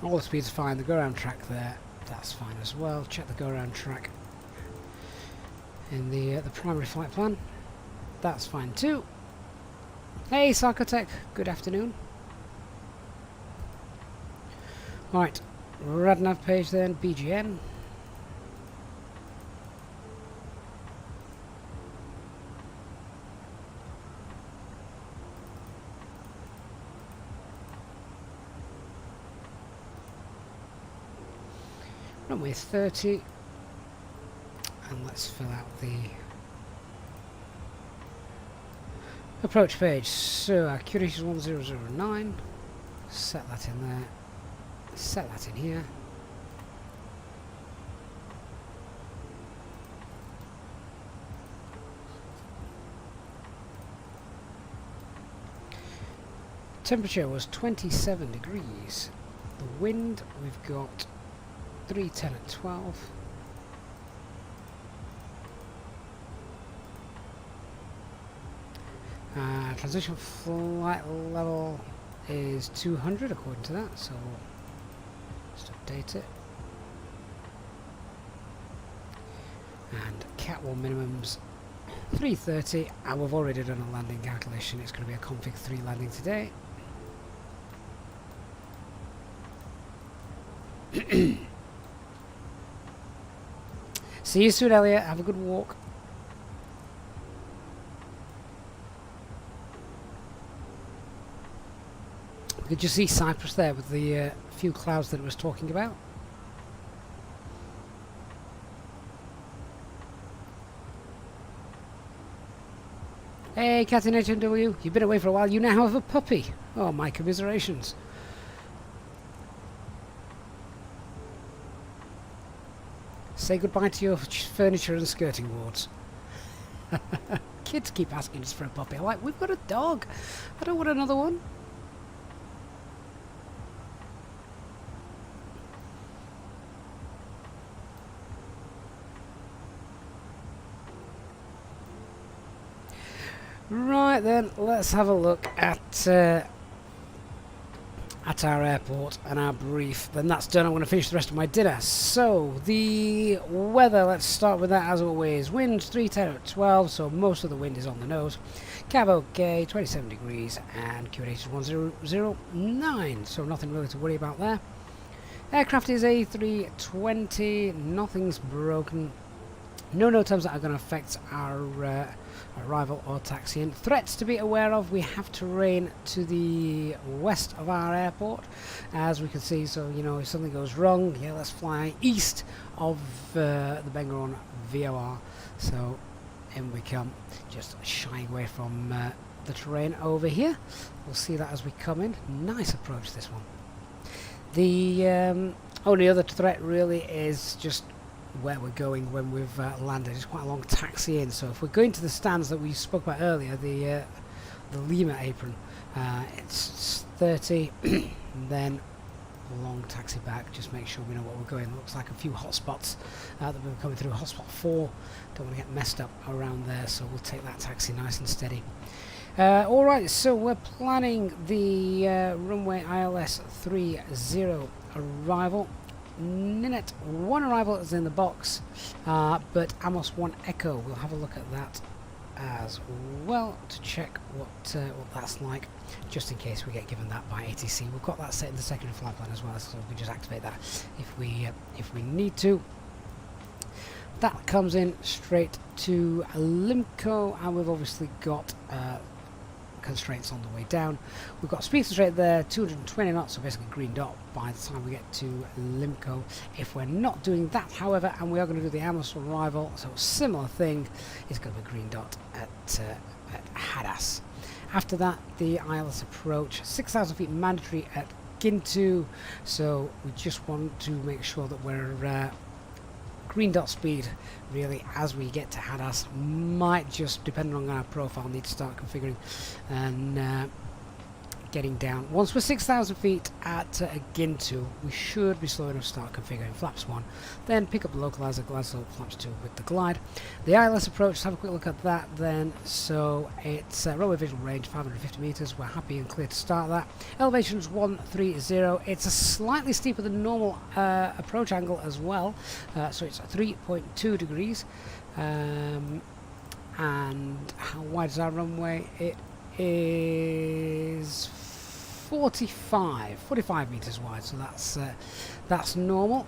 All the speeds are fine. The go-around track there, that's fine as well. Check the go-around track in the primary flight plan. That's fine too. Hey, Sarkotech, good afternoon. Right, Radnav page then, BGN. Runway 30, and let's fill out the approach page. So accuracy is 1009, set that in there, set that in here. Temperature was 27 degrees. The wind, we've got 310 at 12. Transition flight level is 200 according to that, so we'll just update it. And catwalk minimums 330, and we've already done a landing calculation. It's going to be a config 3 landing today. See you soon, Elliot. Have a good walk. Did you see Cyprus there with the few clouds that it was talking about? Hey, Captain HMW, you've been away for a while. You now have a puppy. Oh, my commiserations. Say goodbye to your furniture and skirting boards. Kids keep asking us for a puppy. I'm like, we've got a dog. I don't want another one. Right then, let's have a look at our airport and our brief. Then that's done. I'm going to finish the rest of my dinner. So the weather, let's start with that as always. Winds 310 at 12, so most of the wind is on the nose. Cav okay, 27 degrees, and QNH is 1009, so nothing really to worry about there. Aircraft is A320, nothing's broken. No NOTAMs that are going to affect our arrival or taxiing. Threats to be aware of: we have terrain to the west of our airport, as we can see. So you know, if something goes wrong, yeah, let's fly east of the Bengaron VOR. So in we come, just shying away from the terrain over here. We'll see that as we come in. Nice approach, this one. The only other threat really is just where we're going when we've landed. It's quite a long taxi in, so if we're going to the stands that we spoke about earlier, the Lima apron, it's 30, and then a long taxi back. Just make sure we know what we're going. Looks like a few hotspots that we're coming through. Hotspot 4, don't want to get messed up around there, so we'll take that taxi nice and steady. Alright, so we're planning the runway ILS 30 arrival. Ninette 1 arrival is in the box, but Amos 1 Echo, we'll have a look at that as well to check what that's like, just in case we get given that by ATC. We've got that set in the secondary flight plan as well, so we can just activate that if we need to. That comes in straight to Limco, and we've obviously got constraints on the way down. We've got speed constraint there, 220 knots, so basically green dot by the time we get to Limco. If we're not doing that, however, and we are going to do the Amos arrival, so a similar thing, is going to be green dot at Hadas. After that, the ILS approach, 6,000 feet mandatory at Gintu, so we just want to make sure that we're green dot speed really as we get to Hadas. Might just, depending on our profile, need to start configuring and getting down. Once we're 6,000 feet at Gintu, we should be slow enough to start configuring flaps 1, then pick up the localizer, glide slope flaps 2 with the glide. The ILS approach, let's have a quick look at that then. So it's runway visual range 550 meters, we're happy and clear to start that. Elevation is 130, it's a slightly steeper than normal approach angle as well, so it's 3.2 degrees. And how wide is our runway? It is 45 meters wide, so that's normal.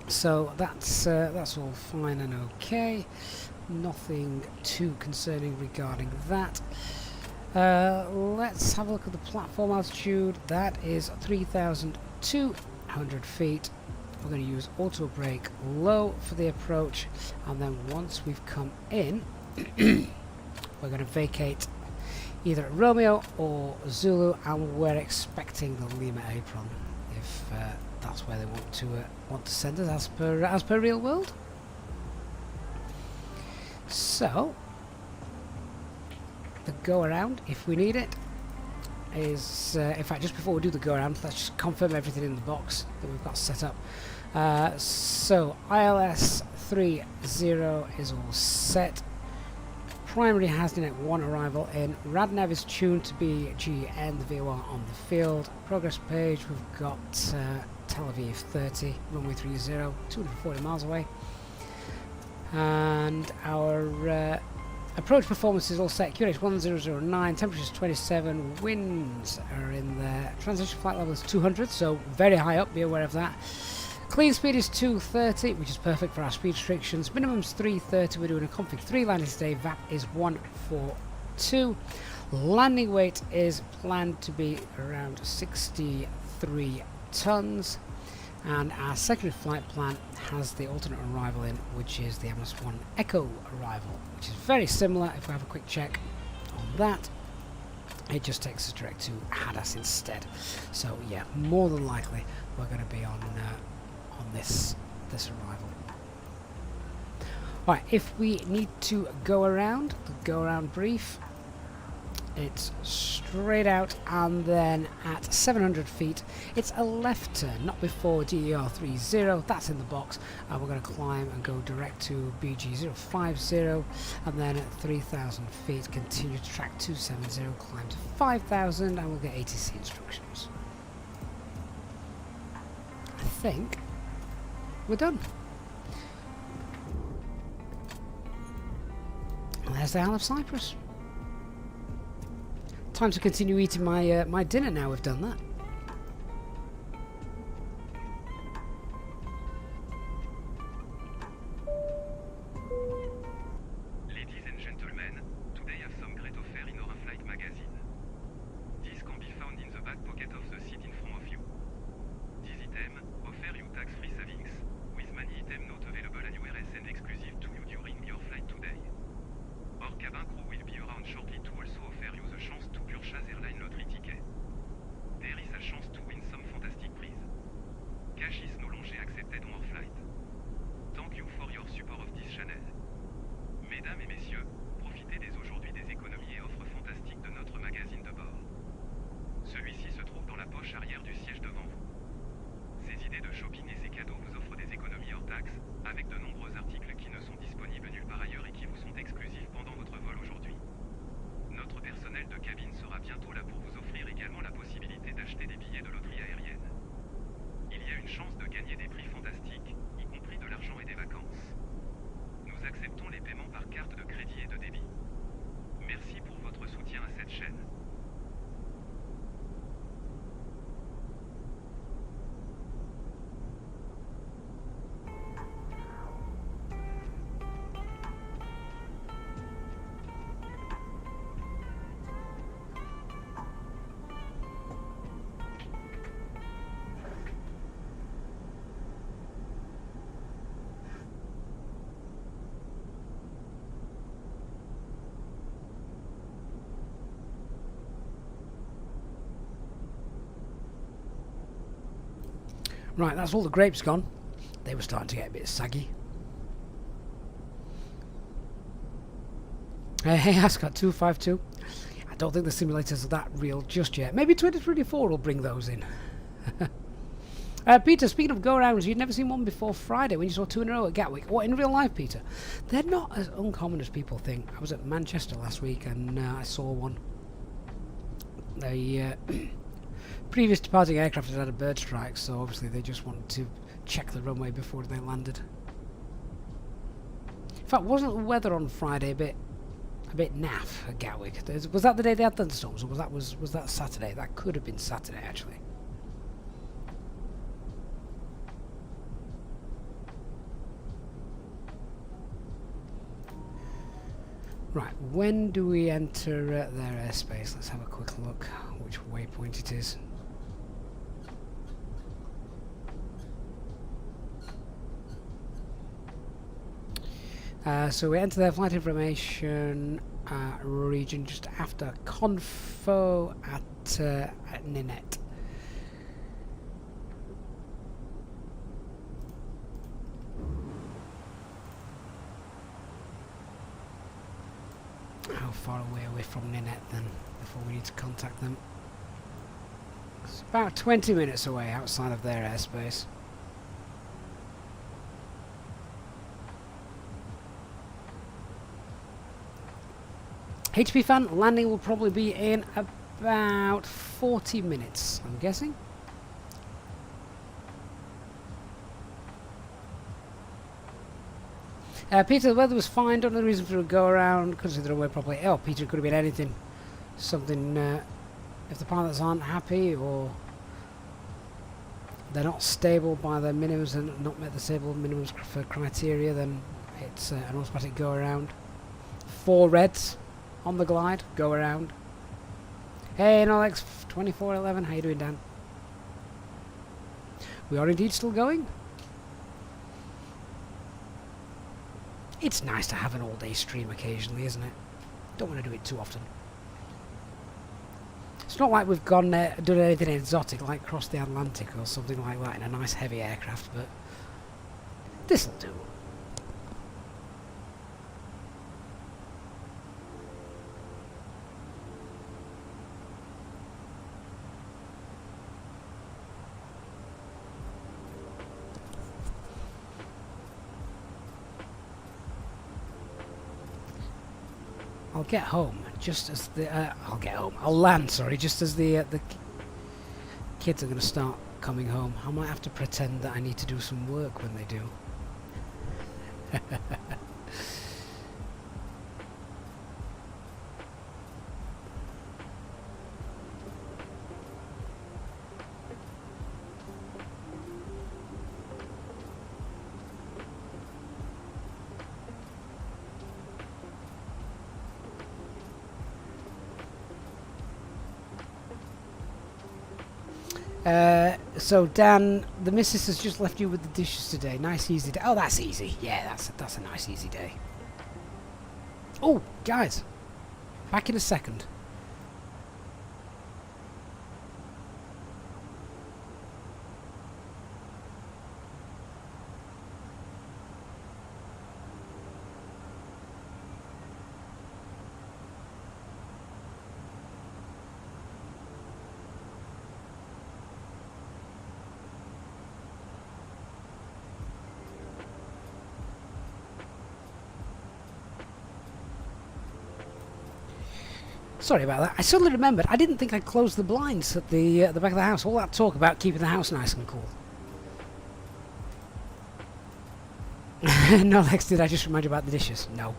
So that's all fine and okay. Nothing too concerning regarding that. Let's have a look at the platform altitude. That is 3,200 feet. we're going to use auto brake low for the approach, and then once we've come in we're going to vacate either Romeo or Zulu, and we're expecting the Lima apron if that's where they want to send us as per real world. So the go around, if we need it, is in fact just before we do the go around, let's just confirm everything in the box that we've got set up. So ILS 30 is all set. Primary has net 1 arrival in. Radnav is tuned to be GN, the VOR on the field. Progress page, we've got Tel Aviv 30, runway 30, 240 miles away. And our approach performance is all set. QNH 1009, temperatures 27, winds are in there. Transition flight level is 200, so very high up, be aware of that. Clean speed is 230, which is perfect for our speed restrictions. Minimum's 330, we're doing a config 3 landing today. VAP is 142. Landing weight is planned to be around 63 tons. And our secondary flight plan has the alternate arrival in, which is the MS1 Echo arrival, which is very similar. If we have a quick check on that, it just takes us direct to Hadas instead. So yeah, more than likely we're going to be on this arrival. Alright, if we need to go around, the go around brief, it's straight out and then at 700 feet it's a left turn, not before DER 30, that's in the box, and we're going to climb and go direct to BG 050, and then at 3000 feet continue to track 270, climb to 5000, and we'll get ATC instructions. I think we're done. And there's the Isle of Cyprus. Time to continue eating my my dinner now we've done that. Ladies and gentlemen, today I have some great offer in our flight magazine. This can be found in the back pocket of the seat in front of you. This item offer you tax-free savings, with many items not available anywhere else and exclusive to you during your flight today. Our cabin crew will be around shortly to also offer you the chance to purchase airline lottery ticket. There is a chance to win some fantastic prize. Cash is no longer accepted on our flight. Thank you for your support of this channel. Mesdames et messieurs, profitez dès aujourd'hui des économies et offres fantastiques de notre magazine de bord. Celui-ci se trouve dans la poche arrière du siège devant vous. Ces idées de shopping et ces cadeaux vous offrent des économies hors taxes, avec de nombreux articles qui ne sont disponibles nulle part ailleurs et qui vous sont exclusifs pendant votre vol aujourd'hui. Notre personnel de cabine sera bientôt là pour vous offrir également la possibilité d'acheter des billets de loterie aérienne. Il y a une chance de gagner des prix fantastiques, y compris de l'argent et des vacances. Nous acceptons les paiements par carte de crédit et de débit. Merci pour votre soutien à cette chaîne. Right, that's all the grapes gone. They were starting to get a bit saggy. Hey, Ascot 252. I don't think the simulators are that real just yet. Maybe 2024 will bring those in. Peter, speaking of go-arounds, you'd never seen one before Friday when you saw 2 in a row at Gatwick. What, in real life, Peter? They're not as uncommon as people think. I was at Manchester last week and I saw one. They... previous departing aircraft had a bird strike, so obviously they just wanted to check the runway before they landed. In fact, wasn't the weather on Friday a bit naff at Gatwick? Was that the day they had thunderstorms, or was that Saturday? That could have been Saturday, actually. Right, when do we enter their airspace? Let's have a quick look which waypoint it is. So we enter the flight information region just after Confo at Ninette. How far away are we from Ninette then, before we need to contact them? It's about 20 minutes away outside of their airspace. HP fan, landing will probably be in about 40 minutes, I'm guessing. Peter, the weather was fine, don't know the reason for a go around, couldn't see the runway properly. Oh, Peter, it could have been anything. Something, if the pilots aren't happy or they're not stable by their minimums and not met the stable minimums for criteria, then it's an automatic go around. 4 reds on the glide, go around. Hey, Alex 2411, how you doing, Dan? We are indeed still going. It's nice to have an all-day stream occasionally, isn't it? Don't want to do it too often. It's not like we've gone done anything exotic, like crossed the Atlantic or something like that in a nice heavy aircraft, but this'll do. I'll get home just as the I'll land, sorry, just as the kids are going to start coming home. I might have to pretend that I need to do some work when they do. So Dan, the missus has just left you with the dishes today. Nice easy day. Oh, that's easy. Yeah, that's a nice easy day. Oh, guys, back in a second. Sorry about that. I suddenly remembered I didn't think I'd closed the blinds at the back of the house. All that talk about keeping the house nice and cool. No, Lex, did I just remind you about the dishes? No.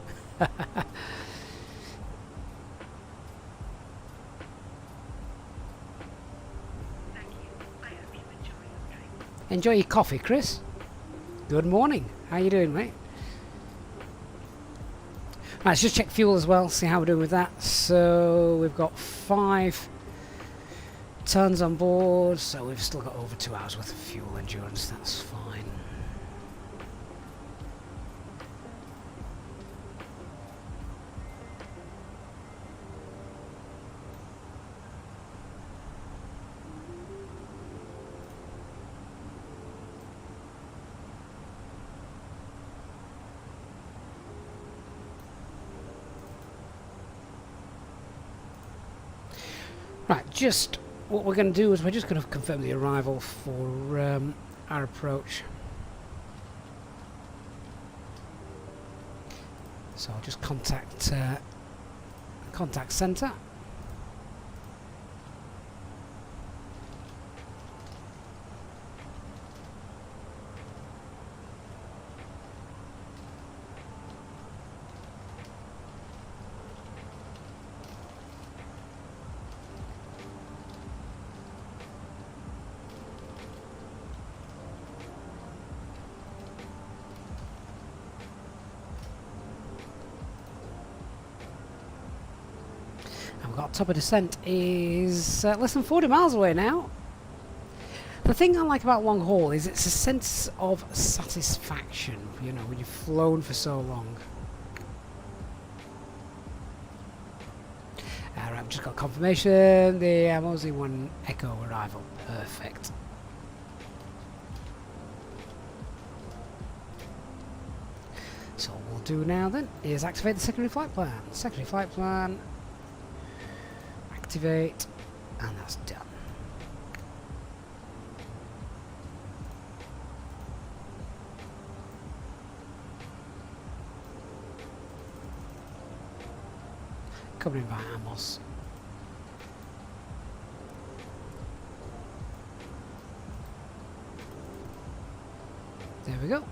Enjoy your coffee, Chris. Good morning. How you doing, mate? Right, let's just check fuel as well, see how we're doing with that. So we've got 5 tons on board, so we've still got over 2 hours worth of fuel endurance. That's fine. Right, just what we're going to do is we're just going to confirm the arrival for our approach. So I'll just contact centre. Top of descent is less than 40 miles away now. The thing I like about long haul is it's a sense of satisfaction, you know, when you've flown for so long. I've just got confirmation. The Mosey 1 Echo arrival. Perfect. So what we'll do now then is activate the secondary flight plan. Secondary flight plan. Activate. And that's done. Coming in by Amos. There we go.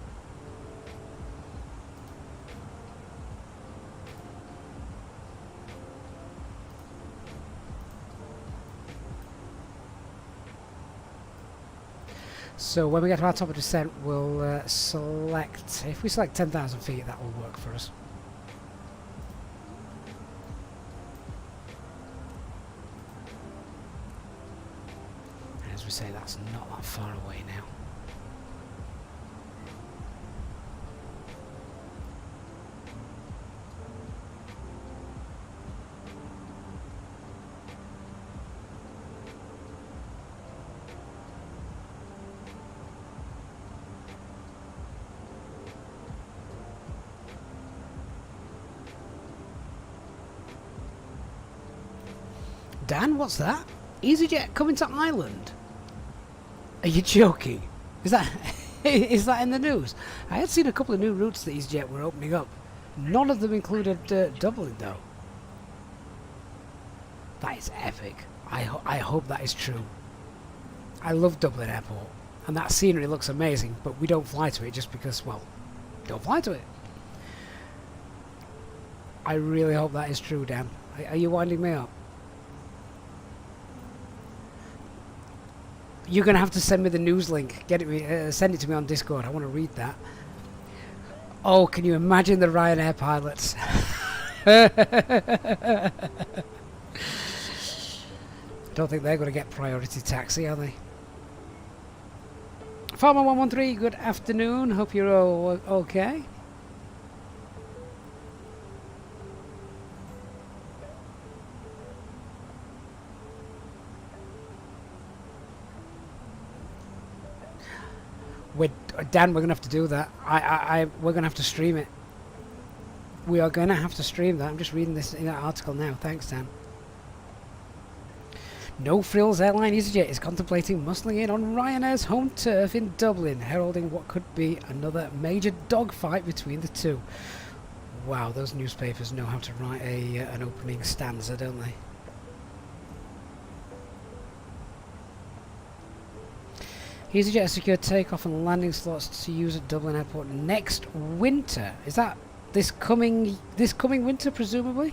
So when we get to our top of descent, we'll select, if we select 10,000 feet, that will work for us. And as we say, that's not that far away now. Dan, what's that? Easyjet coming to Ireland? Are you joking? Is that is that in the news? I had seen a couple of new routes that Easyjet were opening up. None of them included Dublin though. That is epic. I hope that is true. I love Dublin Airport, and that scenery looks amazing, but we don't fly to it just because, well, don't fly to it. I really hope that is true, Dan. Are you winding me up? You're going to have to send me the news link. Get it, send it to me on Discord. I want to read that. Oh, can you imagine the Ryanair pilots? Don't think they're going to get priority taxi, are they? Farmer 113, good afternoon. Hope you're all okay. Dan, we're gonna have to do that. We're gonna have to stream it. We are gonna have to stream that. I'm just reading this in that article now. Thanks, Dan. No Frills airline Easyjet is contemplating muscling in on Ryanair's home turf in Dublin, heralding what could be another major dogfight between the two. Wow, those newspapers know how to write an opening stanza, don't they? Easyjet has secured takeoff and landing slots to use at Dublin Airport next winter. Is that this coming winter, presumably?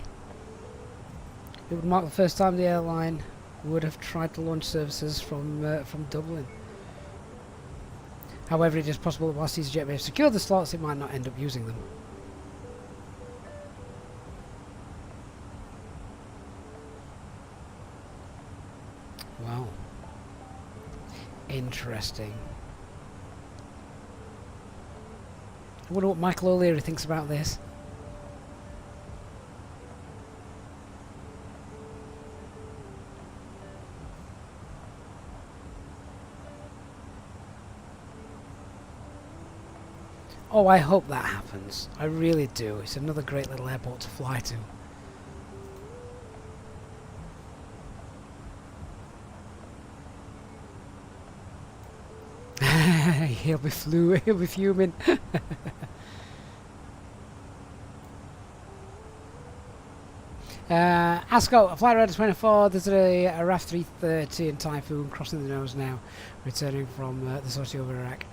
It would mark the first time the airline would have tried to launch services from Dublin. However, it is possible that whilst Easyjet may have secured the slots, it might not end up using them. Wow. Interesting. I wonder what Michael O'Leary thinks about this. Oh, I hope that happens. I really do. It's another great little airport to fly to. He'll be fuming. Ascot, Flight Radar 24, there's a RAF 330 in Typhoon crossing the nose now, returning from the sortie over Iraq.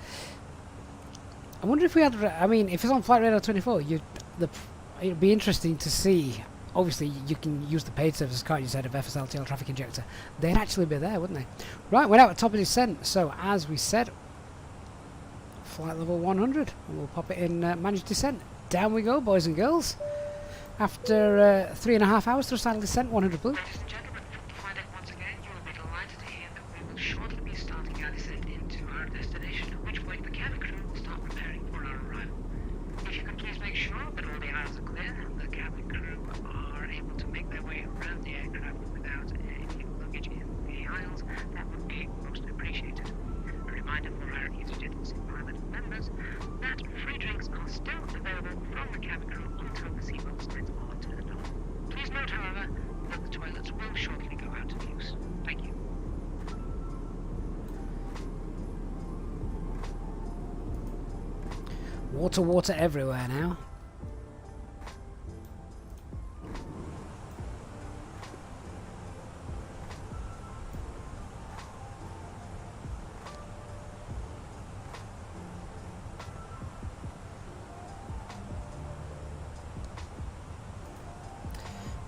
I wonder if we had, I mean, if it's on Flight Radar 24, it'd be interesting to see. Obviously, you can use the paid services, can't you, instead of FSLTL traffic injector. They'd actually be there, wouldn't they? Right, we're out at top of descent, so as we said, flight level 100, and we'll pop it in managed descent. Down we go, boys and girls. After 3.5 hours to final descent, 100 blue. Ladies and gentlemen, from flight deck once again, you will be delighted to hear that we will shortly be starting our descent into our destination, at which point the cabin crew will start preparing for our arrival. If you could please make sure that all the aisles are clear and the cabin crew are able to make their way around the aircraft without any luggage in the aisles, that would be most appreciated. A reminder for our Easyjet pilot members that free drinks are still available from the cabin crew until the seatbelt signs are turned on. Please note, however, that the toilets will shortly go out of use. Thank you. Water everywhere now.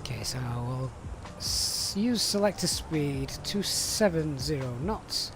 Okay, so we'll use selector speed 270 knots.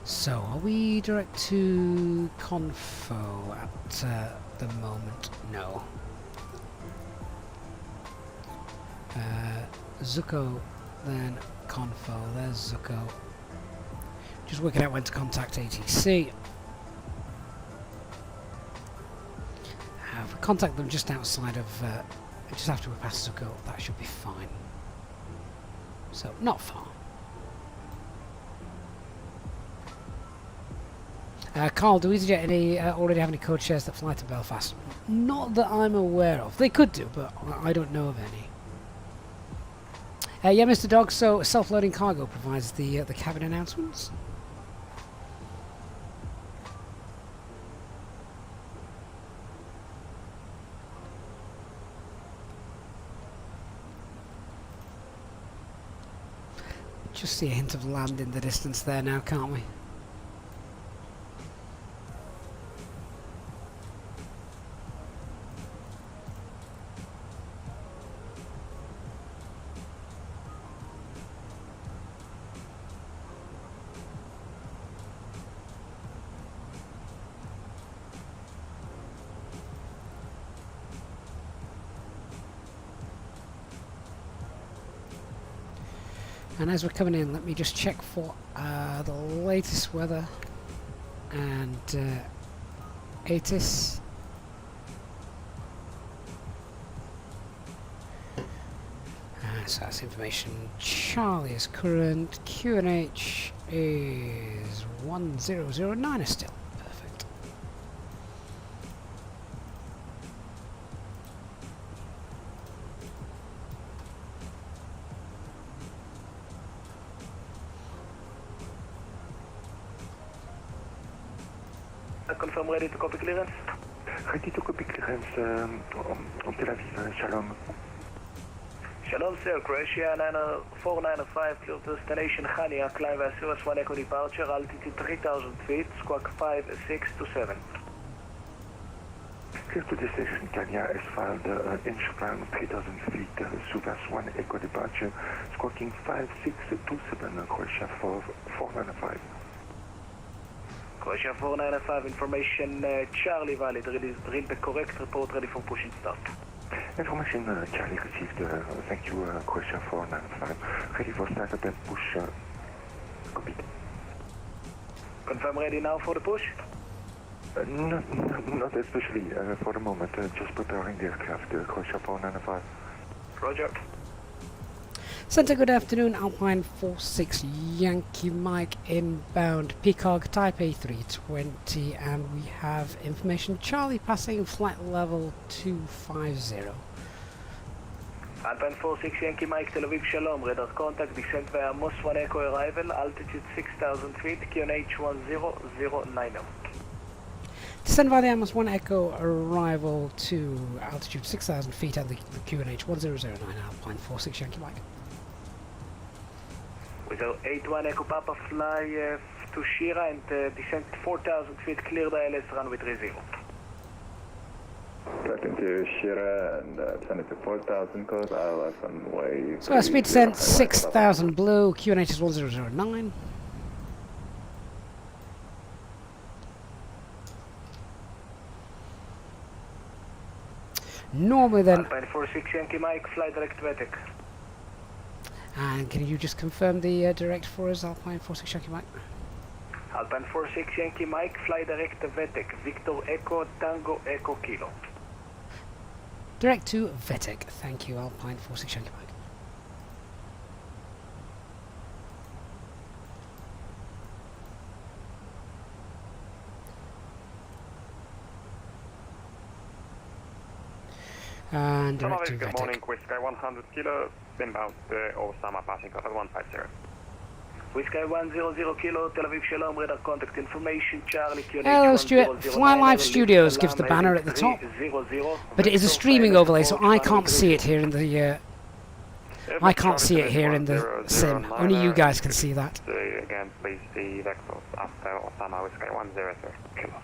So, are we direct to Confo at the moment? No. Zuko, then Confo, there's Zuko. Just working out when to contact ATC. If we contact them just outside of, just after we pass Zuko, that should be fine. So, not far. Carl, do EasyJet already have any code shares that fly to Belfast? Not that I'm aware of. They could do, but I don't know of any. Yeah, Mr. Dog, so self-loading cargo provides the cabin announcements? Just see a hint of land in the distance there now, can't we? And as we're coming in, let me just check for the latest weather and ATIS. So that's information. Charlie is current. QNH is 1009 is still. Perfect. Confirm ready to copy clearance? Ready to copy clearance on Tel Aviv, Shalom. Shalom, sir. Croatia 495, clear to destination Khania, climb by Suez 1 Echo departure, altitude 3000 feet, squawk 5627. Clear to destination Khania is filed inch climb 3000 feet, Suez 1 Echo departure, squawking 5627, Croatia 495. Croatia 495, information Charlie valid, read the correct, report ready for push and start. Information Charlie received, thank you Croatia 495, ready for startup and push, copied. Confirm ready now for the push? Not especially for the moment, just preparing the aircraft, Croatia 495. Roger. Centre, good afternoon, Alpine 46 Yankee Mike inbound Peacock Type A320, and we have information Charlie passing flight level 250. Alpine 46 Yankee Mike Tel Aviv Shalom, radar contact, descent via Mos 1 Echo arrival, altitude 6000 feet, QNH 10090. Descend via the Amos 1 Echo arrival to altitude 6,000 feet at the QNH 1009 Alpine 46 Yankee Mike. With 81 Echo Papa fly to Shira and descend 4,000 feet, clear the ILS runway 30. Back into Shira and descend it to 4,000 code ILS runway. So our speed descent 6,000 blue, QNH is 1009. Normally then... Alpine 46 Yankee Mike, fly direct VATIC. And can you just confirm the direct for us, Alpine 46 Yankee Mike? Alpine 46 Yankee Mike, fly direct VATIC, Victor Echo Tango Echo Kilo. Direct to VATIC, thank you, Alpine 46 Yankee Mike. And direct to good VATIC. morning, Whiskey 100 Kilo, inbound Osama passing level 150. Whiskey 100 Kilo, Tel Aviv Shalom, radar contact information, Charlie QNH. Hello Stuart, Fly Live Studios gives the banner at the top, but it is a streaming overlay, so I can't see it here in the I can't see it here in the sim. Only you guys can see that. Again, please see vectors after Osama Whiskey 100 Kilo.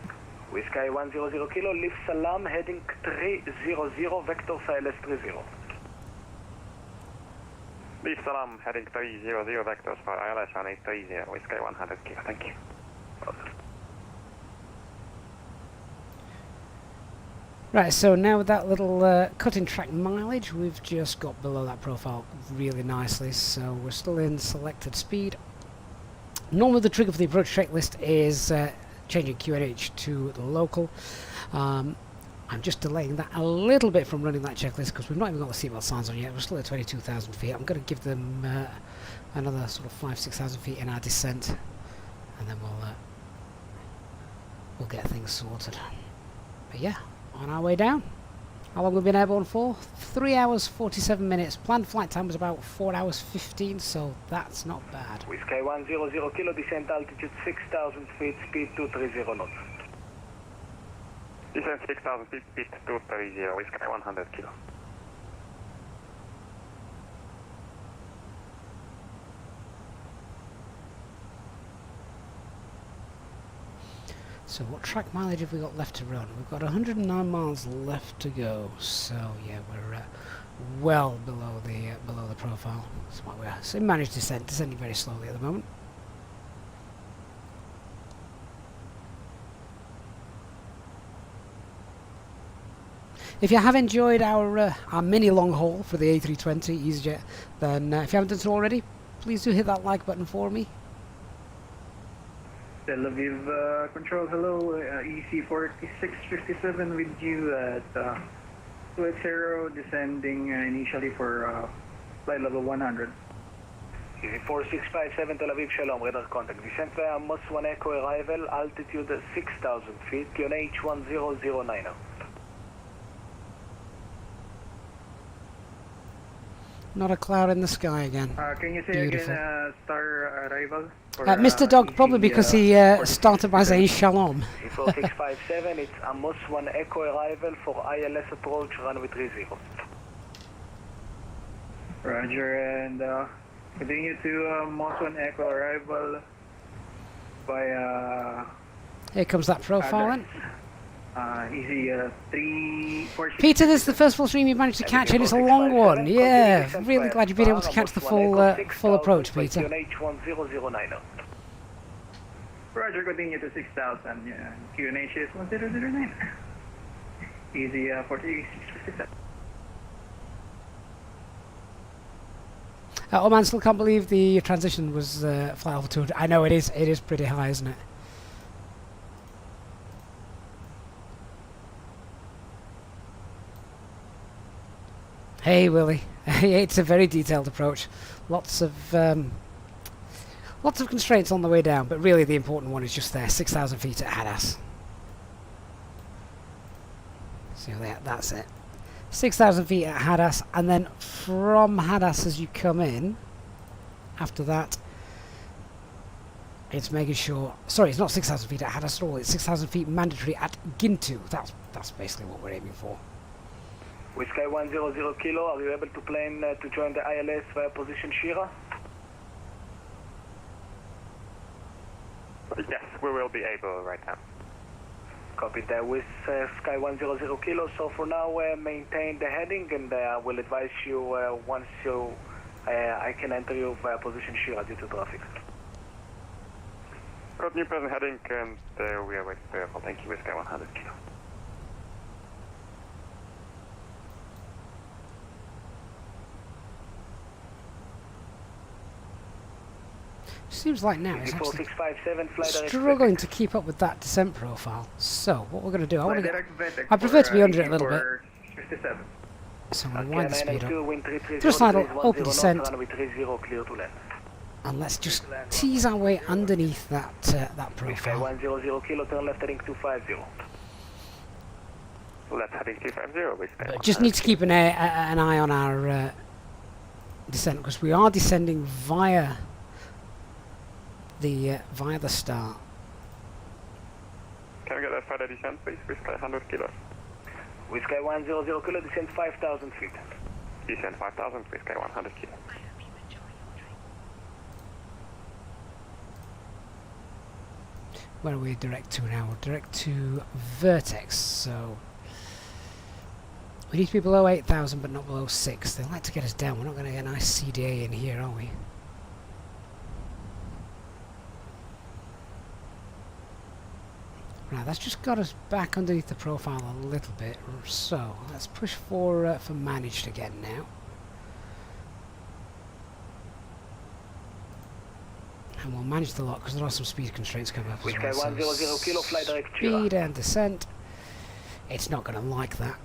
Whiskey 100 Kilo, lift Salam, heading 300, vector ILS 30. Leave Salam, heading 300, vectors for ILS running 30, Whiskey 100 Kilo, thank you. Right, so now with that little cut-in track mileage, we've just got below that profile really nicely, so we're still in selected speed. Normally the trigger for the approach checklist is changing QNH to the local. I'm just delaying that a little bit from running that checklist because we've not even got the seatbelt signs on yet. We're still at 22,000 feet. I'm going to give them another sort of 5,000-6,000 feet in our descent, and then we'll get things sorted. But yeah, on our way down. How long have we been airborne for? 3 hours 47 minutes. Planned flight time was about 4 hours 15, so that's not bad. Whiskey 100 Kilo, descent altitude 6,000 feet, speed 230 knots. Descent 6,000 feet, speed 230, Whiskey 100 Kilo. So what track mileage have we got left to run? We've got 109 miles left to go, so yeah, we're well below the profile. That's why we're managed descent, descending very slowly at the moment. If you have enjoyed our mini long haul for the A320 Easyjet, then if you haven't done so already, please do hit that like button for me. Tel Aviv Control, hello, EC4657 with you at 280, descending initially for flight level 100. EC4657 Tel Aviv Shalom, radar contact. Descent via Amos 1 Echo arrival, altitude 6,000 feet, QNH 1009. Not a cloud in the sky again. Can you say Beautiful. again star arrival? For, Mr. Dog, probably because he started by saying shalom. EC4657, it's Amos 1 Echo arrival for ILS approach runway 30. Roger, and continue to Amos 1 Echo arrival by Here comes that profile then. Easy 346. Peter, this is the first full stream you've managed to catch, and it's a long one. Yeah, really glad you've been able to catch the full approach, Peter. Roger, continue to 6,000. Yeah. QNH is 1009. Easy 4657. Oh man, still can't believe the transition was flight over 200. I know it is pretty high, isn't it? Hey Willie, it's a very detailed approach. Lots of constraints on the way down, but really the important one is just there, 6,000 feet at Hadas. So that's it. 6,000 feet at Hadas, and then from Hadas as you come in, after that, It's making sure. Sorry, it's not 6,000 feet at Hadasol. It's 6,000 feet mandatory at Gintu. That's basically what we're aiming for. Whiskey 100 Kilo, are you able to plan to join the ILS via position Shira? Yes, we will be able right now. Copy that with Sky 100 Kilo. So for now, maintain the heading, and I will advise you once I can enter you via position Shira due to traffic. Got new present heading, and we are waiting for your call. Thank you, with Sky 100 Kilo. Seems like now it's actually 4657, fly direct struggling to keep up with that descent profile. So what we're going to do, I prefer to be under it a little bit. 57. So I'm going to wind the speed up. Thrust idle, open descent, and let's just tease our way underneath that profile. 100 Kilo, turn left heading 250. Left heading 250. Just need to keep an eye on our descent, because we are descending via the start. Can we get that further descent, please? Whiskey 100 Kilo. Whiskey 100 Kilo, descend 5,000 feet. Descend 5,000, Whiskey 100 Kilo. Where are we direct to now? We're direct to Vertex, so we need to be below 8,000 but not below 6. They like to get us down. We're not going to get a nice CDA in here, are we? Right, that's just got us back underneath the profile a little bit. So let's push for managed again now. And we'll manage the lot because there are some speed constraints coming up as well. 100 Kilo, fly direct speed and descent. It's not going to like that.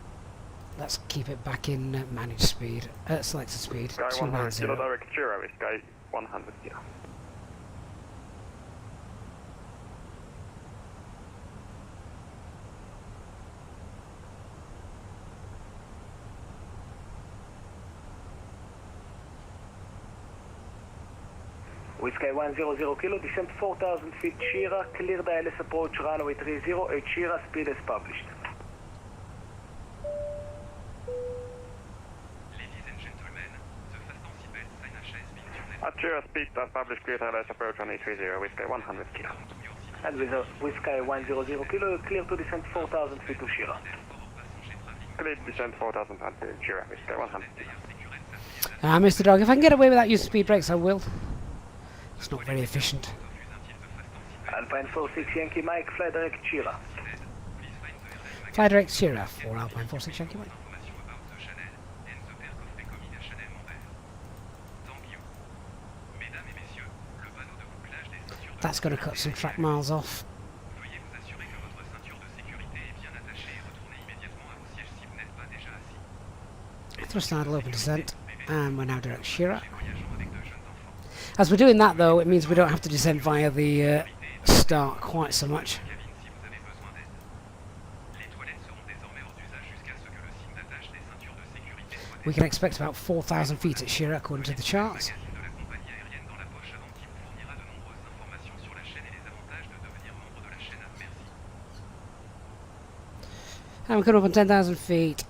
Let's keep it back in managed speed. Selected speed. Sky 100 Kilo direct Shira, Sky 100 Kilo. Whiskey 100 Kilo, descend 4,000 feet Shira, clear the ILS approach runway 30 at Shira, speed as published. Ladies and gentlemen, the fast Ansible Sign HS being tuned. At Shira, speed as published, clear the ILS approach runway 30, Whiskey 100 Kilo. And with Whiskey 100 Kilo, clear to descend 4,000 feet to Shira. Clear to descend 4,000 feet to Shira, Whiskey 100 Kilo. Mr. Dog, if I can get away without using speed brakes, I will. It's not very efficient. Alpine 46 Yankee Mike, fly direct Shira. Fly direct Shira for Alpine 46 Yankee Mike. That's going to cut some track miles off. Thrust idle, open descent, and we're now direct Shira. As we're doing that though, it means we don't have to descend via the start quite so much. We can expect about 4,000 feet at Shira according to the charts. And we're coming up on 10,000 feet,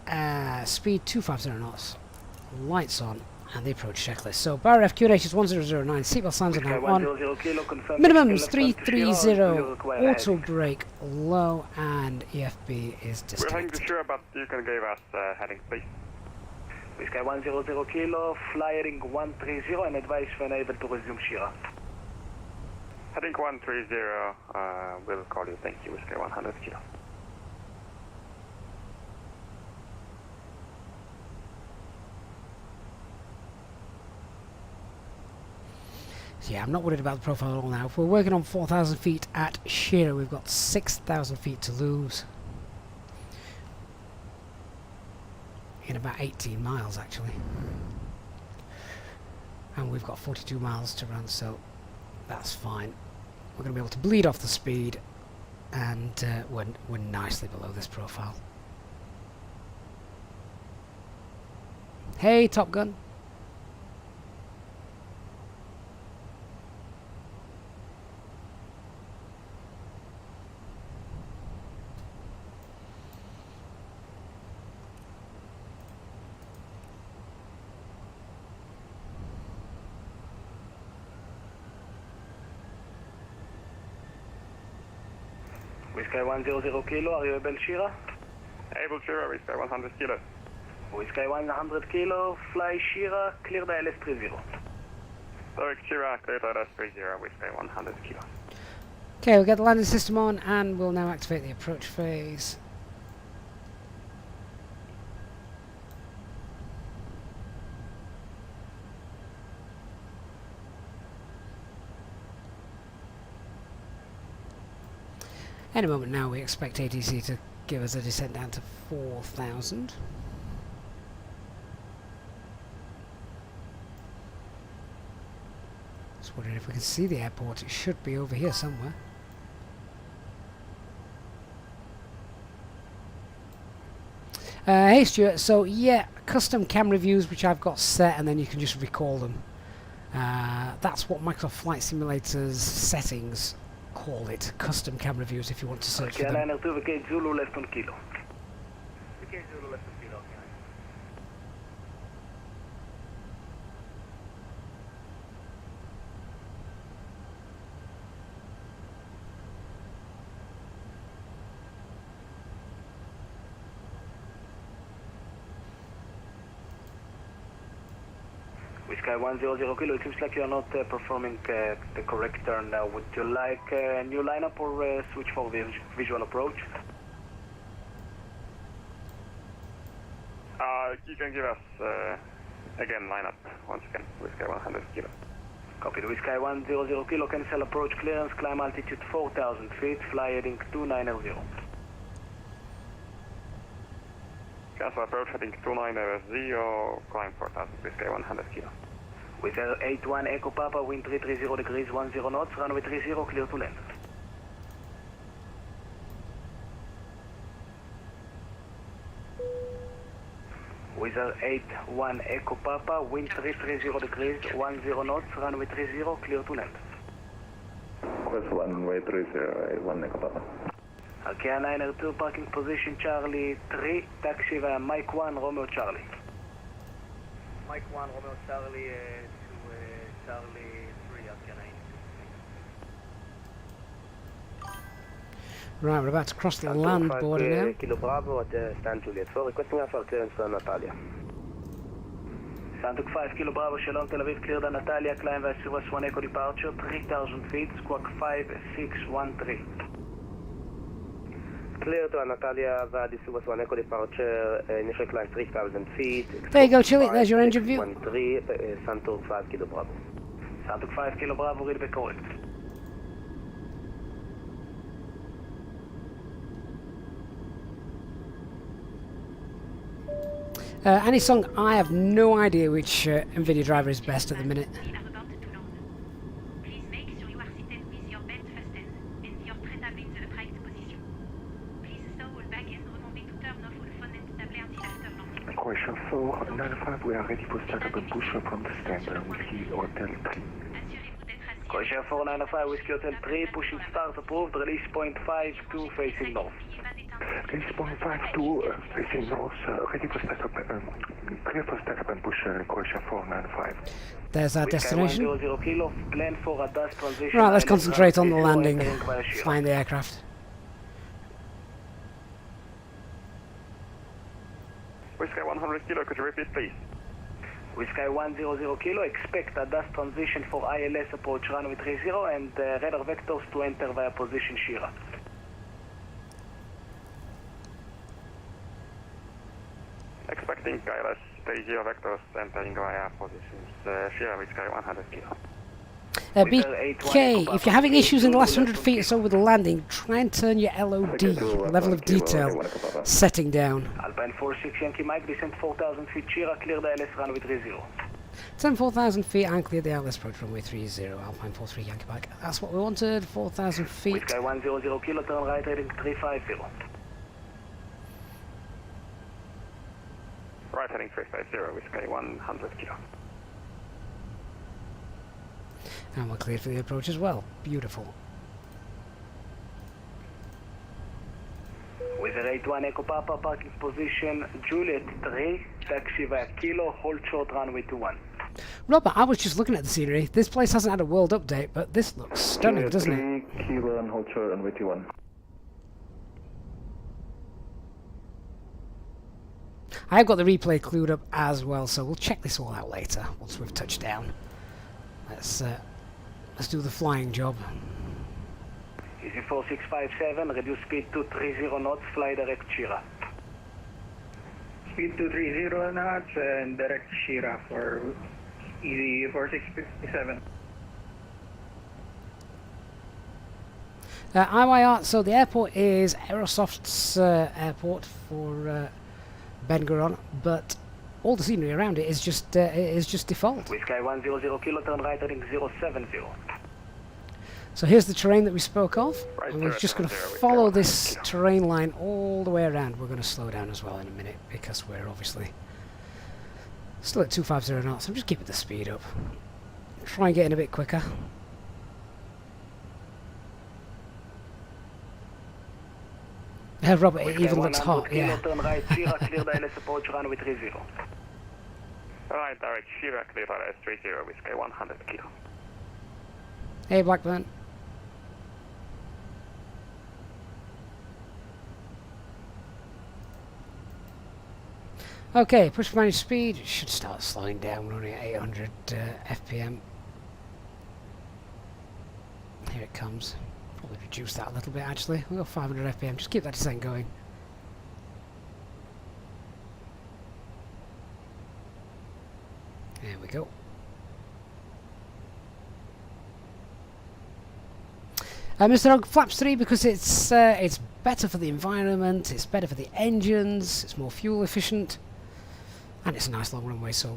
speed 250 knots, lights on, and the approach checklist. So bar F QNH is 1009, seatbelt signs are now on, minimums 330, auto brake low, and EFB is disconnected. We're heading to Shira, but you can give us heading, please. Whiskey 100 Kilo, fly heading 130, and advise when able to resume Shira. Heading 130, we'll call you. Thank you, Whiskey 100 Kilo. Yeah, I'm not worried about the profile at all now. If we're working on 4,000 feet at Shira, we've got 6,000 feet to lose. In about 18 miles, actually. And we've got 42 miles to run, so that's fine. We're going to be able to bleed off the speed, and we're nicely below this profile. Hey, Top Gun. Whiskey 100 kilo, are you able Shira? Able Shira, Whiskey 100 kilo. Whiskey 100 kilo, fly Shira, clear the LS30. Direct Shira, clear the LS30, Whiskey 100 kilo. Okay, we'll get the landing system on and we'll now activate the approach phase. Any moment now we expect ATC to give us a descent down to 4,000. Just wondering if we can see the airport. It should be over here somewhere. Hey Stuart, so yeah, custom camera views which I've got set and then you can just recall them. That's what Microsoft Flight Simulator's settings call it, custom camera views if you want to search for them. Liner 2, vacate Zulu left on kilo. Vacate Zulu left on kilo, Whiskey 100 kilo, it seems like you're not performing the correct turn now. Would you like a new lineup or switch for visual approach? You can give us, again, lineup, once again, Whiskey 100 kilo. Copy, Whiskey 100 kilo, cancel approach clearance, climb altitude 4,000 feet, fly heading 290. Cancel approach heading 290, climb 4,000, Whiskey 100 kilo. With 81 Echo Papa, wind 330 degrees, 10 knots, runway 30, clear to land. With 81 Echo Papa, wind 330 degrees, 10 knots, runway 30, clear to land. Request runway 30, 1 Echo Papa. Archaea 902, parking position Charlie 3, taxi via Mike 1, Romeo Charlie. Mike 1, Romeo Charlie to Charlie 3, Archaea 902. Right, we're about to cross the land border now. Kilo Bravo at Stan Juliet 4, requesting alpha clearance for Natalia. Santuk 5 Kilo Bravo, Shalom Tel Aviv, cleared on Natalia, climb via Suez 1 Echo departure, 3,000 feet, squawk 5613. Clear to Natalia via the Suez 1 Echo departure, initial climb 3,000 feet. There you go, Chili, there's your engine view. 13, Santuk 5 Kilo Bravo. Santuk 5 Kilo Bravo, read back correct. Any song, I have no idea which NVIDIA driver is best at the minute. Please make sure you are seated with your belt fastened and your tray table in the upright position. Please stow all baggage, remember to turn off all phone and tablet until after landing. Croatia 495, we are ready for startup and push from the stand, Whiskey Hotel 3. Croatia 495, Whiskey Hotel 3, pushing start approved, release point 52 facing north. Release point 52 facing north, ready for startup, clear for startup and push Croatia 495. There's our destination. 100 kilo, plan for a dust transition. Right, let's concentrate on the landing, flying the aircraft. Whiskey 100 kilo, could you repeat please? Whiskey 100 kilo, expect a dust transition for ILS approach runway 30 and radar vectors to enter via position Shira. Expecting ILS 30 vectors entering via positions Shira, Whiskey 100 kilo. BK, if you're having issues in the last 100 feet or so with the landing, try and turn your LOD, level of detail, setting down. Alpine 46 Yankee Mike, descent 4,000 feet Shira, clear the ILS runway 30. Descend 4,000 feet and clear the ILS approach runway 30, Alpine 43 Yankee Mike. That's what we wanted, 4,000 feet. Whiskey 100 kilo, turn right heading 350. Right heading 350, Whiskey 100 kilo. And we're cleared for the approach as well. Beautiful. With the 81 Echo Papa, parking position Juliet 3, taxi via Kilo, hold short runway 21. Robert, I was just looking at the scenery. This place hasn't had a world update, but this looks stunning, doesn't it? Kilo and hold short runway 21. I've got the replay clued up as well, so we'll check this all out later once we've touched down. Let's do the flying job. Easy 4657, reduce speed to 30 knots, fly direct Shira. Speed 230 knots and direct Shira for Easy 4657. IYR, so the airport is Aerosoft's airport for Ben Gurion, but all the scenery around it is just default. With Sky 100 kilo, turn right heading 070. So here's the terrain that we spoke of, and we're just going to follow this terrain line all the way around. We're going to slow down as well in a minute, because we're obviously still at 250 knots. I'm just keeping the speed up. Try and get in a bit quicker. Robert, it even looks hot, yeah. Turn right, Shira, clear the LS approach, runway 30. Right, direct Shira, clear the LS 30 with Sky 100 kilo. Hey, Blackburn. Okay, push manage speed. It should start slowing down. We're only at 800 FPM. Here it comes. Probably reduce that a little bit actually. We'll go 500 FPM. Just keep that descent going. There we go. Mr. Hogg, flaps 3 because it's better for the environment, it's better for the engines, it's more fuel efficient, and it's a nice long runway, so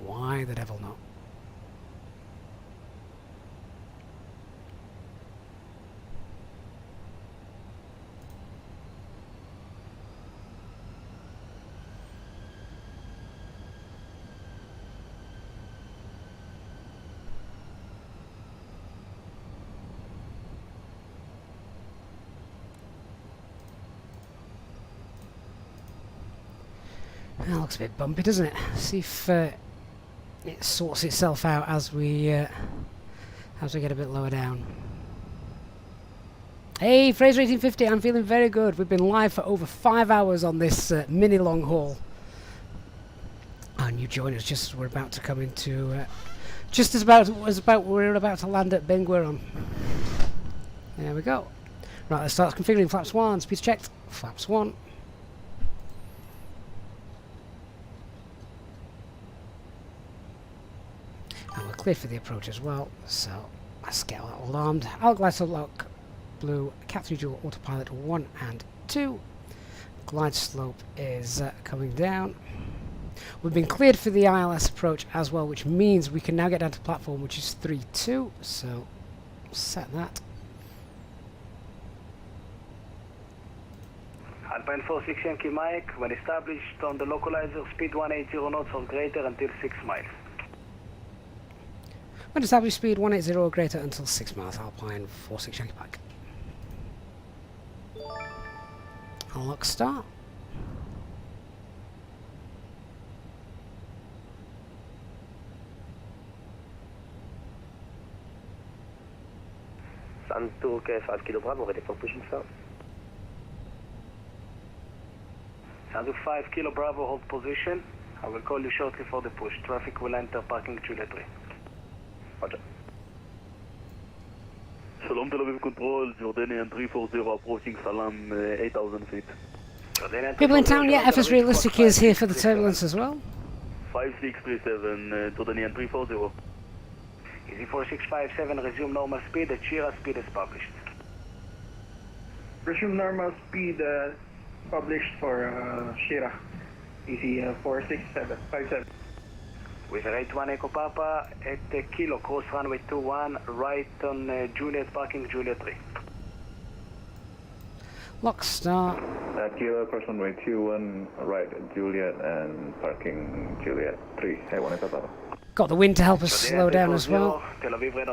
why the devil not? That looks a bit bumpy, doesn't it? See if it sorts itself out as we get a bit lower down. Hey, Fraser 1850, I'm feeling very good. We've been live for over 5 hours on this mini long haul, and you join us just as we're about to come into, we're about to land at Ben Gurion. There we go. Right, let's start configuring flaps 1. Speed checked. Flaps 1. And we're clear for the approach as well, so let's get that all armed. Glide lock blue, Cat 3 dual autopilot 1 and 2. Glide slope is coming down. We've been cleared for the ILS approach as well, which means we can now get down to platform, which is 3-2, so set that. Alpine 46 Yankee Mike, when established on the localizer, speed 180 knots or greater until 6 miles. When established, speed 180 or greater until 6 miles. Alpine 46 Yankee Mike. Unlock start. Santo 5 Kilo Bravo, ready for pushing start. Santo 5 Kilo Bravo, hold position. I will call you shortly for the push. Traffic will enter parking Juliet 3. Roger. Shalom Tel Aviv Control, Jordanian 340 approaching Salam, 8,000 feet. People in town, yeah, FS Realistic is here for the turbulence as well. 5637, Jordanian 340. Easy 4657, resume normal speed. The Shira speed is published. Resume normal speed published for Shira. Easy 46757. With rate 1 Echo Papa at Kilo, cross runway 21, right on Juliet, parking Juliet 3. Lock start. Kilo, cross runway 21, right Juliet and parking Juliet 3. Hey, 1 Echo Papa. Got the wind to help us slow down as well.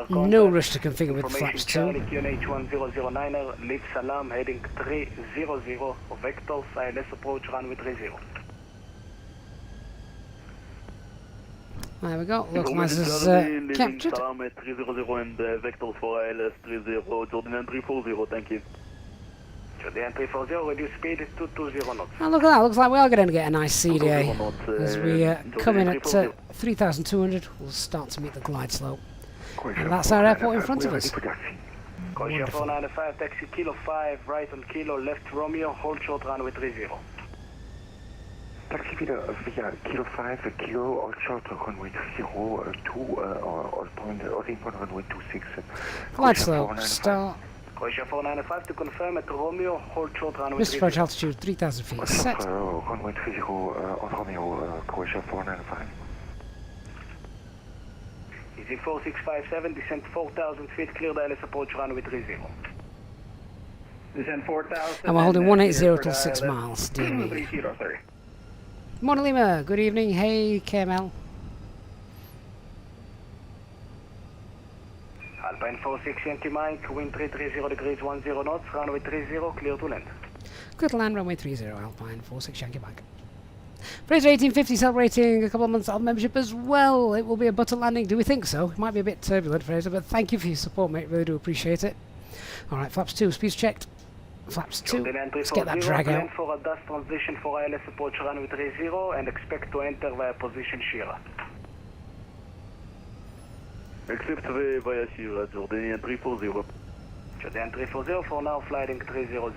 No rush to configure with flaps 2. QNH1009er, leave Salam, heading 300, vectors, ILS approach runway 30. There we go, localizers captured. Salam at 300 and vectors for ILS 30, Jordanian 340, thank you. Jordan 340, reduce speed 220 knots. And look at that, looks like we are going to get a nice CDA. As we come in at 3,200, we'll start to meet the glide slope. And that's our airport in front of us. Croatia 495, taxi Kilo 5, right on Kilo, left Romeo, hold short runway 30. Taxi via Kilo 5, Kilo, all short runway 30, all point runway 26. Glide slope, start. Croatia 495 to confirm at Romeo, hold short runway 30. Approach altitude 3,000 feet, set. Runway 30 on Romeo, Croatia 495. Easy 4657, descent 4,000 feet, clear the ILS approach runway 30. Descent 4,000. And we're holding 180 till 6 miles, DME. 30, sorry. Morning Lima, good evening, hey KML. Alpine 46 Yankee Mike, wind 330 degrees 10 knots, runway 30, clear to land. Good land, runway 30, Alpine 46 Yankee Mike. Fraser 1850 celebrating a couple of months of membership as well. It will be a butter landing, do we think so? It might be a bit turbulent, Fraser, but thank you for your support, mate, really do appreciate it. Alright, flaps 2, speeds checked. Flaps 2, let's get that drag out. For a dust transition for ILS approach runway 30 and expect to enter via position Shira. Accept via Shira, Jordanian 340. Jordan 340, for now flying 300.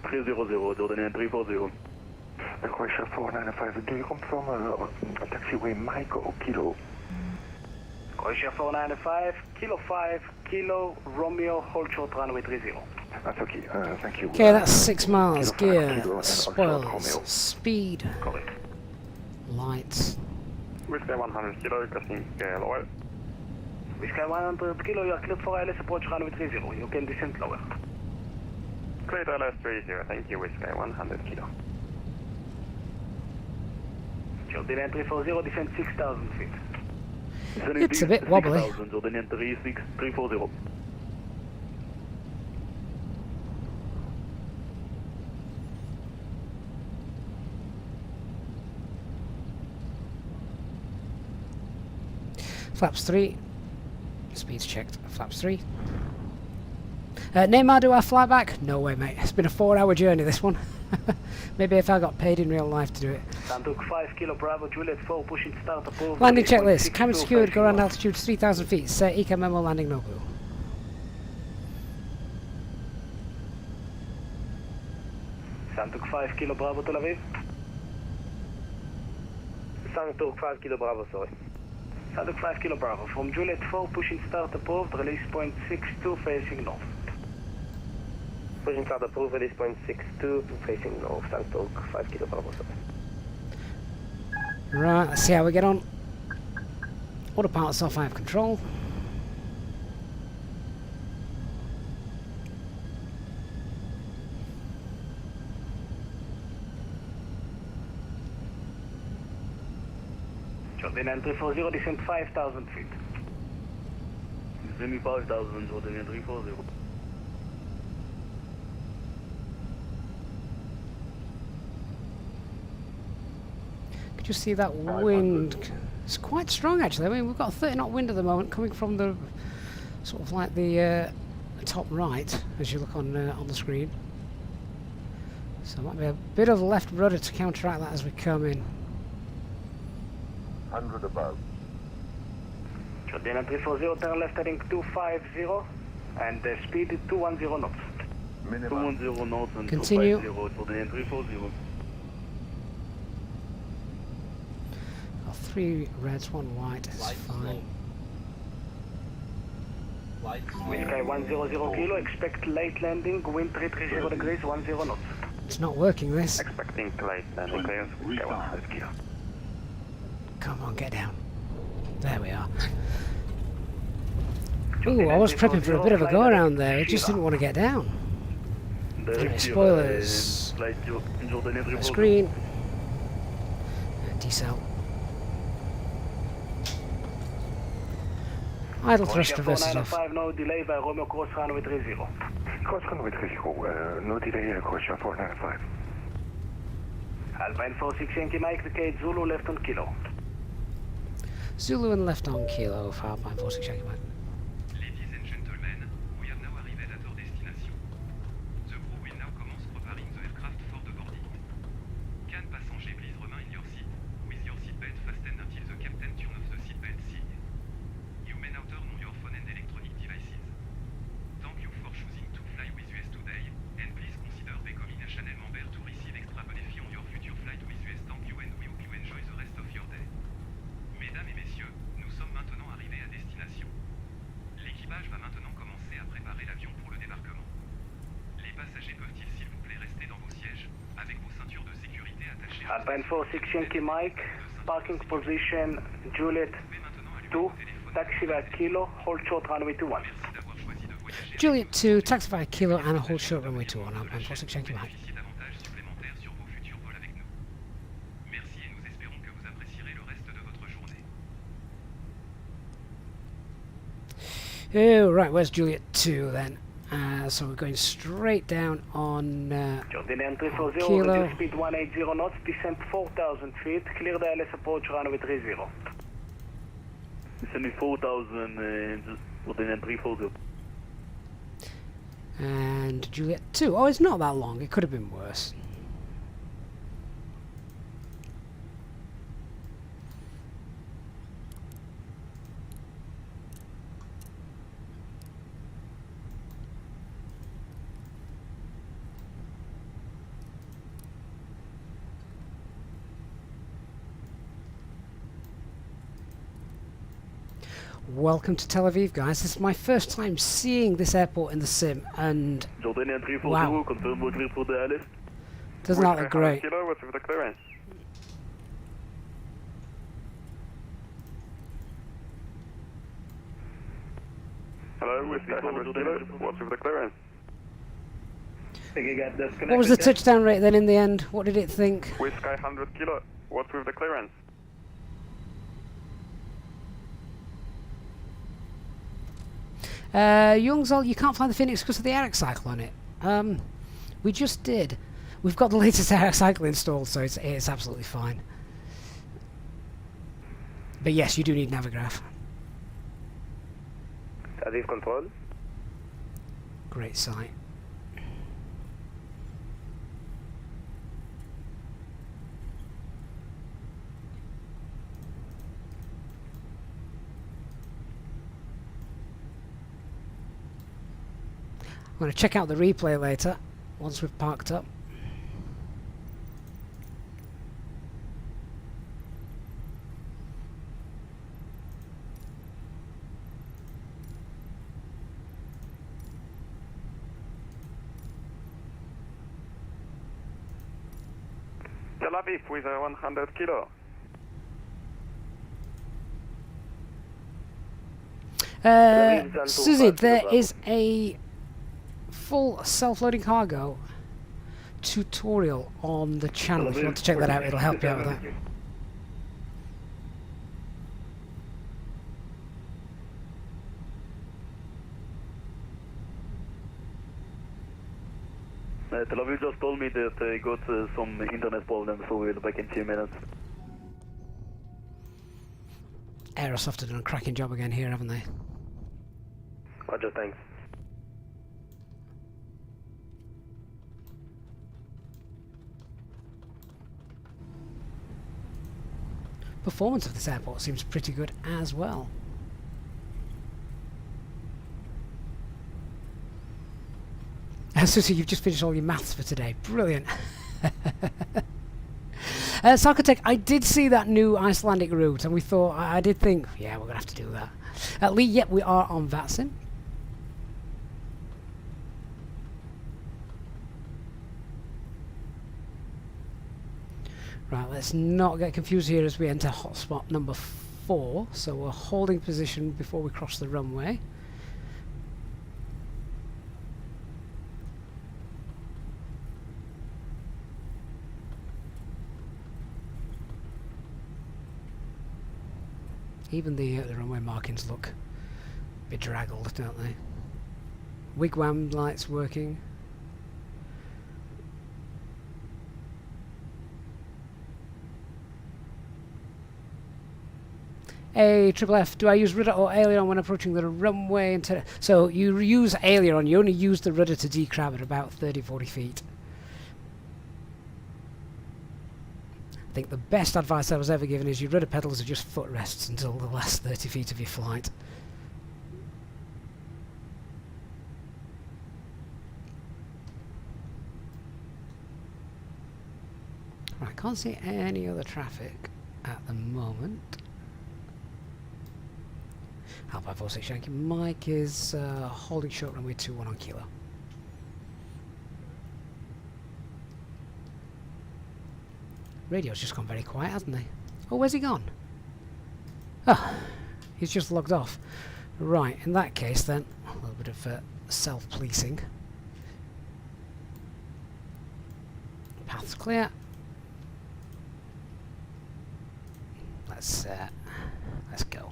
300, Jordanian 340. Croatia 495, do you confirm a taxiway Mike or Kilo? Croatia 495, Kilo 5, Kilo, Romeo, hold short runway 30. That's okay, thank you. Okay, that's 6 miles, gear, spoils, speed, lights. Whiskey 100 Kilo, crossing lower. Whiskey 100 Kilo, you are cleared for ILS approach runway 30. You can descend lower. Cleared ILS 30, thank you, Whiskey 100 Kilo. Jordan 340, descend 6,000 feet. It's a bit wobbly. Jordanian 340. Flaps 3, speeds checked, flaps 3. Neymar, do I fly back? No way, mate. It's been a 4-hour journey, this one. Maybe if I got paid in real life to do it. Santuk 5 Kilo Bravo, Juliet 4, pushing start approved. Landing checklist, camera secured, go around altitude 3,000 feet, set ECA memo landing no boo. Santuk 5 Kilo Bravo, Tel Aviv. Santuk 5 Kilo Bravo, sorry. Santuk 5 Kilo Bravo, from Juliet 4, pushing start approved, release point 62, facing north. Pushing start approved, release point 62, facing north, Santuk 5 Kilo Bravo, sorry. Right, let's see how we get on. Autopilot off, I have control. Jordan 340, descend 5,000 feet. Descend 5,000, Jordan 340. Could you see that wind? It's quite strong actually. I mean, we've got a 30 knot wind at the moment coming from the sort of like the top right as you look on the screen. So it might be a bit of left rudder to counteract that as we come in. 100 above. Jordan 340, turn left heading 250 and speed 210 knots. 210 knots and continue. 250, Jordan 340. 3 reds, 1 white, it's fine. Whiskey 100 Kilo, expect late landing, wind 330 degrees, 10 knots. It's not working this. Expecting late landing clearance, Whiskey 100 Kilo. Come on, get down. There we are. Ooh, I was prepping for a bit of a go around there, it just didn't want to get down. Anyway, spoilers. Screen. Decel. Idle thrust reverses off. 495, no delay by Romeo cross runway 30. Cross runway 30, no delay, Croatia 495. Alpine 46 Yankee Mike, vacate Zulu left on Kilo. Zulu and left on Kilo for Alpine 46 Yankee Mike. Ladies and gentlemen, we have now arrived at our destination. The crew Alpine 46 Yankee Mike, parking position Juliet 2, taxi via Kilo, hold short runway 21. Juliet 2, taxi via Kilo and a hold short runway 21, Alpine 46 Yankee Mike. Oh, right, where's Juliet 2 then? So we're going straight down on Jordan 340, Kilo. reduce speed 180 knots, descent 4,000 feet, clear the LS approach runway 30. Descending 4,000, Jordan 340. And Juliet 2. Oh, it's not that long. It could have been worse. Welcome to Tel Aviv, guys. This is my first time seeing this airport in the sim, and Jordanian 340, wow, confirm we're clear for the LS. Doesn't that look great? Kilo, what's with the clearance? Hello, Whiskey 100 Kilo, what's with the clearance? What was the touchdown rate then in the end? What did it think? Whiskey 100 Kilo, what's with the clearance? Youngzol, you can't find the Fenix because of the air cycle on it. We just did. We've got the latest air cycle installed, so it's absolutely fine. But yes, you do need Navigraph. Aviv control. Great sight. I'm going to check out the replay later, once we've parked up. Tel Aviv with a 100 Kilo. Susie, there is a full self-loading cargo tutorial on the channel. If you want to check that out, it'll help you out with that. Tel Aviv just told me that they got some internet problems, so we'll be back in 2 minutes. Aerosoft have done a cracking job again here, haven't they? Roger, thanks. Performance of this airport seems pretty good as well. Susie, you've just finished all your maths for today. Brilliant. Sarkotech, I did see that new Icelandic route, and we thought, I did think, yeah, we're going to have to do that. Lee, yep, we are on VATSIM. Right, let's not get confused here as we enter hotspot number 4. So we're holding position before we cross the runway. Even the runway markings look a bit draggled, don't they? Wigwam lights working. A triple F, do I use rudder or aileron when approaching the runway? So you use aileron, you only use the rudder to decrab at about 30-40 feet. I think the best advice I was ever given is your rudder pedals are just footrests until the last 30 feet of your flight. Right, can't see any other traffic at the moment. Alpine 46 Yankee Mike is holding short runway 21 on Kilo. radio's just gone very quiet, hasn't he? Oh, where's he gone? Oh, he's just logged off. Right, in that case then, a little bit of self-policing. Path's clear. Let's go.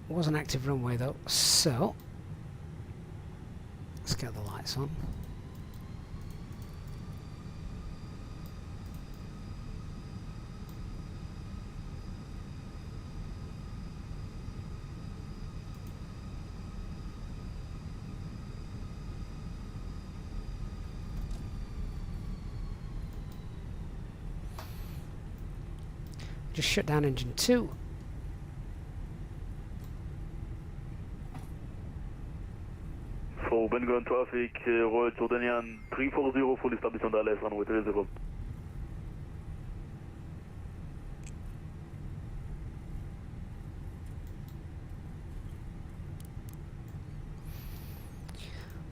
It was an active runway though, so let's get the lights on. Just shut down engine 2. For Bengal traffic, Royal Jordanian 340, full establishment LS runway 30.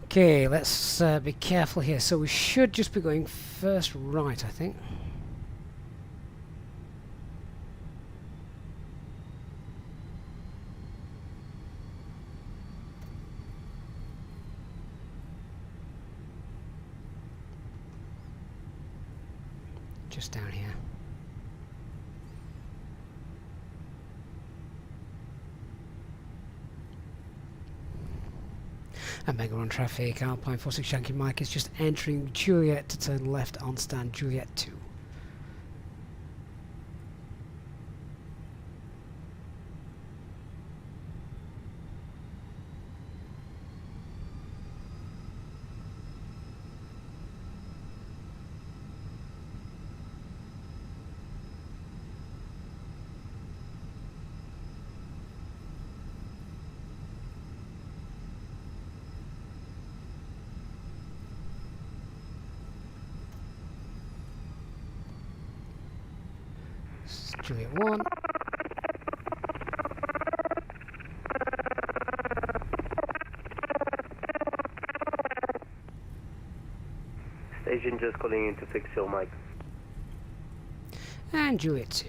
Okay, let's be careful here. So we should just be going first right, I think. Just down here. And Mega on traffic, Alpine 46 Yankee Mike is just entering Juliet to turn left on stand Juliet 2. Juliet 1. Station just calling in to fix your mic. And Juliet 2.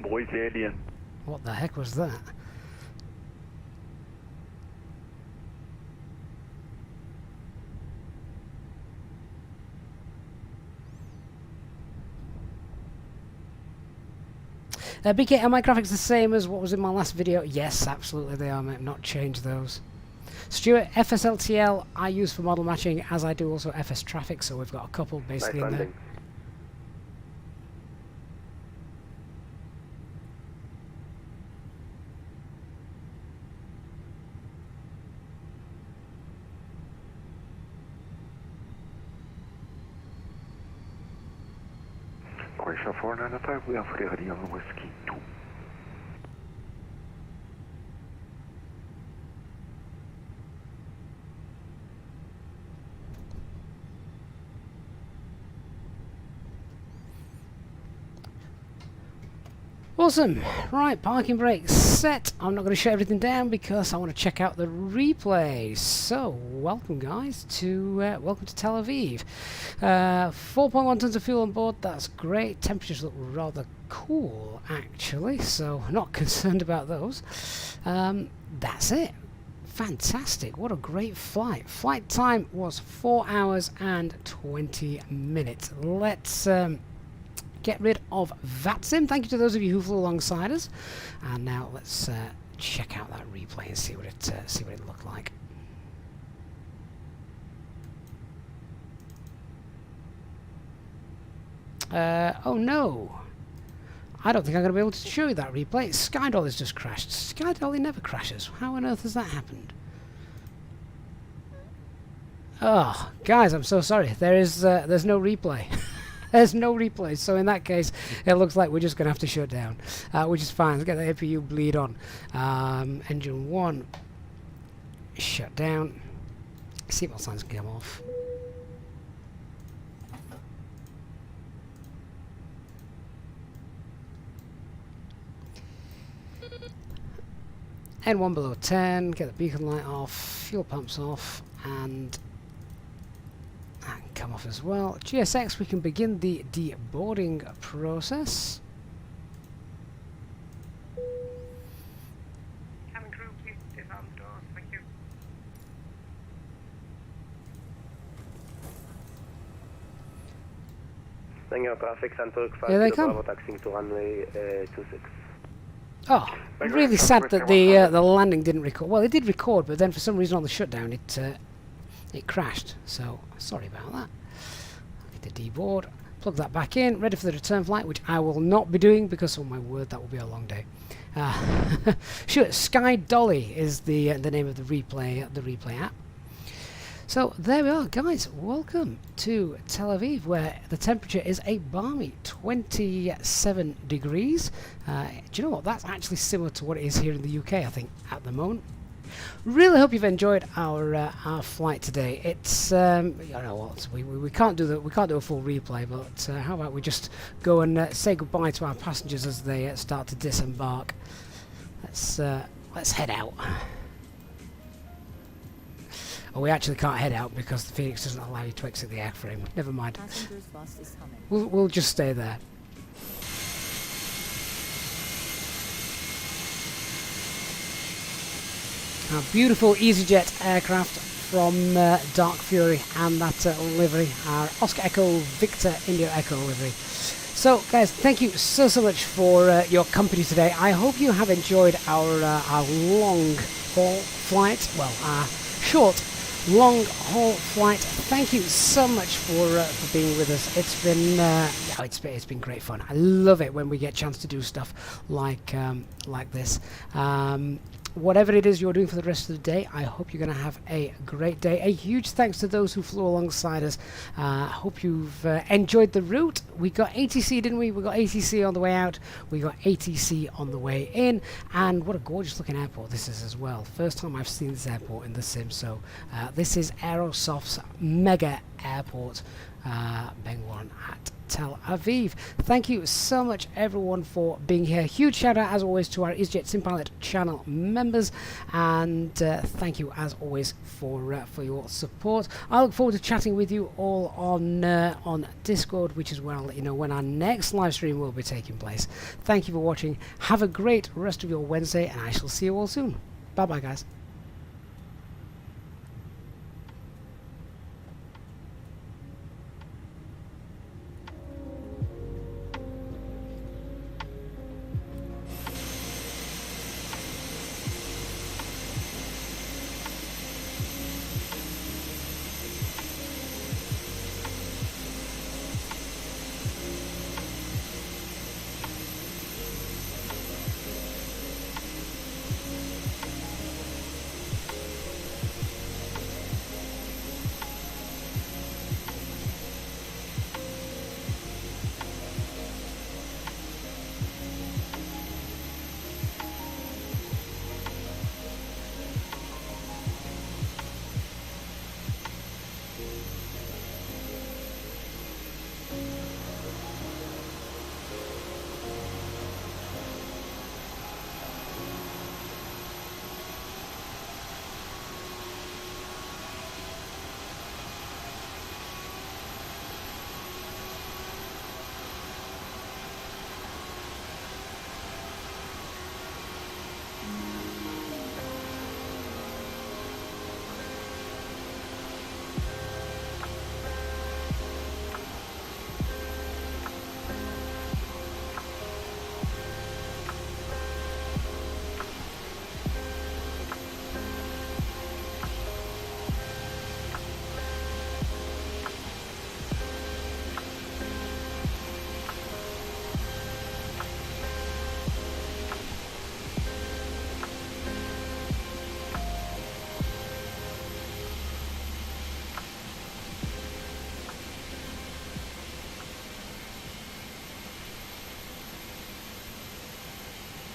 Boys alien. What the heck was that? BK, are my graphics the same as what was in my last video? Yes, absolutely they are, mate. I've not changed those. Stuart, FSLTL I use for model matching, as I do also FSTraffic, so we've got a couple basically in there. Croatia 495, we are fully ready on Whiskey 2. Awesome. Right, parking brake set. I'm not going to shut everything down because I want to check out the replay. So, welcome guys to Tel Aviv. 4.1 tons of fuel on board. That's great. Temperatures look rather cool actually, so not concerned about those. That's it. Fantastic. What a great flight. Flight time was 4 hours and 20 minutes. Let's get rid of VATSIM. Thank you to those of you who flew alongside us. And now let's check out that replay and see what it looked like. Oh no! I don't think I'm going to be able to show you that replay. Skydolly's just crashed. Skydolly never crashes. How on earth has that happened? Oh, guys, I'm so sorry. There's no replay. There's no replay, so in that case, it looks like we're just going to have to shut down, which is fine. Let's get the APU bleed on. Engine 1, shut down. Seatbelt signs can come off. N1 below 10, get the beacon light off, fuel pumps off, and that can come off as well. GSX, we can begin the deboarding process. Cabin crew, please disarm doors. Thank you. Tango traffic, Santork 5 Here they Kilo come. Bravo, taxiing to runway 26. Oh, I'm really sad that the landing didn't record. Well, it did record, but then for some reason on the shutdown it crashed. So sorry about that. Get the deboard, plug that back in, ready for the return flight, which I will not be doing because, oh my word, that will be a long day. Sure, Sky Dolly is the name of the replay app. So there we are, guys. Welcome to Tel Aviv, where the temperature is a balmy 27 degrees. Do you know what? That's actually similar to what it is here in the UK, I think, at the moment. Really hope you've enjoyed our flight today. It's you know what, we can't do a full replay, but how about we just go and say goodbye to our passengers as they start to disembark. Let's head out. Oh, we actually can't head out because the Phoenix doesn't allow you to exit the airframe. Never mind. We'll just stay there. Our beautiful Easyjet aircraft from Dark Fury and that livery, our Oscar Echo Victor India Echo livery. So, guys, thank you so much for your company today. I hope you have enjoyed our long haul flight. Well, our short long haul flight. Thank you so much for being with us. It's been it's been great fun. I love it when we get a chance to do stuff like this. Whatever it is you're doing for the rest of the day, I hope you're going to have a great day. A huge thanks to those who flew alongside us. I hope you've enjoyed the route. We got ATC, didn't we? We got ATC on the way out. We got ATC on the way in. And what a gorgeous looking airport this is as well. First time I've seen this airport in the sim. So this is Aerosoft's mega airport, Ben-Gurion at Tel Aviv. Thank you so much everyone for being here. Huge shout out as always to our Easyjet SimPilot channel members, and thank you as always for your support. I look forward to chatting with you all on Discord, which is where I'll let you know when our next live stream will be taking place. Thank you for watching. Have a great rest of your Wednesday, and I shall see you all soon. Bye bye, guys.